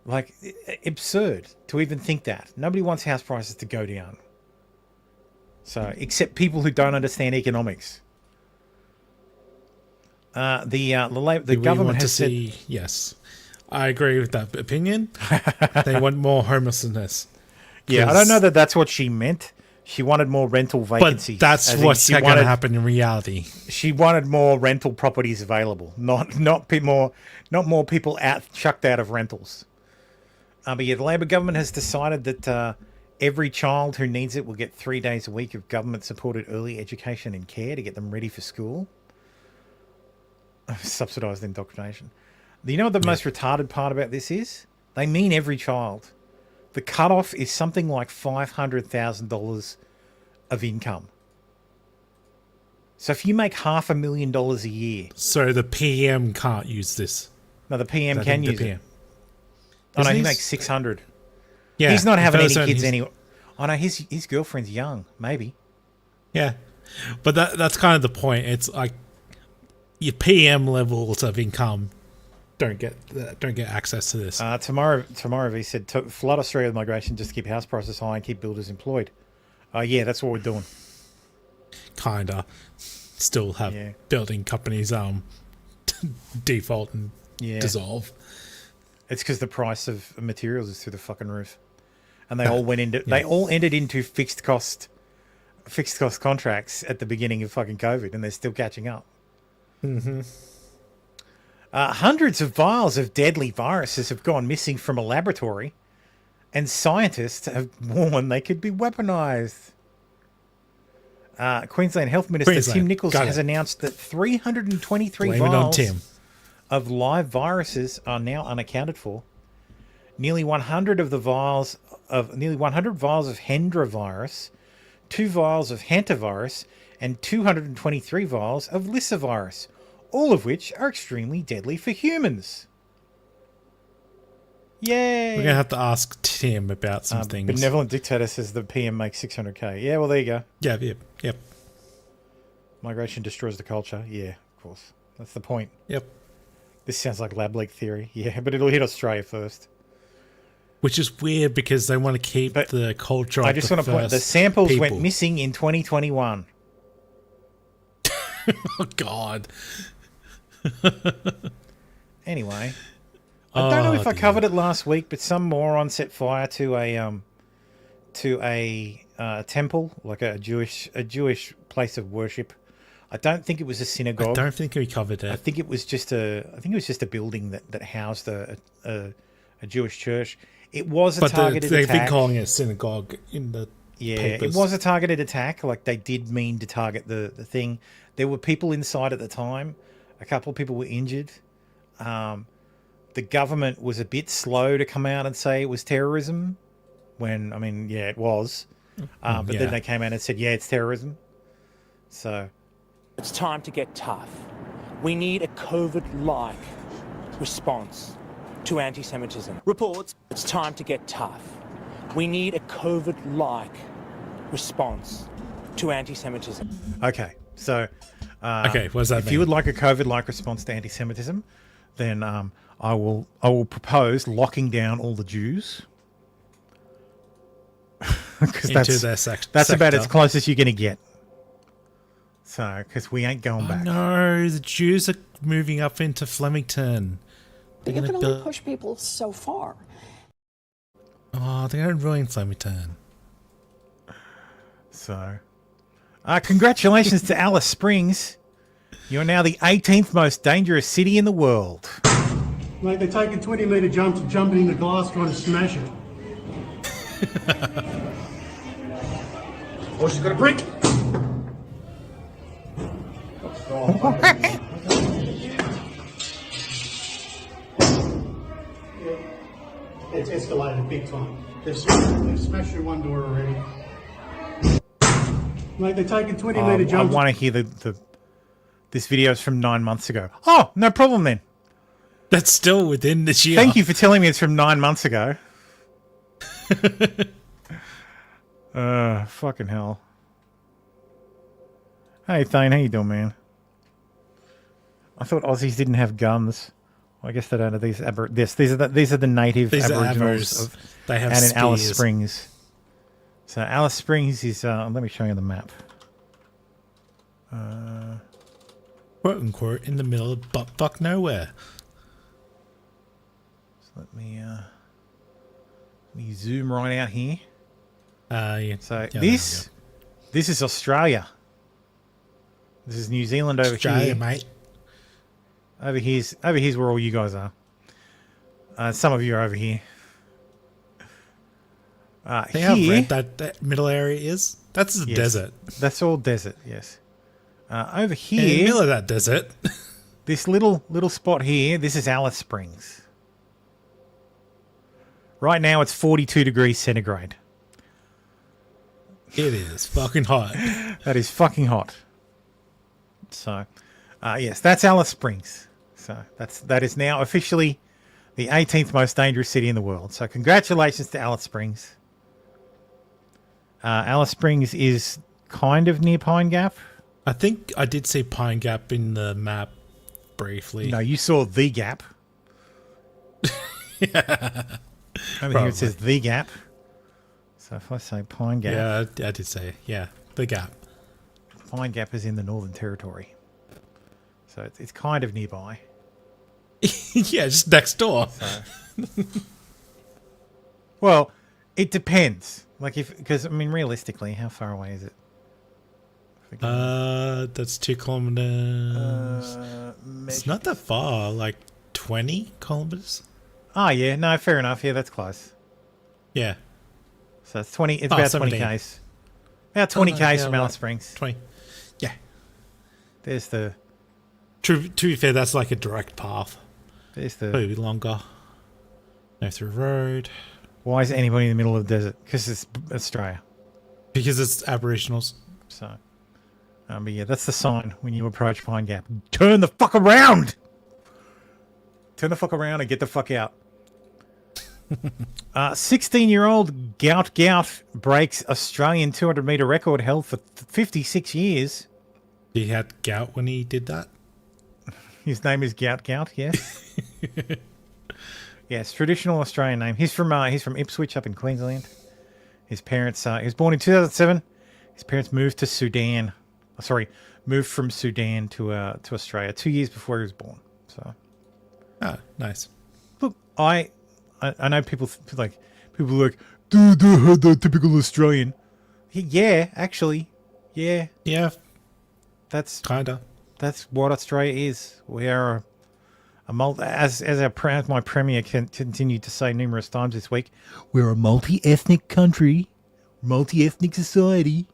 Like, absurd to even think that. Nobody wants house prices to go down. So, except people who don't understand economics. The government has said... Yes, I agree with that opinion. They want more homelessness. Yeah, I don't know that that's what she meant. She wanted more rental vacancies. But that's what's going to happen in reality. She wanted more rental properties available, not more people chucked out of rentals. But yeah, the Labor government has decided that every child who needs it will get 3 days a week of government-supported early education and care to get them ready for school. Subsidised indoctrination. You know what the most retarded part about this is? They mean every child. The cutoff is something like $500,000 of income. So if you make $500,000 a year... So the PM can't use this. No, the PM can use it. Oh, no, he makes 600. Yeah. He's not having any kids anyway. Oh, no, his girlfriend's young, maybe. Yeah. But that's kind of the point. It's like your PM levels of income don't get access to this. Tomorrow he said, flood Australia with migration just to keep house prices high and keep builders employed. Yeah, that's what we're doing. Kinda. Still have building companies default and dissolve. It's because the price of materials is through the fucking roof, and they all went into they all entered into fixed cost contracts at the beginning of fucking COVID, and they're still catching up. Mm-hmm. Hundreds of vials of deadly viruses have gone missing from a laboratory, and scientists have warned they could be weaponized. Queensland Health Minister Tim Nicholls has announced that 323 vials of live viruses are now unaccounted for. Nearly 100 vials of Hendra virus, 2 vials of hantavirus, and 223 vials of Lissa virus, all of which are extremely deadly for humans. Yay! We're going to have to ask Tim about some things. Benevolent Dictator says the PM makes 600k. Yeah, well, there you go. Yep. Migration destroys the culture. Yeah, of course. That's the point. Yep. This sounds like lab leak theory. Yeah, but it'll hit Australia first. Which is weird because they want to keep the culture of I just want to point, the samples went missing in 2021. Oh, God. Anyway, I don't know if I covered it last week, but some moron set fire to a temple, like a Jewish place of worship. I don't think it was a synagogue. I don't think we covered it. I think it was just a building that housed a Jewish church. It was a targeted attack. They've been calling it a synagogue in the papers. It was a targeted attack. Like, they did mean to target the thing. There were people inside at the time. A couple of people were injured. The government was a bit slow to come out and say it was terrorism. When, I mean, yeah, it was. But then they came out and said, yeah, it's terrorism. So it's time to get tough. We need a COVID-like response to anti-Semitism. Reports, it's time to get tough. We need a COVID-like response to anti-Semitism. Okay, so what does that mean? If you would like a COVID-like response to anti-Semitism, then I will propose locking down all the Jews. Because that's about as close as you're going to get. So, because we ain't going back. No, the Jews are moving up into Flemington. You can only push people so far. Oh, they're going to ruin Flemington. So, congratulations to Alice Springs. You're now the 18th most dangerous city in the world. Like they're taking 20-metre jumps and jumping in the glass trying to smash it. Oh, she's got a brick. It's escalated big time. They've smashed through one door already. Like they're taking 20-metre jumps. I want to hear this video is from 9 months ago. Oh, no problem then. That's still within this year. Thank you for telling me it's from 9 months ago. Fucking hell. Hey, Thane, how you doing, man? I thought Aussies didn't have guns. Well, I guess they don't have these. These are the native Aboriginals they have out in spears. Alice Springs. So Alice Springs is. Let me show you the map. Quote unquote in the middle of butt-fuck nowhere. So let me zoom right out here. Yeah. So this This is Australia. This is New Zealand over Australia, here, mate. Over here's where all you guys are. Some of you are over here. See how red that middle area is? That's a desert. That's all desert. Yes. Over here, In the middle of that desert. this little spot here. This is Alice Springs. Right now, it's 42 degrees centigrade. It is fucking hot. That is fucking hot. So, yes, that's Alice Springs. So that is now officially the 18th most dangerous city in the world. So congratulations to Alice Springs. Alice Springs is kind of near Pine Gap. I think I did see Pine Gap in the map briefly. No, you saw the Gap. Over here it says the Gap. So if I say Pine Gap. Yeah, I did say, the Gap. Pine Gap is in the Northern Territory. So it's kind of nearby. Yeah, just next door. So. Well, it depends. Because I mean, realistically, how far away is it? That's 2 kilometers. It's not that far, like 20 kilometers. Oh yeah, no, fair enough. Yeah, that's close. Yeah. So it's 20. It's about 20 k's. About 20 k's from Alice Springs. 20. Yeah. There's the. To be fair, that's like a direct path. There's the. Maybe longer. Go through road. Why is anybody in the middle of the desert? Because it's Australia. Because it's Aboriginals. So, but yeah, that's the sign when you approach Pine Gap. Turn the fuck around! Turn the fuck around and get the fuck out. 16-year-old Gout breaks Australian 200-meter record held for 56 years. He had gout when he did that? His name is Gout, yes. Yes, traditional Australian name. He's from Ipswich up in Queensland. His parents, he was born in 2007. His parents moved to Sudan. Moved from Sudan to Australia 2 years before he was born. So, nice. Look, I know people are like, dude, the typical Australian. Yeah, actually, yeah. That's what Australia is. We are as my premier continued to say numerous times this week, we're a multi-ethnic country, multi-ethnic society.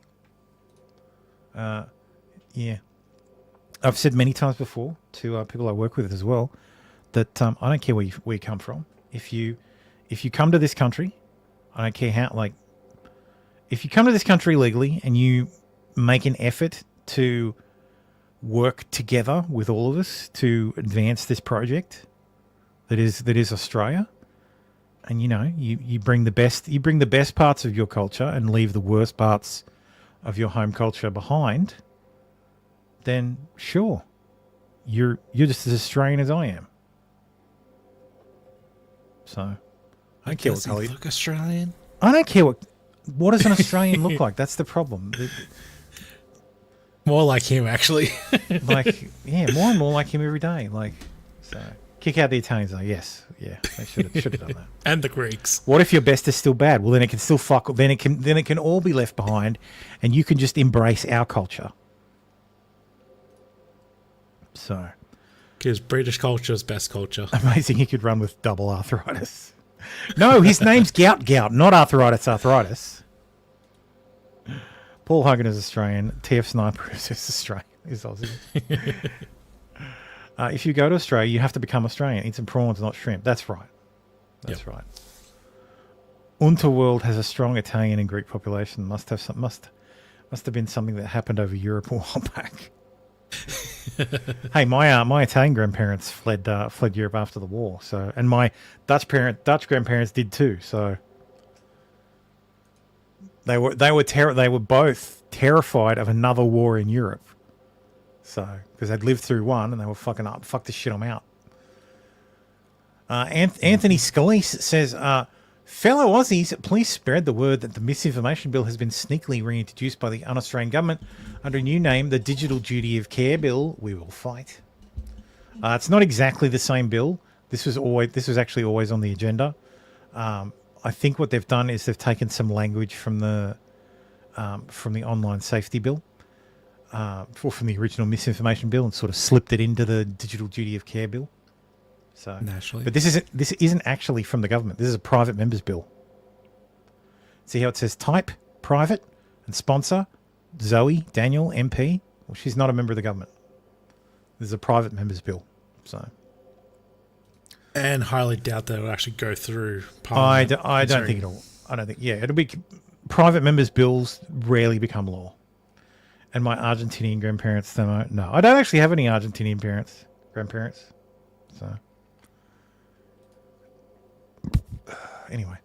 Yeah, I've said many times before to people I work with as well that I don't care where you come from. If you come to this country, I don't care how. Like, if you come to this country legally and you make an effort to work together with all of us to advance this project that is Australia, and you bring the best parts of your culture and leave the worst parts of your home culture behind, then sure, you're just as Australian as I am. So I don't care what color. Look Australian. I don't care what does an Australian look like. That's the problem. More like him, actually. More and more like him every day. So kick out the Italians, though. Yes, yeah, they should have done that. And the Greeks. What if your best is still bad? Well, then it can still fuck. Then it can all be left behind, and you can just embrace our culture. So, because British culture is best culture. Amazing, he could run with double arthritis. No, his name's Gout, not arthritis. Paul Hogan is Australian. TF Sniper is Australian. Is Aussie. If you go to Australia, you have to become Australian. Eat some prawns, not shrimp. That's right. That's right. Unterworld has a strong Italian and Greek population. Must have been something that happened over Europe a while back. Hey, my Italian grandparents fled Europe after the war. So, and my Dutch grandparents did too. So. They were both terrified of another war in Europe. So, because they'd lived through one and they were fucking up. Fuck this shit, I'm out. Anthony Scalise says, fellow Aussies, please spread the word that the misinformation bill has been sneakily reintroduced by the un-Australian government under a new name, the Digital Duty of Care Bill. We will fight. It's not exactly the same bill. This was actually always on the agenda. I think what they've done is they've taken some language from the from the online safety bill, or from the original misinformation bill, and sort of slipped it into the digital duty of care bill. So naturally, but this isn't actually from the government. This is a private members bill. See how it says type, private, and sponsor, Zoe Daniel MP. Well, she's not a member of the government. This is a private members bill. So, and highly doubt that it'll actually go through Parliament. I don't think it'll. I don't think. Yeah, it'll be private members bills rarely become law. And my Argentinian grandparents, no, I don't actually have any Argentinian grandparents. So, anyway,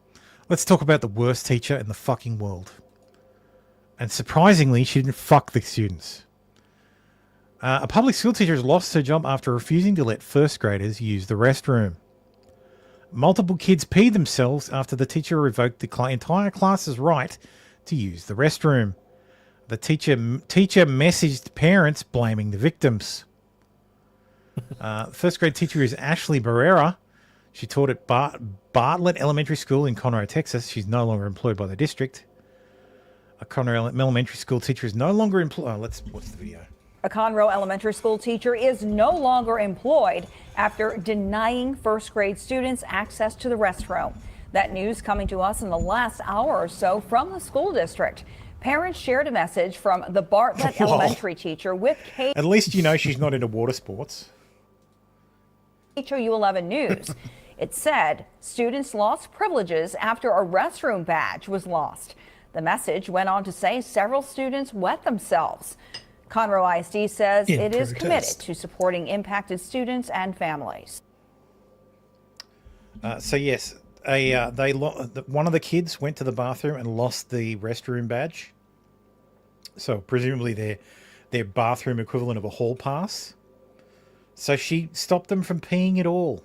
let's talk about the worst teacher in the fucking world. And surprisingly, she didn't fuck the students. A public school teacher has lost her job after refusing to let first graders use the restroom. Multiple kids peed themselves after the teacher revoked the entire class's right to use the restroom. The teacher messaged parents blaming the victims. First grade teacher is Ashley Barrera. She taught at Bartlett Elementary School in Conroe, Texas. She's no longer employed by the district. A Conroe Elementary School teacher is no longer employed. Oh, let's watch the video. A Conroe Elementary School teacher is no longer employed after denying first grade students access to the restroom. That news coming to us in the last hour or so from the school district. Parents shared a message from the Bartlett Elementary teacher with At least you know she's not into water sports. KHOU11 News. It said students lost privileges after a restroom badge was lost. The message went on to say several students wet themselves. Conroe ISD says it is committed to supporting impacted students and families. So yes, one of the kids went to the bathroom and lost the restroom badge. So presumably their bathroom equivalent of a hall pass. So she stopped them from peeing at all.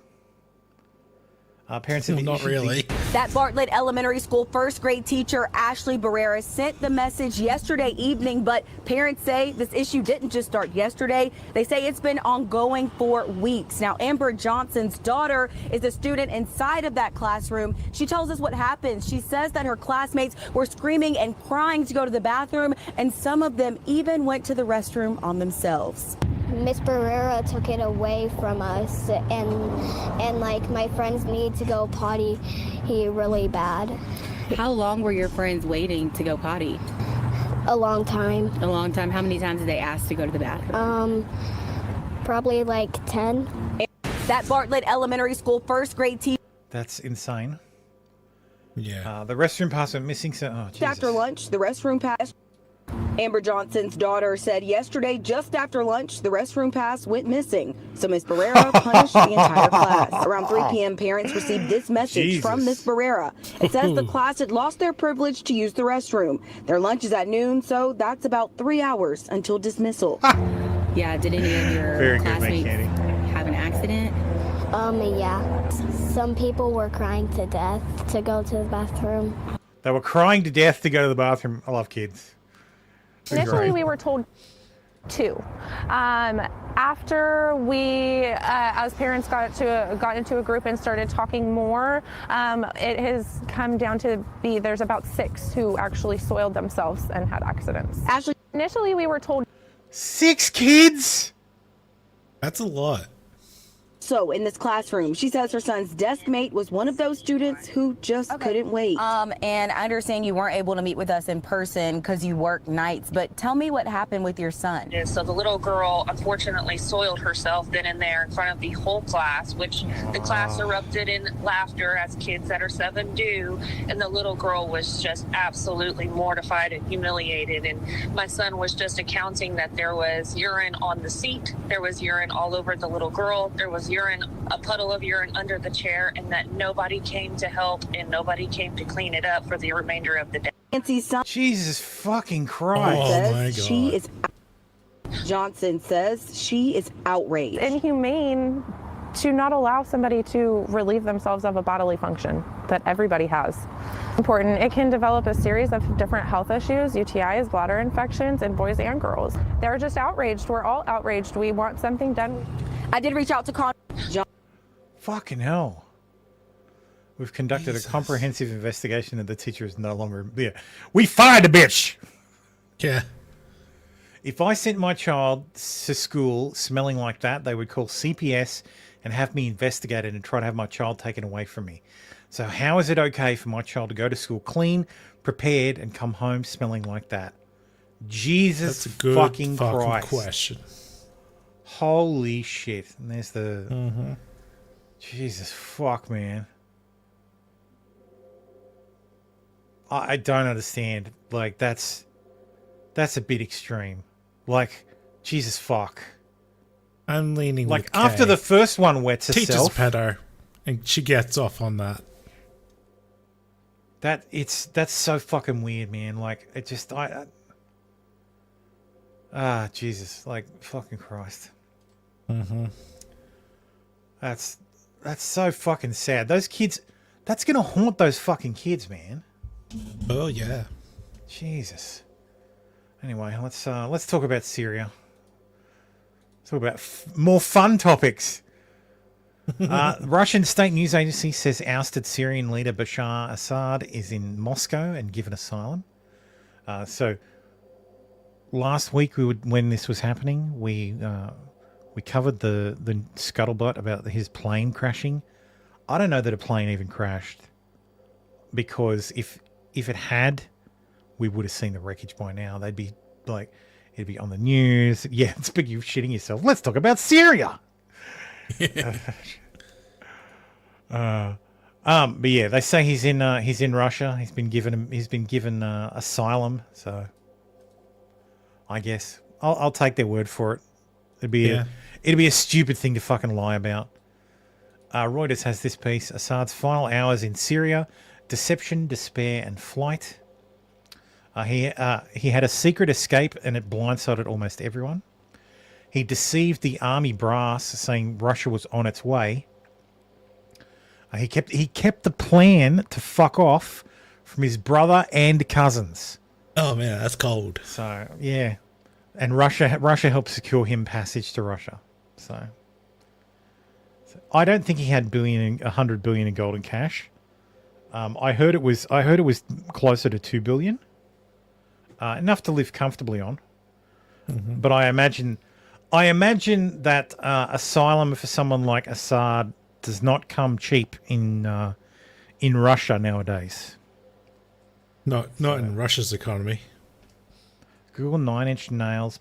Parents said not really. That Bartlett Elementary School first grade teacher Ashley Barrera sent the message yesterday evening, but parents say this issue didn't just start yesterday. They say it's been ongoing for weeks. Now, Amber Johnson's daughter is a student inside of that classroom. She tells us what happened. She says that her classmates were screaming and crying to go to the bathroom, and some of them even went to the restroom on themselves. Miss Barrera took it away from us, and like my friends need to go potty really bad. How long were your friends waiting to go potty? A long time. A long time. How many times did they ask to go to the bathroom? Probably like 10. That Bartlett Elementary School first grade teacher. That's insane. Yeah. The restroom pass went missing. So, After lunch, the restroom pass. Amber Johnson's daughter said yesterday, just after lunch, the restroom pass went missing. So Miss Barrera punished the entire class. Around 3 p.m., parents received this message from Miss Barrera. It says the class had lost their privilege to use the restroom. Their lunch is at noon, so that's about 3 hours until dismissal. Yeah, did any of your classmates have an accident? Yeah. Some people were crying to death to go to the bathroom. They were crying to death to go to the bathroom. I love kids. Initially, we were told 2. After we, as parents, got into a group and started talking more, it has come down to there's about 6 who actually soiled themselves and had accidents. Ashley, initially we were told 6 kids. That's a lot. So in this classroom, she says her son's desk mate was one of those students who just couldn't wait. And I understand you weren't able to meet with us in person because you work nights, but tell me what happened with your son. So the little girl unfortunately soiled herself then and there in front of the whole class, which the class erupted in laughter, as kids that are 7 do, and the little girl was just absolutely mortified and humiliated. And my son was just accounting that there was urine on the seat, there was urine all over the little girl, there was a puddle of urine under the chair, and that nobody came to help and nobody came to clean it up for the remainder of the day. Nancy's son, Jesus fucking Christ. Oh my God. Johnson says she is outraged. Inhumane to not allow somebody to relieve themselves of a bodily function that everybody has. Important. It can develop a series of different health issues, UTIs, bladder infections, in boys and girls. They're just outraged. We're all outraged. We want something done. I did reach out to Fucking hell. We've conducted a comprehensive investigation and the teacher is no longer there. We fired the bitch! Yeah. If I sent my child to school smelling like that, they would call CPS and have me investigated and try to have my child taken away from me. So how is it okay for my child to go to school clean, prepared, and come home smelling like that? Jesus That's a good fucking Christ. question. Holy shit. And there's the... Jesus fuck, man. I don't understand. Like, that's a bit extreme. Like, Jesus fuck. I'm leaning like with after Kay. the first one wets Teacher's herself. pedo, and she gets off on that. That's so fucking weird, man. Like it just Jesus, like fucking Christ. That's so fucking sad. Those kids, that's gonna haunt those fucking kids, man. Oh yeah. Jesus. Anyway, let's talk about Syria. Let's talk about more fun topics. Russian state news agency says ousted Syrian leader Bashar Assad is in Moscow and given asylum. So last week when this was happening, we covered the scuttlebutt about his plane crashing. I don't know that a plane even crashed, because if it had, we would have seen the wreckage by now. They'd be like, it'd be on the news. Yeah, speaking of shitting yourself, let's talk about Syria. But yeah, they say he's in Russia. He's been given asylum. So I guess I'll take their word for it. It'd be a stupid thing to fucking lie about. Reuters has this piece: Assad's final hours in Syria, deception, despair, and flight. He had a secret escape, and it blindsided almost everyone. He deceived the army brass, saying Russia was on its way. He kept the plan to fuck off from his brother and cousins. Oh man, that's cold. So yeah, and Russia helped secure him passage to Russia. So I don't think he had 100 billion in gold and cash. I heard it was closer to 2 billion, enough to live comfortably on. But I imagine that asylum for someone like Assad does not come cheap in Russia nowadays. Not in Russia's economy. Google 9-inch nails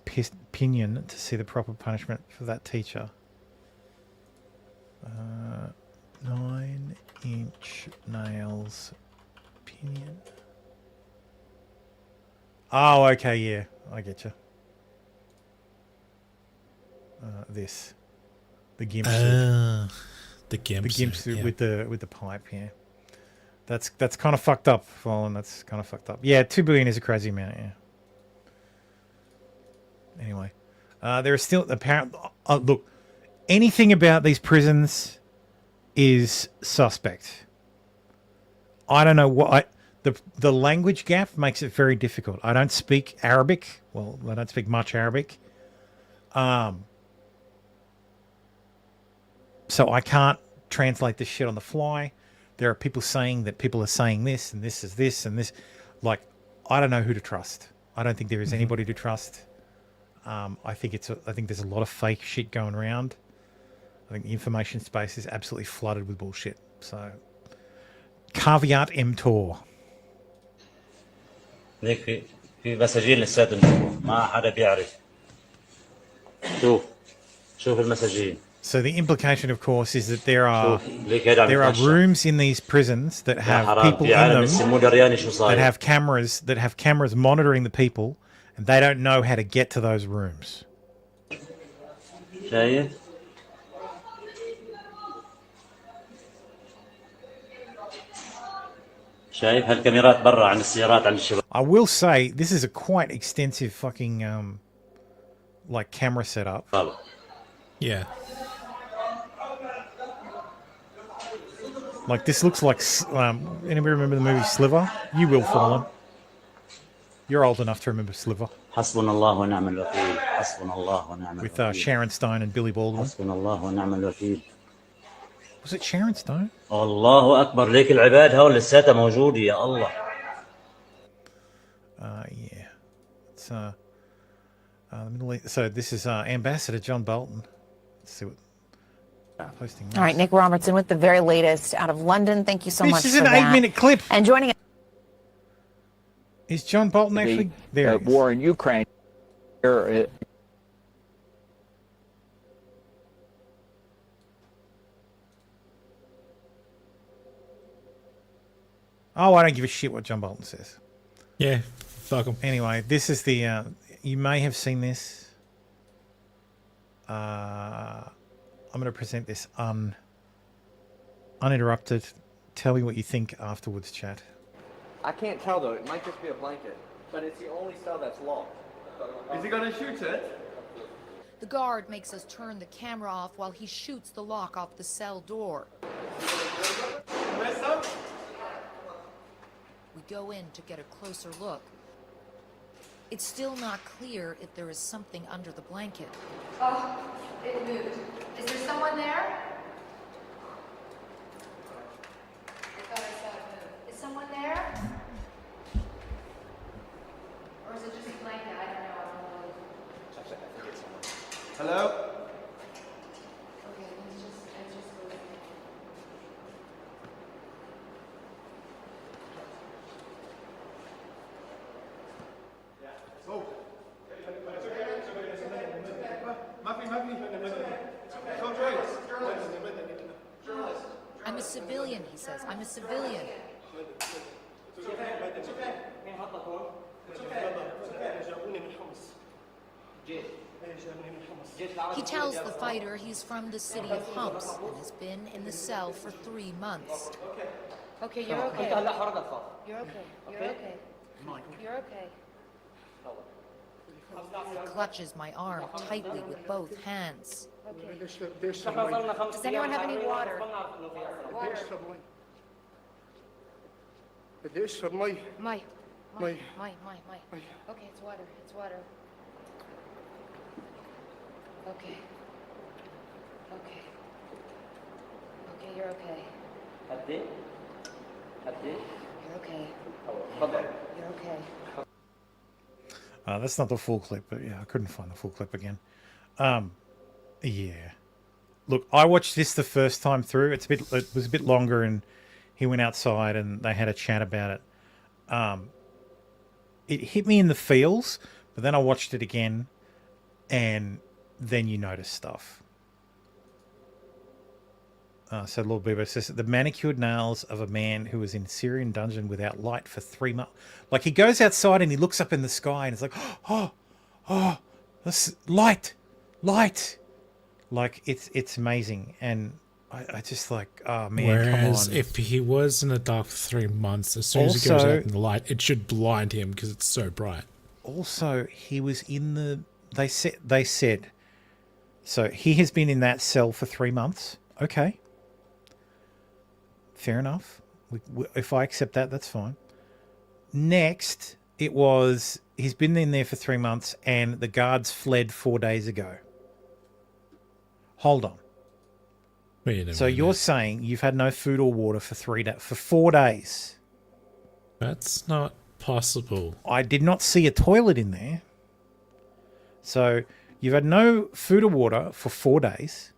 pinion to see the proper punishment for that teacher. 9-inch nails pinion. Oh, okay, yeah, I get you. The gimp suit. The gimp suit yeah. with the pipe, yeah. That's kind of fucked up, Fallen. That's kind of fucked up. Yeah, 2 billion is a crazy amount, yeah. Anyway, there are still apparent. Look, anything about these prisons is suspect. I don't know what the language gap makes it very difficult. I don't speak Arabic. Well, I don't speak much Arabic. So I can't translate this shit on the fly. There are people saying that people are saying this and this is this and this. Like, I don't know who to trust. I don't think there is anybody to trust. I think there's a lot of fake shit going around. I think the information space is absolutely flooded with bullshit. So, caveat emptor. في مساجين للسادة المسؤول ما حدا بيعرف. شوف المساجين. So the implication, of course, is that there are rooms in these prisons that have people in them that have cameras monitoring the people, and they don't know how to get to those rooms. شايف؟ شايف هالكاميرات برا عن السيارات عن الشباب. I will say this is a quite extensive fucking like camera setup. Yeah. Like this looks like anybody remember the movie Sliver? You will, Fallen. You're old enough to remember Sliver. حسبنا الله ونعم الوكيل. حسبنا الله ونعم الوكيل. With Sharon Stone and Billy Baldwin. حسبنا الله ونعم الوكيل. Was it Sharon Stone? الله أكبر ليك العباد هول لساتها موجودة يا الله. Yeah. It's the Middle East. So this is Ambassador John Bolton. Let's see what. Posting this. All right, Nick Robertson with the very latest out of London. Thank you so much for that. This is an 8-minute clip. And joining us. Is John Bolton actually there? War in Ukraine. Oh, I don't give a shit what John Bolton says. Yeah, fuck him. Anyway, this is the. You may have seen this. I'm going to present this uninterrupted. Tell me what you think afterwards, chat. I can't tell though. It might just be a blanket, but it's the only cell that's locked. Is he gonna shoot it? The guard makes us turn the camera off while he shoots the lock off the cell door. We go in to get a closer look. It's still not clear if there is something under the blanket. Oh, it moved. Is there someone there? I thought I saw it move. Is someone there? Or is it just a blanket? I don't know. Hello? Okay, let's just go. I'm a civilian, he says. I'm a civilian. He tells the fighter he's from the city of Humps and has been in the cell for 3 months. Okay, you're okay. You're okay. You're okay. You're okay. He clutches my arm tightly with both hands. Does anyone have any water? Water. My. Okay, it's water. It's water. Okay. Okay. Okay, you're okay. You're okay. You're okay. That's not the full clip, but yeah, I couldn't find the full clip again. Yeah. Look, I watched this the first time through. It was a bit longer, and he went outside and they had a chat about it. It hit me in the feels, but then I watched it again, and then you notice stuff. So Lord Bebo says the manicured nails of a man who was in Syrian dungeon without light for 3 months. Like, he goes outside and he looks up in the sky and it's like, oh, this light. Like, it's amazing. And I just like, oh man, Whereas come on. if he was in the dark for 3 months, as soon as he goes out in the light, it should blind him because it's so bright. Also, he was in the. They said. So he has been in that cell for 3 months. Okay. Fair enough. If I accept that, that's fine. Next, it was he's been in there for 3 months, and the guards fled 4 days ago. Hold on. So you're saying you've had no food or water for 4 days? That's not possible. I did not see a toilet in there. So you've had no food or water for 4 days.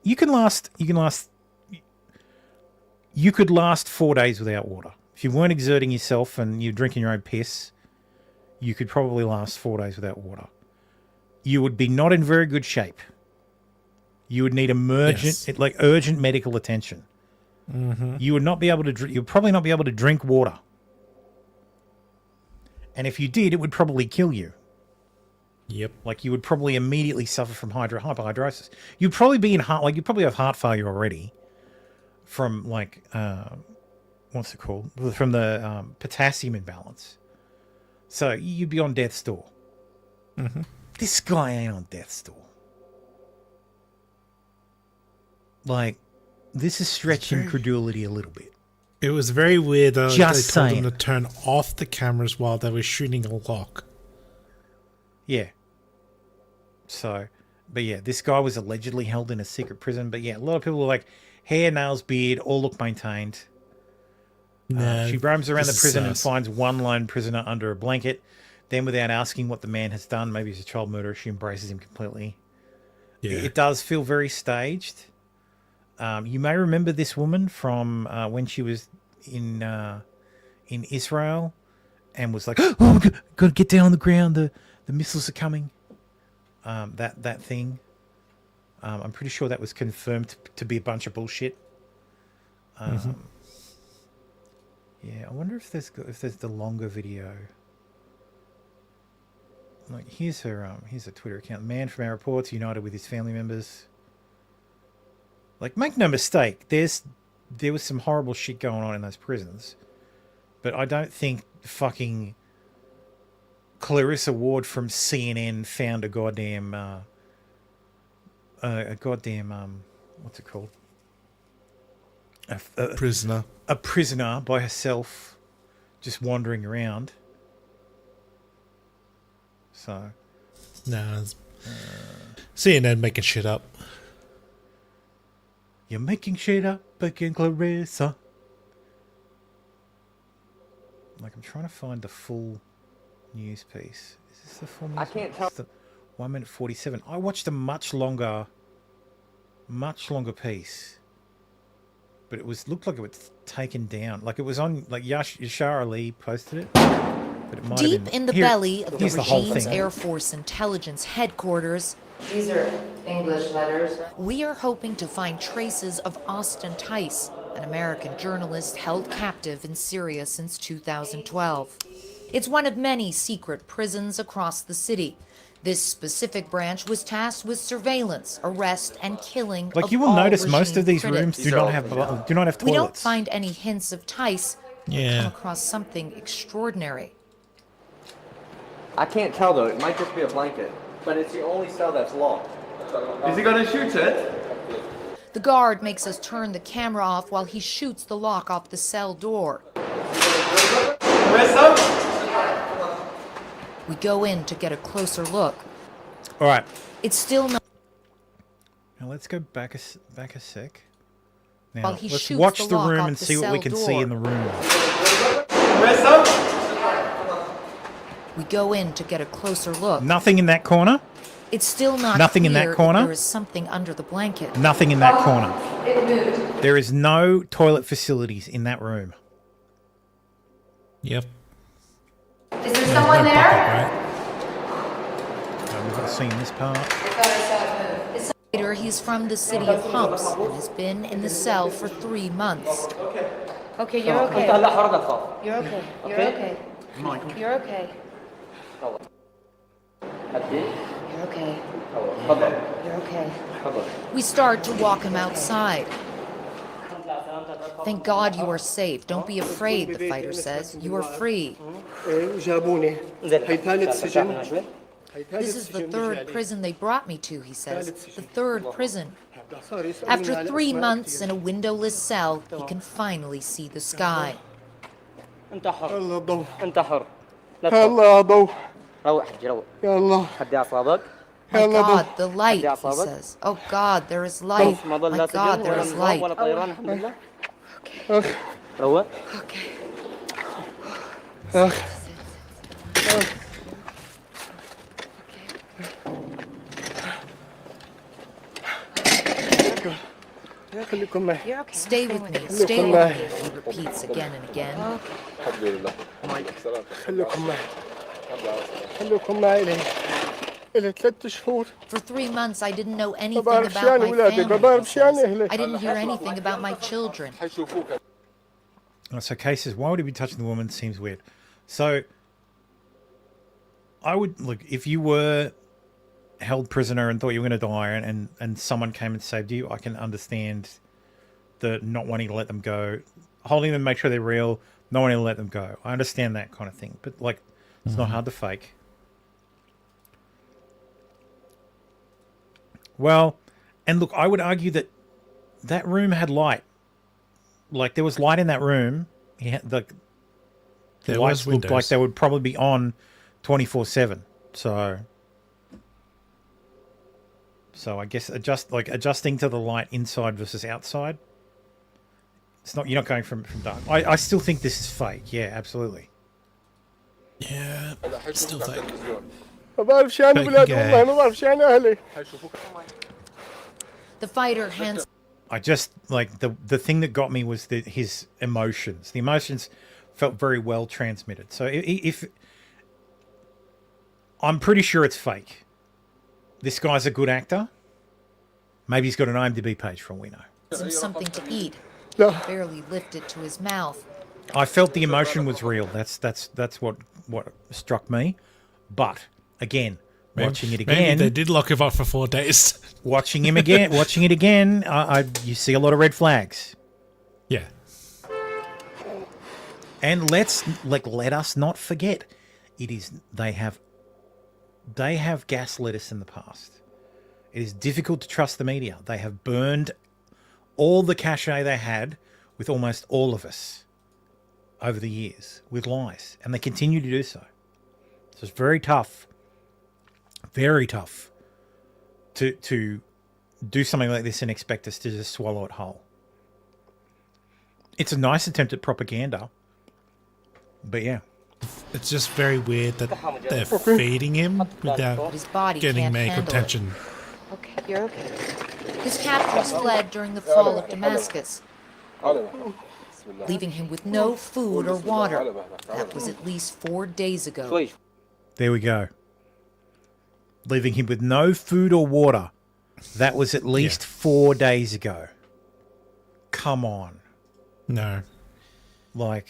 You could last 4 days without water. If you weren't exerting yourself and you're drinking your own piss, you could probably last 4 days without water. You would be not in very good shape. You would need urgent medical attention. Mm-hmm. You would not be able to. You'd probably not be able to drink water. And if you did, it would probably kill you. Yep. Like, you would probably immediately suffer from hyperhidrosis. You'd probably be in heart. Like, you probably have heart failure already. From like, what's it called? From the potassium imbalance. So you'd be on death's door. Mm-hmm. This guy ain't on death's door. Like, this is stretching credulity a little bit. It was very weird though. Just they told saying. them to turn off the cameras while they were shooting a lock. Yeah. So, but yeah, this guy was allegedly held in a secret prison. But yeah, a lot of people were like, Hair, nails, beard, all look maintained. No, she roams around the this is prison and sus. finds one lone prisoner under a blanket. Then, without asking what the man has done, maybe he's a child murderer, she embraces him completely. Yeah. It does feel very staged. You may remember this woman from when she was in Israel and was like, "Oh, gotta get down on the ground. The missiles are coming." That thing. I'm pretty sure that was confirmed to be a bunch of bullshit. Yeah, I wonder if there's the longer video. Like here's her Twitter account. Man from our reports united with his family members. Like, make no mistake, there was some horrible shit going on in those prisons, but I don't think fucking Clarissa Ward from CNN found a goddamn what's it called? A prisoner. A prisoner by herself, just wandering around. So, no, CNN making shit up. You're making shit up again, Clarissa. Like, I'm trying to find the full news piece. Is this the full news? I can't tell. 1 minute 47. I watched a much longer piece, but it looked like it was taken down. Like it was on, like Yashar Ali posted it. But it might Deep have been, in the here, belly of the here's whole regime's thing. Air Force Intelligence Headquarters, These are English letters. we are hoping to find traces of Austin Tice, an American journalist held captive in Syria since 2012. It's one of many secret prisons across the city. This specific branch was tasked with surveillance, arrest, and killing Like of you will all notice, most regime of these critics. rooms do not have toilets. We don't find any hints of Tice. Yeah. Come across something extraordinary. I can't tell though, it might just be a blanket. But it's the only cell that's locked. Is he gonna shoot it? The guard makes us turn the camera off while he shoots the lock off the cell door. We go in to get a closer look. All right. It's still not. Now let's go back a sec. While Now he let's shoots watch the the lock room off and the see what we cell can see door. in the room. We go in to get a closer look. Nothing in that corner. It's still not Nothing in that clear if corner? there is something under the blanket. Nothing in that corner. It moved. There is no toilet facilities in that room. Yep. Is there someone there? We've not seen this part. Later, he's from the city of Humps and has been in the cell for 3 months. Okay, you're okay. You're okay. You're okay. You're okay. You're okay. You're okay. We start to walk him outside. Thank God you are safe. Don't be afraid, the fighter says. You are free. This is the third prison they brought me to, he says. The third prison. After 3 months in a windowless cell, he can finally see the sky. My God, the light, he says. Oh God, there is light. My God, there is light. Stay with me, stay with me, he repeats again and again. For 3 months, I didn't know anything about my family, he says. I didn't hear anything about my children. So cases, why would he be touching the woman? Seems weird. So I would look, if you were held prisoner and thought you were going to die and someone came and saved you, I can understand the not wanting to let them go, holding them, make sure they're real, not wanting to let them go. I understand that kind of thing, but like, it's not hard to fake. Well, and look, I would argue that that room had light. Like, there was light in that room. The lights looked like they would probably be on 24/7. So I guess adjusting to the light inside versus outside It's not. You're not going from dark. I still think this is fake. Yeah, absolutely. Yeah, still fake. The fighter hands. I just like the thing that got me was his emotions. The emotions felt very well transmitted. So if I'm pretty sure it's fake. This guy's a good actor. Maybe he's got an IMDb page for all we know. Him something to eat. Barely lifted to his mouth. I felt the emotion was real. That's what struck me. But again, watching it again, maybe they did lock him up for 4 days. watching it again, you see a lot of red flags. Yeah. And let us not forget, they have gaslit us in the past. It is difficult to trust the media. They have burned all the cachet they had with almost all of us over the years with lies, and they continue to do so. So it's very tough to do something like this and expect us to just swallow it whole. It's a nice attempt at propaganda, but yeah. It's just very weird that they're feeding him without His body getting can't medical handle it. attention. Okay, you're okay. His captors fled during the fall of Damascus, leaving him with no food or water. That was at least 4 days ago. There we go. Leaving him with no food or water. That was at least 4 days ago. Come on. No. Like,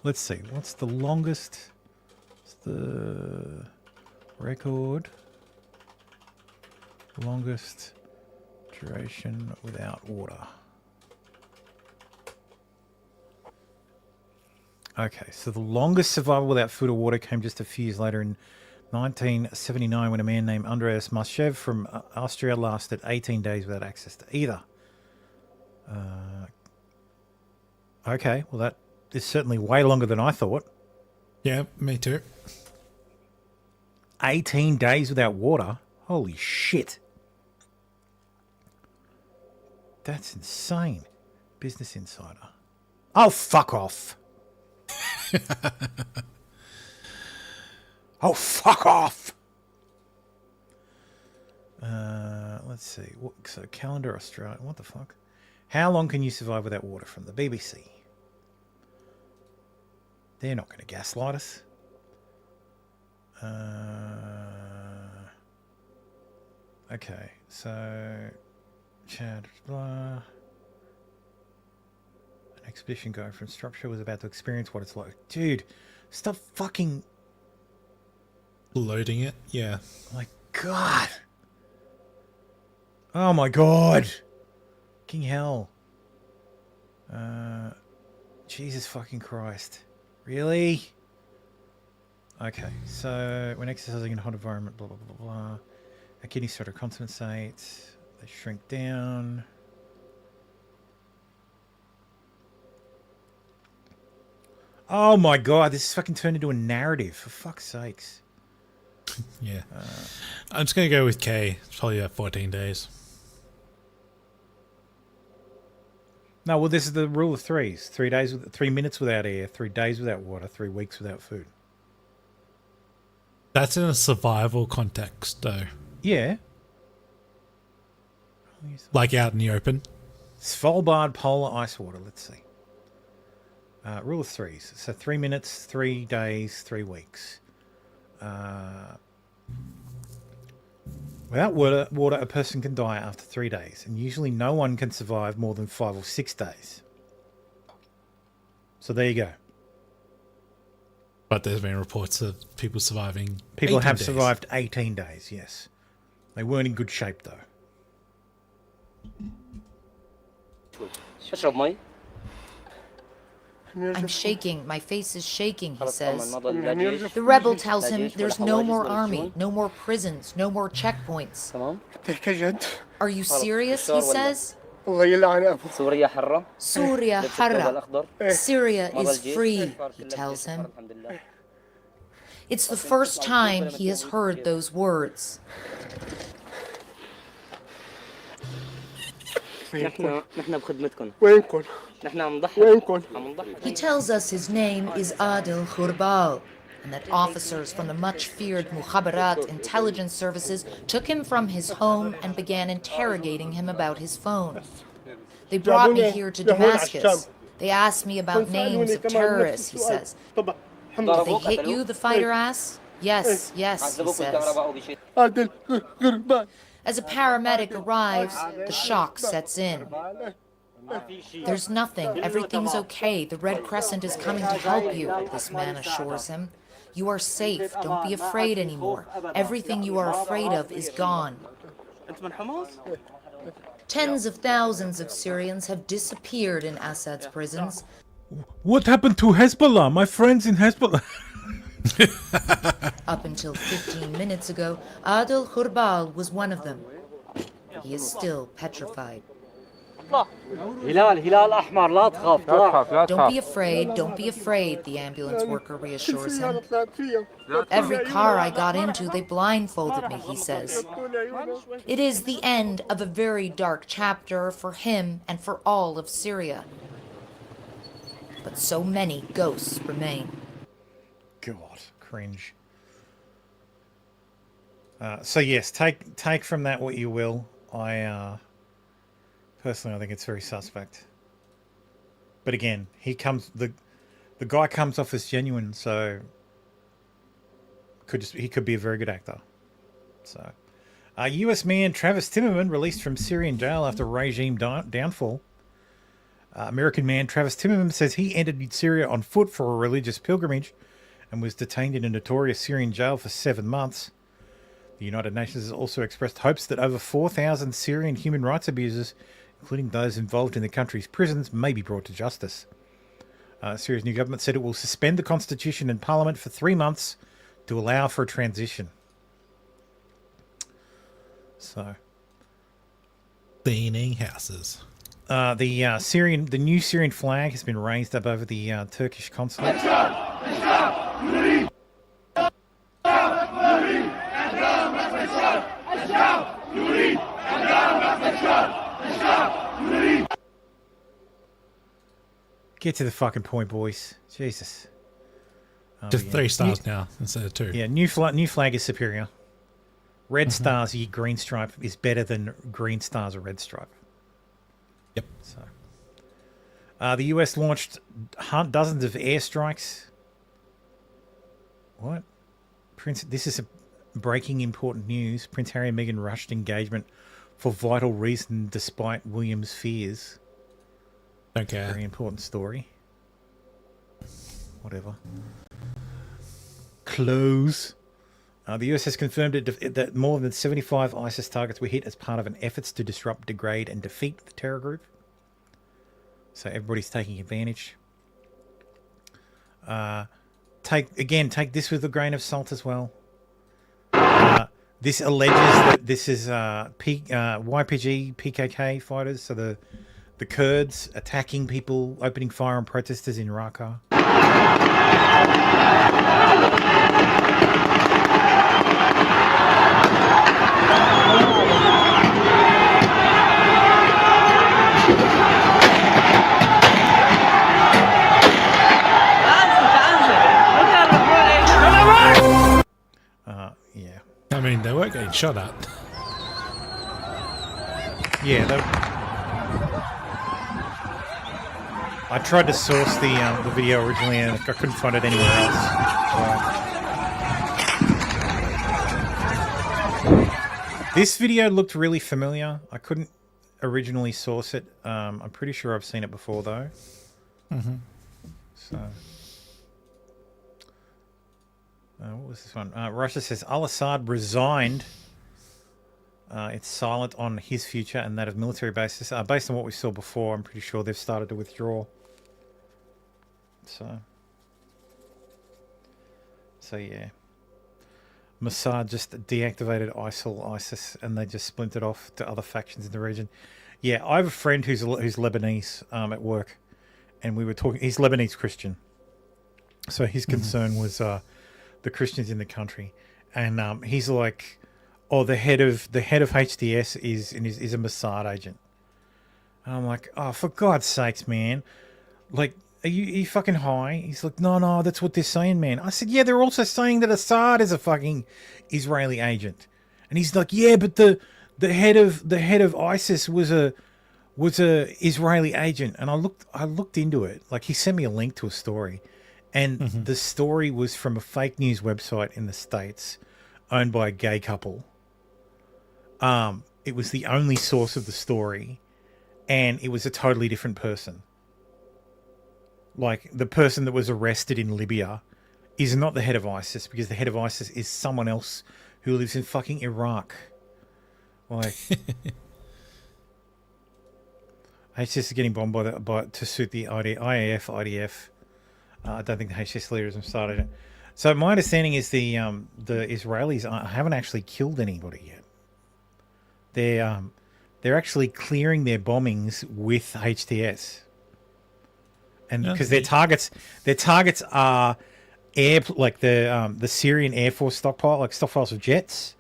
let's see. What's the longest? What's the record? Longest duration without water. Okay, so the longest survival without food or water came just a few years later in 1979 when a man named Andreas Mashev from Austria lasted 18 days without access to either. Okay, well that is certainly way longer than I thought. Yeah, me too. 18 days without water? Holy shit. That's insane. Business Insider. Oh, fuck off. Oh, fuck off. Let's see. So, calendar Australia. What the fuck? How long can you survive without water from the BBC? They're not going to gaslight us. Okay, so Chad, blah. An expedition going from Structure was about to experience what it's like. Dude, stop fucking loading it. Yeah. My God. Oh my God. King hell. Jesus fucking Christ. Really? Okay, so when exercising in a hot environment, blah, blah, blah, blah. Our kidneys start to compensate. They shrink down. Oh my God, this is fucking turned into a narrative, for fuck's sakes. Yeah. I'm just going to go with K. It's probably about 14 days. No, well, this is the rule of threes. 3 days, 3 minutes without air, 3 days without water, 3 weeks without food. That's in a survival context, though. Yeah. Like out in the open. Svalbard polar ice water. Let's see. Rule of threes. So 3 minutes, 3 days, 3 weeks. Without water, a person can die after 3 days, and usually no one can survive more than 5 or 6 days. So there you go. But there's been reports of people surviving. People have days. survived 18 days, yes. They weren't in good shape, though. I'm shaking. My face is shaking, he says. The rebel tells him there's no more army, no more prisons, no more checkpoints. Are you serious, he says? Surya Harra. Syria is free, he tells him. It's the first time he has heard those words. He tells us his name is Adil Khurbal, and that officers from the much-feared Mukhabarat intelligence services took him from his home and began interrogating him about his phone. They brought me here to Damascus. They asked me about names of terrorists, he says. Did they hit you, the fighter asks? Yes, yes, he says. As a paramedic arrives, the shock sets in. There's nothing. Everything's okay. The Red Crescent is coming to help you, this man assures him. You are safe. Don't be afraid anymore. Everything you are afraid of is gone. Tens of thousands of Syrians have disappeared in Assad's prisons. What happened to Hezbollah? My friends in Hezbollah. Up until 15 minutes ago, Adil Khurbal was one of them. He is still petrified. Don't be afraid, don't be afraid, the ambulance worker reassures him. Every car I got into, they blindfolded me, he says. It is the end of a very dark chapter for him and for all of Syria. But so many ghosts remain. God, cringe. So yes, take from that what you will. Personally, I think it's very suspect. But again, the guy comes off as genuine, so he could be a very good actor. So, U.S. man Travis Timmerman released from Syrian jail after regime downfall. American man Travis Timmerman says he entered Syria on foot for a religious pilgrimage and was detained in a notorious Syrian jail for 7 months. The United Nations has also expressed hopes that over 4,000 Syrian human rights abusers, including those involved in the country's prisons, may be brought to justice. Syria's new government said it will suspend the constitution and parliament for 3 months to allow for a transition. So, cleaning houses. The new Syrian flag has been raised up over the Turkish consulate. Get to the fucking point, boys. Jesus. Just 3 stars now instead of 2. Yeah, new flag is superior. Red stars, ye green stripe, is better than green stars or red stripe. Yep. So, the US launched dozens of airstrikes. What? This is breaking important news. Prince Harry and Meghan rushed engagement for vital reason despite William's fears. Don't care. Very important story. Whatever. Close. The US has confirmed that more than 75 ISIS targets were hit as part of an efforts to disrupt, degrade, and defeat the terror group. So everybody's taking advantage. Take this with a grain of salt as well. This alleges that this is YPG, PKK fighters, so the Kurds attacking people, opening fire on protesters in Raqqa. Yeah. I mean, they weren't getting shot at. Yeah, I tried to source the video originally and I couldn't find it anywhere else. So. This video looked really familiar. I couldn't originally source it. I'm pretty sure I've seen it before though. Mm-hmm. So, what was this one? Russia says Al-Assad resigned. It's silent on his future and that of military bases. Based on what we saw before, I'm pretty sure they've started to withdraw. So yeah. Mossad just deactivated ISIS, and they just splintered off to other factions in the region. Yeah, I have a friend who's Lebanese at work, and we were talking. He's Lebanese Christian, so his concern was the Christians in the country, and he's like, "Oh, the head of HDS is a Mossad agent," I'm like, oh, for God's sakes, man. Like, are you fucking high? He's like, no, that's what they're saying, man. I said, yeah, they're also saying that Assad is a fucking Israeli agent. And he's like, yeah, but the head of ISIS was a Israeli agent. And I looked into it. Like, he sent me a link to a story. And the story was from a fake news website in the States owned by a gay couple. It was the only source of the story, and it was a totally different person. Like, the person that was arrested in Libya is not the head of ISIS, because the head of ISIS is someone else who lives in fucking Iraq. Like, HTS is getting bombed to suit the IAF, IDF. I don't think the HTS leaders have started it. So my understanding is the Israelis haven't actually killed anybody yet. They're actually clearing their bombings with HTS, and because their targets are like the Syrian Air Force stockpile, like stockpiles of jets,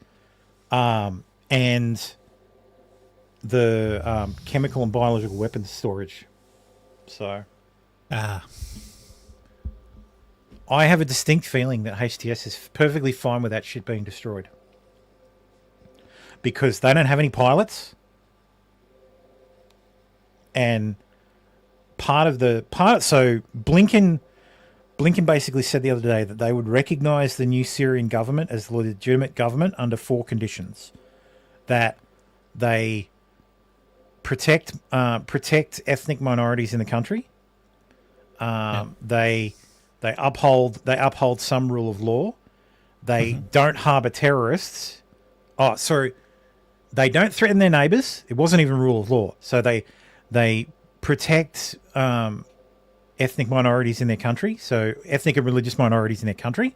and the chemical and biological weapons storage. So, I have a distinct feeling that HTS is perfectly fine with that shit being destroyed, because they don't have any pilots, and so Blinken basically said the other day that they would recognize the new Syrian government as the legitimate government under 4 conditions: that they protect ethnic minorities in the country, they uphold some rule of law, they don't harbor terrorists. Oh, sorry. They don't threaten their neighbours. It wasn't even rule of law. So they protect ethnic minorities in their country. So ethnic and religious minorities in their country.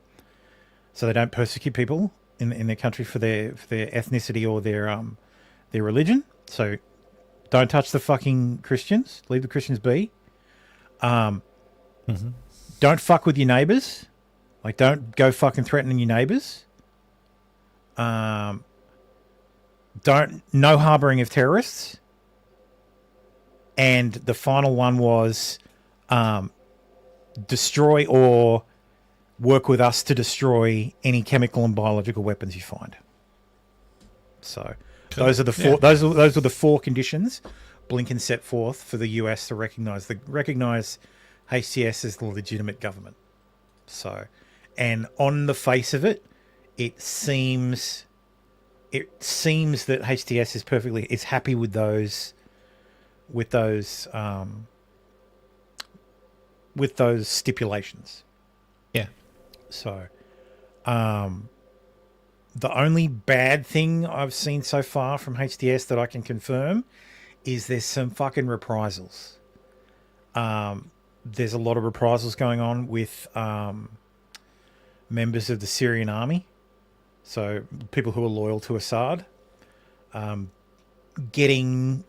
So they don't persecute people in their country for their ethnicity or their religion. So don't touch the fucking Christians. Leave the Christians be. Don't fuck with your neighbours. Like, don't go fucking threatening your neighbours. No harbouring of terrorists. And the final one was destroy or work with us to destroy any chemical and biological weapons you find. So those are the four. Those are the 4 conditions Blinken set forth for the US to recognize HTS as the legitimate government. So, and on the face of it, it seems that HTS is happy with those stipulations. Yeah. So, the only bad thing I've seen so far from HTS that I can confirm is there's some fucking reprisals. There's a lot of reprisals going on with members of the Syrian army. So people who are loyal to Assad, getting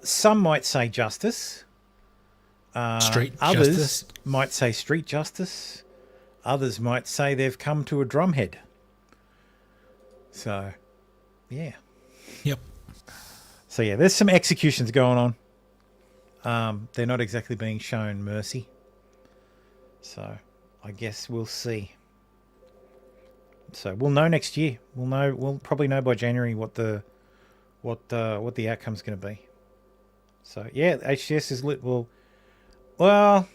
some might say justice. Street others justice. Might say street justice. Others might say they've come to a drumhead. So, yeah. Yep. So yeah, there's some executions going on. They're not exactly being shown mercy. So I guess we'll see. So we'll know next year. We'll probably know by January what the outcome's going to be. So yeah, HTS is lit. Well,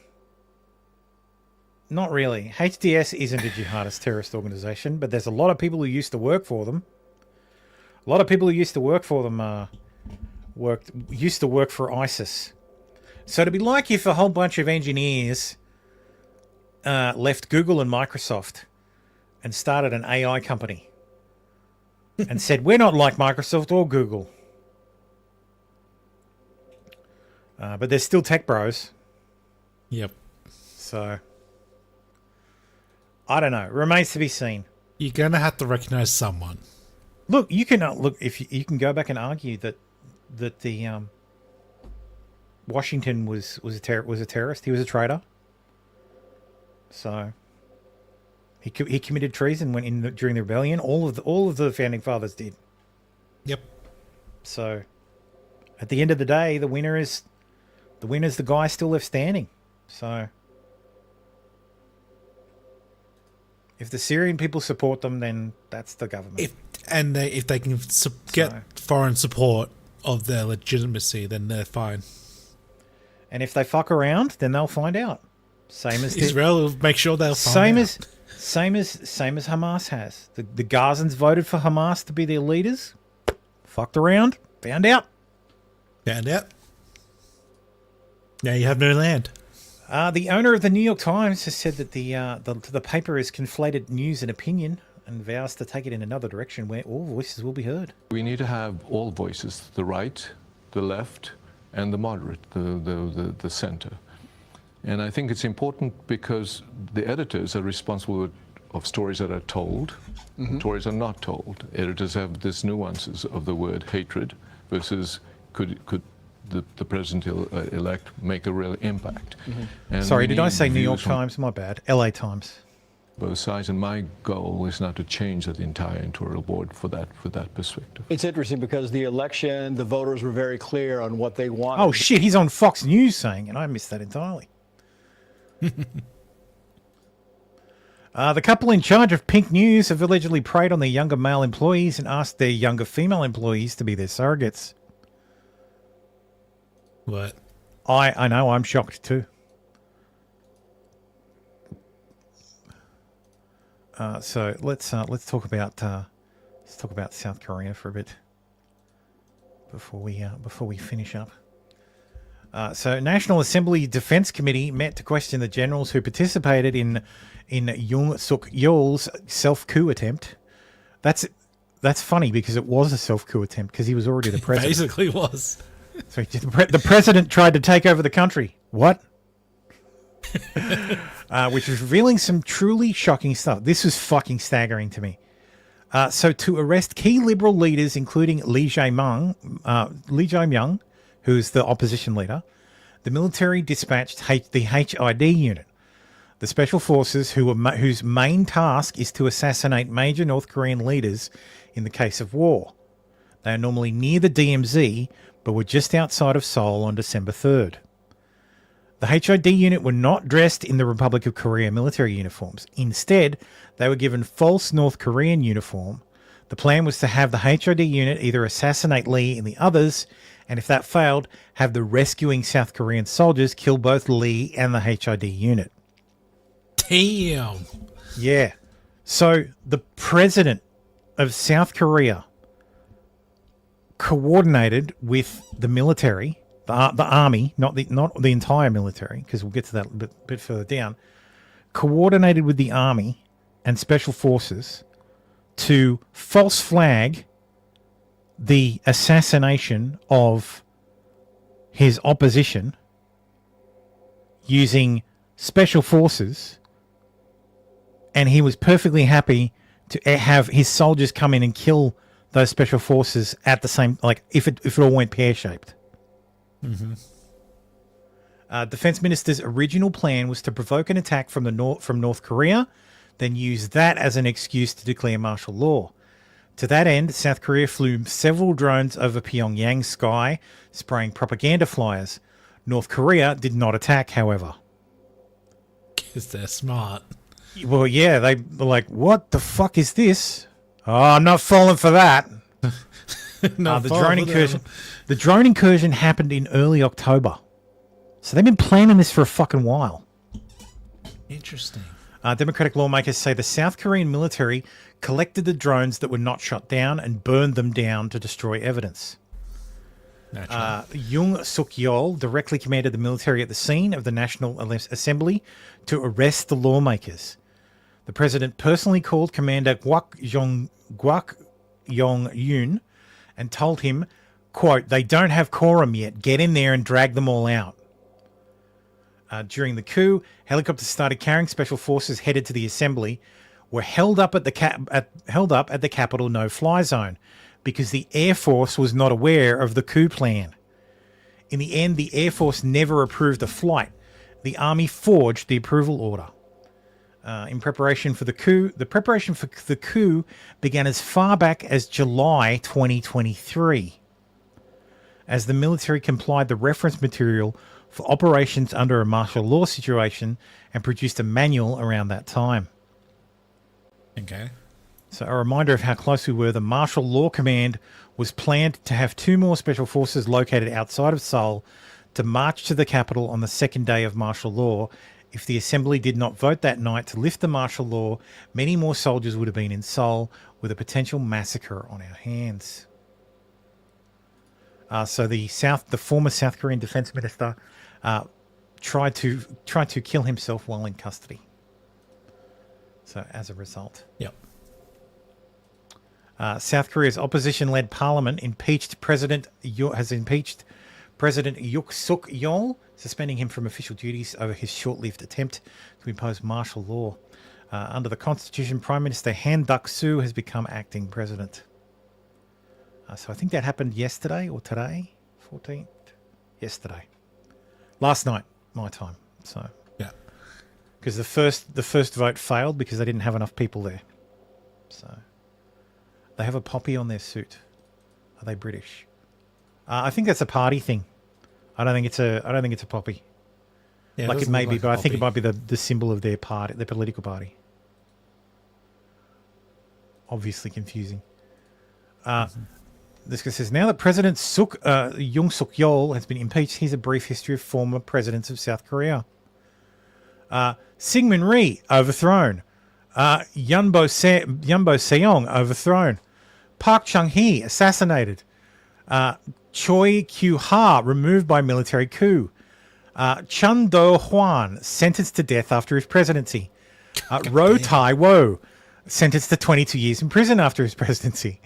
not really. HTS isn't a jihadist terrorist organization, but there's a lot of people who used to work for them. A lot of people who used to work for them used to work for ISIS. So it'd be like if a whole bunch of engineers left Google and Microsoft and started an AI company and said, we're not like Microsoft or Google. But they're still tech bros. Yep. So, I don't know. Remains to be seen. You're going to have to recognize someone. Look, you can if you can go back and argue that the Washington was a terrorist. He was a traitor. So he committed treason during the rebellion. All of the founding fathers did. Yep. So at the end of the day, the winner's the guy still left standing. So if the Syrian people support them, then that's the government. If they can get foreign support of their legitimacy, then they're fine. And if they fuck around, then they'll find out. Same as Israel will make sure they'll find out. Same as Hamas has. The Gazans voted for Hamas to be their leaders. Fucked around, found out. Found out. Now you have no land. The owner of the New York Times has said that the paper has conflated news and opinion and vows to take it in another direction where all voices will be heard. We need to have all voices, the right, the left, and the moderate, the center. And I think it's important because the editors are responsible of stories that are told, stories are not told. Editors have these nuances of the word hatred versus could the president-elect make a real impact. And sorry, did I say New York Times? My bad. LA Times. Both sides, and my goal is not to change the entire editorial board for that perspective. It's interesting because the election, the voters were very clear on what they wanted. Oh shit, he's on Fox News saying, and I missed that entirely. The couple in charge of Pink News have allegedly preyed on their younger male employees and asked their younger female employees to be their surrogates. What? I know, I'm shocked too. So let's talk about South Korea for a bit before we finish up. So National Assembly Defense Committee met to question the generals who participated in Yoon Suk Yeol's self-coup attempt. That's funny because it was a self-coup attempt because he was already the president. Basically was. So the president tried to take over the country. What? Which is revealing some truly shocking stuff. This was fucking staggering to me. So to arrest key liberal leaders, including Lee Jae-myung, who's the opposition leader, the military dispatched the HID unit, the special forces whose main task is to assassinate major North Korean leaders in the case of war. They are normally near the DMZ, but were just outside of Seoul on December 3rd. The HID unit were not dressed in the Republic of Korea military uniforms. Instead, they were given false North Korean uniform. The plan was to have the HID unit either assassinate Lee and the others, and if that failed, have the rescuing South Korean soldiers kill both Lee and the HID unit. Damn. Yeah. So the president of South Korea coordinated with the military, the army, not the entire military, because we'll get to that a bit further down, coordinated with the army and special forces to false flag the assassination of his opposition using special forces, and he was perfectly happy to have his soldiers come in and kill those special forces at the same, like if it all went pear-shaped. Mm-hmm. Defense Minister's original plan was to provoke an attack from North Korea, then use that as an excuse to declare martial law. To that end, South Korea flew several drones over Pyongyang's sky, spraying propaganda flyers. North Korea did not attack, however. Because they're smart. Well, yeah, they were like, what the fuck is this? Oh, I'm not falling for that. The drone incursion happened in early October. So they've been planning this for a fucking while. Interesting. Democratic lawmakers say the South Korean military collected the drones that were not shot down and burned them down to destroy evidence. Yoon Suk Yeol directly commanded the military at the scene of the National Assembly to arrest the lawmakers. The president personally called Commander Kwak Yong-yoon and told him, quote, "They don't have quorum yet. Get in there and drag them all out." During the coup, helicopters started carrying special forces headed to the assembly, were held up at the Capitol no-fly zone because the Air Force was not aware of the coup plan. In the end, the Air Force never approved the flight. The Army forged the approval order. In preparation for the coup, the preparation for the coup began as far back as July 2023. as the military complied the reference material for operations under a martial law situation and produced a manual around that time. Okay. So a reminder of how close we were, the Martial Law Command was planned to have 2 more special forces located outside of Seoul to march to the capital on the second day of martial law. If the assembly did not vote that night to lift the martial law, many more soldiers would have been in Seoul with a potential massacre on our hands. So the former South Korean defense minister tried to kill himself while in custody. So as a result. Yep. South Korea's opposition-led parliament has impeached President Yook Suk-yeol, suspending him from official duties over his short-lived attempt to impose martial law. Under the constitution, Prime Minister Han Duck-soo has become acting president. So I think that happened yesterday or today, 14th? Yesterday. Last night, my time. So yeah, because the first vote failed because they didn't have enough people there. So they have a poppy on their suit. Are they British? I think that's a party thing. I don't think it's a poppy. Yeah, like it may be, but I think it might be the symbol of their party, their political party. Obviously confusing. This guy says, now that President Yoon Suk-yeol has been impeached, here's a brief history of former presidents of South Korea. Syngman Rhee, overthrown. Yunbo Seong, overthrown. Park Chung-hee, assassinated. Choi Kyu-ha, removed by military coup. Chun Do-hwan, sentenced to death after his presidency. Roh Tai-wo, sentenced to 22 years in prison after his presidency.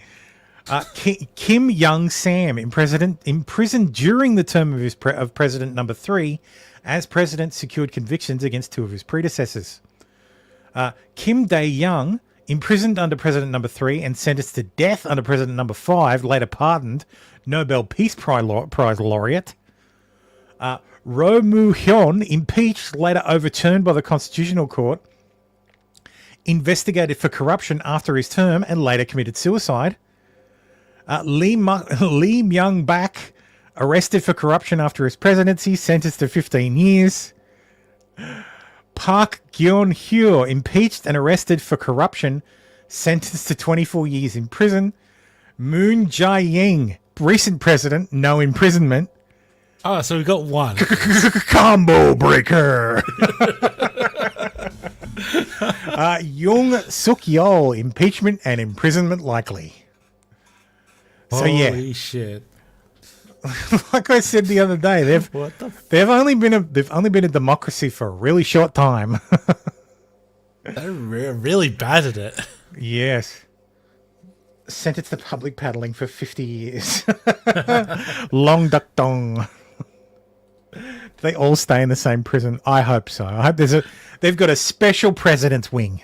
Kim Young-sam, imprisoned during the term of President number 3, as president secured convictions against 2 of his predecessors. Kim Dae-young, imprisoned under President number 3 and sentenced to death under President number 5, later pardoned, Nobel Peace Prize laureate. Roh Moo-hyun, impeached, later overturned by the Constitutional Court, investigated for corruption after his term and later committed suicide. Lee Myung-bak, arrested for corruption after his presidency, sentenced to 15 years. Park Geun-hyo, impeached and arrested for corruption, sentenced to 24 years in prison. Moon Jae-in, recent president, no imprisonment. Oh, so we got one. Combo breaker. Yoon Suk-yeol, impeachment and imprisonment likely. So Holy shit! Like I said the other day, they've only been a democracy for a really short time. They're really bad at it. Yes. Sentenced to public paddling for 50 years. Long duck dong. Do they all stay in the same prison? I hope so. I hope they've got a special president's wing.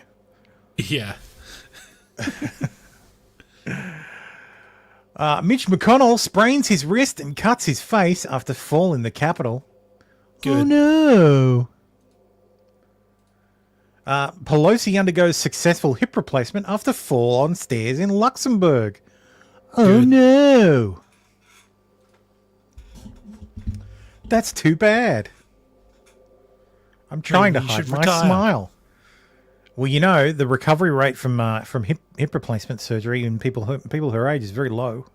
Yeah. Mitch McConnell sprains his wrist and cuts his face after fall in the Capitol. Good. Oh no. Pelosi undergoes successful hip replacement after fall on stairs in Luxembourg. Oh no. That's too bad. I'm trying to hide my smile. Well, you know, the recovery rate from hip replacement surgery in people her age is very low.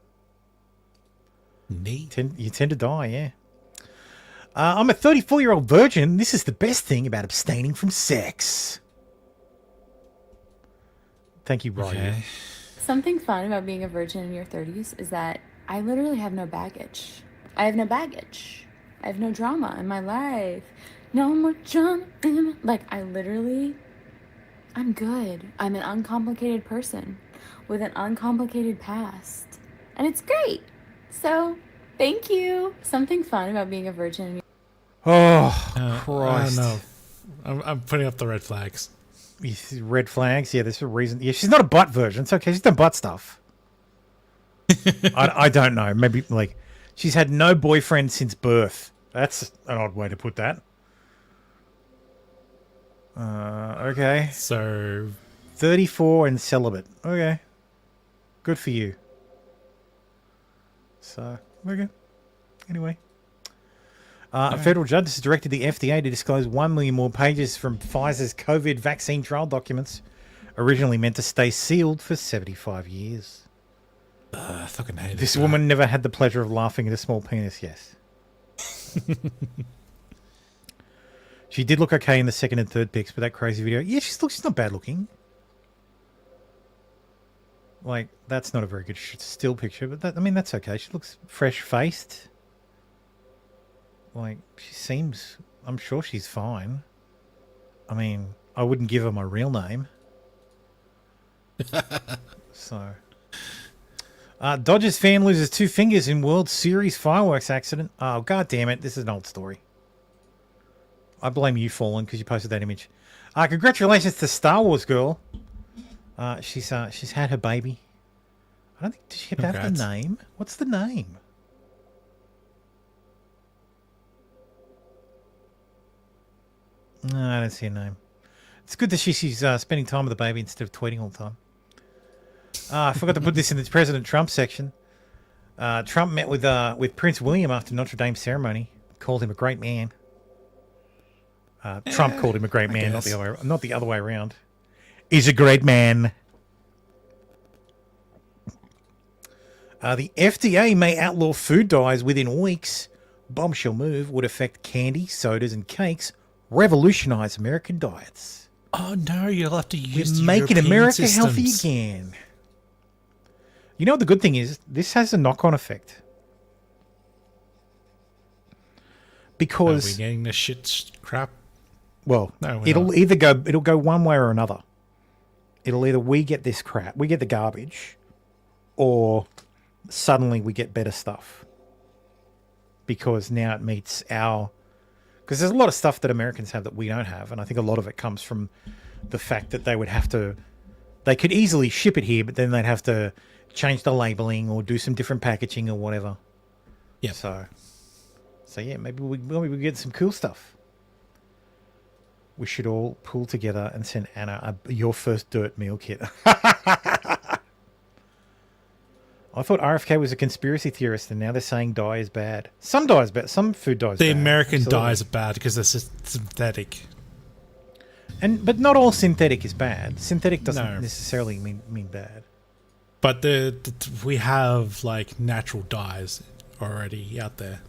Neat. You tend to die, yeah. I'm a 34-year-old virgin. This is the best thing about abstaining from sex. Thank you, Ryan. Okay. Something fun about being a virgin in your 30s is that I literally have no baggage. I have no baggage. I have no drama in my life. No more drama. I'm good. I'm an uncomplicated person with an uncomplicated past. And it's great. So, thank you. Something fun about being a virgin. Oh, Christ. I don't know. I'm putting up the red flags. Red flags? Yeah, there's a reason. Yeah, she's not a butt virgin. It's okay. She's done butt stuff. I don't know. Maybe, she's had no boyfriend since birth. That's an odd way to put that. Okay. So 34 and celibate. Okay. Good for you. So, okay. Anyway. A federal judge has directed the FDA to disclose 1 million more pages from Pfizer's COVID vaccine trial documents, originally meant to stay sealed for 75 years. I fucking hate This it. woman never had the pleasure of laughing at a small penis, yes. She did look okay in the second and third pics, but that crazy video... Yeah, she's not bad looking. Like, that's not a very good still picture, but that's okay. She looks fresh-faced. Like, she seems... I'm sure she's fine. I mean, I wouldn't give her my real name. So... Dodgers fan loses 2 fingers in World Series fireworks accident. Oh, god damn it. This is an old story. I blame you, Fallen, because you posted that image. Congratulations to Star Wars girl. She's had her baby. I don't think... Does she have the name? What's the name? No, I don't see a name. It's good that she's spending time with the baby instead of tweeting all the time. I forgot to put this in the President Trump section. Trump met with Prince William after Notre Dame ceremony. Called him a great man. Trump called him a great man, not the other way around. He's a great man. The FDA may outlaw food dyes within weeks. Bombshell move would affect candy, sodas, and cakes. Revolutionize American diets. Oh no, you'll have to use making European America systems. healthy again. You know what the good thing is? This has a knock-on effect. Because Are we getting the shit crap? Well, No, we're it'll not. either go one way or another. It'll either we get this crap, we get the garbage, or suddenly we get better stuff. Because now it meets our... Because there's a lot of stuff that Americans have that we don't have, and I think a lot of it comes from the fact that they would have to... They could easily ship it here, but then they'd have to change the labeling or do some different packaging or whatever. Yeah. So yeah, maybe we get some cool stuff. We should all pull together and send Anna your first dirt meal kit. I thought RFK was a conspiracy theorist, and now they're saying dye is bad. Some dye is bad. Some food dye is bad. The American Absolutely. dyes are bad because they're synthetic. But not all synthetic is bad. Synthetic doesn't No. necessarily mean bad. But we have like natural dyes already out there,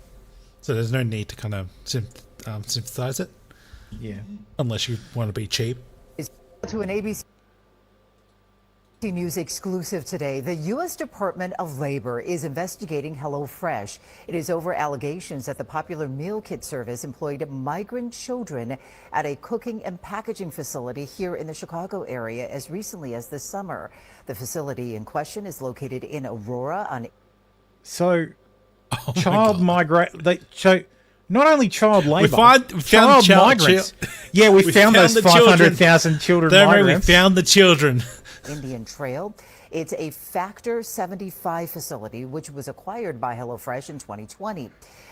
so there's no need to kind of synthesize it. Yeah. Unless you want to be cheap. To an ABC News exclusive today, the U.S. Department of Labor is investigating HelloFresh. It is over allegations that the popular meal kit service employed migrant children at a cooking and packaging facility here in the Chicago area as recently as this summer. The facility in question is located in Aurora on... So, child migrate... Not only child labour, We found child migrants. Yeah, we found those the 500,000 children Don't worry, migrants. we found the children. Indian Trail. It's a Factor 75 facility which was acquired by HelloFresh in 2020.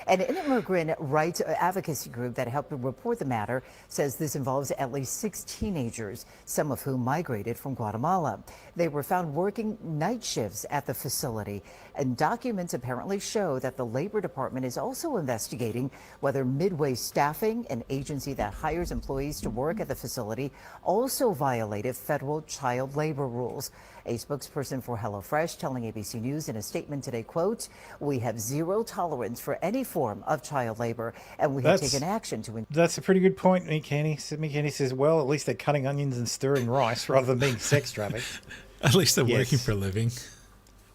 And an immigrant rights advocacy group that helped report the matter says this involves at least 6 teenagers, some of whom migrated from Guatemala. They were found working night shifts at the facility, and documents apparently show that the Labor Department is also investigating whether Midway Staffing, an agency that hires employees to work at the facility, also violated federal child labor rules. A spokesperson for HelloFresh telling ABC News in a statement today, quote, "We have zero tolerance for any form of child labor, and we have taken action to..." That's a pretty good point, Mick Kenny. Mick Kenny says, well, at least they're cutting onions and stirring rice rather than being sex trafficked. At least they're Yes. working for a living.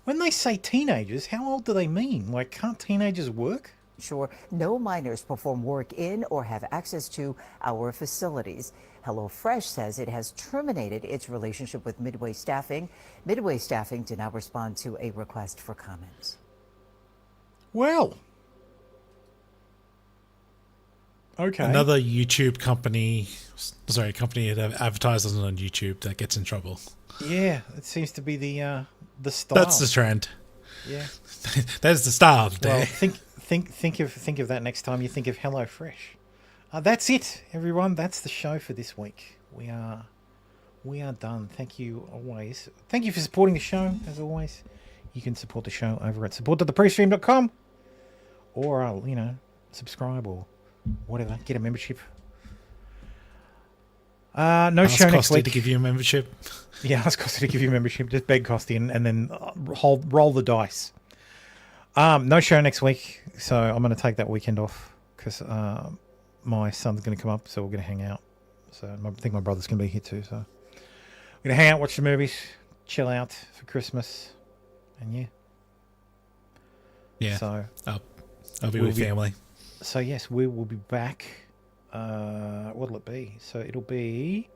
When they say teenagers, how old do they mean? Like, can't teenagers work? Sure, no minors perform work in or have access to our facilities. HelloFresh says it has terminated its relationship with Midway Staffing. Midway Staffing did not respond to a request for comments. Well. Okay. Another YouTube company that advertises on YouTube that gets in trouble. Yeah, it seems to be the style. That's the trend. Yeah. There's the style today. Well, think of that next time you think of HelloFresh. That's it, everyone. That's the show for this week. We are done. Thank you always. Thank you for supporting the show, as always. You can support the show over at support.theprestream.com or you know, subscribe or whatever. Get a membership. No show next Costi week. to give you a membership. Yeah, ask Costi to give you a membership. Just beg Costi and then roll the dice. No show next week, so I'm going to take that weekend off because my son's going to come up, so we're going to hang out. So I think my brother's going to be here too. So we're going to hang out, watch the movies, chill out for Christmas, and yeah. Yeah. So I'll be with family. So yes, we will be back. What'll it be? So it'll be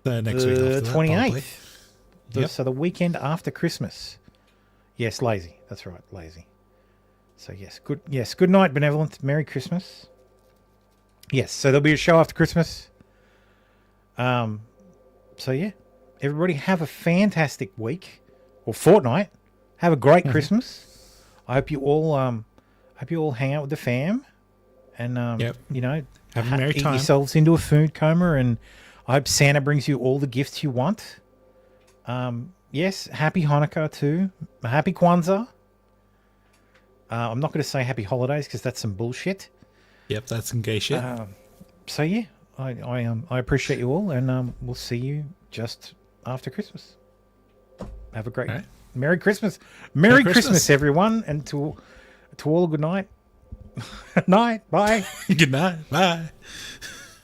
The next week after that, 28th. Yep. So the weekend after Christmas. Yes, lazy. That's right, lazy. So yes, good. Yes, good night, benevolent. Merry Christmas. Yes, so there'll be a show after Christmas. So yeah, everybody have a fantastic week or fortnight. Have a great Christmas. I hope you all hang out with the fam, and you know, have a merry eat time. yourselves into a food coma, and I hope Santa brings you all the gifts you want. Yes, happy Hanukkah too. Happy Kwanzaa. I'm not going to say happy holidays because that's some bullshit. Yep, that's some gay shit. So yeah, I appreciate you all, and we'll see you just after Christmas. Have a great Merry Christmas. Merry Christmas, everyone, and to all a good night. Night. Bye. Good night. Bye.